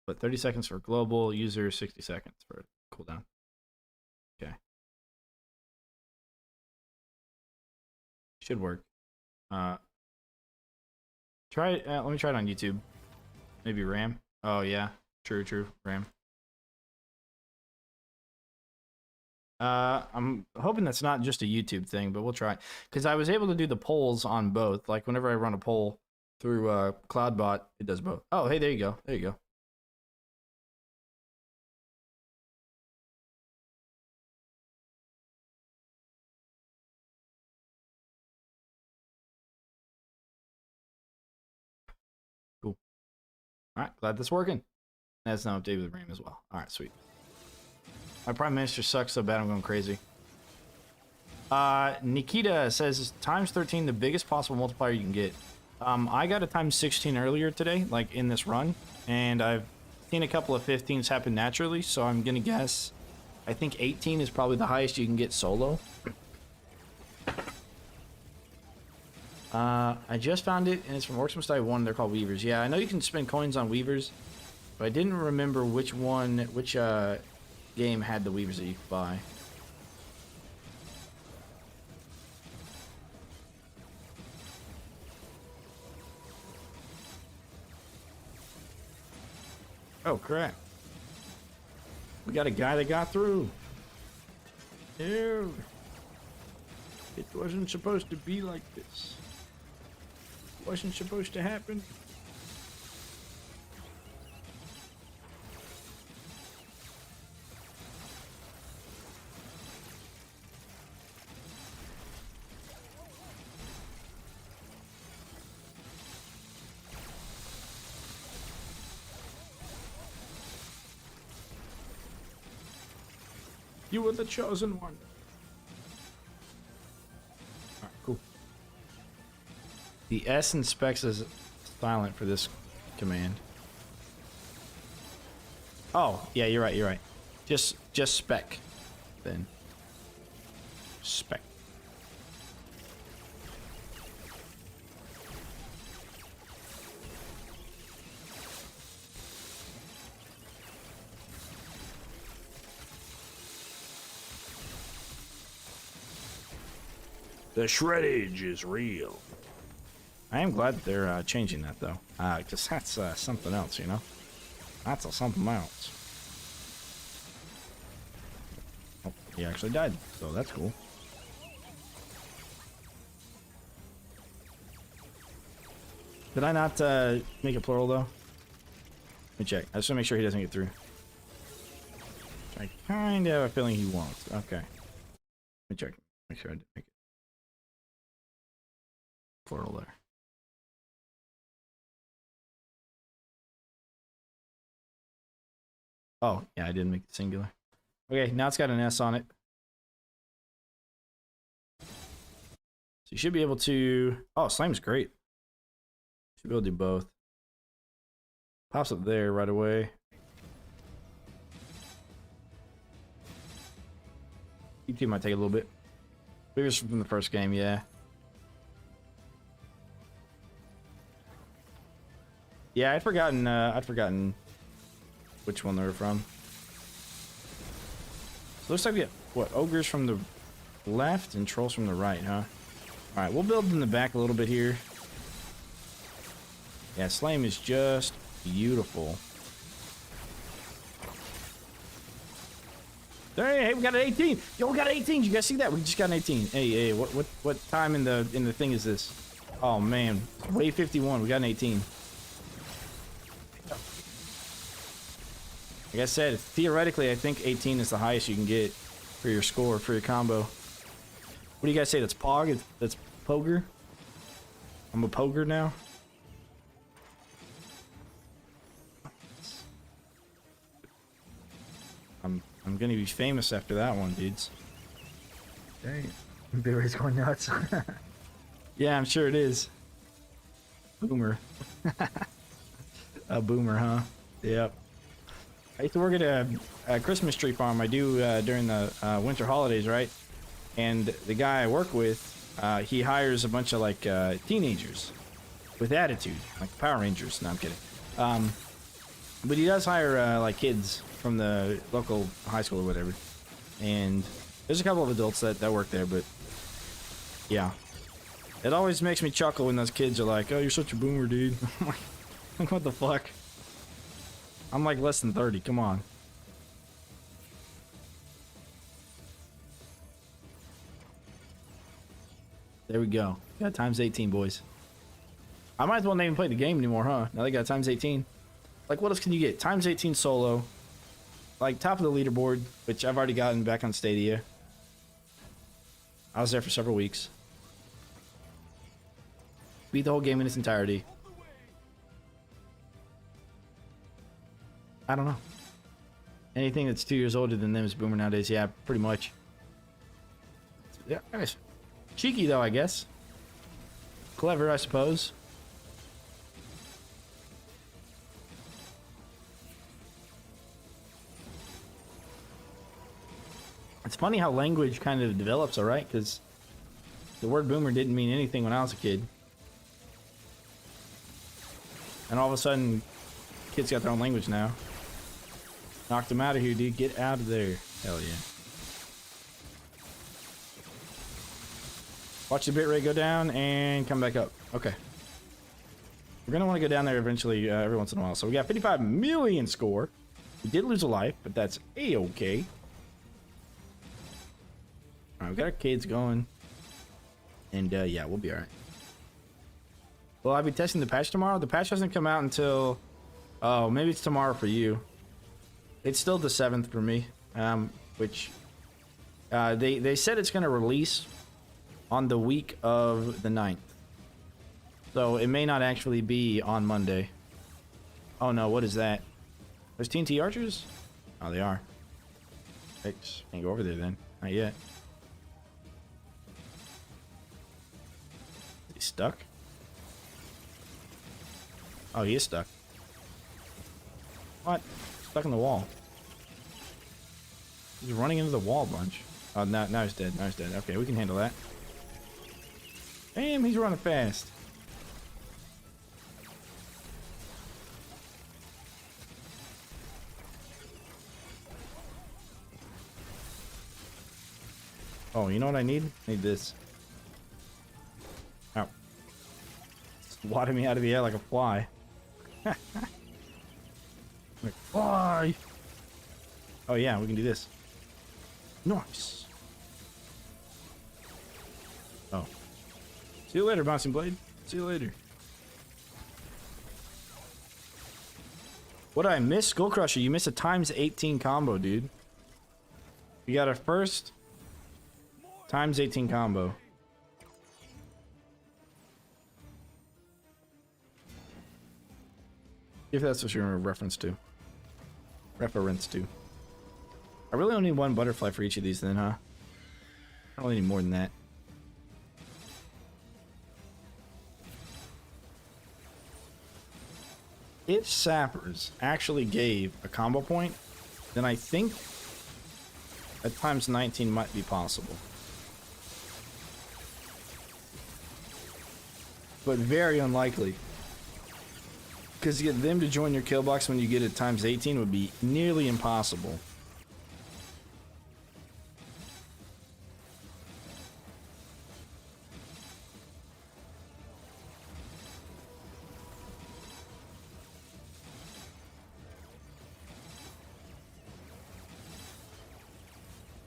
But 30 seconds for global user, 60 seconds for cooldown. Okay. Should work. Try it. Let me try it on YouTube. Maybe RAM. Oh yeah, true. RAM. I'm hoping that's not just a YouTube thing, but we'll try. Because I was able to do the polls on both. Like whenever I run a poll through CloudBot, it does both. Oh, hey, there you go. There you go. Cool. All right, glad that's working. That's now updated with RAM as well. All right, sweet. My Prime Minister sucks so bad I'm going crazy. Nikita says times 13 the biggest possible multiplier you can get. I got a times 16 earlier today, like in this run, and I've seen a couple of 15s happen naturally, so I'm gonna guess I think 18 is probably the highest you can get solo. I just found it, and it's from Orcs Must Die 1. They're called Weavers. Yeah, I know you can spend coins on Weavers, but I didn't remember which game had the Weavers that you could buy. Oh, crap. We got a guy that got through. Dude. It wasn't supposed to be like this. It wasn't supposed to happen. You were the chosen one. Alright, cool. The S in specs is silent for this command. Oh, yeah, you're right. Just spec, then. Spec. The shreddage is real. I am glad that they're changing that though, because that's something else, you know. That's something else. Oh, he actually died, so that's cool. Did I not make it plural though? Let me check. I just want to make sure he doesn't get through. I kind of have a feeling he won't. Okay. Let me check. Make sure I did make it plural there. Oh, yeah, I didn't make it singular. Okay, now it's got an S on it. So you should be able to... Oh, Slime's great. Should be able to do both. Pops up there right away. EP might take a little bit. Figures from the first game, yeah. Yeah, I'd forgotten which one they were from. So looks like we get, what, ogres from the left and trolls from the right, huh? Alright, we'll build in the back a little bit here. Yeah, Slime is just beautiful. Hey, we got an 18. Yo, we got an 18. You guys see that? We just got an 18. Hey, what time in the thing is this? Oh man, wave 51. We got an 18. Like I said, theoretically, I think 18 is the highest you can get for your score, for your combo. What do you guys say? That's Pog? That's Poger? I'm a Poger now? I'm gonna be famous after that one, dudes. Dang. Barry's going nuts. Yeah, I'm sure it is. Boomer. A boomer, huh? Yep. I used to work at a Christmas tree farm. I do during the winter holidays, right? And the guy I work with, he hires a bunch of like teenagers with attitude, like Power Rangers. No, I'm kidding. But he does hire like kids from the local high school or whatever. And there's a couple of adults that work there, but yeah. It always makes me chuckle when those kids are like, "Oh, you're such a boomer, dude." I'm like, what the fuck? I'm like less than 30, come on. There we go. Got times 18, boys. I might as well not even play the game anymore, huh? Now they got times 18. Like, what else can you get? Times 18 solo. Like, top of the leaderboard, which I've already gotten back on Stadia. I was there for several weeks. Beat the whole game in its entirety. I don't know. Anything that's 2 years older than them is boomer nowadays. Yeah, pretty much. Yeah, nice. Cheeky though, I guess. Clever, I suppose. It's funny how language kind of develops, alright? Because the word boomer didn't mean anything when I was a kid. And all of a sudden, kids got their own language now. Knocked them out of here, dude. Get out of there. Hell yeah. Watch the bitrate go down and come back up. Okay. We're going to want to go down there eventually, every once in a while. So we got 55 million score. We did lose a life, but that's A-okay. Alright, we got our kids going. And, yeah, we'll be alright. Will I be testing the patch tomorrow? The patch doesn't come out until... Oh, maybe it's tomorrow for you. It's still the 7th for me. Which... They said it's going to release on the week of the 9th. So, it may not actually be on Monday. Oh, no, what is that? There's TNT archers? Oh, they are. Thanks. Can't go over there then. Not yet. Is he stuck? Oh, he is stuck. What? Stuck in the wall. He's running into the wall a bunch. Oh, now he's dead. Now he's dead. Okay, we can handle that. Damn, he's running fast. Oh, you know what I need? I need this. Ow. Swatted me out of the air like a fly. Like, fly! Oh yeah, we can do this. Nice. Oh. See you later, Bouncing Blade. See you later. What did I miss? Skull Crusher, you missed a times 18 combo, dude. You got a first times 18 combo. If that's what you're in reference to. I really only need one butterfly for each of these then, huh? I don't need more than that. If Sappers actually gave a combo point, then I think a times 19 might be possible. But very unlikely. Because to get them to join your kill box when you get it times 18 would be nearly impossible.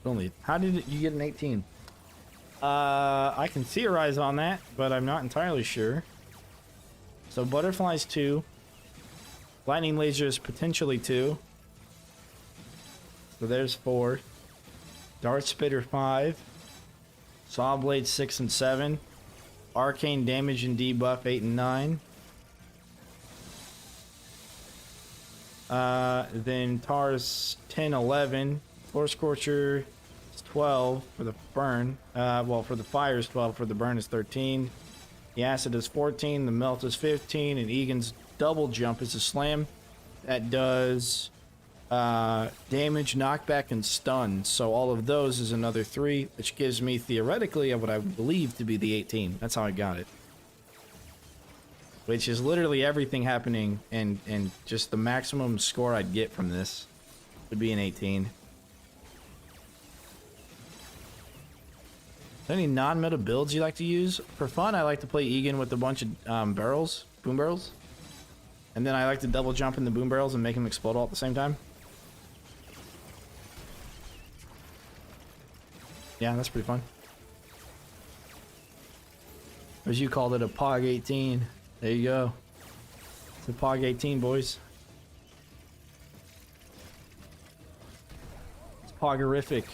Only, how did you get an 18? I can theorize on that, but I'm not entirely sure. So butterflies 2, lightning lasers potentially 2. So there's 4. Dart spitter 5, saw blade 6 and 7, arcane damage and debuff 8 and 9. Then Tars 10, 11. Floor Scorcher is 12 for the burn. Well, for the fire is 12, for the burn is 13. The acid is 14, the melt is 15, and Egan's double jump is a slam. That does damage, knockback, and stun. So all of those is another 3, which gives me theoretically what I would believe to be the 18. That's how I got it. Which is literally everything happening, and just the maximum score I'd get from this would be an 18. Any non-meta builds you like to use? For fun, I like to play Egan with a bunch of barrels, boom barrels. And then I like to double jump in the boom barrels and make them explode all at the same time. Yeah, that's pretty fun. As you called it, a POG 18. There you go. It's a POG 18, boys. It's POGerific.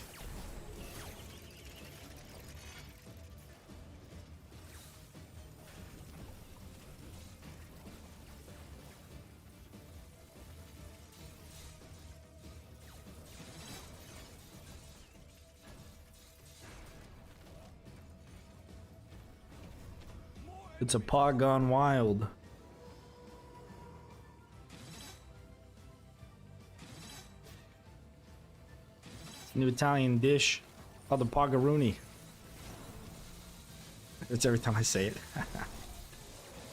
It's a POG gone wild. It's a new Italian dish called the Pogaruni. It's every time I say it.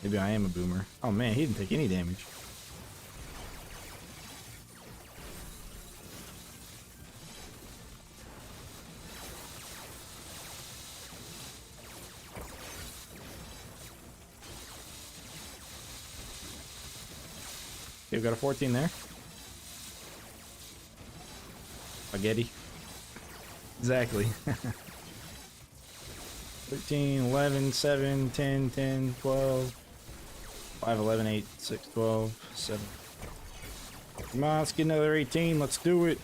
Maybe I am a boomer. Oh man, he didn't take any damage. Okay, we've got a 14 there. Spaghetti. Exactly. 13, 11, 7, 10, 10, 12, 5, 11, 8, 6, 12, 7. Come on, let's get another 18. Let's do it.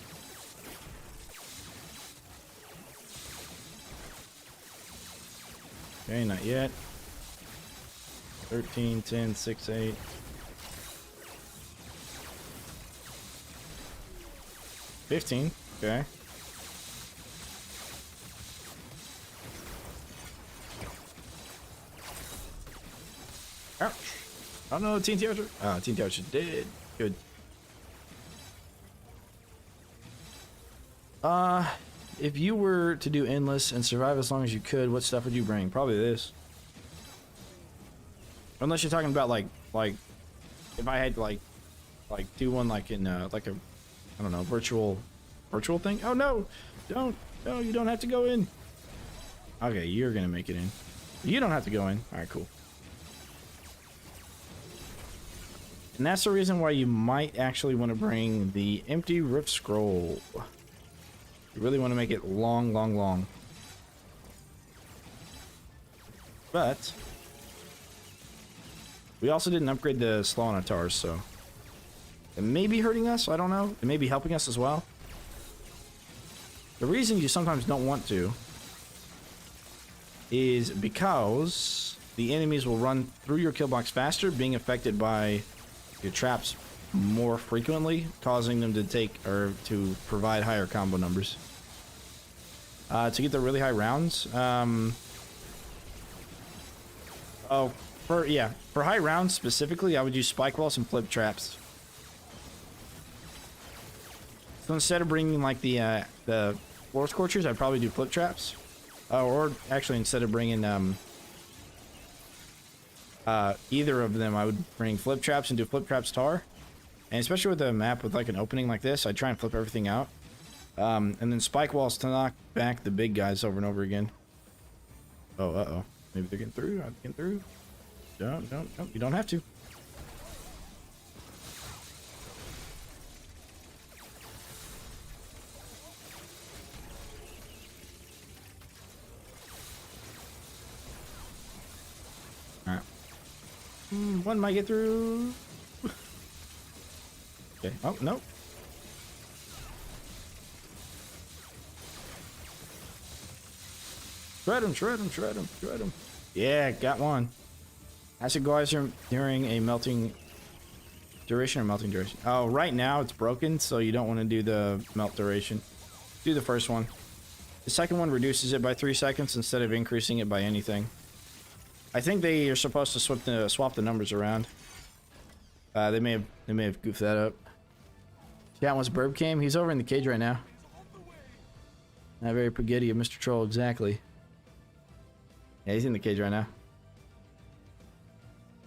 Okay, not yet. 13, 10, 6, 8. 15, okay. Ouch. Oh no, Teen Archer. Ah, Teen Archer dead. Good. If you were to do endless and survive as long as you could, what stuff would you bring? Probably this. Unless you're talking about like if I had to like do one like in like a, I don't know, virtual thing. Oh no, no, you don't have to go in. Okay, you're gonna make it in. You don't have to go in. All right, cool. And that's the reason why you might actually want to bring the empty rift scroll. You really want to make it long, long, long. But we also didn't upgrade the slow on Atars, so it may be hurting us. I don't know. It may be helping us as well. The reason you sometimes don't want to is because the enemies will run through your kill box faster, being affected by your traps more frequently, causing them to take or to provide higher combo numbers. To get the really high rounds, for high rounds specifically, I would use spike walls and flip traps. So instead of bringing like the floor scorchers, I'd probably do flip traps. Or actually, instead of bringing either of them, I would bring flip traps and do flip traps tar. And especially with a map with like an opening like this, I'd try and flip everything out. And then spike walls to knock back the big guys over and over again. Oh, uh-oh. Maybe they're getting through. I'm getting through. Don't. You don't have to. Alright. One might get through. Okay. Oh, no. Shred him. Yeah, got one. Acid geyser during a melting duration or melting duration. Oh, right now it's broken, so you don't want to do the melt duration. Do the first one. The second one reduces it by 3 seconds instead of increasing it by anything. I think they are supposed to swap the numbers around. They may have goofed that up. Yeah, once Burb came, he's over in the cage right now. Not very spaghetti of Mr. Troll, exactly. Yeah, he's in the cage right now.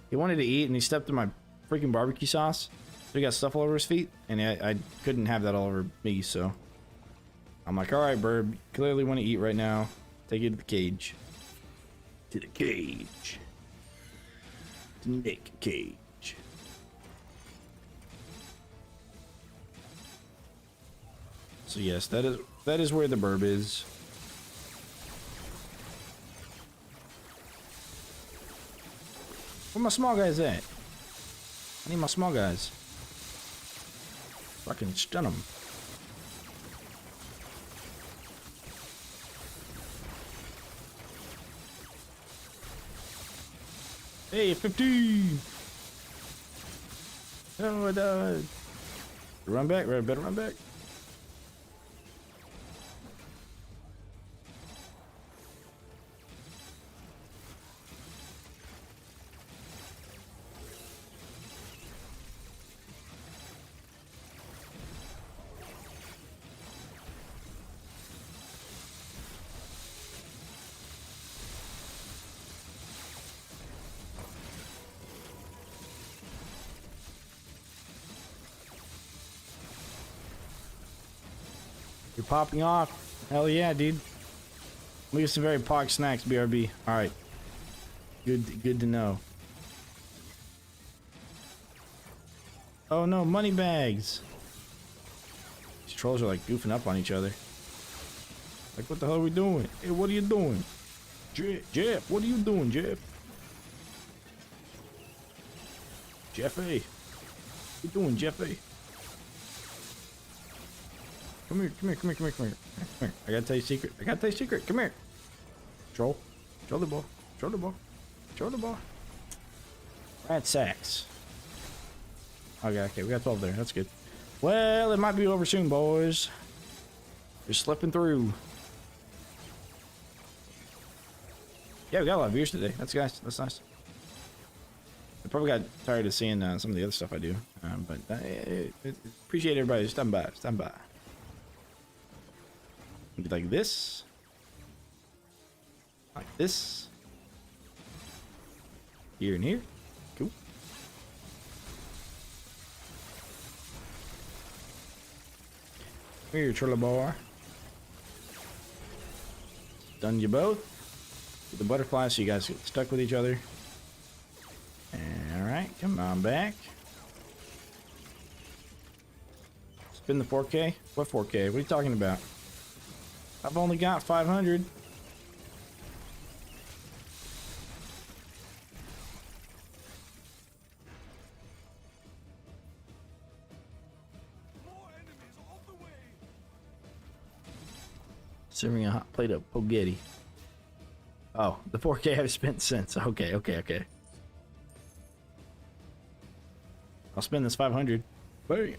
He wanted to eat and he stepped in my freaking barbecue sauce. So he got stuff all over his feet, and I couldn't have that all over me, so I'm like, alright, Burb, you clearly want to eat right now. Take it to the cage. To the cage. To the naked cage. So yes, that is where the Burb is. Where my small guys at? I need my small guys. So I can stun them. Hey, 15! Oh, I died. Run back, better run back. You're popping off. Hell yeah, dude. Look at some very pog snacks, BRB. Alright. Good to know. Oh no, money bags. These trolls are like goofing up on each other. Like, what the hell are we doing? Hey, what are you doing? Jeff, what are you doing, Jeff? Jeffy. What you doing, Jeffy? Come here. I gotta tell you a secret. Come here. Troll the ball. Rat sacks. Okay, we got 12 there. That's good. Well, it might be over soon, boys. You're slipping through. Yeah, we got a lot of views today. That's nice. I probably got tired of seeing some of the other stuff I do. But appreciate everybody. Stand by. Like this. Like this. Here and here. Cool. Come here, Trilla boy. Done you both. With the butterfly so you guys get stuck with each other. Alright, come on back. Spin the 4K? What 4K? What are you talking about? I've only got 500. More enemies on the way. Serving a hot plate of spaghetti. Oh, the 4K I've spent since. Okay, okay, okay. I'll spend this 500. Bam.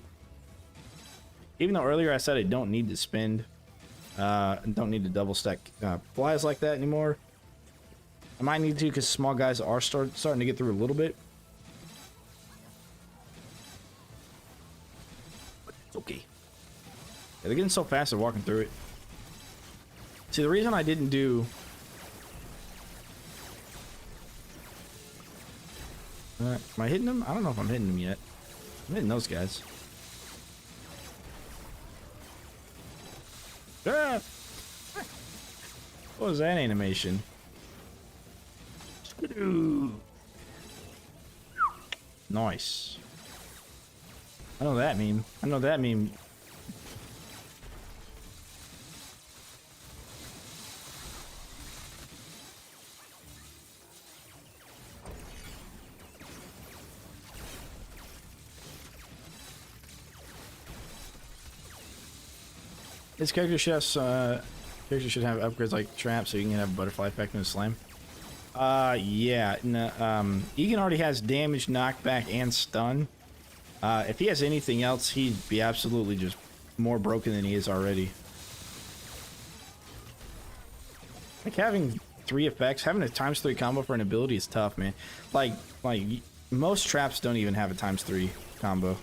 Even though earlier I said I don't need to spend, don't need to double stack flies like that anymore. I might need to because small guys are starting to get through a little bit. But it's okay. Yeah, they're getting so fast they're walking through it. See, the reason I didn't do... am I hitting them? I don't know if I'm hitting them yet. I'm hitting those guys. Ah! What was that animation? Skidoo. Nice. I know that meme. I know that meme. His character should have upgrades like trap, so you can have a butterfly effect in a slam. Yeah. No, Egan already has damage, knockback, and stun. If he has anything else, he'd be absolutely just more broken than he is already. Like having 3 effects, having a ×3 combo for an ability is tough, man. Like most traps don't even have a ×3 combo.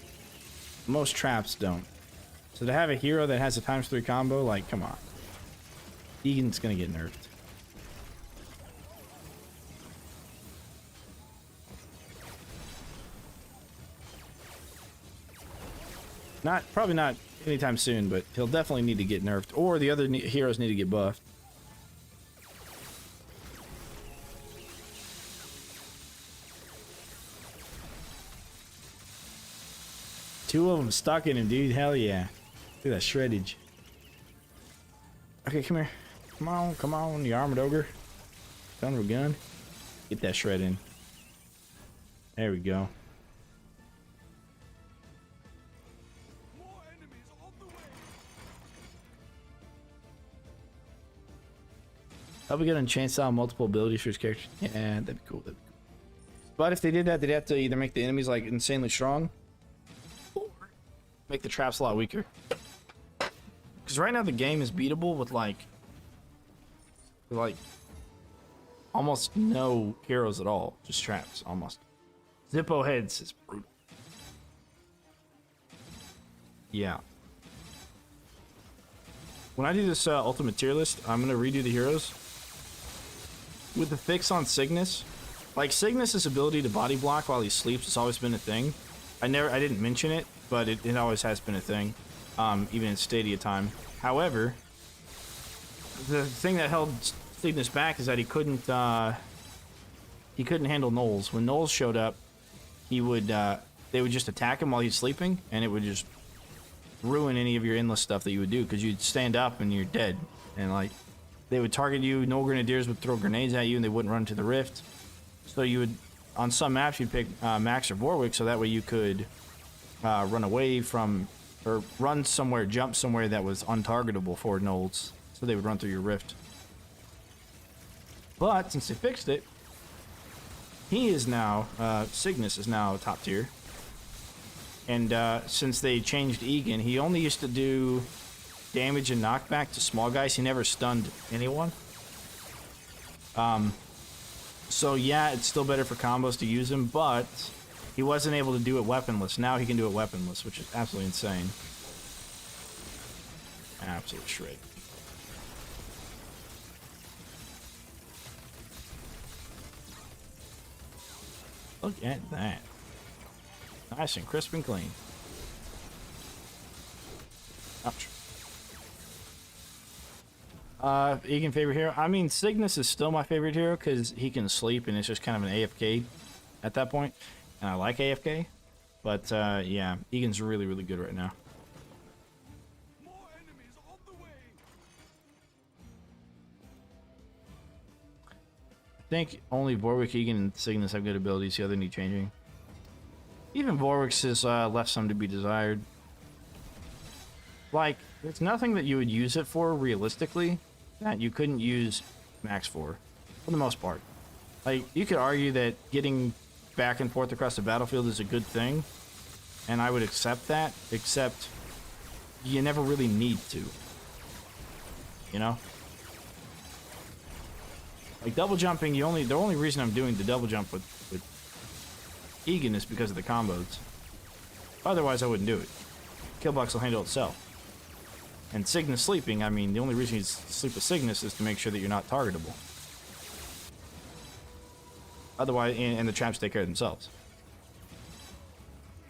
Most traps don't. So to have a hero that has a ×3 combo, like, come on. Egan's gonna get nerfed. Probably not anytime soon, but he'll definitely need to get nerfed. Or the other heroes need to get buffed. Two of them stuck in him, dude. Hell yeah. Look at that shreddage. Okay, come here. Come on, you armored ogre. Son of a gun. Get that shred in. There we go. More enemies on the way. Probably get Unchained style multiple abilities for his character. Yeah, that'd be cool. That'd be cool. But if they did that, they'd have to either make the enemies like insanely strong, or make the traps a lot weaker. Because right now the game is beatable with like almost no heroes at all, just traps almost. Zippo heads is brutal. Yeah. When I do this ultimate tier list, I'm gonna redo the heroes with the fix on Cygnus. Like Cygnus's ability to body block while he sleeps has always been a thing. I didn't mention it, but it always has been a thing, even in Stadia time. However, the thing that held Cygnus back is that he couldn't handle gnolls. When gnolls showed up, they would just attack him while he's sleeping, and it would just ruin any of your endless stuff that you would do, because you'd stand up and you're dead. And like, they would target you, Gnoll Grenadiers would throw grenades at you, and they wouldn't run to the rift. So you would, on some maps, you'd pick Max or Vorwick, so that way you could run away from, or run somewhere, jump somewhere that was untargetable for gnolls, so they would run through your rift. But since they fixed it, he is now, Cygnus is now top tier. And since they changed Egan, he only used to do damage and knockback to small guys. He never stunned anyone. So yeah, it's still better for combos to use him, but he wasn't able to do it weaponless. Now he can do it weaponless, which is absolutely insane. Absolute shred. Look at that. Nice and crisp and clean. Ouch. Egan favorite hero? I mean, Cygnus is still my favorite hero because he can sleep and it's just kind of an AFK at that point. And I like AFK. But, yeah, Egan's really, really good right now. think only Vorwick, Egan, and Cygnus have good abilities. The other need changing. Even Vorwick's has left some to be desired. Like, there's nothing that you would use it for realistically that you couldn't use Max for the most part. Like, you could argue that getting back and forth across the battlefield is a good thing, and I would accept that, except you never really need to. You know? Like, double jumping, the only reason I'm doing the double jump with Egan is because of the combos. Otherwise, I wouldn't do it. Killbox will handle itself. And Cygnus sleeping, I mean, the only reason you sleep with Cygnus is to make sure that you're not targetable. Otherwise, and the traps take care of themselves.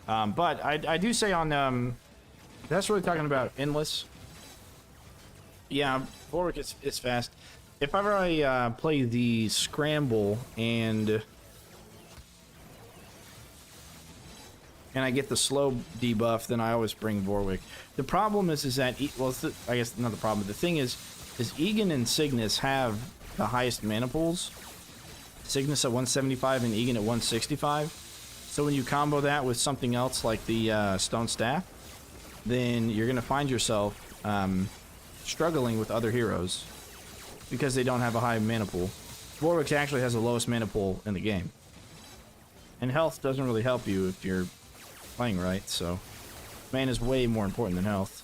But I do say on, that's really talking about Endless. Yeah, Vorwick is fast. If ever I play the Scramble and I get the slow debuff, then I always bring Vorwick. The problem is that, well, I guess not the problem, but the thing is Egan and Cygnus have the highest mana pools. Cygnus at 175 and Egan at 165. So when you combo that with something else like the Stone Staff, then you're going to find yourself struggling with other heroes because they don't have a high mana pool. Vorwick actually has the lowest mana pool in the game. And health doesn't really help you if you're playing right, so mana is way more important than health.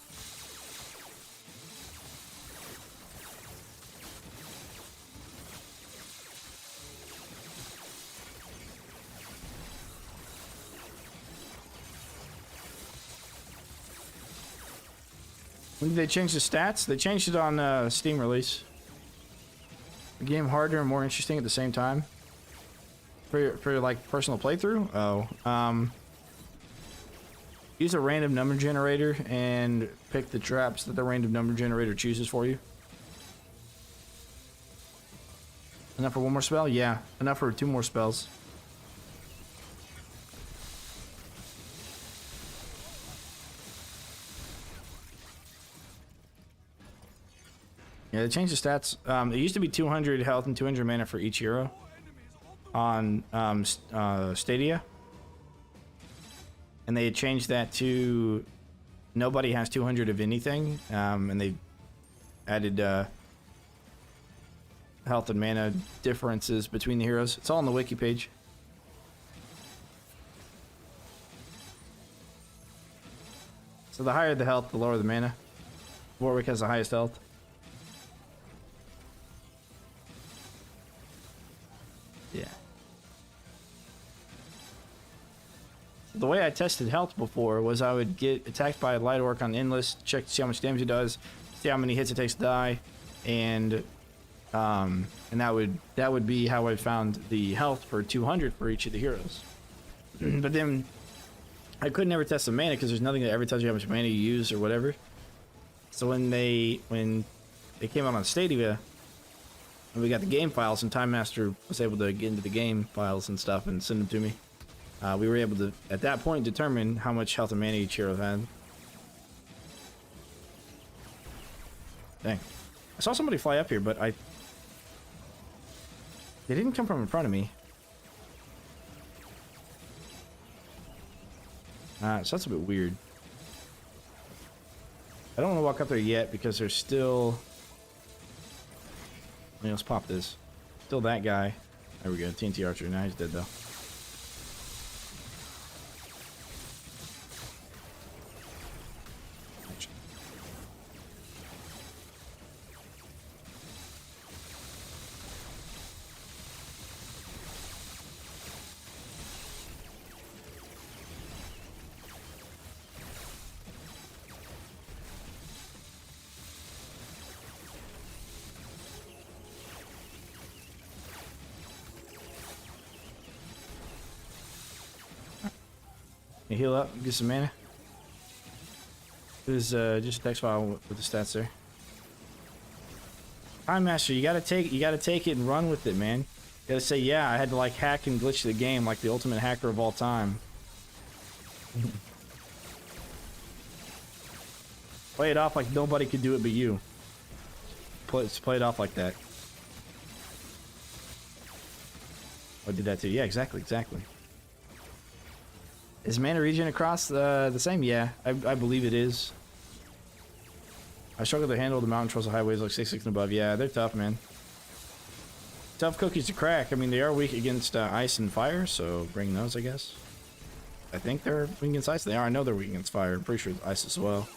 When did they change the stats? They changed it on Steam release. The game harder and more interesting at the same time. For your like personal playthrough? Oh, use a random number generator and pick the traps that the random number generator chooses for you. Enough for one more spell? Yeah, enough for 2 more spells. Yeah, they changed the stats. It used to be 200 health and 200 mana for each hero on Stadia. And they had changed that to nobody has 200 of anything. And they added health and mana differences between the heroes. It's all on the wiki page. So the higher the health, the lower the mana. Vorwick has the highest health. Yeah. The way I tested health before was I would get attacked by a light orc on Endless, check to see how much damage it does, see how many hits it takes to die, and that would be how I found the health for 200 for each of the heroes. But then I could never test the mana because there's nothing that ever tells you how much mana you use or whatever. So when they came out on Stadia, and we got the game files, and Time Master was able to get into the game files and stuff and send them to me. We were able to, at that point, determine how much health and mana each hero had. Dang. I saw somebody fly up here, but they didn't come from in front of me. So that's a bit weird. I don't want to walk up there yet because there's still... Let's pop this. Still that guy. There we go. TNT Archer. Now he's dead though. You heal up, get some mana. There's just a text file with the stats there. Time Master, you gotta take it and run with it, man. You gotta say, yeah, I had to like hack and glitch the game like the ultimate hacker of all time. Play it off like nobody could do it but you. Play it off like that. I did that too. Yeah, exactly, exactly. Is mana regen across the same? Yeah, I believe it is. I struggle to handle the mountain trolls of highways like 6-6 and above. Yeah, they're tough, man. Tough cookies to crack. I mean, they are weak against ice and fire, so bring those, I guess. I think they're weak against ice. They are. I know they're weak against fire. I'm pretty sure it's ice as well.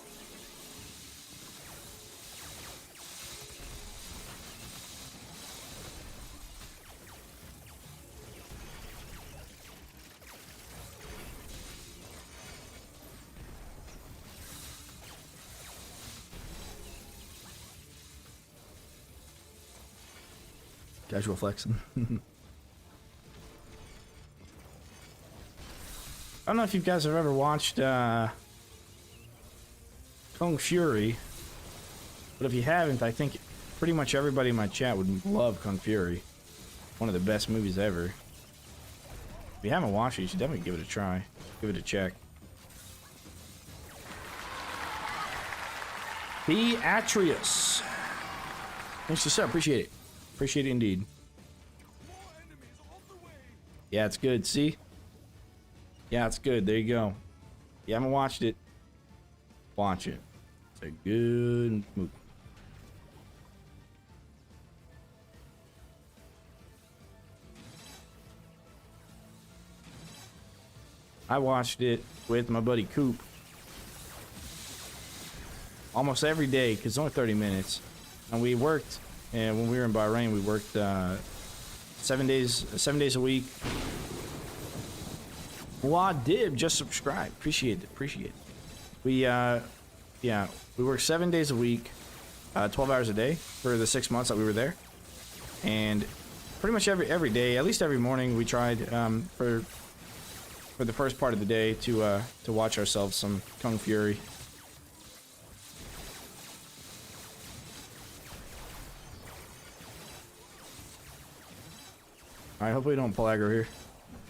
Casual flexing. I don't know if you guys have ever watched Kung Fury, but if you haven't, I think pretty much everybody in my chat would love Kung Fury. One of the best movies ever. If you haven't watched it, you should definitely give it a try. Give it a check. Beatrius. Thanks for the sub. Appreciate it. Appreciate it indeed. Yeah, it's good. See? Yeah, it's good. There you go. If you haven't watched it, watch it. It's a good movie. I watched it with my buddy Coop almost every day because it's only 30 minutes. And we worked, and when we were in Bahrain, we worked 7 days a week. Wadib just subscribed. Appreciate it. Appreciate it. We worked 7 days a week, 12 hours a day for the 6 months that we were there, and pretty much every day, at least every morning, we tried for the first part of the day to watch ourselves some Kung Fury. All right, hopefully we don't pull aggro here.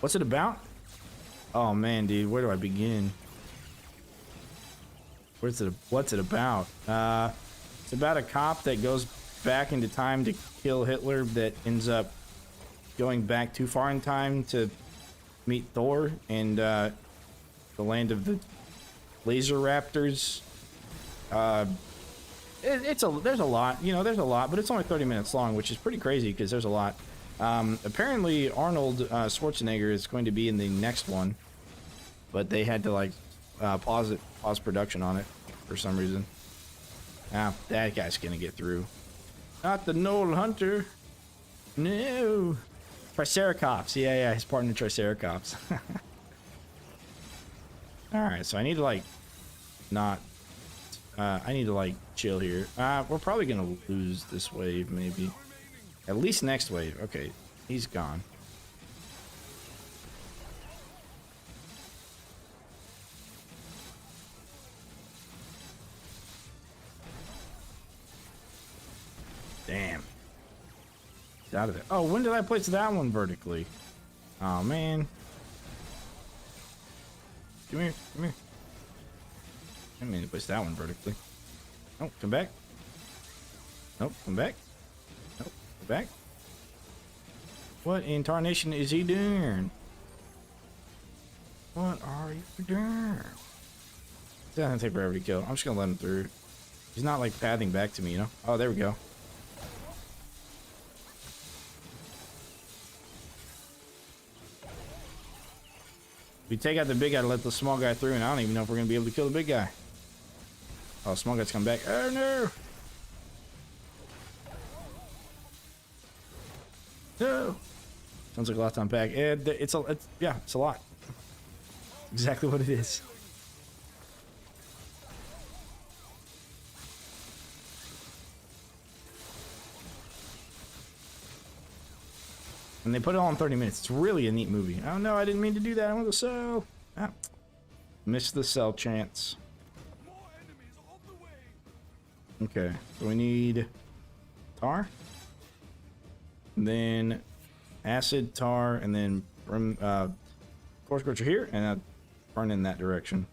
What's it about? Oh man, dude, where do I begin? What's it about? It's about a cop that goes back into time to kill Hitler, that ends up going back too far in time to meet Thor and the land of the laser raptors. There's a lot, you know, there's a lot, but it's only 30 minutes long, which is pretty crazy because there's a lot. Apparently Arnold Schwarzenegger is going to be in the next one, but they had to like pause production on it for some reason. Ah, that guy's gonna get through. Not the Noel Hunter. No. Triceratops. Yeah, his partner Triceratops. Alright, so I need to like not I need to like chill here. We're probably gonna lose this wave, maybe. At least next wave. Okay, he's gone. Damn. He's out of there. Oh, when did I place that one vertically? Oh, man. Come here, come here. I didn't mean to place that one vertically. Oh, come back. Nope, come back. Nope, come back. What in tarnation is he doing? What are you doing? It's not gonna take forever to kill. I'm just gonna let him through. He's not like pathing back to me, you know? Oh, there we go. We take out the big guy to let the small guy through, and I don't even know if we're gonna be able to kill the big guy. Oh, small guy's come back. Oh no! No! Sounds like a lot to unpack. It's a lot. Exactly what it is. And they put it all in 30 minutes. It's really a neat movie. Oh no, I didn't mean to do that. I want to sell. Ah, missed the sell chance. Okay, so we need tar, and then acid, tar, and then core scorcher here, and burn in that direction.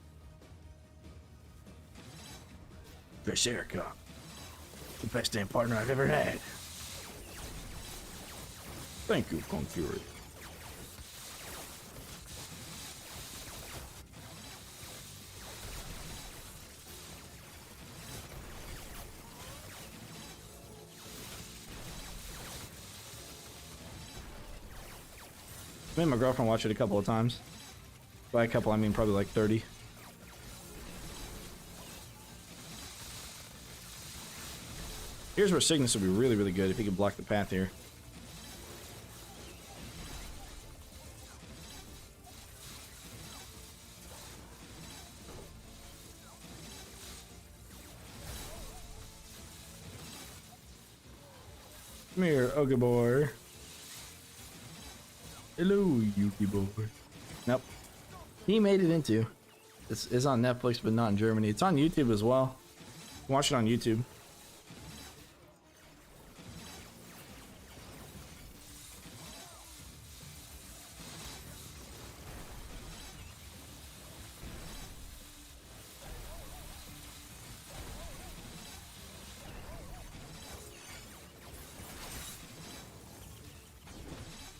Triceratops, the best damn partner I've ever had. Thank you, Kung Fury. Me and my girlfriend watched it a couple of times. By a couple, I mean probably like 30. Here's where Cygnus would be really, really good if he could block the path here. Come here, Ogre boy. Hello, Yuki boy. Nope. He made it into. It's on Netflix, but not in Germany. It's on YouTube as well. Watch it on YouTube.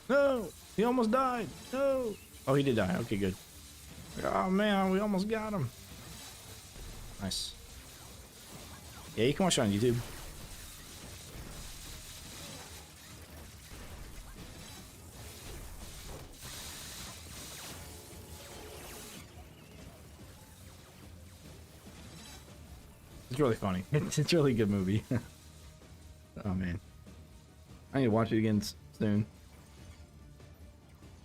No! He almost died! No! Oh, he did die. Okay, good. Oh, man, we almost got him. Nice. Yeah, you can watch it on YouTube. It's really funny. It's a really good movie. Oh, man. I need to watch it again soon.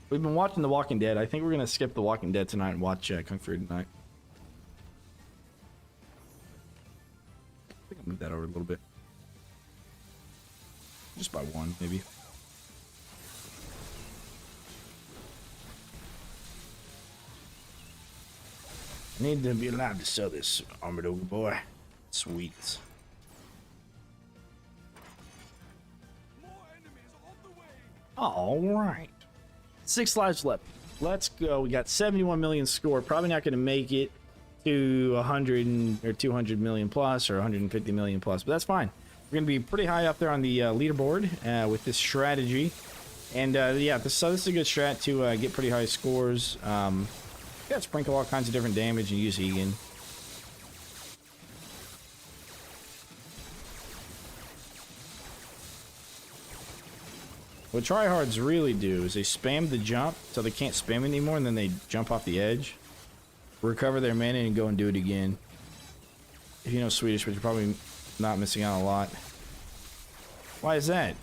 We've been watching The Walking Dead. I think we're going to skip The Walking Dead tonight and watch Kung Fu tonight. I think I'll move that over a little bit. Just by one, maybe. I need to be allowed to sell this armored ogre boy. Sweet. All right. 6 lives left. Let's go. We got 71 million score. Probably not going to make it to 100 or 200 million plus or 150 million plus, but that's fine. We're going to be pretty high up there on the leaderboard with this strategy. And yeah, so this is a good strat to get pretty high scores. You got to sprinkle all kinds of different damage and use Egan. What tryhards really do is they spam the jump so they can't spam anymore, and then they jump off the edge, recover their mana, and go and do it again. If you know Swedish, but you're probably not missing out a lot. Why is that?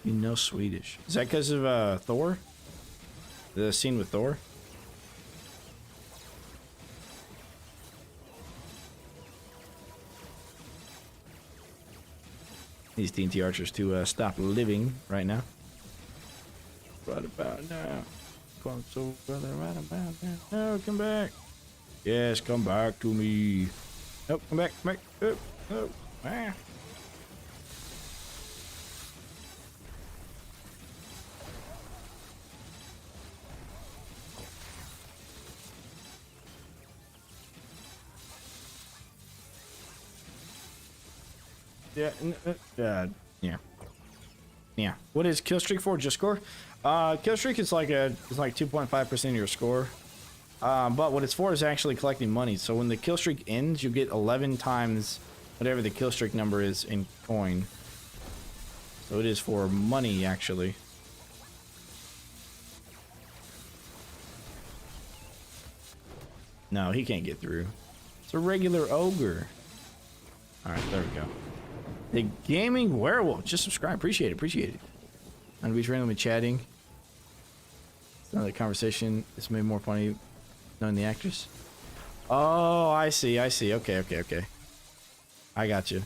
You know Swedish. Is that because of Thor? The scene with Thor? These TNT archers to stop living right now. Right about now. Come so brother, right about now. No, come back. Yes, come back to me. Nope, come back, come back. Oh, oh, ah. Yeah, yeah. What is kill streak for? Just score? Kill streak is like 2.5% of your score. But what it's for is actually collecting money. So when the kill streak ends, you get 11 times whatever the kill streak number is in coin. So it is for money, actually. No, he can't get through. It's a regular ogre. All right, there we go. The Gaming Werewolf. Just subscribe. Appreciate it. Appreciate it. And we randomly chatting. It's another conversation. It's made more funny knowing the actress. Oh, I see. I see. Okay. Okay. Okay. I got you.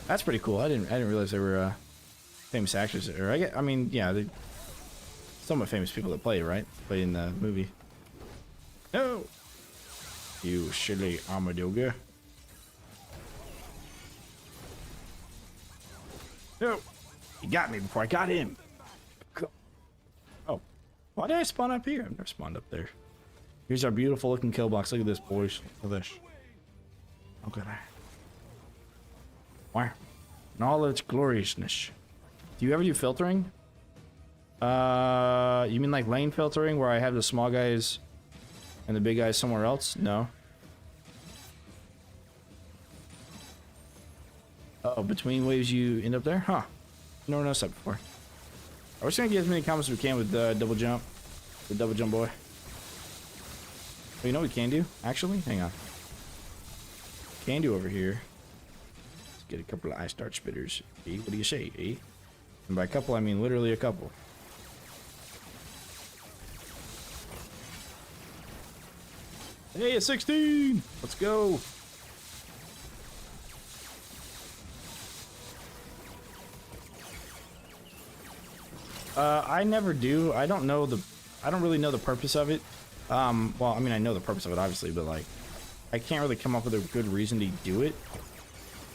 That's pretty cool. I didn't realize they were famous actors. Or I mean, yeah, they somewhat famous people that play, right? Play in the movie. No. You silly armadillo. No. He got me before I got him. Oh. Why did I spawn up here? I've never spawned up there. Here's our beautiful looking kill box. Look at this, boys. Look at this. Look at that. Wow. In all its gloriousness. Do you ever do filtering? You mean like lane filtering where I have the small guys and the big guys somewhere else? No. Oh, between waves you end up there? Huh. Never noticed that before. We're just gonna get as many combos as we can with double jump. The double jump boy. Oh, you know what we can do? Actually, hang on. Can do over here. Let's get a couple of ice dart spitters. Eh? What do you say, eh? And by a couple, I mean literally a couple. Hey, a 16! Let's go! I never do. I don't really know the purpose of it. Well, I mean, I know the purpose of it, obviously, but, like, I can't really come up with a good reason to do it.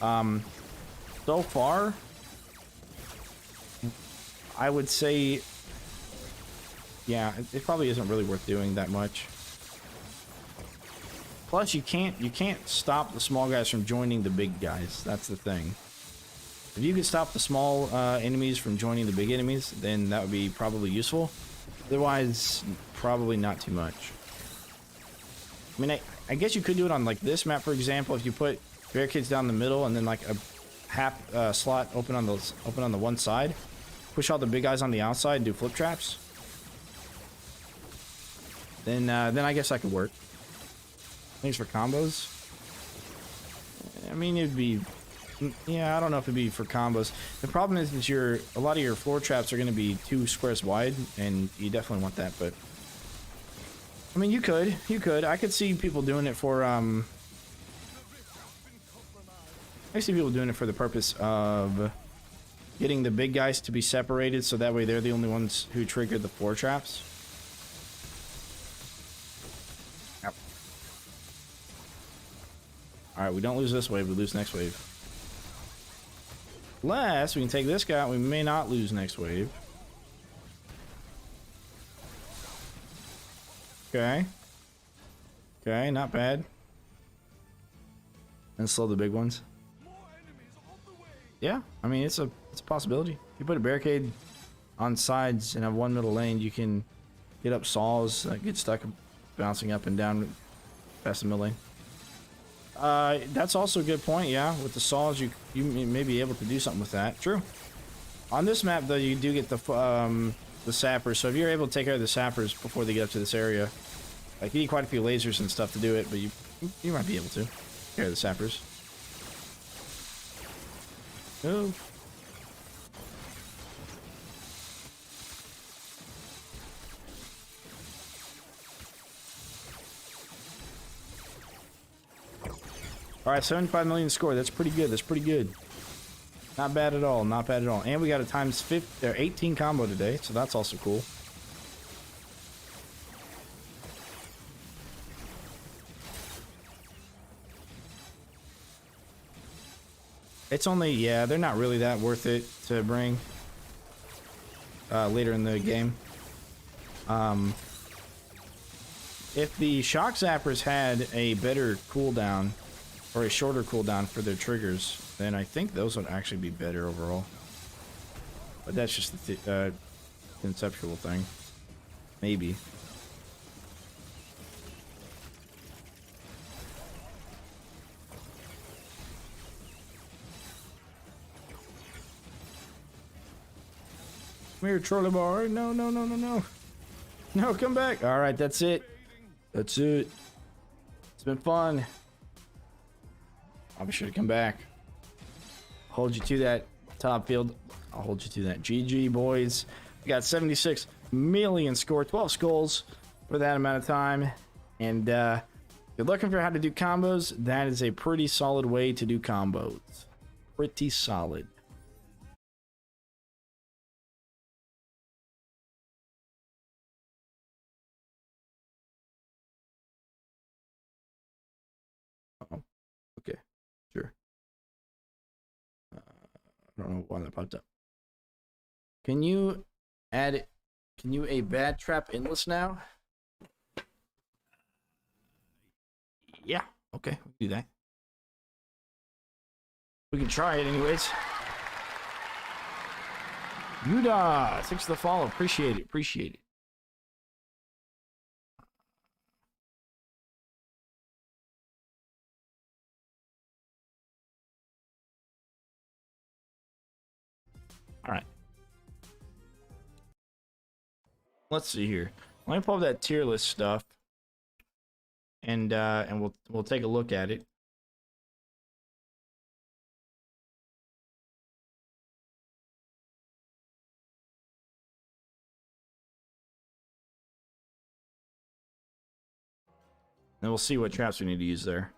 So far, I would say, yeah, it probably isn't really worth doing that much. Plus, you can't stop the small guys from joining the big guys. That's the thing. If you could stop the small enemies from joining the big enemies, then that would be probably useful. Otherwise, probably not too much. I mean, I guess you could do it on, like, this map, for example, if you put barricades down the middle and then, like, a half slot open on the one side. Push all the big guys on the outside and do flip traps. Then I guess that could work. Thanks for combos. I mean, it'd be... Yeah, I don't know if it'd be for combos. The problem is that a lot of your floor traps are going to be 2 squares wide, and you definitely want that, but... I mean, you could. I could see people doing it for, I see people doing it for the purpose of getting the big guys to be separated, so that way they're the only ones who trigger the floor traps. Yep. Alright, we don't lose this wave, we lose next wave. Unless we can take this guy out, we may not lose next wave. Okay. Okay, not bad. And slow the big ones. Yeah, I mean, it's a possibility. If you put a barricade on sides and have one middle lane, you can get up saws that get stuck bouncing up and down past the middle lane. That's also a good point, yeah. With the saws, you may be able to do something with that. True. On this map, though, you do get the sappers. So if you're able to take care of the sappers before they get up to this area, like, you need quite a few lasers and stuff to do it, but you might be able to take care of the sappers. Oh. Alright, 75 million score. That's pretty good. That's pretty good. Not bad at all. Not bad at all. And we got a times 18 combo today, so that's also cool. It's only, yeah, they're not really that worth it to bring later in the game. If the shock zappers had a better cooldown, or a shorter cooldown for their triggers, then I think those would actually be better overall. But that's just the conceptual thing. Maybe. Come here, trolley boy. No, no, no, no, no. No, come back. All right, that's it. That's it. It's been fun. I'll be sure to come back. Hold you to that top field. I'll hold you to that. GG, boys. We got 76 million score, 12 skulls for that amount of time. And if you're looking for how to do combos, that is a pretty solid way to do combos. Pretty solid. Oh, okay. Sure. I don't know why that popped up. Can you add it? Can you a bad trap endless now? Yeah. Okay, we can do that. We can try it anyways. Yuda, thanks for the follow. Appreciate it. Appreciate it. All right. Let's see here. Let me pull up that tier list stuff, and we'll take a look at it. And we'll see what traps we need to use there.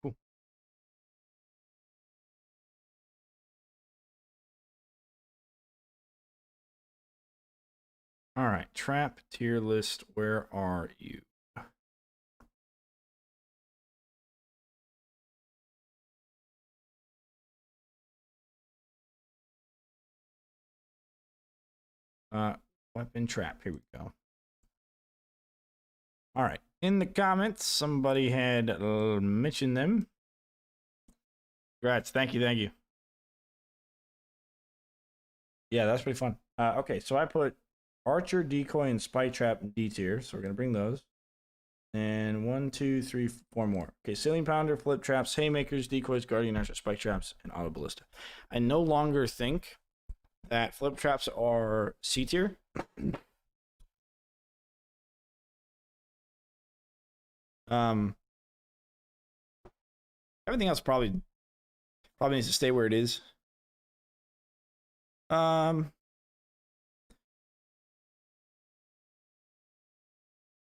Cool. All right, trap tier list, where are you? Weapon trap, here we go. All right, in the comments, somebody had mentioned them. Congrats, thank you, thank you. Yeah, that's pretty fun. Okay, so I put Archer, Decoy, and Spike Trap in D tier, so we're gonna bring those. And 1, 2, 3, 4 more. Okay, Ceiling Pounder, Flip Traps, Haymakers, Decoys, Guardian Archer, Spike Traps, and Auto Ballista. I no longer think that Flip Traps are C tier. Everything else probably needs to stay where it is.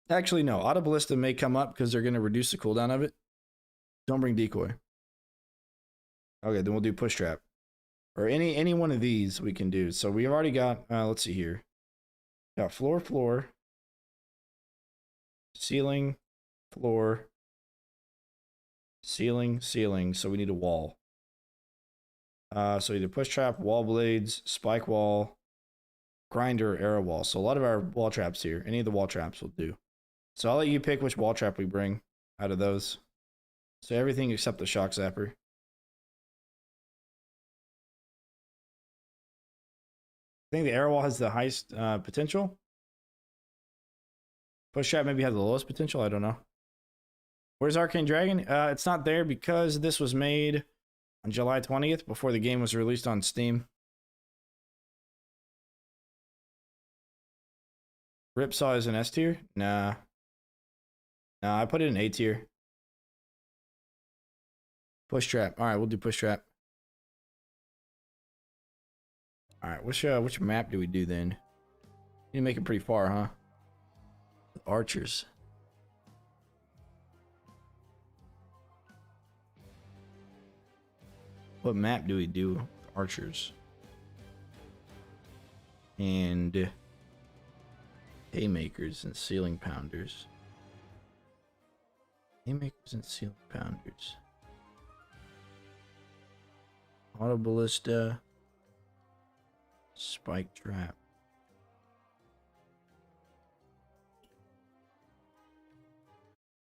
Actually, no. Auto Ballista may come up because they're going to reduce the cooldown of it. Don't bring Decoy. Okay, then we'll do Push Trap. Or any one of these we can do. So we've already got, let's see here. Got floor, floor. Ceiling, floor. Ceiling, ceiling. So we need a wall. So either Push Trap, Wall Blades, Spike Wall, Grinder, Arrow Wall. So a lot of our wall traps here. Any of the wall traps will do. So I'll let you pick which wall trap we bring out of those. So everything except the Shock Zapper. I think the Arrow Wall has the highest potential. Push Trap maybe has the lowest potential. I don't know. Where's Arcane Dragon? It's not there because this was made on July 20th before the game was released on Steam. Ripsaw is an S tier? Nah. Nah, I put it in A tier. Push Trap. All right, we'll do Push Trap. All right, which map do we do then? You need to make it pretty far, huh? Archers. What map do we do? Archers. And Haymakers and Ceiling Pounders. Haymakers and Ceiling Pounders. Auto Ballista. Spike Trap.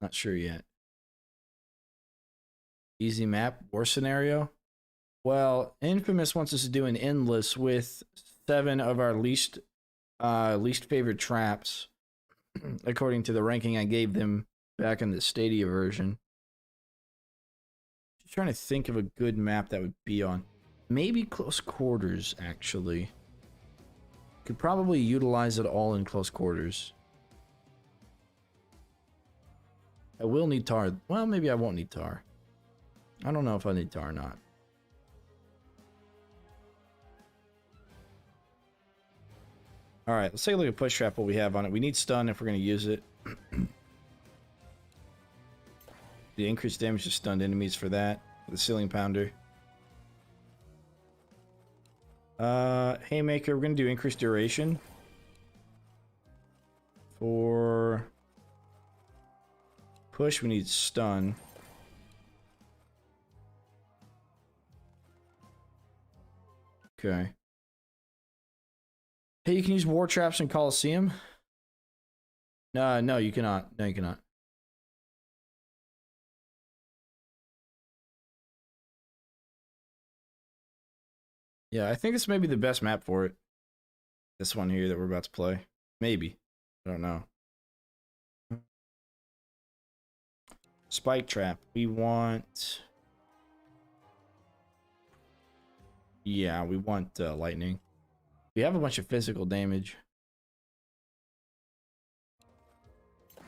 Not sure yet. Easy map. Worst scenario? Well, Infamous wants us to do an endless with 7 of our least favorite traps, according to the ranking I gave them back in the Stadia version. Just trying to think of a good map that would be on. Maybe Close Quarters, actually. Could probably utilize it all in Close Quarters. I will need tar. Well, maybe I won't need tar. I don't know if I need tar or not. All right, let's take a look at Push Trap, what we have on it. We need stun if we're going to use it. The increased damage to stunned enemies for that. The Ceiling Pounder. Haymaker, we're going to do increased duration. For push, we need stun. Okay. Hey, you can use war traps in Coliseum? No, you cannot. No, you cannot. Yeah, I think this may be the best map for it. This one here that we're about to play. Maybe. I don't know. Spike trap. We want... Yeah, we want lightning. We have a bunch of physical damage. Let's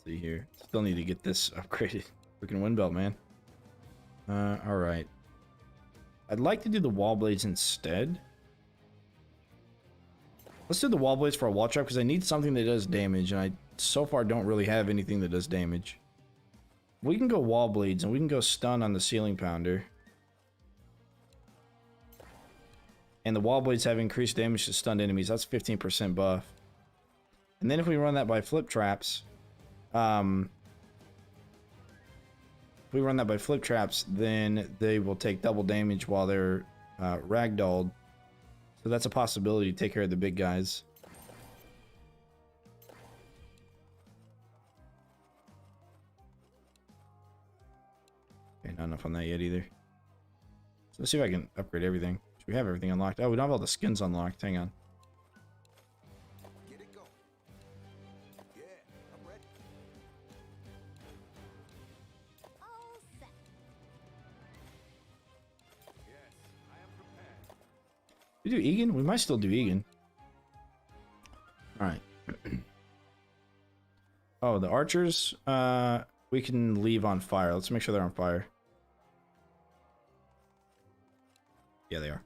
see here. Still need to get this upgraded. Freaking wind belt, man. Alright. I'd like to do the wall blades instead. Let's do the wall blades for a wall trap because I need something that does damage, and I so far don't really have anything that does damage. We can go wall blades and we can go stun on the ceiling pounder. And the wall blades have increased damage to stunned enemies. That's 15% buff. And then if we run that by flip traps, then they will take double damage while they're ragdolled. So that's a possibility to take care of the big guys. Okay, not enough on that yet either. So let's see if I can upgrade everything. We have everything unlocked. Oh, we don't have all the skins unlocked. Hang on. Get it going. Yeah, I'm ready. All set. Yes, I am prepared. We do Egan? We might still do Egan. Alright. Oh, the archers, we can leave on fire. Let's make sure they're on fire. Yeah, they are.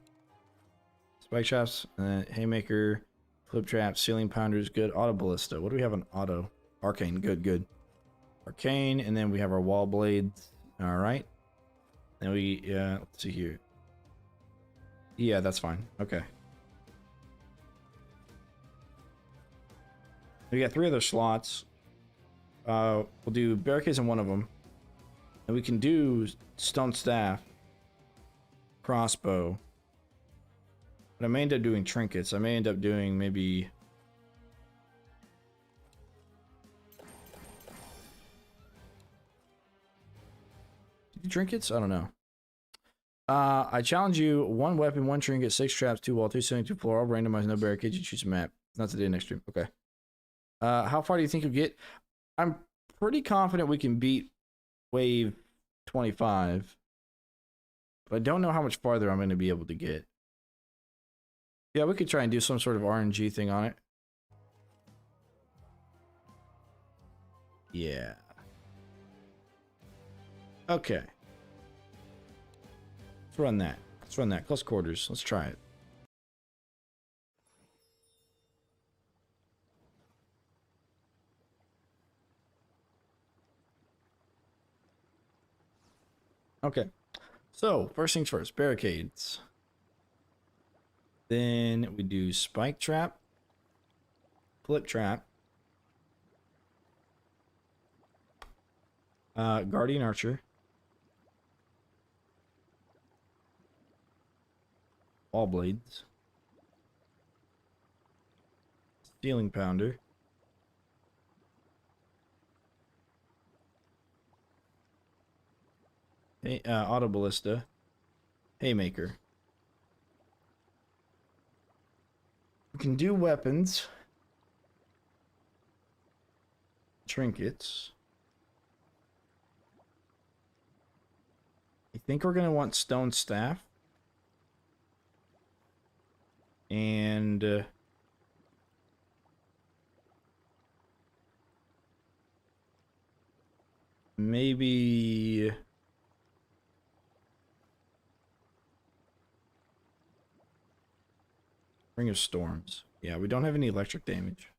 Spike traps, haymaker, flip trap, ceiling pounders, good. Auto ballista. What do we have on auto? Arcane, good, good. Arcane, and then we have our wall blades. All right. Then we, let's see here. Yeah, that's fine. Okay. We got 3 other slots. We'll do barricades in one of them, and we can do stone staff, crossbow. But I may end up doing trinkets. I may end up doing maybe... trinkets? I don't know. I challenge you. 1 weapon, 1 trinket, 6 traps, 2 wall, 2 ceiling, 2 floor. All randomized, no barricades. You choose a map. Not today, next stream. Okay. How far do you think you'll get? I'm pretty confident we can beat wave 25. But I don't know how much farther I'm going to be able to get. Yeah, we could try and do some sort of RNG thing on it. Yeah. Okay. Let's run that. Let's run that. Close quarters. Let's try it. Okay. So, first things first. Barricades. Then we do spike trap, flip trap, guardian archer, wall blades, ceiling pounder, auto ballista, haymaker. We can do weapons, trinkets. I think we're going to want stone staff. And maybe Ring of Storms. Yeah, we don't have any electric damage.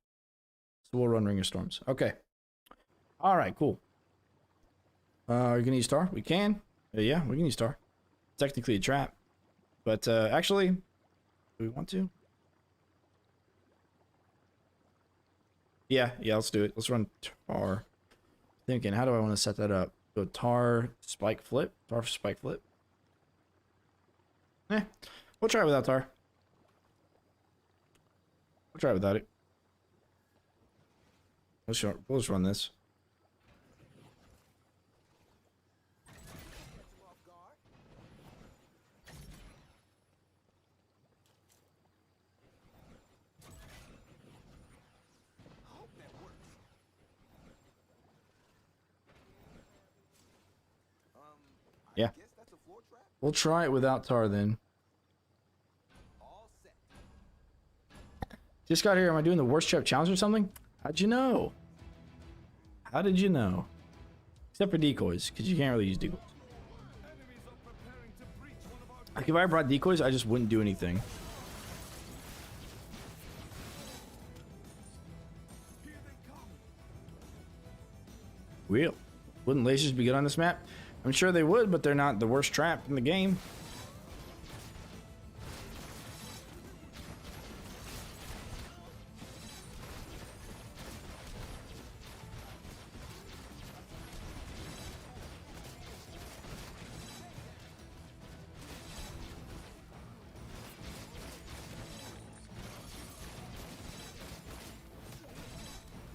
So we'll run Ring of Storms. Okay. Alright, cool. Are you going to use Tar? We can. Yeah, we can use Tar. Technically a trap. But actually, do we want to? Yeah, let's do it. Let's run Tar. Thinking, how do I want to set that up? Go Tar, Spike Flip. Tar, Spike Flip. We'll try without Tar. We'll try without it. We'll just run this. Yeah. We'll try it without tar then. Just got here. Am I doing the worst trap challenge or something? How'd you know? How did you know? Except for decoys, because you can't really use decoys. Like if I brought decoys, I just wouldn't do anything. Real. Wouldn't lasers be good on this map? I'm sure they would, but they're not the worst trap in the game.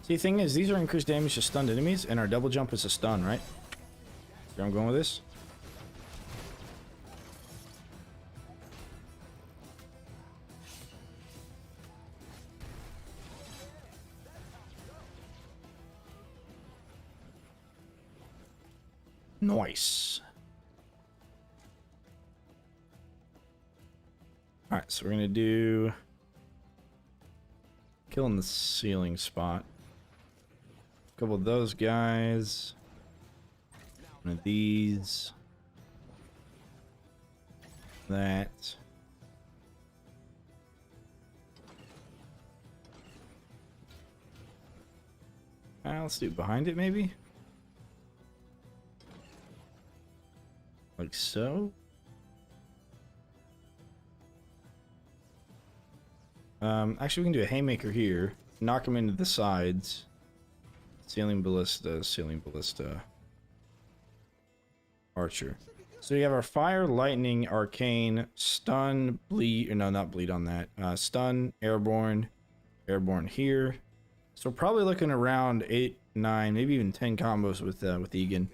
See, the thing is, these are increased damage to stunned enemies, and our double jump is a stun, right? See where I'm going with this? Nice. Alright, so we're gonna do killing the ceiling spot. A couple of those guys. One of these. That. Let's do it behind it, maybe? Like so? Actually, we can do a haymaker here. Knock him into the sides. Ceiling ballista, ceiling ballista. Archer. So you have our fire, lightning, arcane, stun, bleed, or no, not bleed on that. Stun, airborne, airborne here. So we're probably looking around 8, 9, maybe even 10 combos with Egan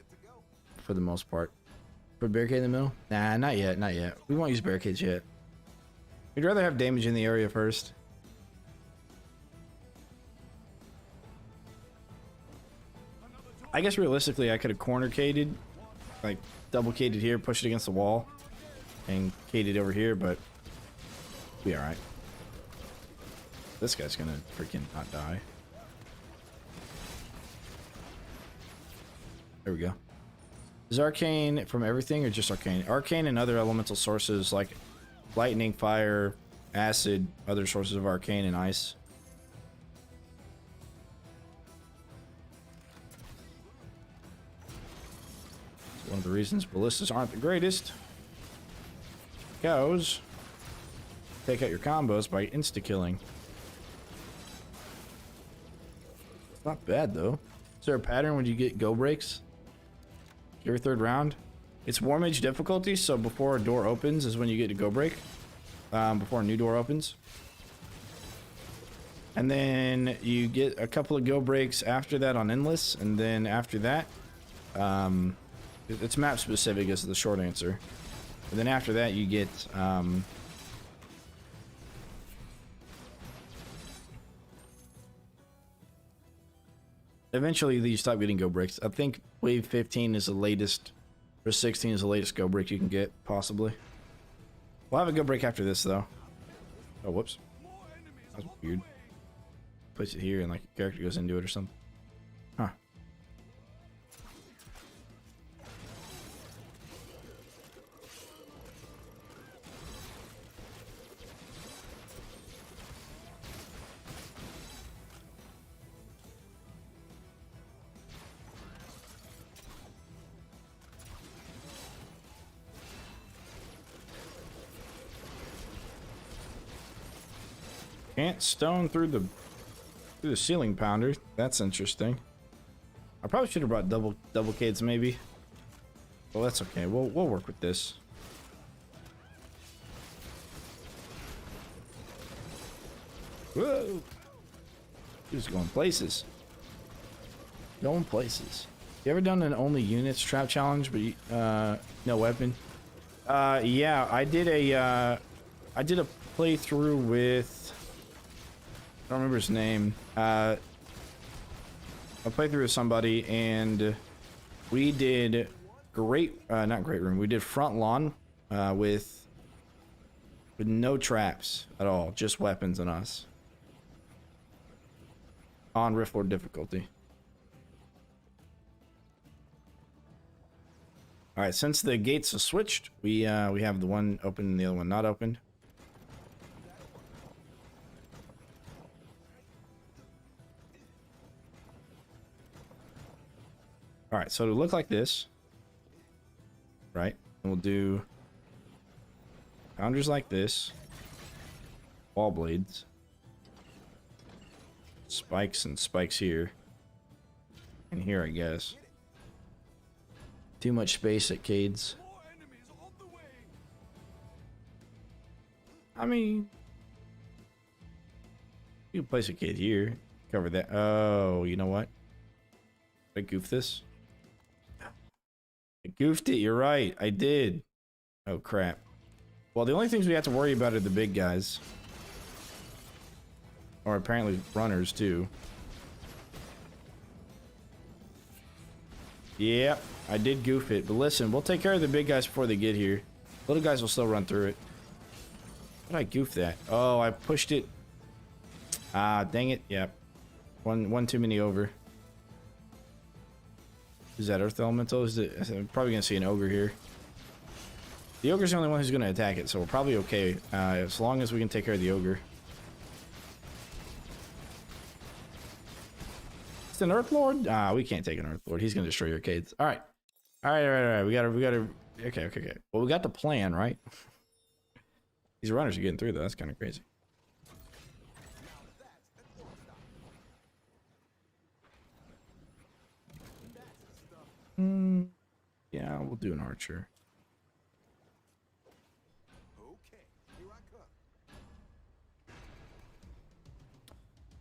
for the most part. Put barricade in the middle? Nah, not yet, not yet. We won't use barricades yet. We'd rather have damage in the area first. I guess realistically I could have corner cated, like double cated here, push it against the wall, and cated over here, but be alright. This guy's gonna freaking not die. There we go. Is arcane from everything or just arcane? Arcane and other elemental sources like lightning, fire, acid, other sources of arcane and ice. It's one of the reasons ballistas aren't the greatest. Because take out your combos by insta-killing. It's not bad though. Is there a pattern when you get go breaks? Every third round? It's war mage difficulty, so before a door opens is when you get to go break. Before a new door opens. And then you get a couple of go breaks after that on endless, and then after that, it's map specific is the short answer. And then after that you get, eventually you stop getting go breaks. I think wave 15 is the latest, or 16 is the latest go break you can get, possibly. We'll have a go break after this, though. Oh, whoops. That was weird. Place it here and, like, a character goes into it or something. Huh. Can't stone through the ceiling pounder. That's interesting. I probably should have brought double cades maybe. Well, that's okay. We'll work with this. Whoa! He's going places. Going places. You ever done an only units trap challenge, but you, no weapon? Yeah, I did a playthrough with. I don't remember his name. I played through with somebody and we did not great room. We did front lawn with no traps at all, just weapons on us. On Rift difficulty. All right, since the gates are switched, we have the one open and the other one not open. All right, so it'll look like this, right? And we'll do founders like this, wall blades, spikes and spikes here, and here, I guess. Too much space at Cades. More enemies on the way. I mean, you can place a Cade here, cover that. Oh, you know what? Did I goof this? I goofed it, you're right, I did. Oh crap. Well, the only things we have to worry about are the big guys. Or apparently runners too. Yep, I did goof it, but listen, we'll take care of the big guys before they get here. Little guys will still run through it. How did I goof that? Oh, I pushed it. Ah, dang it, yep. One too many over. Is that Earth Elemental? I'm probably gonna see an ogre here. The ogre's the only one who's gonna attack it, so we're probably okay as long as we can take care of the ogre. It's an Earth Lord? Ah, we can't take an Earth Lord. He's gonna destroy your arcades. All right, all right. We gotta. Okay. Well, we got the plan, right? These runners are getting through though. That's kind of crazy. Yeah, we'll do an archer. Okay, here I come.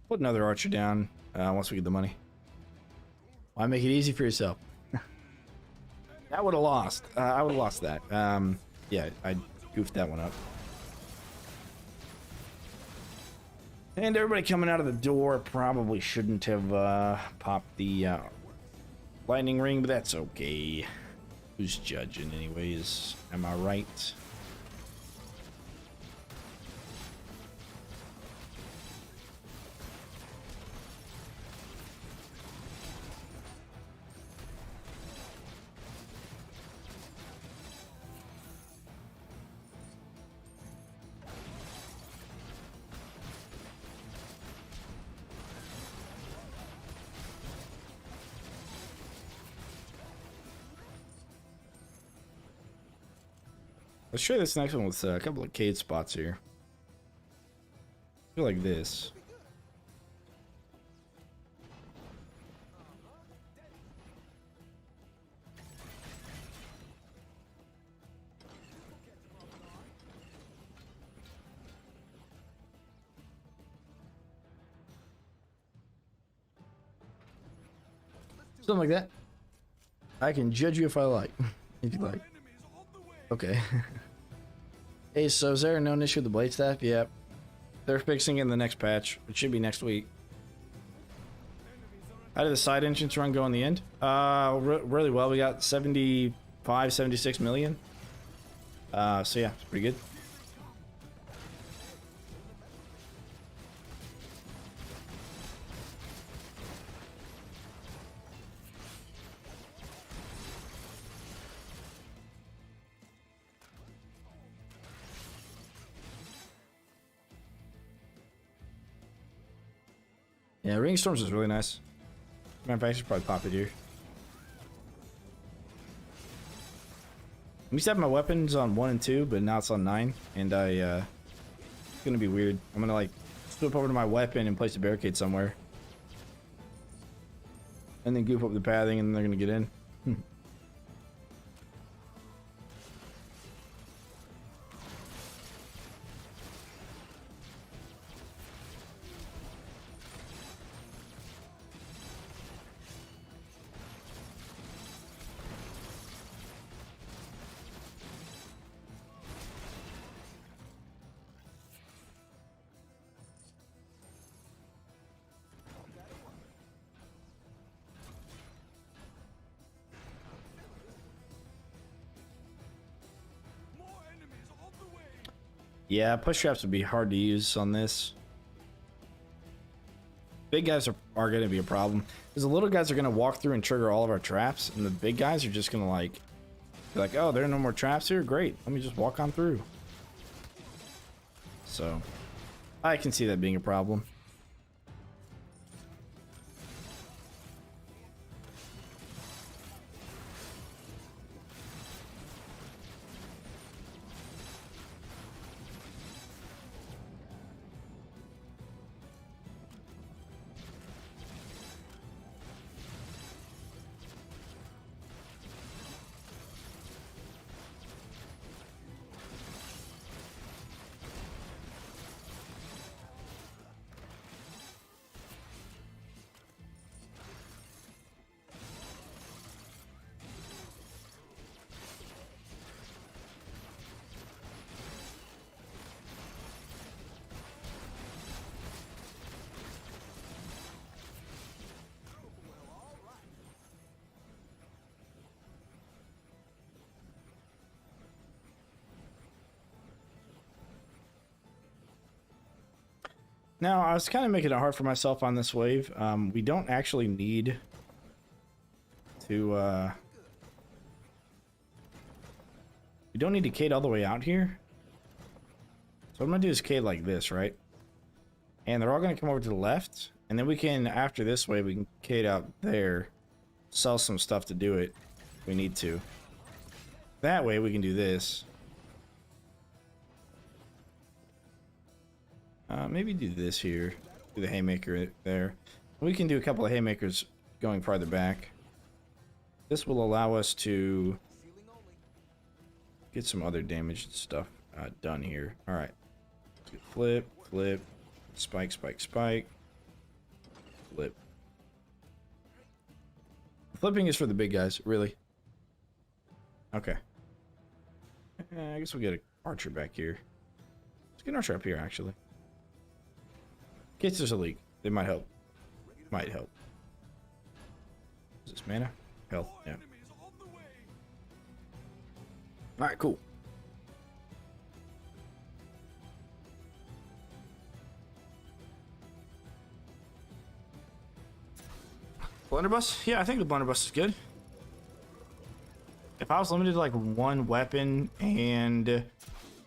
Put another archer down once we get the money. Why make it easy for yourself? That would have lost. I would have lost that. Yeah, I goofed that one up. And everybody coming out of the door probably shouldn't have popped the lightning ring, but that's okay. Who's judging anyways? Am I right? Let's try this next one with a couple of Cade spots here. I feel like this. Something like that. I can judge you if I like. If you like. Okay. Hey, so is there a known issue with the blade staff? Yep. They're fixing it in the next patch. It should be next week. How did the side entrance run go in the end? Really well. We got 75, 76 million. So yeah, it's pretty good. Yeah, Ring Storms is really nice. Matter of fact, I should probably pop it here. I used to have my weapons on 1 and 2, but now it's on 9, and it's gonna be weird. I'm gonna like flip over to my weapon and place a barricade somewhere, and then goof up the pathing, and then they're gonna get in. Yeah, push traps would be hard to use on this. Big guys are going to be a problem. Because the little guys are going to walk through and trigger all of our traps. And the big guys are just going to like... be like, oh, there are no more traps here? Great. Let me just walk on through. So, I can see that being a problem. Now, I was kind of making it hard for myself on this wave. We don't actually need to, we don't need to cade all the way out here. So what I'm going to do is cade like this, right? And they're all going to come over to the left. And then we can, after this wave, we can cade out there, sell some stuff to do it if we need to. That way we can do this. Maybe do this here. Do the haymaker there. We can do a couple of haymakers going farther back. This will allow us to get some other damaged stuff done here. Alright. Flip, flip, spike, spike, spike. Flip. Flipping is for the big guys, really. Okay. I guess we'll get an archer back here. Let's get an archer up here, actually. In case there's a leak, they might help. Might help. Is this mana? Health, yeah. Alright, cool. Blunderbuss? Yeah, I think the blunderbuss is good. If I was limited to like one weapon and the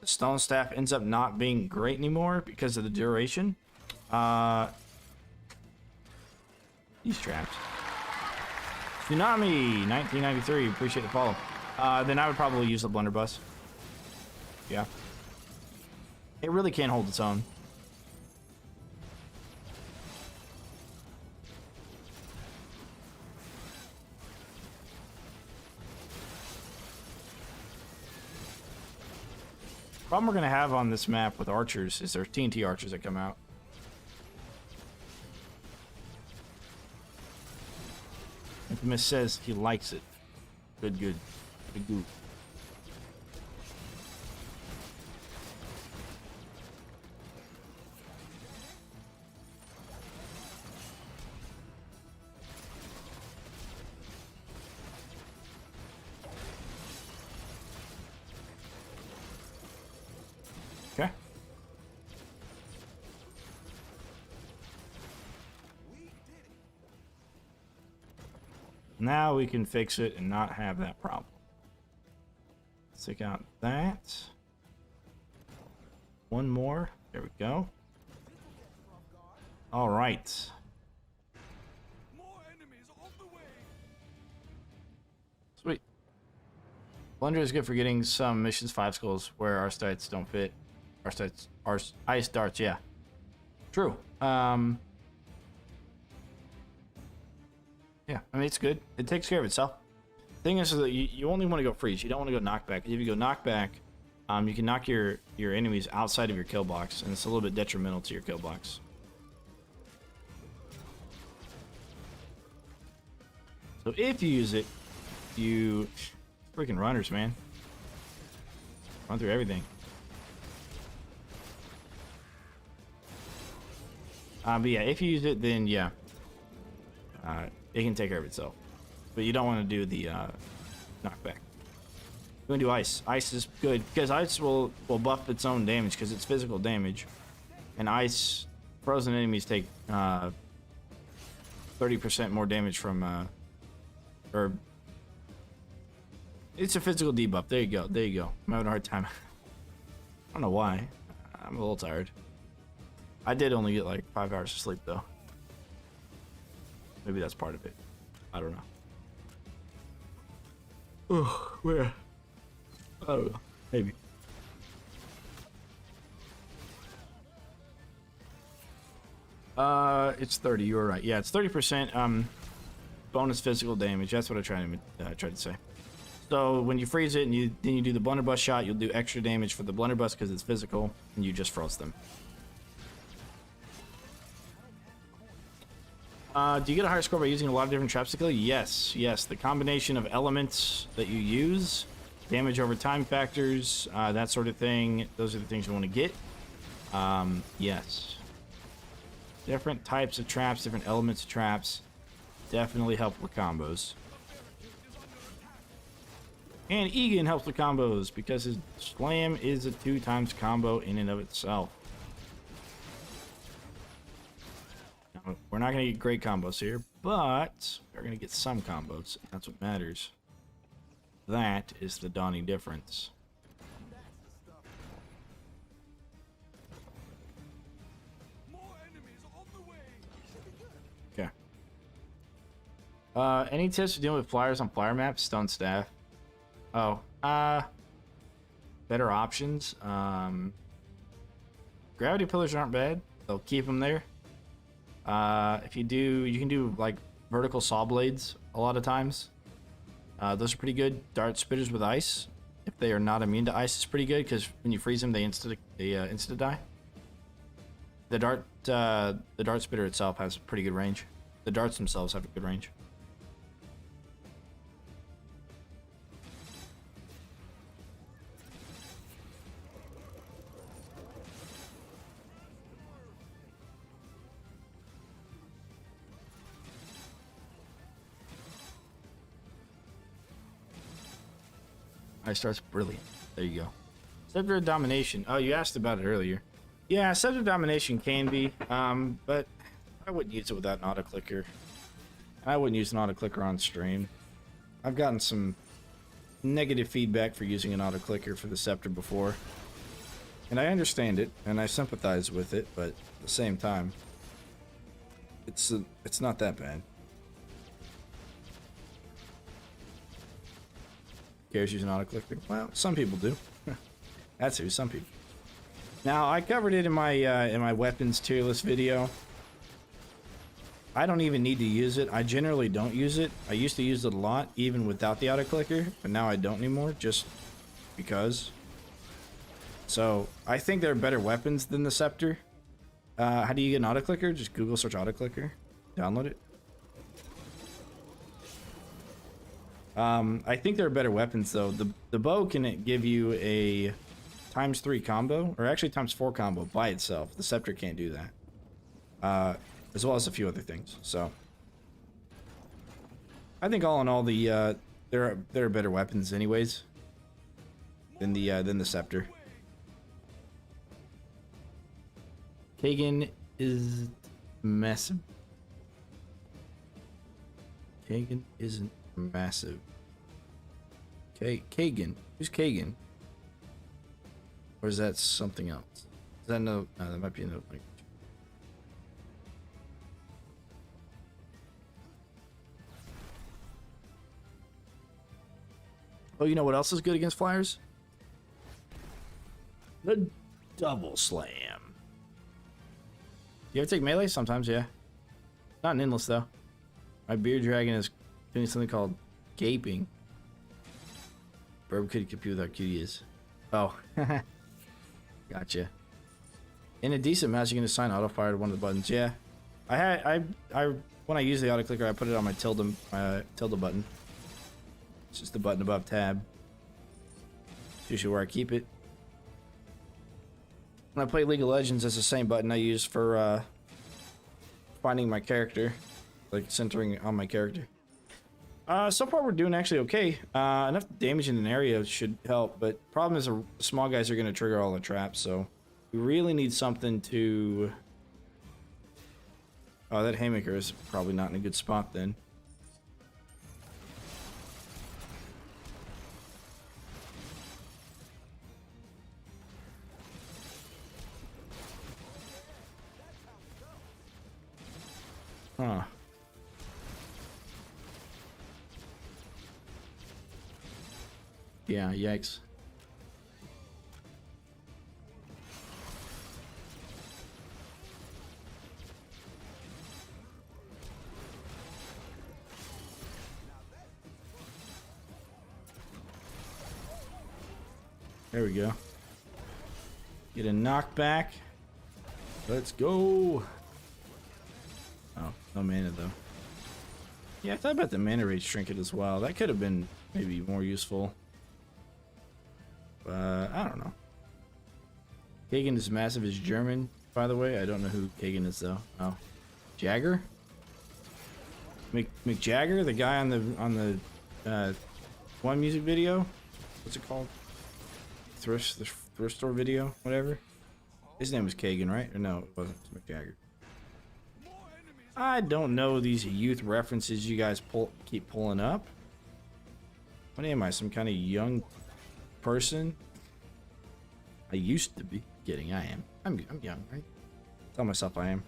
stone staff ends up not being great anymore because of the duration, these traps. Tsunami 1993, appreciate the follow. Then I would probably use the blunderbuss. Yeah. It really can't hold its own. Problem we're gonna have on this map with archers is there's TNT archers that come out. Infamous says he likes it. Good, good. Good, good. Okay. Now we can fix it and not have that problem. Let's take out that. One more. There we go. All right. More enemies on the way. Sweet. Blunder is good for getting some missions 5 skulls where our stats don't fit. Our stats, our ice darts, yeah. True. Yeah, I mean, it's good. It takes care of itself. Thing is that you only want to go freeze. You don't want to go knockback. If you go knockback, you can knock your enemies outside of your kill box, and it's a little bit detrimental to your kill box. So if you use it, you freaking runners, man. Run through everything. But yeah, if you use it, then yeah, it can take care of itself. But you don't want to do the knockback. We're gonna do ice. Ice is good because ice will buff its own damage because it's physical damage, and ice frozen enemies take 30% more damage from or it's a physical debuff. There you go. There you go. I'm having a hard time. I don't know why. I'm a little tired. I did only get like 5 hours of sleep though. Maybe that's part of it. I don't know. Oh, where? I don't know. Maybe. It's 30. You were right. Yeah, it's 30%. Bonus physical damage. That's what I tried to say. So when you freeze it and then you do the blunderbuss shot, you'll do extra damage for the blunderbuss because it's physical, and you just froze them. Do you get a higher score by using a lot of different traps to kill? Yes, yes. The combination of elements that you use, damage over time factors, that sort of thing. Those are the things you want to get. Yes. Different types of traps, different elements of traps, definitely help with combos. And Egan helps with combos because his slam is a 2x combo in and of itself. Now, we're not going to get great combos here, but we're going to get some combos. That's what matters. That is the dawning difference. Okay. Any tips for dealing with flyers on flyer maps? Stun staff. Oh, better options. Gravity pillars aren't bad. They'll keep them there. If you do, you can do like vertical saw blades a lot of times. Those are pretty good. Dart spitters with ice, if they are not immune to ice, is pretty good because when you freeze them, they insta die. The dart spitter itself has pretty good range. The darts themselves have a good range. Ice starts brilliant. There you go. Scepter of Domination. Oh, you asked about it earlier. Yeah, Scepter of Domination can be, but I wouldn't use it without an auto-clicker. I wouldn't use an auto-clicker on stream. I've gotten some negative feedback for using an auto-clicker for the Scepter before. And I understand it, and I sympathize with it, but at the same time, it's not that bad. Cares using auto-clicker? Well, some people do. That's who, some people. Now, I covered it in my weapons tier list video. I don't even need to use it. I generally don't use it. I used to use it a lot, even without the auto-clicker, but now I don't anymore, just because. So, I think there are better weapons than the Scepter. How do you get an auto-clicker? Just Google search auto-clicker. Download it. I think there are better weapons though. The bow can give you a ×3 combo, or actually ×4 combo by itself. The Scepter can't do that. As well as a few other things. So I think all in all, there are better weapons anyways than the Scepter. Kagan is massive. Kagan isn't massive. Kagan. Who's Kagan? Or is that something else? Is that no? That might be another language. Oh, you know what else is good against flyers? The double slam. You ever take melee? Sometimes, yeah. Not in endless though. My beard dragon is doing something called gaping. Burb could compute with how cute he is. Oh, gotcha. In a decent match, you can assign auto fire to one of the buttons. Yeah, when I use the auto clicker, I put it on my tilde button. It's just the button above tab. It's usually where I keep it. When I play League of Legends, it's the same button I use for finding my character, like centering on my character. So far we're doing actually okay. Enough damage in an area should help, but problem is the small guys are going to trigger all the traps, so we really need something to... Oh, that haymaker is probably not in a good spot then. Huh. Yeah, yikes. There we go. Get a knockback. Let's go. Oh, no mana though. Yeah, I thought about the mana rage trinket as well. That could have been maybe more useful. I don't know. Kagan is massive as German, by the way. I don't know who Kagan is though. Oh, Jagger. McJagger, the guy on the one music video. What's it called? The thrift store video, whatever. His name was Kagan, right? Or no, it wasn't. It was McJagger. I don't know these youth references you guys keep pulling up. What am I? Some kind of young person? I used to be. Kidding, I am. I'm young, right? Tell myself I am.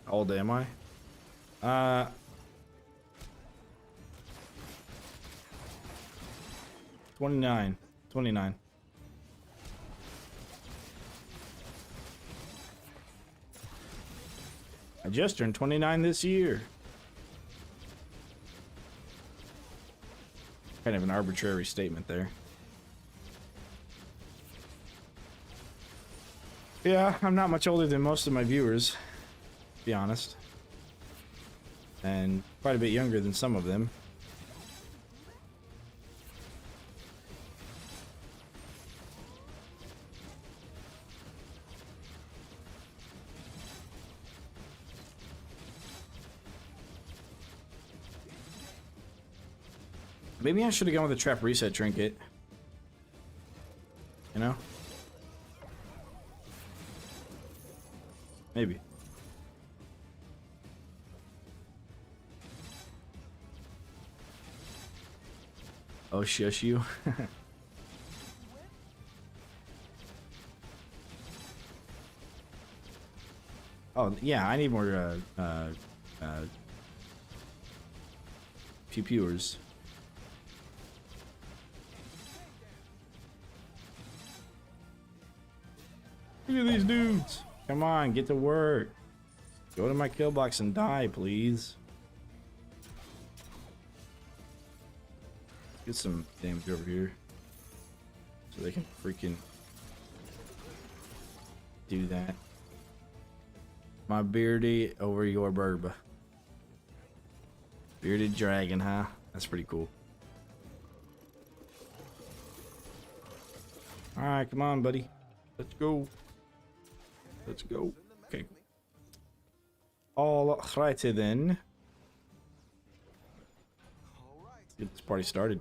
How old am I? 29. 29. I just turned 29 this year. Kind of an arbitrary statement there. Yeah, I'm not much older than most of my viewers, to be honest. And quite a bit younger than some of them. Maybe I should have gone with the trap reset trinket. You know? Maybe. Oh, shush you. Oh, yeah, I need more, pew-pewers. Look at these dudes. Come on, get to work. Go to my kill box and die, please. Get some damage over here. So they can freaking do that. My beardy over your burba. Bearded dragon, huh? That's pretty cool. Alright, come on, buddy. Let's go. Let's go. Okay. All righty then. Let's get this party started.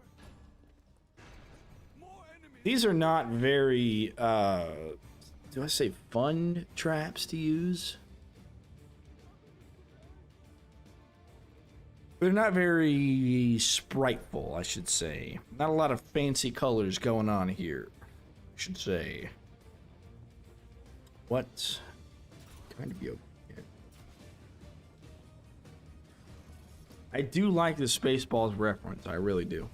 These are not very, do I say fun traps to use? They're not very spriteful, I should say. Not a lot of fancy colors going on here, I should say. What kind of yoke? I do like the Spaceballs reference. I really do.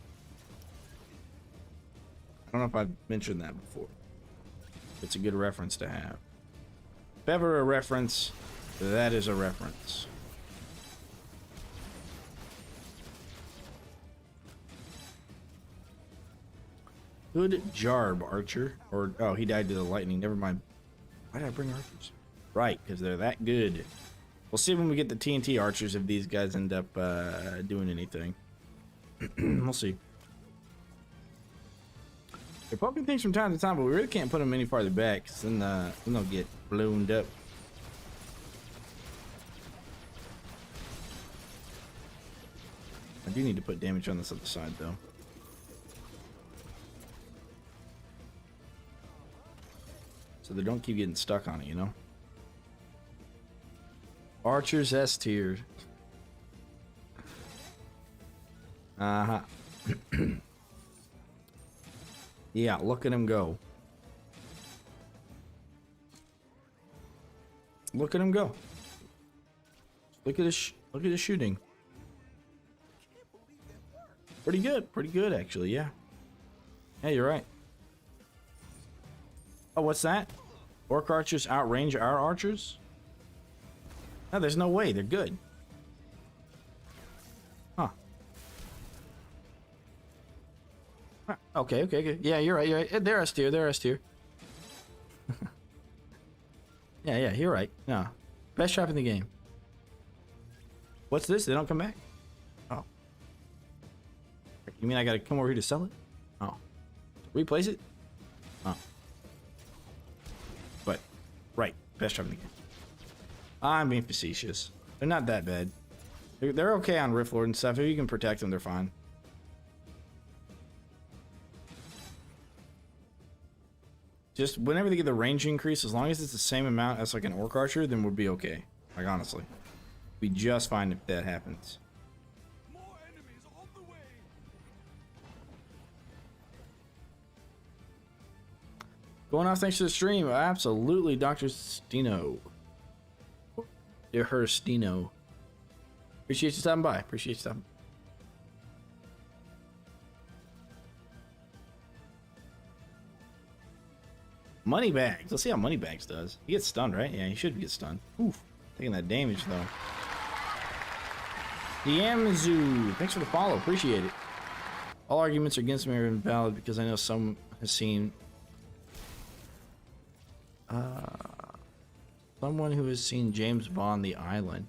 I don't know if I've mentioned that before. It's a good reference to have. If ever a reference, that is a reference. Good Jarb, Archer. Or, oh, he died to the lightning. Never mind. Why did I bring archers? Right, because they're that good. We'll see when we get the TNT archers if these guys end up doing anything. We'll see. They're poking things from time to time, but we really can't put them any farther back, because then they'll get Ballooned up. I do need to put damage on this other side, though. So they don't keep getting stuck on it, you know? Archers S tiered. Uh-huh. Yeah, look at him go. Look at him go. Look at his shooting. Pretty good actually, yeah. Yeah, you're right. Oh, what's that? Orc archers outrange our archers? No, there's no way. They're good. Huh. Okay. Yeah, you're right. They're S tier. Yeah, you're right. No. Best trap in the game. What's this? They don't come back? Oh. You mean I gotta come over here to sell it? Oh. Replace it? Oh. But, right. Best trap in the game. I'm being facetious. They're not that bad. They're okay on Rift Lord and stuff. If you can protect them, they're fine. Just whenever they get the range increase, as long as it's the same amount as like an Orc Archer, then we'll be okay. Like honestly. Be just fine if that happens. More enemies on the way. Going off thanks to the stream. Absolutely, Dr. Stino. Dear her Stino. Appreciate you stopping by. Appreciate you stopping. Moneybags. Let's see how Moneybags does. He gets stunned, right? Yeah, he should get stunned. Oof. Taking that damage, though. The Yamazu. Thanks for the follow. Appreciate it. All arguments against me are invalid because I know some has seen... someone who has seen James Bond, The Island.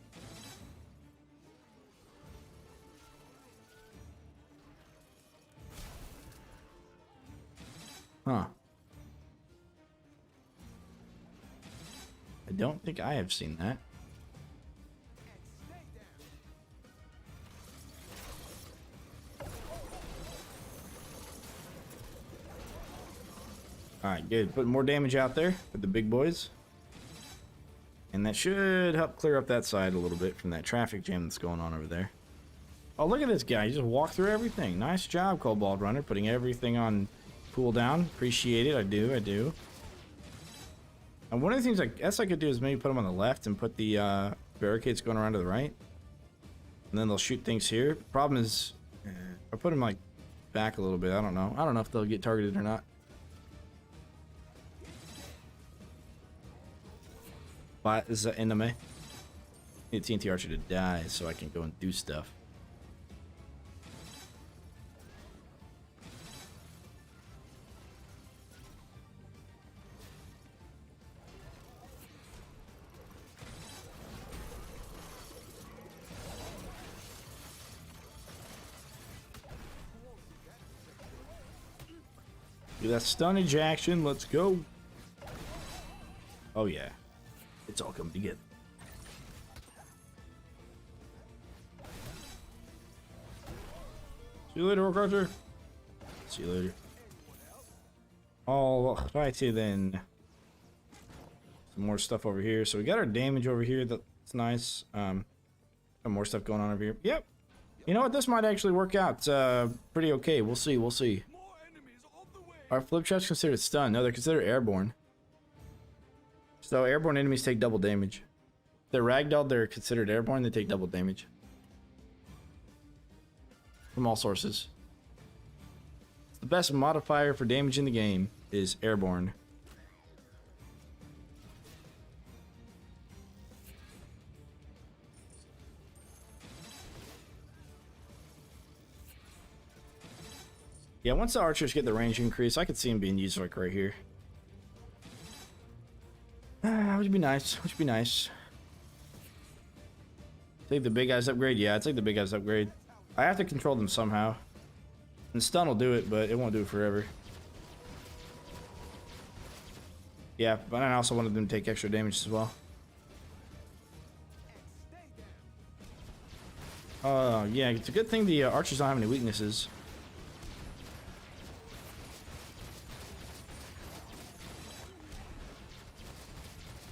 Huh. I don't think I have seen that. Alright, good. Put more damage out there with the big boys. And that should help clear up that side a little bit from that traffic jam that's going on over there. Oh, look at this guy. He just walked through everything. Nice job, Cobalt Runner, putting everything on cool down. Appreciate it. I do. And one of the things I guess I could do is maybe put them on the left and put the barricades going around to the right. And then they'll shoot things here. Problem is, I put them like back a little bit. I don't know. I don't know if they'll get targeted or not. But is that enemy? Need TNT Archer to die so I can go and do stuff. Do that stunnage action. Let's go. Oh yeah. It's all coming together. See you later, Orc Archer. See you later. All righty then. Some more stuff over here. So we got our damage over here. That's nice. Some more stuff going on over here. Yep. You know what? This might actually work out pretty okay. We'll see. We'll see. More enemies on the way. Are flip traps considered stun? No, they're considered airborne. So airborne enemies take double damage. If they're ragdolled, they're considered airborne. They take double damage. From all sources. The best modifier for damage in the game is airborne. Yeah, once the archers get the range increase, I could see them being used like right here. Would be nice. Would be nice. Take the big guys upgrade? Yeah, I'd take the big guys upgrade. I have to control them somehow. And stun will do it, but it won't do it forever. Yeah, but I also wanted them to take extra damage as well. Yeah, it's a good thing the archers don't have any weaknesses.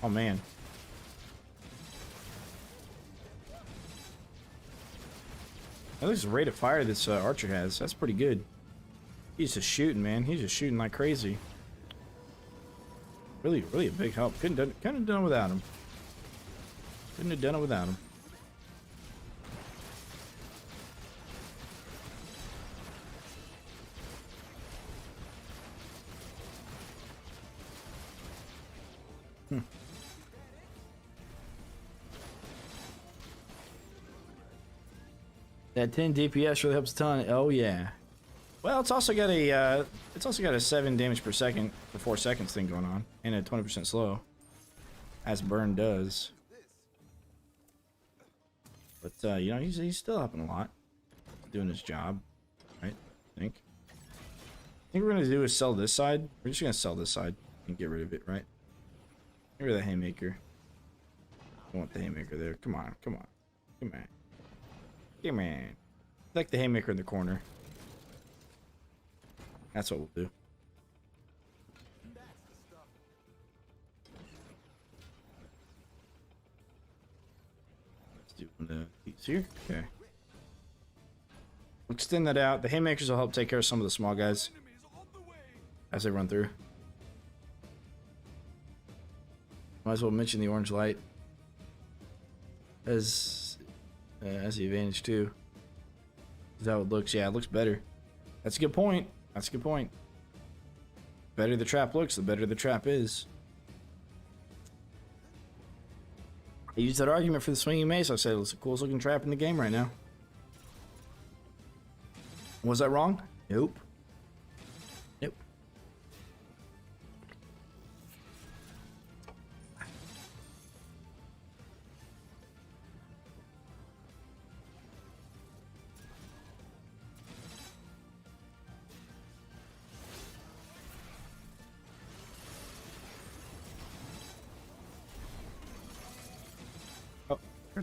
Oh man. At least the rate of fire this archer has. That's pretty good. He's just shooting, man. He's just shooting like crazy. Really, really a big help. Couldn't have done it without him. Couldn't have done it without him. That 10 DPS really helps a ton. Oh yeah. Well, it's also got a 7 damage per second for 4 seconds thing going on, and a 20% slow, as burn does. But you know, he's still helping a lot, doing his job, right? I think we're gonna do is sell this side. We're just gonna sell this side and get rid of it, right? Get rid of the haymaker. I want the haymaker there. Come on, come on, come on. Come on. Like the haymaker in the corner. That's what we'll do. Let's do one of these here. Okay. We'll extend that out. The haymakers will help take care of some of the small guys as they run through. Might as well mention the orange light as the advantage too. Is how it looks. Yeah, it looks better. That's a good point. That's a good point. Better the trap looks, the better the trap is. I used that argument for the swinging mace. I said it's the coolest looking trap in the game right now. Was that wrong? Nope. Nope.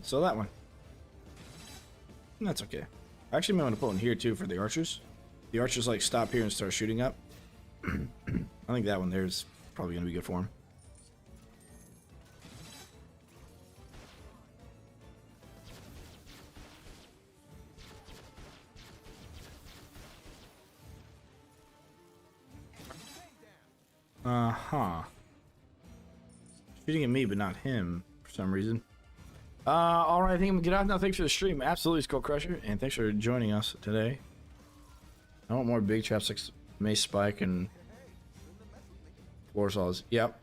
So that one. That's okay. I actually may want to put one here too for the archers. The archers like stop here and start shooting up. I think that one there is probably going to be good for them. Uh-huh. Shooting at me, but not him for some reason. Alright, I think I'm gonna get out now. Thanks for the stream. Absolutely, Skull Crusher, and thanks for joining us today. I want more big traps like Mace Spike and floor saws. Yep.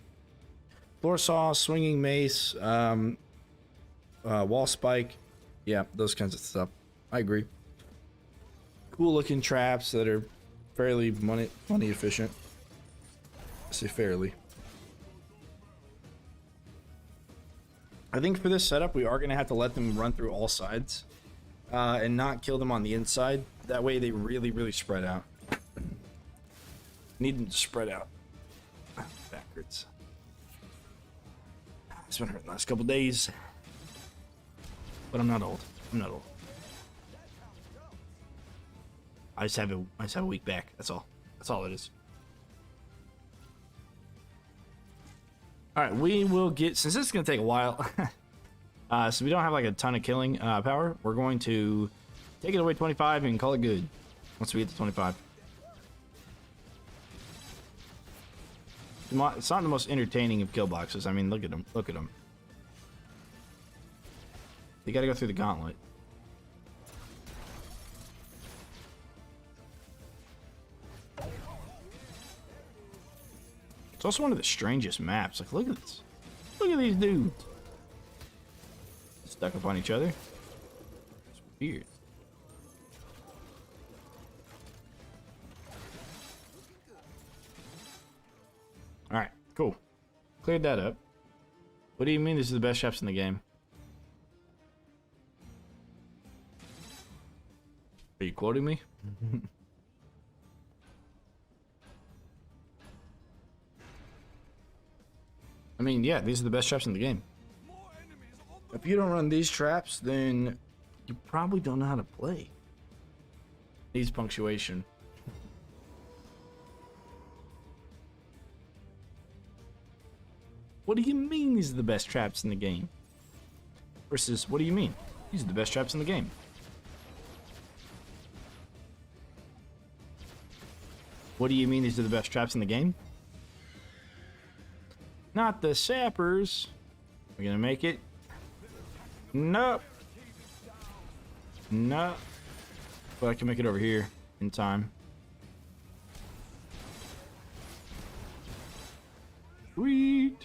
Floor saw, swinging mace, wall spike. Yeah, those kinds of stuff. I agree. Cool looking traps that are fairly money efficient. I say fairly. I think for this setup, we are going to have to let them run through all sides and not kill them on the inside. That way they really, really spread out. Need them to spread out. Backwards. It's been hurting the last couple days. But I'm not old. I'm not old. I just have a week back. That's all. That's all it is. Alright, we will get, since this is going to take a while, so we don't have like a ton of killing power, we're going to take it away 25 and call it good once we get to 25. It's not the most entertaining of kill boxes. I mean, look at them. Look at them. You got to go through the gauntlet. It's also one of the strangest maps. Like, look at this. Look at these dudes. Stuck up on each other. It's weird. Alright, cool. Cleared that up. What do you mean these are the best traps in the game? Are you quoting me? I mean, yeah, these are the best traps in the game. More enemies on If you don't run these traps, then you probably don't know how to play. Needs punctuation. What do you mean these are the best traps in the game? Versus, what do you mean? These are the best traps in the game. What do you mean these are the best traps in the game? Not the sappers. We're gonna make it. Nope. Nope. But I can make it over here in time. Sweet.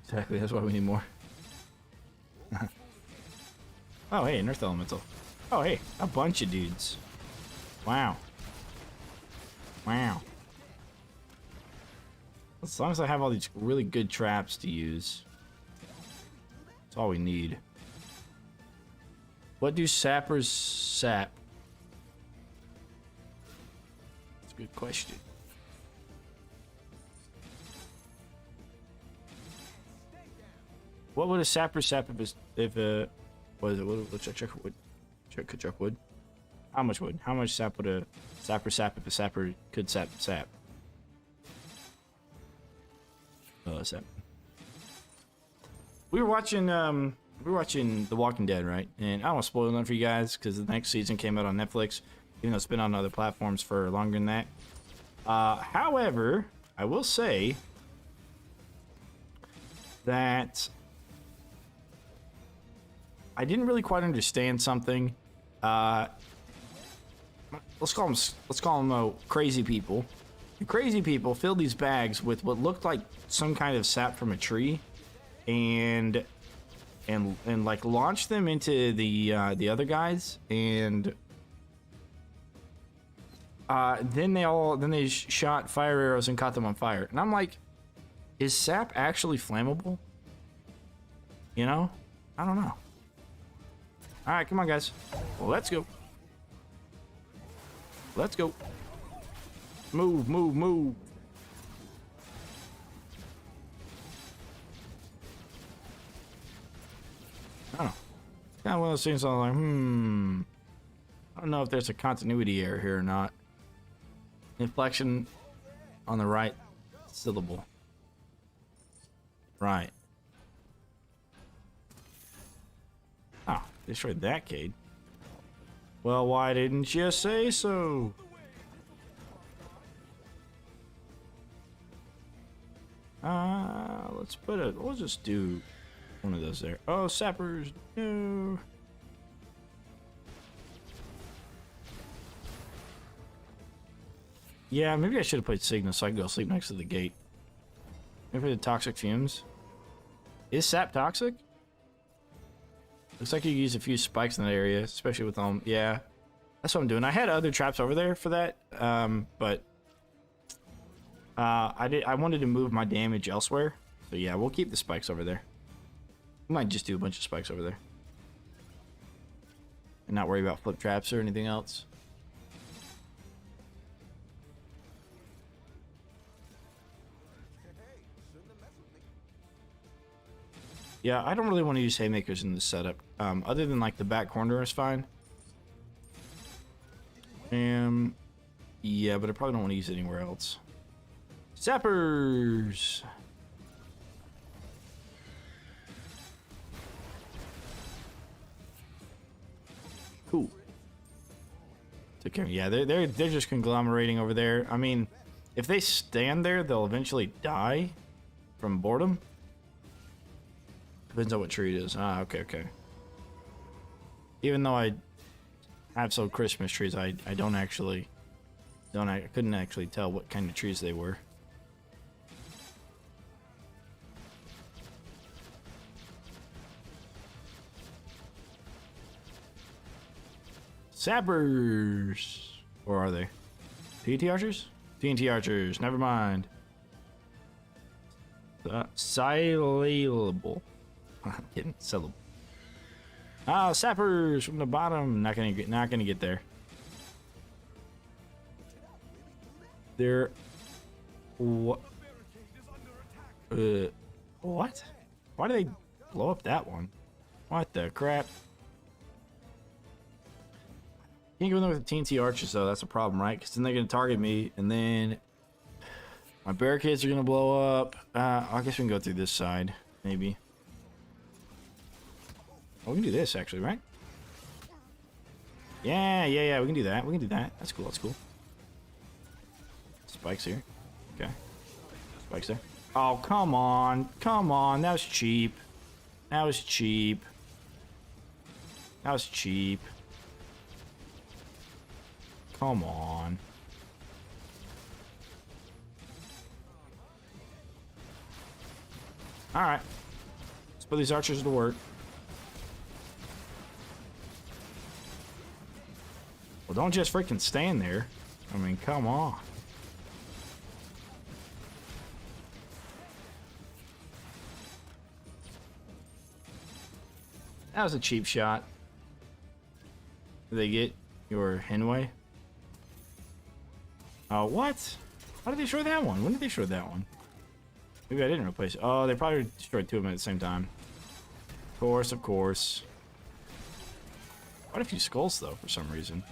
Exactly, that's why we need more. Oh, hey, an earth elemental. Oh, hey, a bunch of dudes. Wow. Wow. As long as I have all these really good traps to use, that's all we need. What do sappers sap? That's a good question. What would a sapper sap if what is it? What check wood? Check wood. How much wood? How much sap would a sapper sap if a sapper could sap? Sap. We were watching The Walking Dead, right? And I don't want to spoil nothing for you guys because the next season came out on Netflix, even though it's been on other platforms for longer than that. However, I will say that I didn't really quite understand something. Let's call them crazy people. The crazy people filled these bags with what looked like some kind of sap from a tree, and like launched them into the other guys, and then they shot fire arrows and caught them on fire. And I'm like, is sap actually flammable? You know, I don't know. All right, come on, guys. Well, let's go. Let's go. Move, move, move. I don't know. Kind of one of those things I'm like, I don't know if there's a continuity error here or not. Inflection on the right syllable. Right. Oh, destroyed that Cade. Well, why didn't you say so? We'll just do one of those there. Oh, sappers, no. Yeah, maybe I should have played Signal so I could go sleep next to the gate. Maybe the toxic fumes. Is sap toxic? Looks like you use a few spikes in that area, especially with yeah, that's what I'm doing. I had other traps over there for that, but I wanted to move my damage elsewhere. So yeah, we'll keep the spikes over there. We might just do a bunch of spikes over there. And not worry about flip traps or anything else. Yeah, I don't really want to use haymakers in this setup. Other than like the back corner is fine. Yeah, but I probably don't want to use it anywhere else. Sappers! Cool. Took care of, yeah, they're just conglomerating over there. I mean, if they stand there, they'll eventually die from boredom. Depends on what tree it is. Ah, okay. Even though I have some Christmas trees, I couldn't actually tell what kind of trees they were. Sappers! Or are they? TNT archers? TNT archers, never mind. Saleable. I'm kidding, sellable. Ah, sappers from the bottom. Not gonna get there. They're What? What? Why do they blow up that one? What the crap? Can't go in there with the TNT archers though. That's a problem, right? Because then they're gonna target me, and then my barricades are gonna blow up. I guess we can go through this side, maybe. Oh, we can do this actually, right? Yeah. We can do that. We can do that. That's cool. That's cool. Spikes here. Okay. Spikes there. Oh, come on. Come on. That was cheap. That was cheap. That was cheap. Come on. Alright. Let's put these archers to work. Well, don't just freaking stand there. I mean, come on. That was a cheap shot. Did they get your Henway? Oh, what? How did they destroy that one? When did they destroy that one? Maybe I didn't replace it. Oh, they probably destroyed two of them at the same time. Of course, of course. Quite a few skulls, though, for some reason.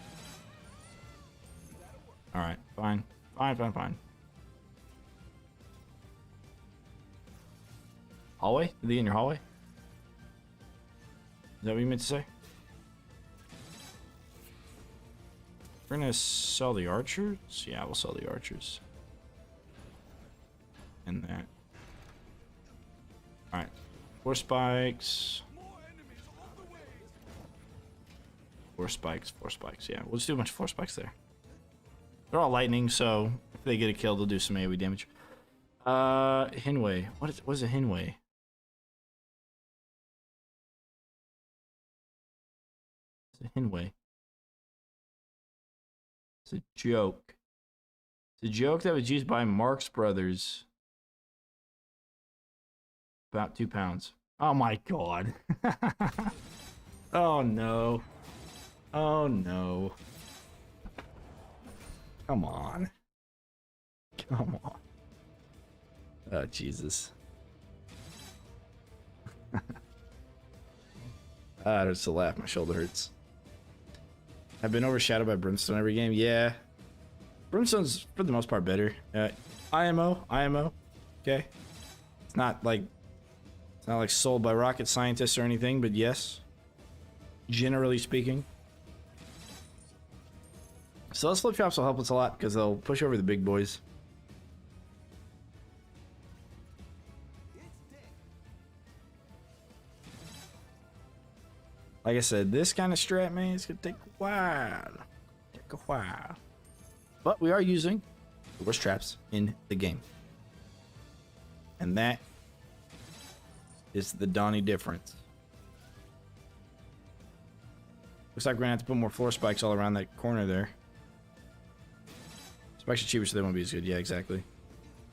Alright, fine. Fine. Hallway? Are they in your hallway? Is that what you meant to say? We're gonna sell the archers? Yeah, we'll sell the archers. And that. Alright. 4 spikes. 4 spikes. Yeah, we'll just do a bunch of 4 spikes there. They're all lightning, so if they get a kill, they'll do some AoE damage. Henway. What is a Henway? It's a Henway. It's a joke. It's a joke that was used by Marx Brothers. About 2 pounds. Oh my god. Oh no. Oh no. Come on. Come on. Oh Jesus. I just laugh. My shoulder hurts. I've been overshadowed by Brimstone every game. Yeah. Brimstone's for the most part better. IMO. Okay. It's not like sold by rocket scientists or anything, but yes. Generally speaking. So those flip traps will help us a lot because they'll push over the big boys. Like I said, this kind of strat, man, it's gonna take a while. But we are using the worst traps in the game. And that is the Donnie difference. Looks like we're gonna have to put more floor spikes all around that corner there. Spikes are cheaper, so they won't be as good. Yeah, exactly.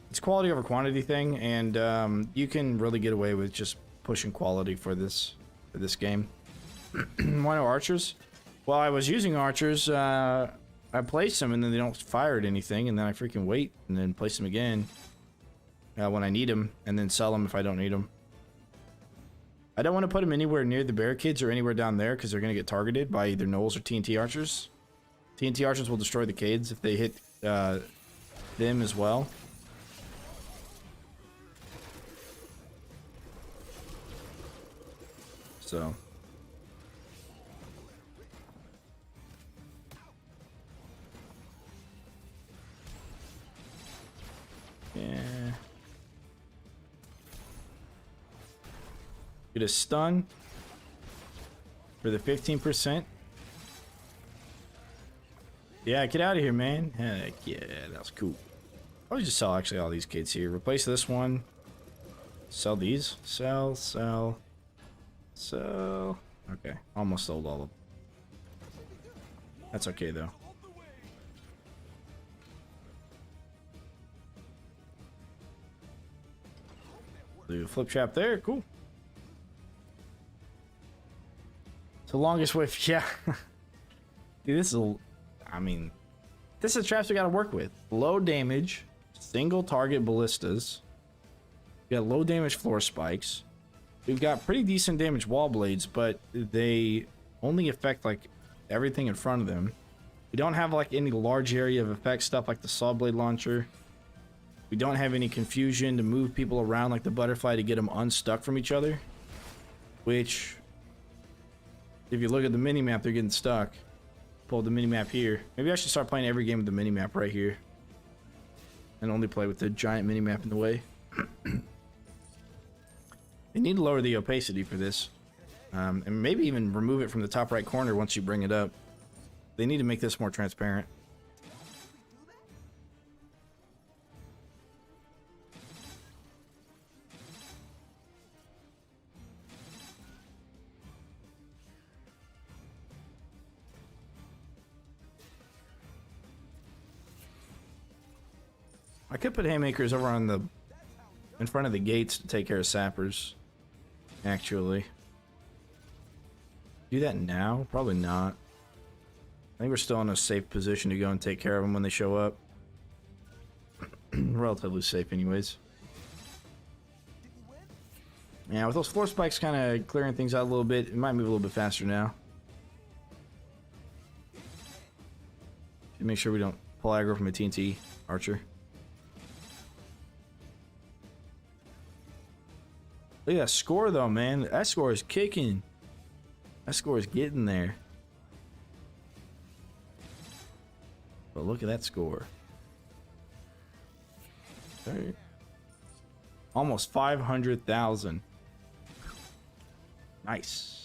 It's quality over quantity thing, and you can really get away with just pushing quality for this game. Why no archers? Well, I was using archers. I place them, and then they don't fire at anything, and then I freaking wait, and then place them again when I need them, and then sell them if I don't need them. I don't want to put them anywhere near the barricades or anywhere down there because they're going to get targeted by either gnolls or TNT archers. TNT archers will destroy the cades if they hit them as well. So. Yeah. Get a stun for the 15%. Yeah, get out of here, man. Heck yeah, that was cool. I'll just sell actually all these kids here. Replace this one. Sell these. Sell. Okay, almost sold all of them. That's okay though. Do a flip trap there, cool. The longest whiff, yeah. Dude, this is a traps we gotta work with. Low damage, single target ballistas. We got low damage floor spikes. We've got pretty decent damage wall blades, but they only affect like everything in front of them. We don't have like any large area of effect stuff like the saw blade launcher. We don't have any confusion to move people around like the butterfly to get them unstuck from each other. Which, if you look at the mini-map, they're getting stuck. Pull the mini-map here. Maybe I should start playing every game with the mini-map right here. And only play with the giant mini-map in the way. They need to lower the opacity for this. And maybe even remove it from the top right corner once you bring it up. They need to make this more transparent. I could put haymakers over on the in front of the gates to take care of sappers. Actually, do that now? Probably not. I think we're still in a safe position to go and take care of them when they show up. Relatively safe, anyways. Yeah, with those floor spikes kind of clearing things out a little bit, it might move a little bit faster now. Make sure we don't pull aggro from a TNT archer. Look at that score though, man. That score is kicking. That score is getting there. But look at that score. Okay. Almost 500,000. Nice.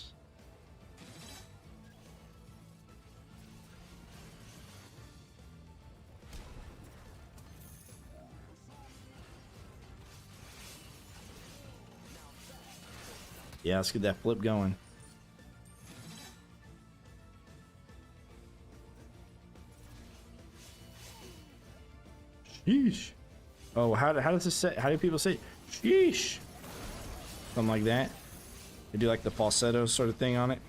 Yeah, let's get that flip going. Sheesh. Oh, how does this say? How do people say sheesh? Something like that. They do like the falsetto sort of thing on it.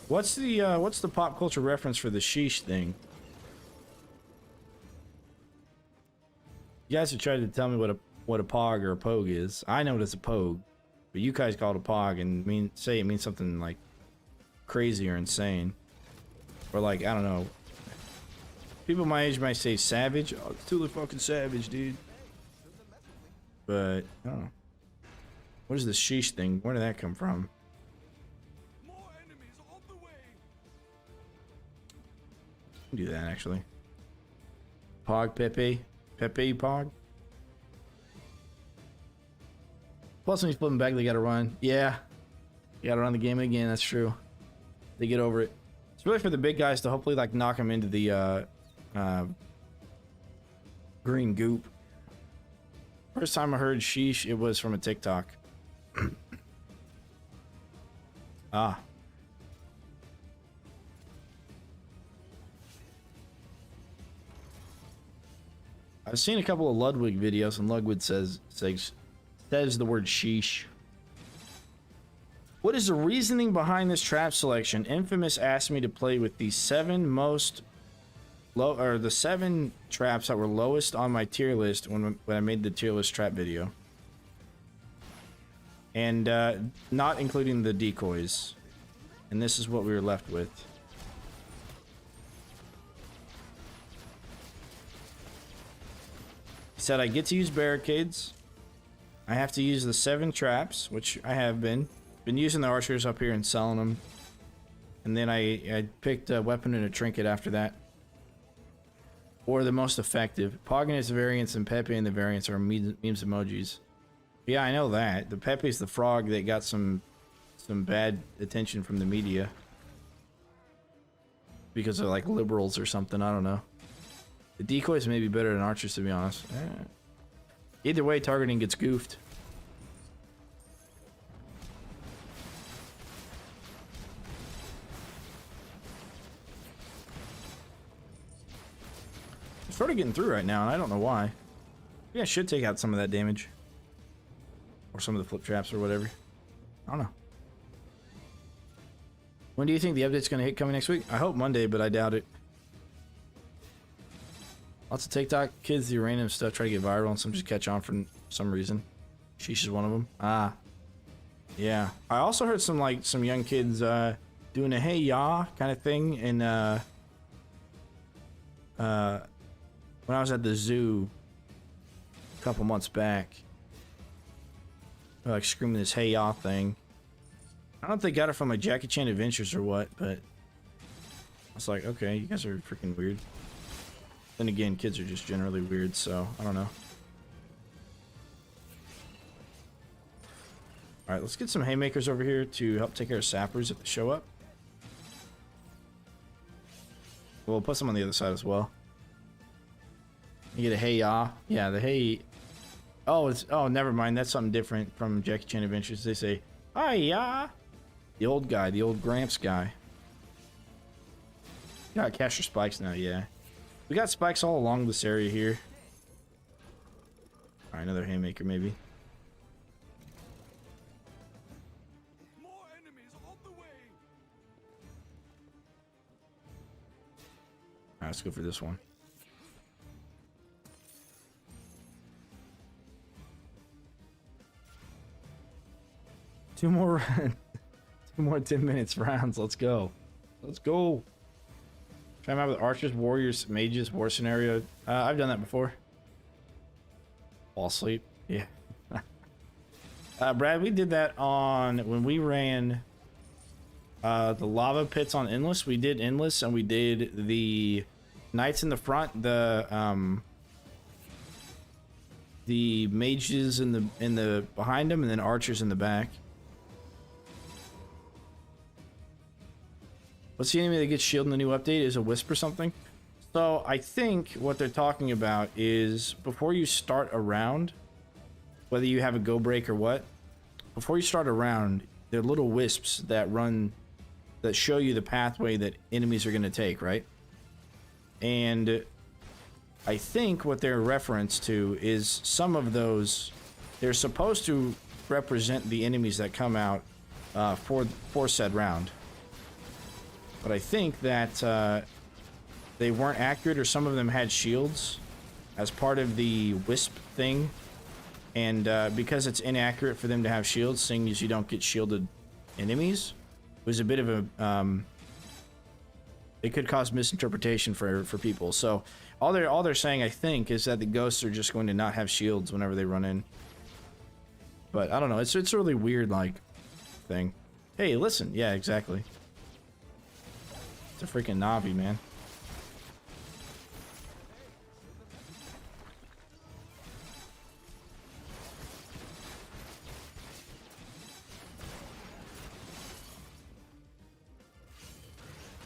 What's the pop culture reference for the sheesh thing? You guys have tried to tell me what a pog or a pogue is. I know what it's a pogue, but you guys call it a pog and say it means something like crazy or insane, or like I don't know. People my age might say savage. Oh, it's totally fucking savage, dude. But I don't know. What is the sheesh thing? Where did that come from? More enemies on the way. Do that actually. Pog Pepe. Pepe Pog. Plus when he's flipping back, they gotta run. Yeah. You gotta run the game again, that's true. They get over it. It's really for the big guys to hopefully like knock them into the green goop. First time I heard sheesh, it was from a TikTok. Ah. I've seen a couple of Ludwig videos, and Ludwig says the word sheesh. What is the reasoning behind this trap selection? Infamous asked me to play with the 7 traps that were lowest on my tier list when I made the tier list trap video, and not including the decoys. And this is what we were left with. Said I get to use barricades. I have to use the 7 traps, which I have been using the archers up here and selling them, and then I picked a weapon and a trinket after that, or the most effective. Pog and its variants and Pepe and the variants are memes emojis. Yeah, I know that. The Pepe's the frog that got some bad attention from the media because of like liberals or something. I don't know. The decoys may be better than archers, to be honest. Either way, targeting gets goofed. I'm sort of getting through right now, and I don't know why. Maybe I should take out some of that damage. Or some of the flip traps or whatever. I don't know. When do you think the update's going to hit coming next week? I hope Monday, but I doubt it. Lots of TikTok kids do random stuff, try to get viral, and some just catch on for some reason. Sheesh is one of them. Ah. Yeah. I also heard some young kids doing a hey ya kind of thing in when I was at the zoo a couple months back. They're like screaming this hey ya thing. I don't know if they got it from like Jackie Chan Adventures or what, but I was like, okay, you guys are freaking weird. Then again, kids are just generally weird, so I don't know. Alright, let's get some haymakers over here to help take care of sappers if they show up. We'll put some on the other side as well. You get a hey ya. Yeah, the hey. Oh, never mind. That's something different from Jackie Chan Adventures. They say hi ya. The old guy, the old Gramps guy. Got caster spikes now, yeah. We got spikes all along this area here. Alright, another haymaker maybe. More enemies on the way. Alright, let's go for this one. Two more 10 minutes rounds. Let's go. Let's go. Try them out with archers, warriors, mages, war scenario. I've done that before. Fall asleep. Yeah. Brad, we did that on when we ran the lava pits on Endless. We did Endless and we did the knights in the front, the mages in the behind them, and then archers in the back. What's the enemy that gets shielded in the new update? Is a wisp or something? So I think what they're talking about is before you start a round, whether you have a go break or what, before you start a round, there are little wisps that show you the pathway that enemies are going to take, right? And I think what they're reference to is some of those, they're supposed to represent the enemies that come out for said round. But I think that they weren't accurate, or some of them had shields as part of the wisp thing. And because it's inaccurate for them to have shields, seeing as you don't get shielded enemies, was a bit of a... it could cause misinterpretation for people. So all they're saying, I think, is that the ghosts are just going to not have shields whenever they run in. But I don't know. It's a really weird, like, thing. Hey, listen. Yeah, exactly. It's a freaking Navi, man.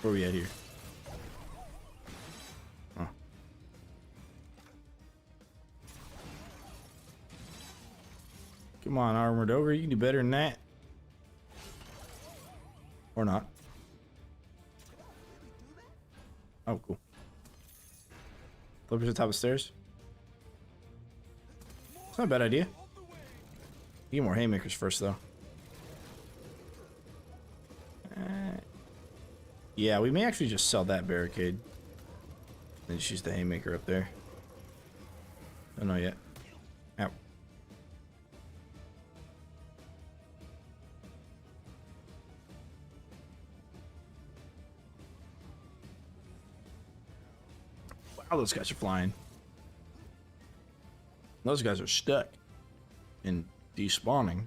Where are we at here? Oh. Come on, Armored Ogre. You can do better than that. Or not. Oh, cool. Flip to the top of the stairs. It's not a bad idea. Get more haymakers first, though. Yeah, we may actually just sell that barricade. Then just use the haymaker up there. Don't know yet. Ow. Wow, those guys are flying. Those guys are stuck and despawning.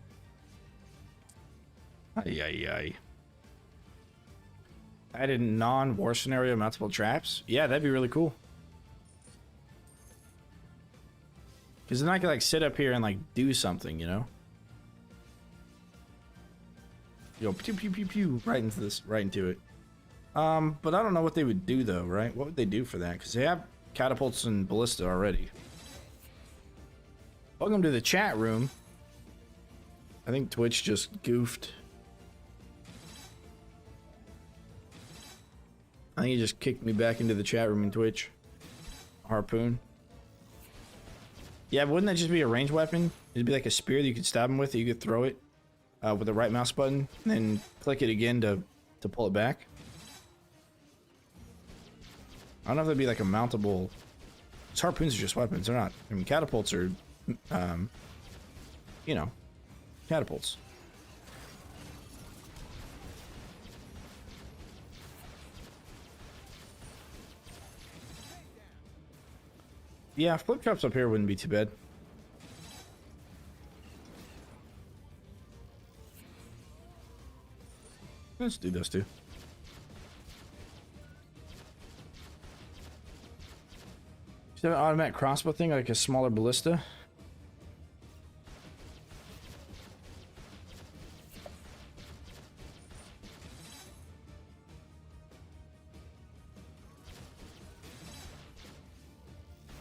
Ay, ay, ay. Added non-war scenario multiple traps. Yeah, that'd be really cool. Because then I could like sit up here and like do something, you know? Yo, pew pew pew pew, right into it. But I don't know what they would do though, right? What would they do for that? Because they have catapults and ballista already. Welcome to the chat room. I think Twitch just goofed. I think he just kicked me back into the chat room in Twitch. Harpoon. Yeah, but wouldn't that just be a ranged weapon? It'd be like a spear that you could stab him with, that you could throw it with the right mouse button, and then click it again to to pull it back. I don't know if that'd be like a mountable. These harpoons are just weapons. They're not. I mean, catapults are, you know, catapults. Yeah, flip traps up here wouldn't be too bad. Let's do those two. Is that an automatic crossbow thing, like a smaller ballista?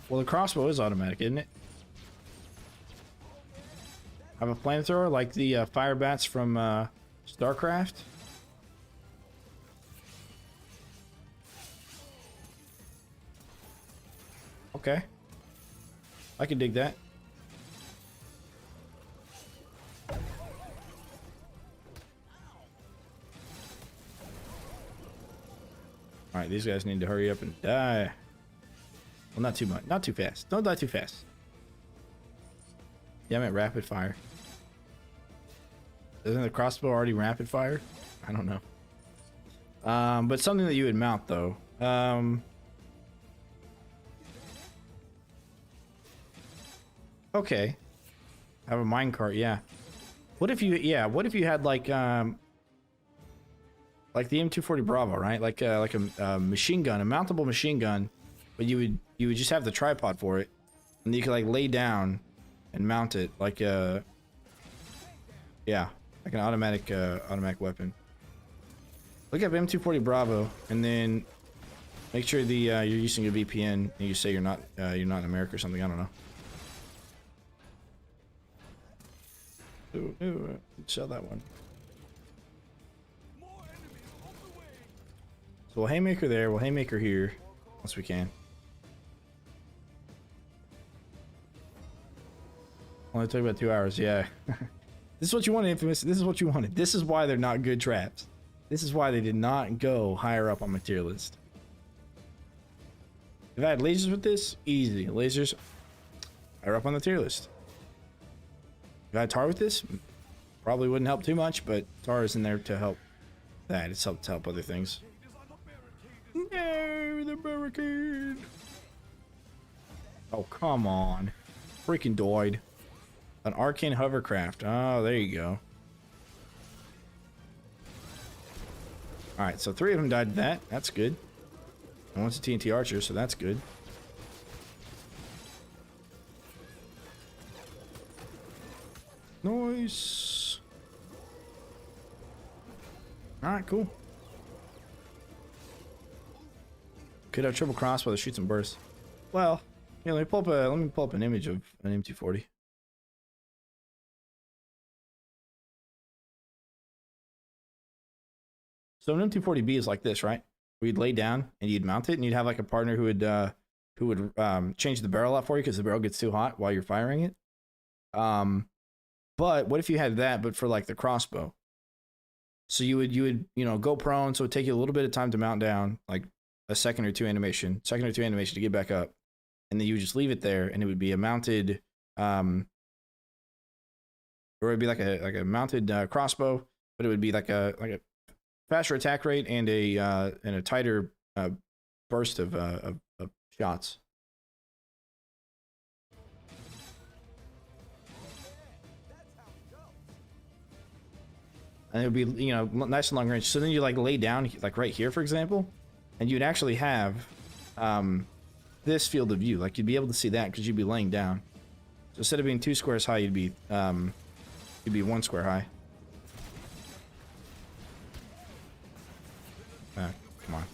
Well, the crossbow is automatic, isn't it? Have a flamethrower like the fire bats from StarCraft. Okay. I can dig that. Alright, these guys need to hurry up and die. Well, not too much. Not too fast. Don't die too fast. Yeah, I'm at rapid fire. Isn't the crossbow already rapid fire? I don't know. But something that you would mount, though. Okay. I have a minecart, yeah. What if you, what if you had like the M240 Bravo, right? Like a machine gun, a mountable machine gun, but you would just have the tripod for it, and you could like lay down and mount it like a, like an automatic weapon. Look up M240 Bravo, and then make sure the you're using a VPN, and you say you're not in America or something. I don't know. Ooh, sell that one. So we'll haymaker there, we'll haymaker here, once we can. Only took about 2 hours, yeah. This is what you wanted, Infamous. This is what you wanted. This is why they're not good traps. This is why they did not go higher up on my tier list. If I had lasers with this, easy. Lasers higher up on the tier list. If I had tar with this, probably wouldn't help too much, but tar is in there to help that. It's helped to help other things. No, the barricade. Oh, come on. Freaking died. An arcane hovercraft. Oh, there you go. Alright, so 3 of them died to that. That's good. And one's a TNT archer, so that's good. Nice. Alright, cool. Could have triple crossbow that shoots and bursts. Well, yeah, let me pull up an image of an M240. So an M240B is like this, right? Where you'd lay down and you'd mount it, and you'd have like a partner who would change the barrel out for you because the barrel gets too hot while you're firing it. But what if you had that, but for like the crossbow? So you would go prone, so it'd take you a little bit of time to mount down, like a second or two animation to get back up, and then you would just leave it there, and it would be a mounted, or it'd be like a mounted crossbow, but it would be like a faster attack rate and a tighter burst of shots. And it would be, nice and long range. So then you like lay down, like right here, for example, and you'd actually have this field of view. Like you'd be able to see that because you'd be laying down. So instead of being 2 squares high, you'd be 1 square high. Come on.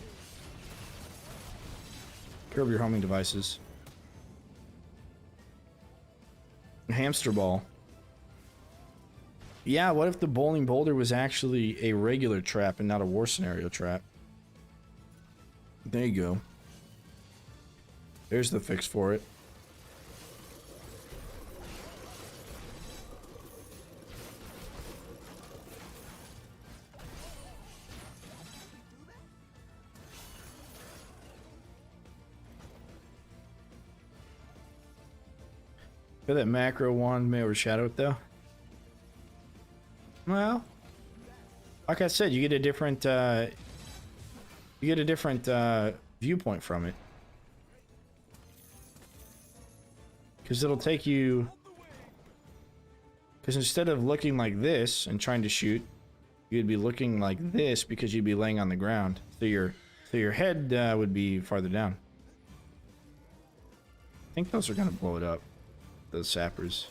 Curb your homing devices. Hamster ball. Yeah, what if the bowling boulder was actually a regular trap and not a war scenario trap? There you go. There's the fix for it. Feel that macro wand may overshadow it though. Well, like I said, you get a different viewpoint from it. Because it'll take you... Because instead of looking like this and trying to shoot, you'd be looking like this because you'd be laying on the ground. So your head would be farther down. I think those are going to blow it up. Those sappers.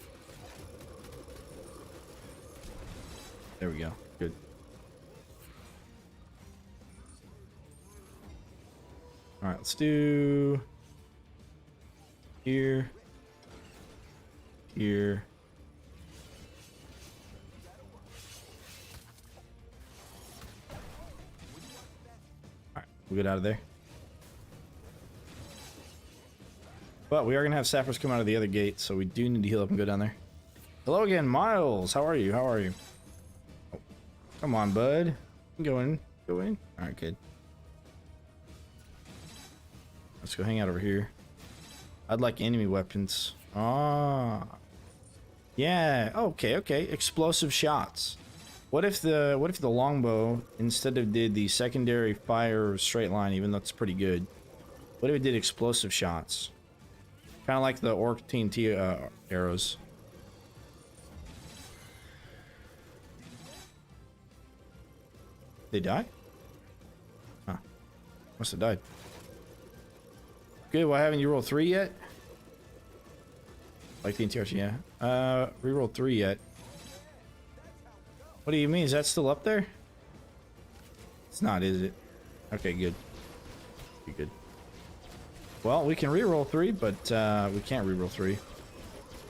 There we go. Good. Alright, let's do... Here. Here. Alright, we'll get out of there. But we are going to have sappers come out of the other gate, so we do need to heal up and go down there. Hello again, Miles. How are you? How are you? Oh, come on, bud. Go in. Go in. Alright, good. Let's go hang out over here. I'd like enemy weapons. Ah. Yeah. Okay, okay. Explosive shots. What if the longbow, instead of did the secondary fire straight line, even though it's pretty good, what if it did explosive shots? Kind of like the Orc TNT arrows. They die? Huh. Must have died. Good, why haven't you rolled 3 yet? Like the TNT arrows, yeah. Reroll 3 yet. What do you mean? Is that still up there? It's not, is it? Okay, good. Be good. Well, we can reroll 3, but we can't reroll 3 at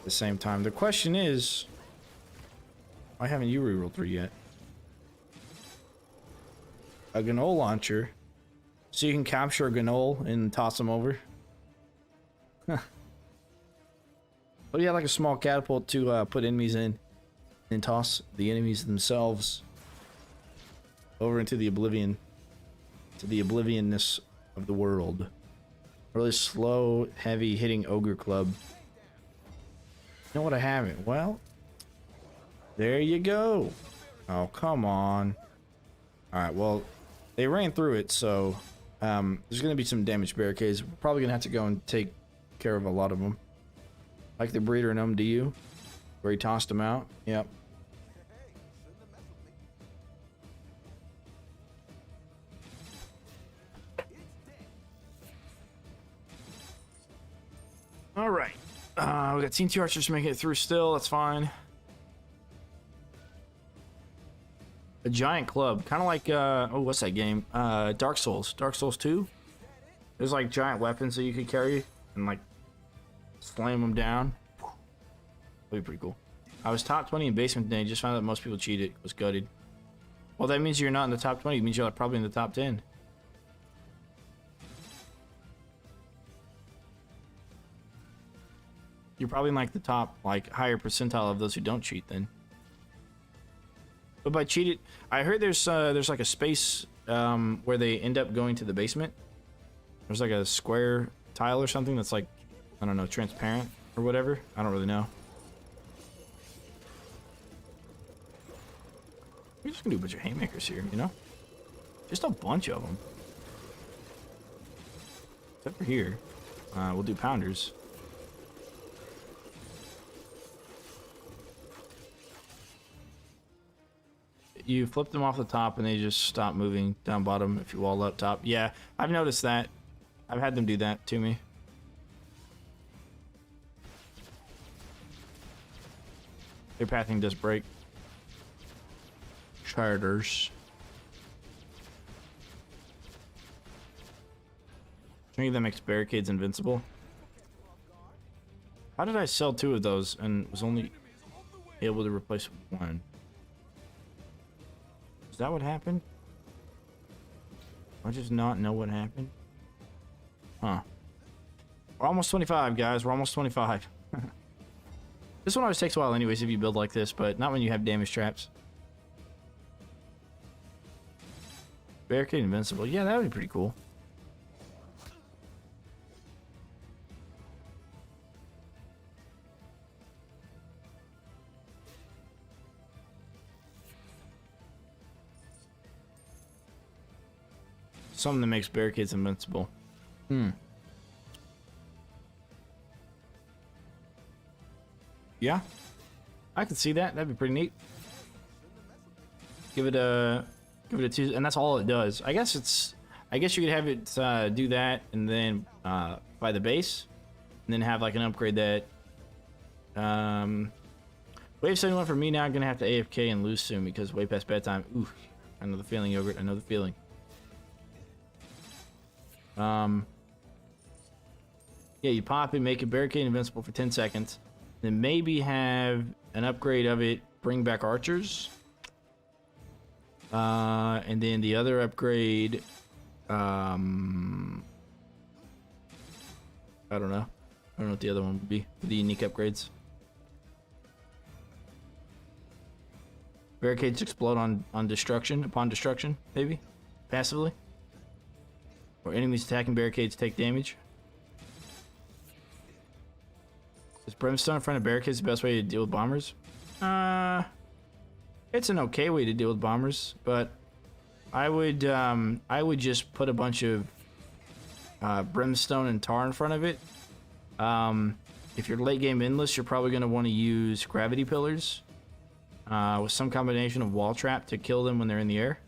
the same time. The question is, why haven't you rerolled 3 yet? A Gnoll launcher, so you can capture a Gnoll and toss them over. Huh. But yeah, like a small catapult to put enemies in and toss the enemies themselves over into the oblivion, to the oblivionness of the world. Really slow, heavy hitting ogre club. You know what, I haven't? Well, there you go. Oh, come on. Alright, well, they ran through it, so there's going to be some damaged barricades. We're probably going to have to go and take care of a lot of them. Like the breeder in OMD3, where he tossed them out. Yep. All right. We got TNT archers making it through still. That's fine. A giant club. Kind of like, oh, what's that game? Dark Souls. Dark Souls 2? There's like giant weapons that you could carry and like slam them down. That'd be pretty cool. I was top 20 in basement today. Just found out most people cheated. Was gutted. Well, that means you're not in the top 20. It means you're like probably in the top 10. You're probably in like the top, like higher percentile of those who don't cheat then. But by cheated, I heard there's like a space where they end up going to the basement. There's like a square tile or something that's like, I don't know, transparent or whatever. I don't really know. We're just gonna do a bunch of haymakers here, you know? Just a bunch of them. Except for here. We'll do pounders. You flip them off the top and they just stop moving down bottom if you wall up top. Yeah, I've noticed that. I've had them do that to me. Their pathing does break. Charters. I think that makes barricades invincible. How did I sell 2 of those and was only able to replace 1? Is that what happened? I just not know what happened? Huh. We're almost 25, guys. We're almost 25. This one always takes a while anyways if you build like this, but not when you have damage traps. Barricade invincible. Yeah, that would be pretty cool. something that makes barricades invincible. Yeah, I could see that. That'd be pretty neat. Give it a 2, and that's all it does. I guess you could have it do that, and then by the base, and then have like an upgrade that. Wave 71 for me now. I'm gonna have to AFK and lose soon because way past bedtime. Ooh, I know the feeling, Yogurt. I know the feeling. Yeah, you pop it, make a barricade invincible for 10 seconds. Then maybe have an upgrade of it, bring back archers. And then the other upgrade, I don't know. I don't know what the other one would be. The unique upgrades. Barricades explode on destruction, upon destruction, maybe? Passively? Or enemies attacking barricades take damage. Is brimstone in front of barricades the best way to deal with bombers? It's an okay way to deal with bombers, but I would just put a bunch of brimstone and tar in front of it. If you're late game endless, you're probably going to want to use gravity pillars with some combination of wall trap to kill them when they're in the air.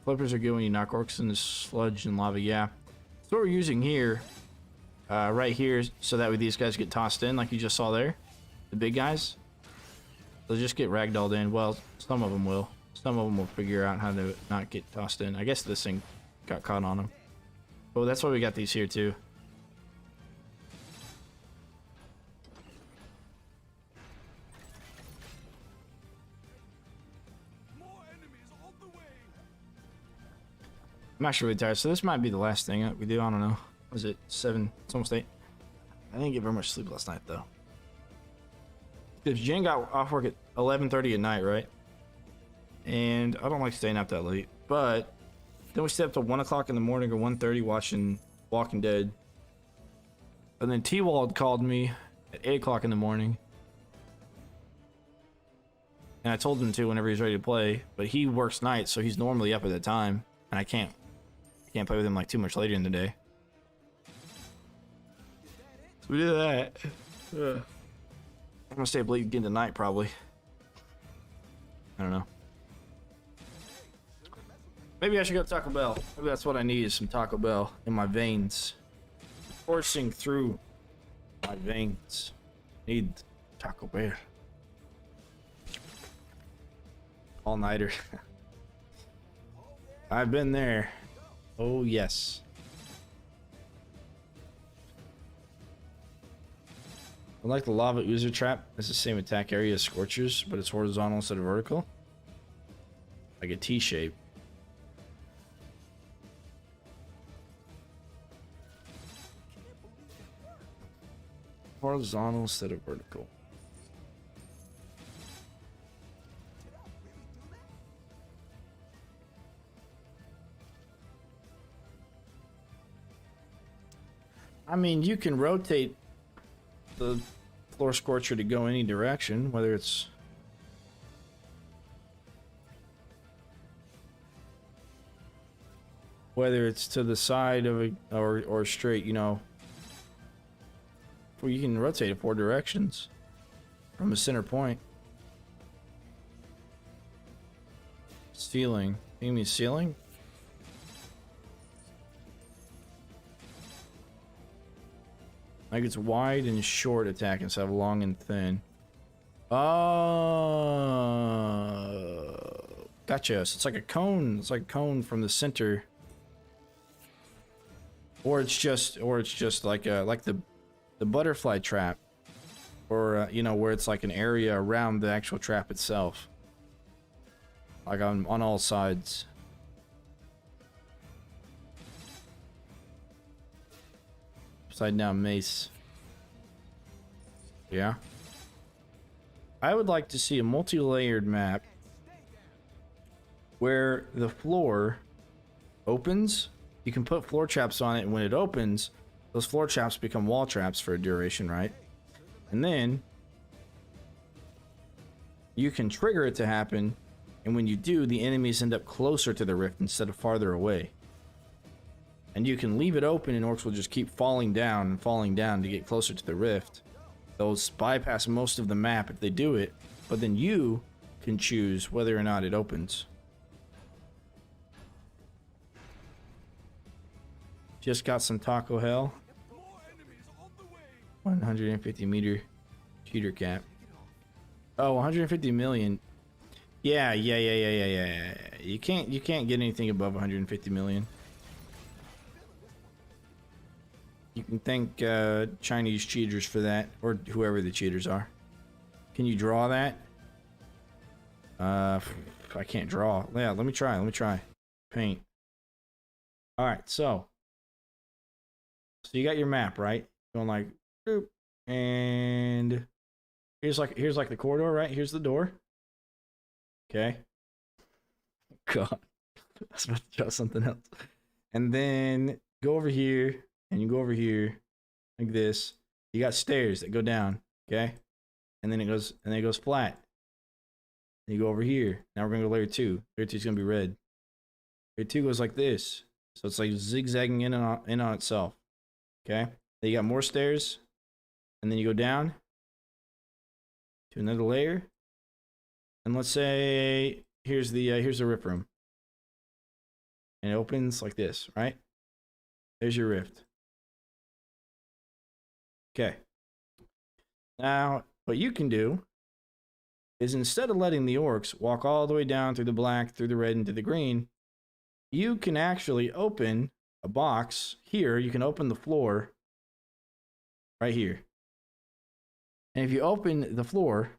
Flippers are good when you knock orcs into sludge and lava. Yeah. So what we're using here, right here, so that way these guys get tossed in, like you just saw there. The big guys. They'll just get ragdolled in. Well, some of them will. Some of them will figure out how to not get tossed in. I guess this thing got caught on them. But that's why we got these here too. I'm actually really tired, so this might be the last thing that we do. I don't know. Was it 7? It's almost 8. I didn't get very much sleep last night, though. Because Jen got off work at 11:30 at night, right? And I don't like staying up that late. But then we stayed up till 1 o'clock in the morning or 1:30 watching Walking Dead. And then T-Wald called me at 8 o'clock in the morning. And I told him to whenever he's ready to play. But he works nights, so he's normally up at that time. And I can't play with him like too much later in the day. So we did that. I'm gonna stay up late again tonight probably. I don't know. Maybe I should go to Taco Bell. Maybe that's what I need, is some Taco Bell in my veins. Coursing through my veins. Need Taco Bell. All-nighter. I've been there. Oh, yes. Unlike the lava oozer trap, it's the same attack area as Scorchers, but it's horizontal instead of vertical. Like a T shape. Horizontal instead of vertical. I mean, you can rotate the floor scorcher to go any direction, whether it's to the side of a or straight, you know. Well, you can rotate it 4 directions from a center point. Ceiling. You mean ceiling? Like it's wide and short attack instead of long and thin. Oh, gotcha. So it's like a cone. It's like a cone from the center, or it's just like the butterfly trap, or you know, where it's like an area around the actual trap itself, like on all sides. Upside down mace. Yeah. I would like to see a multi-layered map where the floor opens. You can put floor traps on it, and when it opens, those floor traps become wall traps for a duration, right? And then you can trigger it to happen And when you do, the enemies end up closer to the rift instead of farther away. And you can leave it open and orcs will just keep falling down and falling down to get closer to the rift. They'll bypass most of the map if they do it, but then you can choose whether or not it opens. Just got some taco hell. More enemies on the way. 150 meter cheater cap. Oh, 150 million. Yeah. You can't get anything above 150 million. You can thank Chinese cheaters for that, or whoever the cheaters are. Can you draw that? I can't draw. Yeah, let me try. Paint. All right, so you got your map, right? Going like, boop, and here's like the corridor, right? Here's the door. Okay. God, I was about to draw something else. And then go over here, and you go over here like this. You got stairs that go down, okay? And then it goes flat. And you go over here. Now we're gonna go layer 2. Layer 2 is gonna be red. Layer 2 goes like this, so it's like zigzagging in on itself. Okay. Then you got more stairs, and then you go down to another layer. And let's say here's the rip room, and it opens like this, right? There's your rift. Okay. Now, what you can do is instead of letting the orcs walk all the way down through the black, through the red, into the green, you can actually open a box here. You can open the floor right here. And if you open the floor,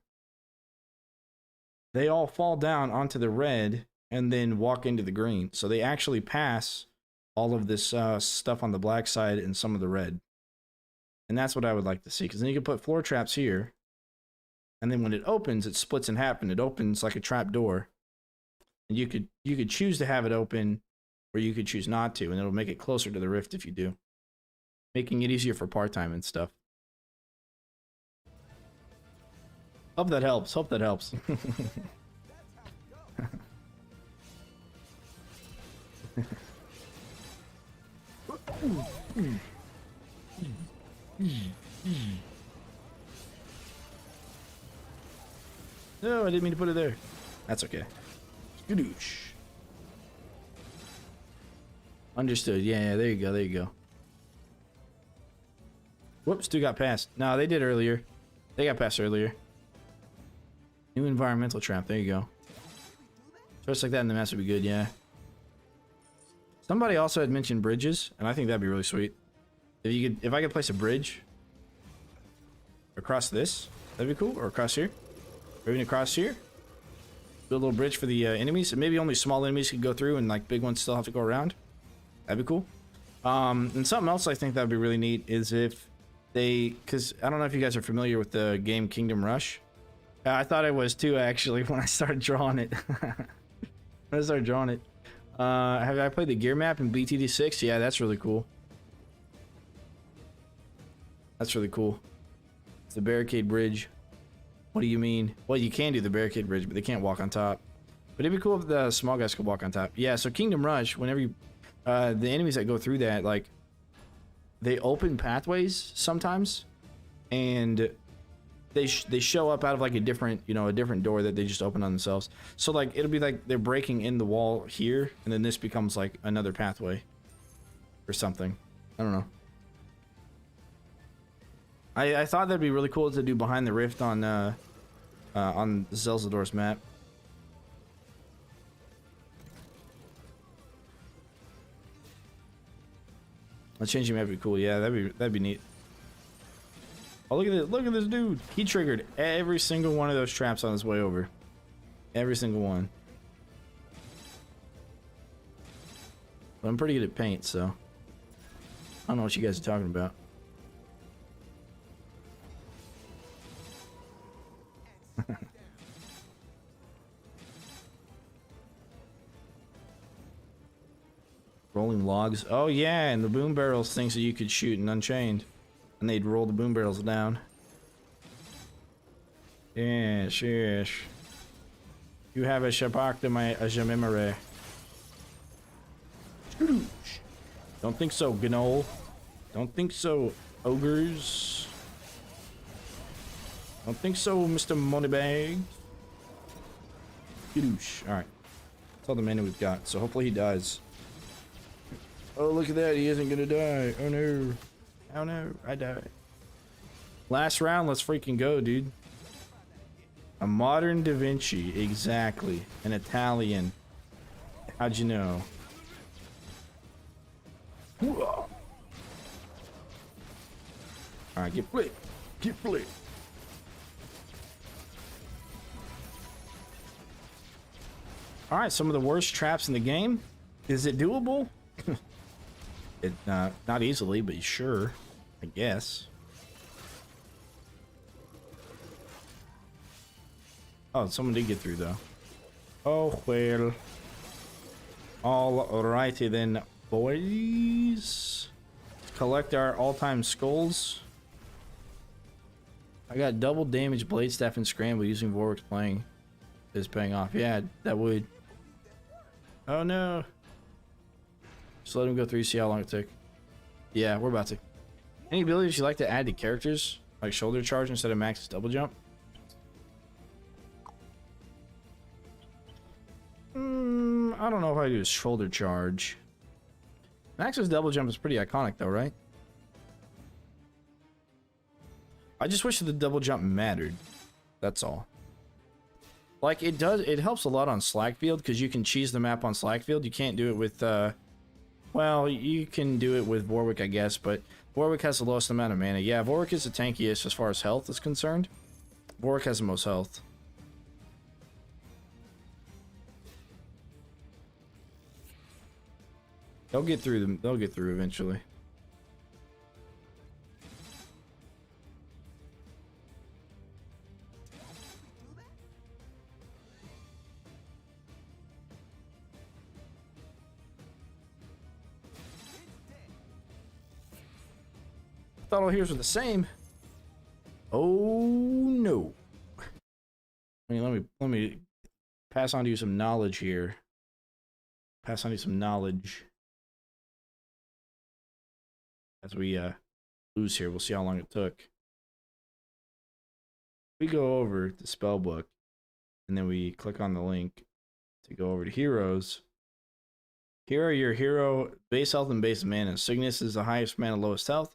they all fall down onto the red and then walk into the green. So they actually pass all of this stuff on the black side and some of the red. And that's what I would like to see, because then you can put floor traps here, and then when it opens, it splits in half and it opens like a trap door. And you could choose to have it open, or you could choose not to, and it'll make it closer to the rift if you do, making it easier for part-time and stuff. Hope that helps. Hope that helps. No, I didn't mean to put it there. That's okay. Skadoosh. Understood. Yeah, there you go. There you go. Whoops, 2 got past. No, they did earlier. They got past earlier. New environmental trap. There you go. Just like that in the mess would be good, yeah. Somebody also had mentioned bridges, and I think that'd be really sweet. If I could place a bridge across this, that'd be cool. Or across here. Or even across here. Build a little bridge for the enemies. And maybe only small enemies could go through, and like big ones still have to go around. That'd be cool. And something else I think that'd be really neat is if they, because I don't know if you guys are familiar with the game Kingdom Rush. I thought I was too, actually, when I started drawing it. Have I played the gear map in BTD6? Yeah, that's really cool. That's really cool. It's the barricade bridge. What do you mean? Well, you can do the barricade bridge, but they can't walk on top. But it'd be cool if the small guys could walk on top. Yeah, so Kingdom Rush, whenever you... the enemies that go through that, like... They open pathways sometimes. And... They show up out of like a different, a different door that they just open on themselves. So like it'll be like they're breaking in the wall here, and then this becomes like another pathway or something. I don't know. I thought that'd be really cool to do behind the rift on Zelzador's map. A changing map would be cool. Yeah, that'd be neat. Oh, look at this! Look at this dude. He triggered every single one of those traps on his way over. Every single one. But I'm pretty good at paint, so I don't know what you guys are talking about. Rolling logs. Oh yeah, and the boom barrels, things that you could shoot in Unchained. And they'd roll the boom barrels down. Yes, yes. You have a shabak de my memory. Don't think so, Gnoll. Don't think so, ogres. Don't think so, Mr. Moneybag. Skadoosh. Alright. That's all the mana we've got, so hopefully he dies. Oh, look at that. He isn't gonna die. Oh no. Oh no. I died. Last round. Let's freaking go, dude. A modern Da Vinci. Exactly. An Italian. How'd you know? Alright, get flipped. Get flipped. Alright, some of the worst traps in the game. Is it doable? It not easily, but sure, I guess. Oh, someone did get through though. Oh well. Alrighty then, boys. Let's collect our all-time skulls. I got double damage blade staff and scramble using Warwick's playing. Is paying off. Yeah, that would. Oh no. Just let him go through, see how long it took. Yeah, we're about to. Any abilities you like to add to characters? Like shoulder charge instead of Max's double jump? I don't know if I do a shoulder charge. Max's double jump is pretty iconic though, right? I just wish that the double jump mattered. That's all. Like it does, it helps a lot on Slackfield because you can cheese the map on Slackfield. You can't do it with well, you can do it with Warwick, I guess, but Warwick has the lowest amount of mana. Yeah, Warwick is the tankiest as far as health is concerned. Warwick has the most health. They'll get through them. They'll get through eventually. Thought all heroes were the same. Oh no. I mean, let me pass on to you some knowledge here. Pass on to you some knowledge. As we lose here, we'll see how long it took. We go over to Spellbook, and then we click on the link to go over to Heroes. Here are your hero base health and base mana. Cygnus is the highest mana, lowest health.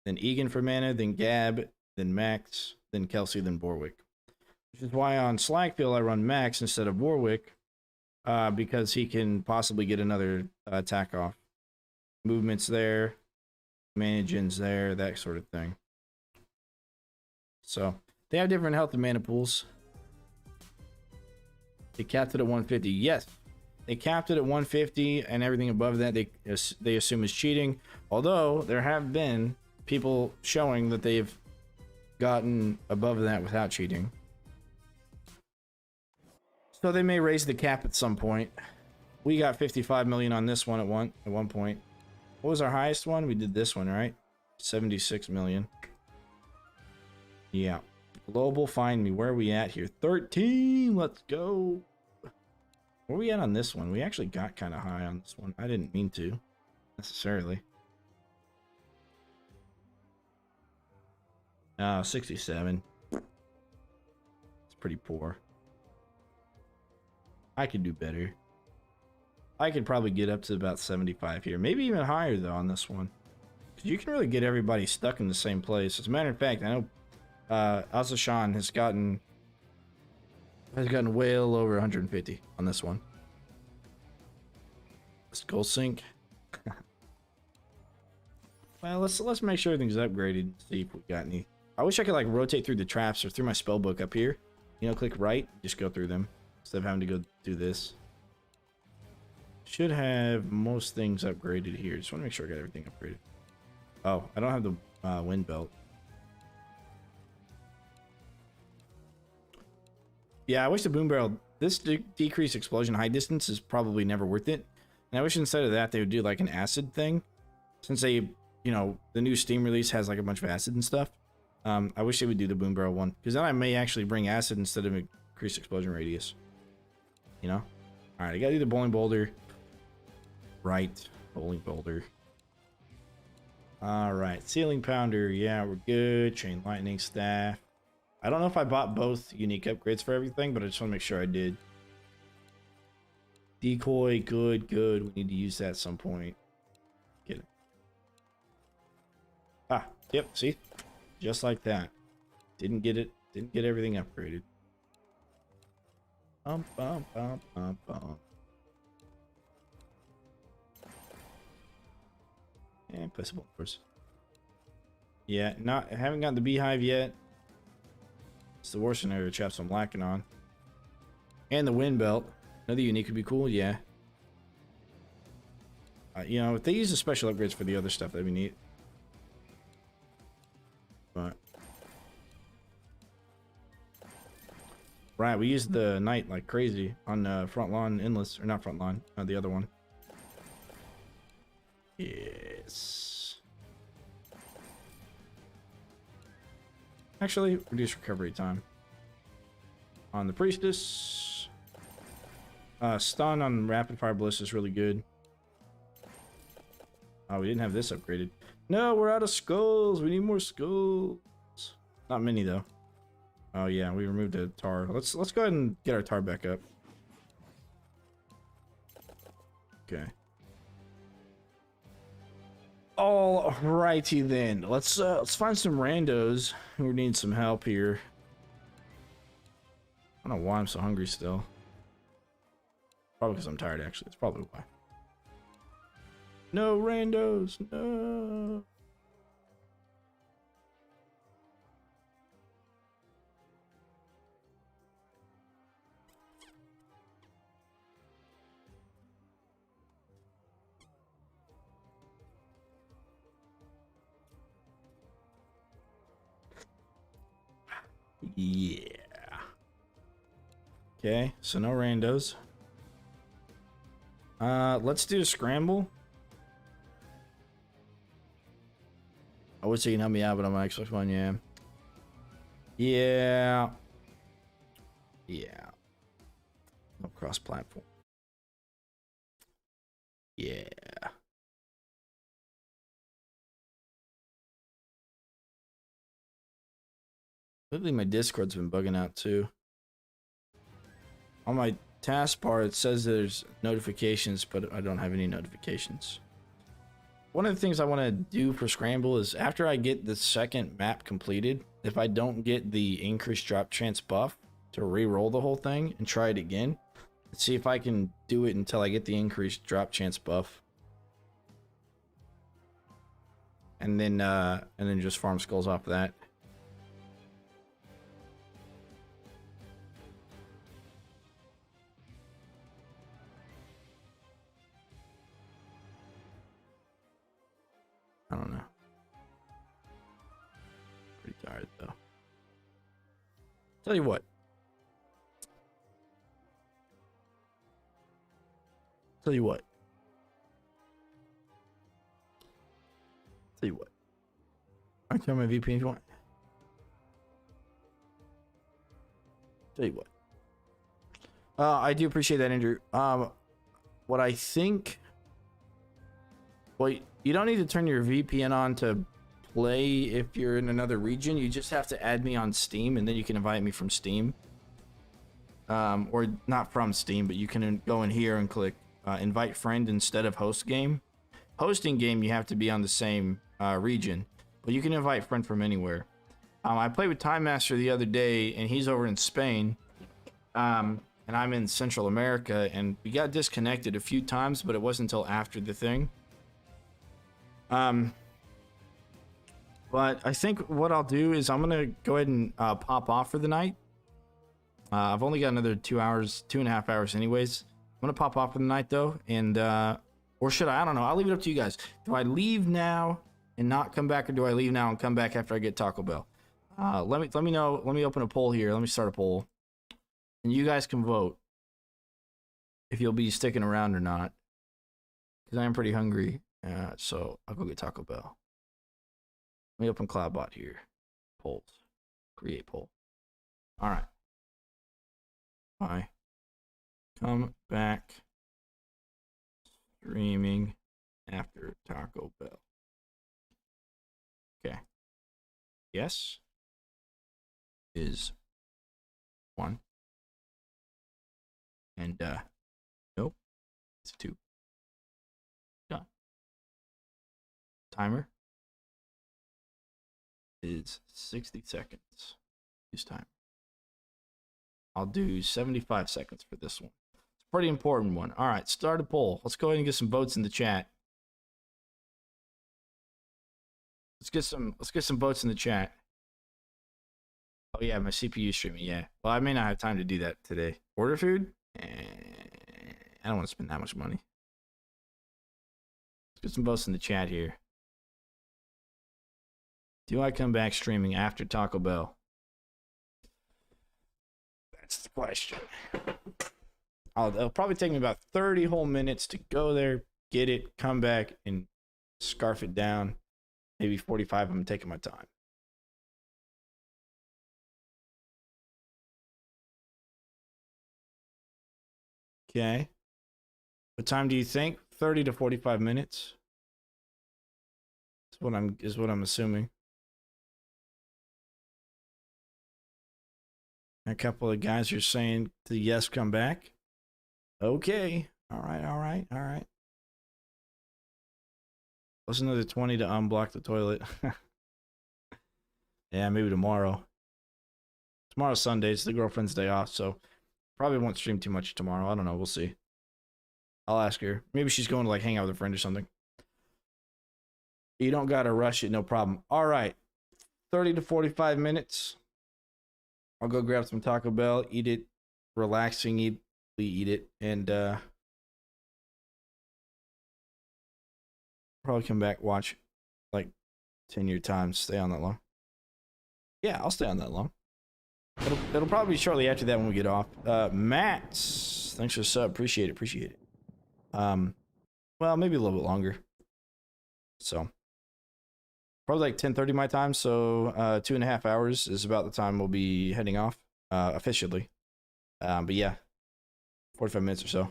Then Egan for mana, then Gab, then Max, then Kelsey, then Borwick. Which is why on Slackfield I run Max instead of Warwick, because he can possibly get another attack off. Movement's there, mana gen's there, that sort of thing. So, they have different health and mana pools. They capped it at 150. Yes, they capped it at 150, and everything above that they assume is cheating. Although, there have been people showing that they've gotten above that without cheating. So they may raise the cap at some point. We got 55 million on this one at one point. What was our highest one? We did this one, right? 76 million. Yeah. Global, find me. Where are we at here? 13. Let's go. Where are we at on this one? We actually got kind of high on this one. I didn't mean to necessarily. 67. It's pretty poor. I could do better. I could probably get up to about 75 here. Maybe even higher, though, on this one. Because you can really get everybody stuck in the same place. As a matter of fact, I know Azashan has gotten well over 150 on this one. Skull Sink. Well, let's make sure everything's upgraded and see if we got any. I wish I could like rotate through the traps or through my spell book up here. You know, click right, just go through them instead of having to go do this. Should have most things upgraded here. Just want to make sure I got everything upgraded. Oh, I don't have the wind belt. Yeah, I wish the boom barrel. This decreased explosion high distance is probably never worth it. And I wish instead of that they would do like an acid thing, since they, you know, the new Steam release has like a bunch of acid and stuff. I wish they would do the boom barrel one, because then I may actually bring acid instead of increased explosion radius. you know? All right, I gotta do the bowling boulder. Right, bowling boulder. All right, ceiling pounder. Yeah, we're good. Chain lightning staff. I don't know if I bought both unique upgrades for everything, but I just want to make sure I did. Decoy, good, good. We need to use that at some point. Get it. Ah, yep, see? Just like that. Didn't get it. Didn't get everything upgraded. Bum, bum, bum, bum, bum. And placeable, of course. Yeah, I haven't gotten the beehive yet. It's the worst scenario, chaps, I'm lacking on. And the wind belt. Another unique would be cool, yeah. You know, if they use the special upgrades for the other stuff, that'd be neat. But right, we used the knight like crazy on front lawn endless, or not front lawn, the other one. Yes. Actually, reduce recovery time on the priestess. Stun on rapid fire ballista is really good. Oh, we didn't have this upgraded. No, we're out of skulls. We need more skulls. Not many though. Oh yeah, we removed the tar. Let's go ahead and get our tar back up. Okay. All righty then. Let's find some randos who need some help here. I don't know why I'm so hungry still. Probably because I'm tired, actually. That's probably why. No randos. No. Yeah. Okay, so no randos. Let's do a scramble. I would say you can help me out, but I'm on Xbox One, yeah. Yeah. Yeah. No cross-platform. Yeah. Lately, my Discord's been bugging out too. On my taskbar, it says there's notifications, but I don't have any notifications. One of the things I want to do for Scramble is after I get the second map completed, if I don't get the increased drop chance buff, to re-roll the whole thing and try it again. Let's see if I can do it until I get the increased drop chance buff. And then just farm skulls off of that. I don't know. Pretty tired though. Tell you what. Tell you what. Tell you what. I can tell my VP if you want. Tell you what. I do appreciate that, Andrew. What I think. Well, you don't need to turn your VPN on to play if you're in another region. You just have to add me on Steam, and then you can invite me from Steam. Or not from Steam, but you can go in here and click invite friend instead of host game. Hosting game, you have to be on the same region, but you can invite friend from anywhere. I played with Time Master the other day, and he's over in Spain, and I'm in Central America, and we got disconnected a few times, but it wasn't until after the thing. But I think what I'll do is I'm gonna go ahead and pop off for the night. I've only got another 2.5 hours anyways. I'm gonna pop off for the night though, and or should I don't know, I'll leave it up to you guys. Do I leave now and not come back, or do I leave now and come back after I get Taco Bell? Let me know. Let me open a poll here. Let me start a poll, and you guys can vote if you'll be sticking around or not, because I am pretty hungry. So I'll go get Taco Bell. Let me open CloudBot here. Polls. Create poll. All right. Bye. Come back streaming after Taco Bell. Okay. Yes is 1. And nope, it's 2. Done. Timer is 60 seconds. Use time. I'll do 75 seconds for this one. It's a pretty important one. All right, start a poll. Let's go ahead and get some votes in the chat. Let's get some votes in the chat. Oh yeah, my CPU streaming. Yeah. Well, I may not have time to do that today. Order food? I don't want to spend that much money. Let's get some votes in the chat here. Do I come back streaming after Taco Bell? That's the question. It'll probably take me about 30 whole minutes to go there, get it, come back, and scarf it down. Maybe 45. I'm taking my time. Okay. What time do you think? 30 to 45 minutes. Is what I'm assuming. A couple of guys are saying to yes, come back. Okay. All right. Plus another 20 to unblock the toilet. Yeah, maybe tomorrow. Tomorrow's Sunday. It's the girlfriend's day off, so probably won't stream too much tomorrow. I don't know. We'll see. I'll ask her. Maybe she's going to like hang out with a friend or something. You don't gotta rush it, no problem. All right, 30 to 45 minutes. I'll go grab some Taco Bell, eat it, relaxing, eat it, and probably come back, watch like 10-year times. Stay on that long. Yeah, I'll stay on that long. It'll probably be shortly after that when we get off. Matt, thanks for the sub. Appreciate it. Well, maybe a little bit longer. So probably like 10:30 my time. So 2.5 hours is about the time we'll be heading off officially. But yeah, 45 minutes or so.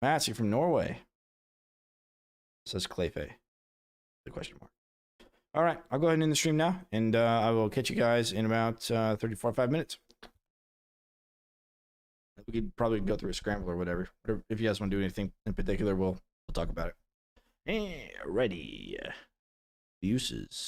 Matt, you're from Norway. Says Clayface. The question mark. All right, I'll go ahead and end the stream now, and I will catch you guys in about 30, 45 minutes. We could probably go through a scramble or whatever. If you guys want to do anything in particular, we'll talk about it. Ready. Uses.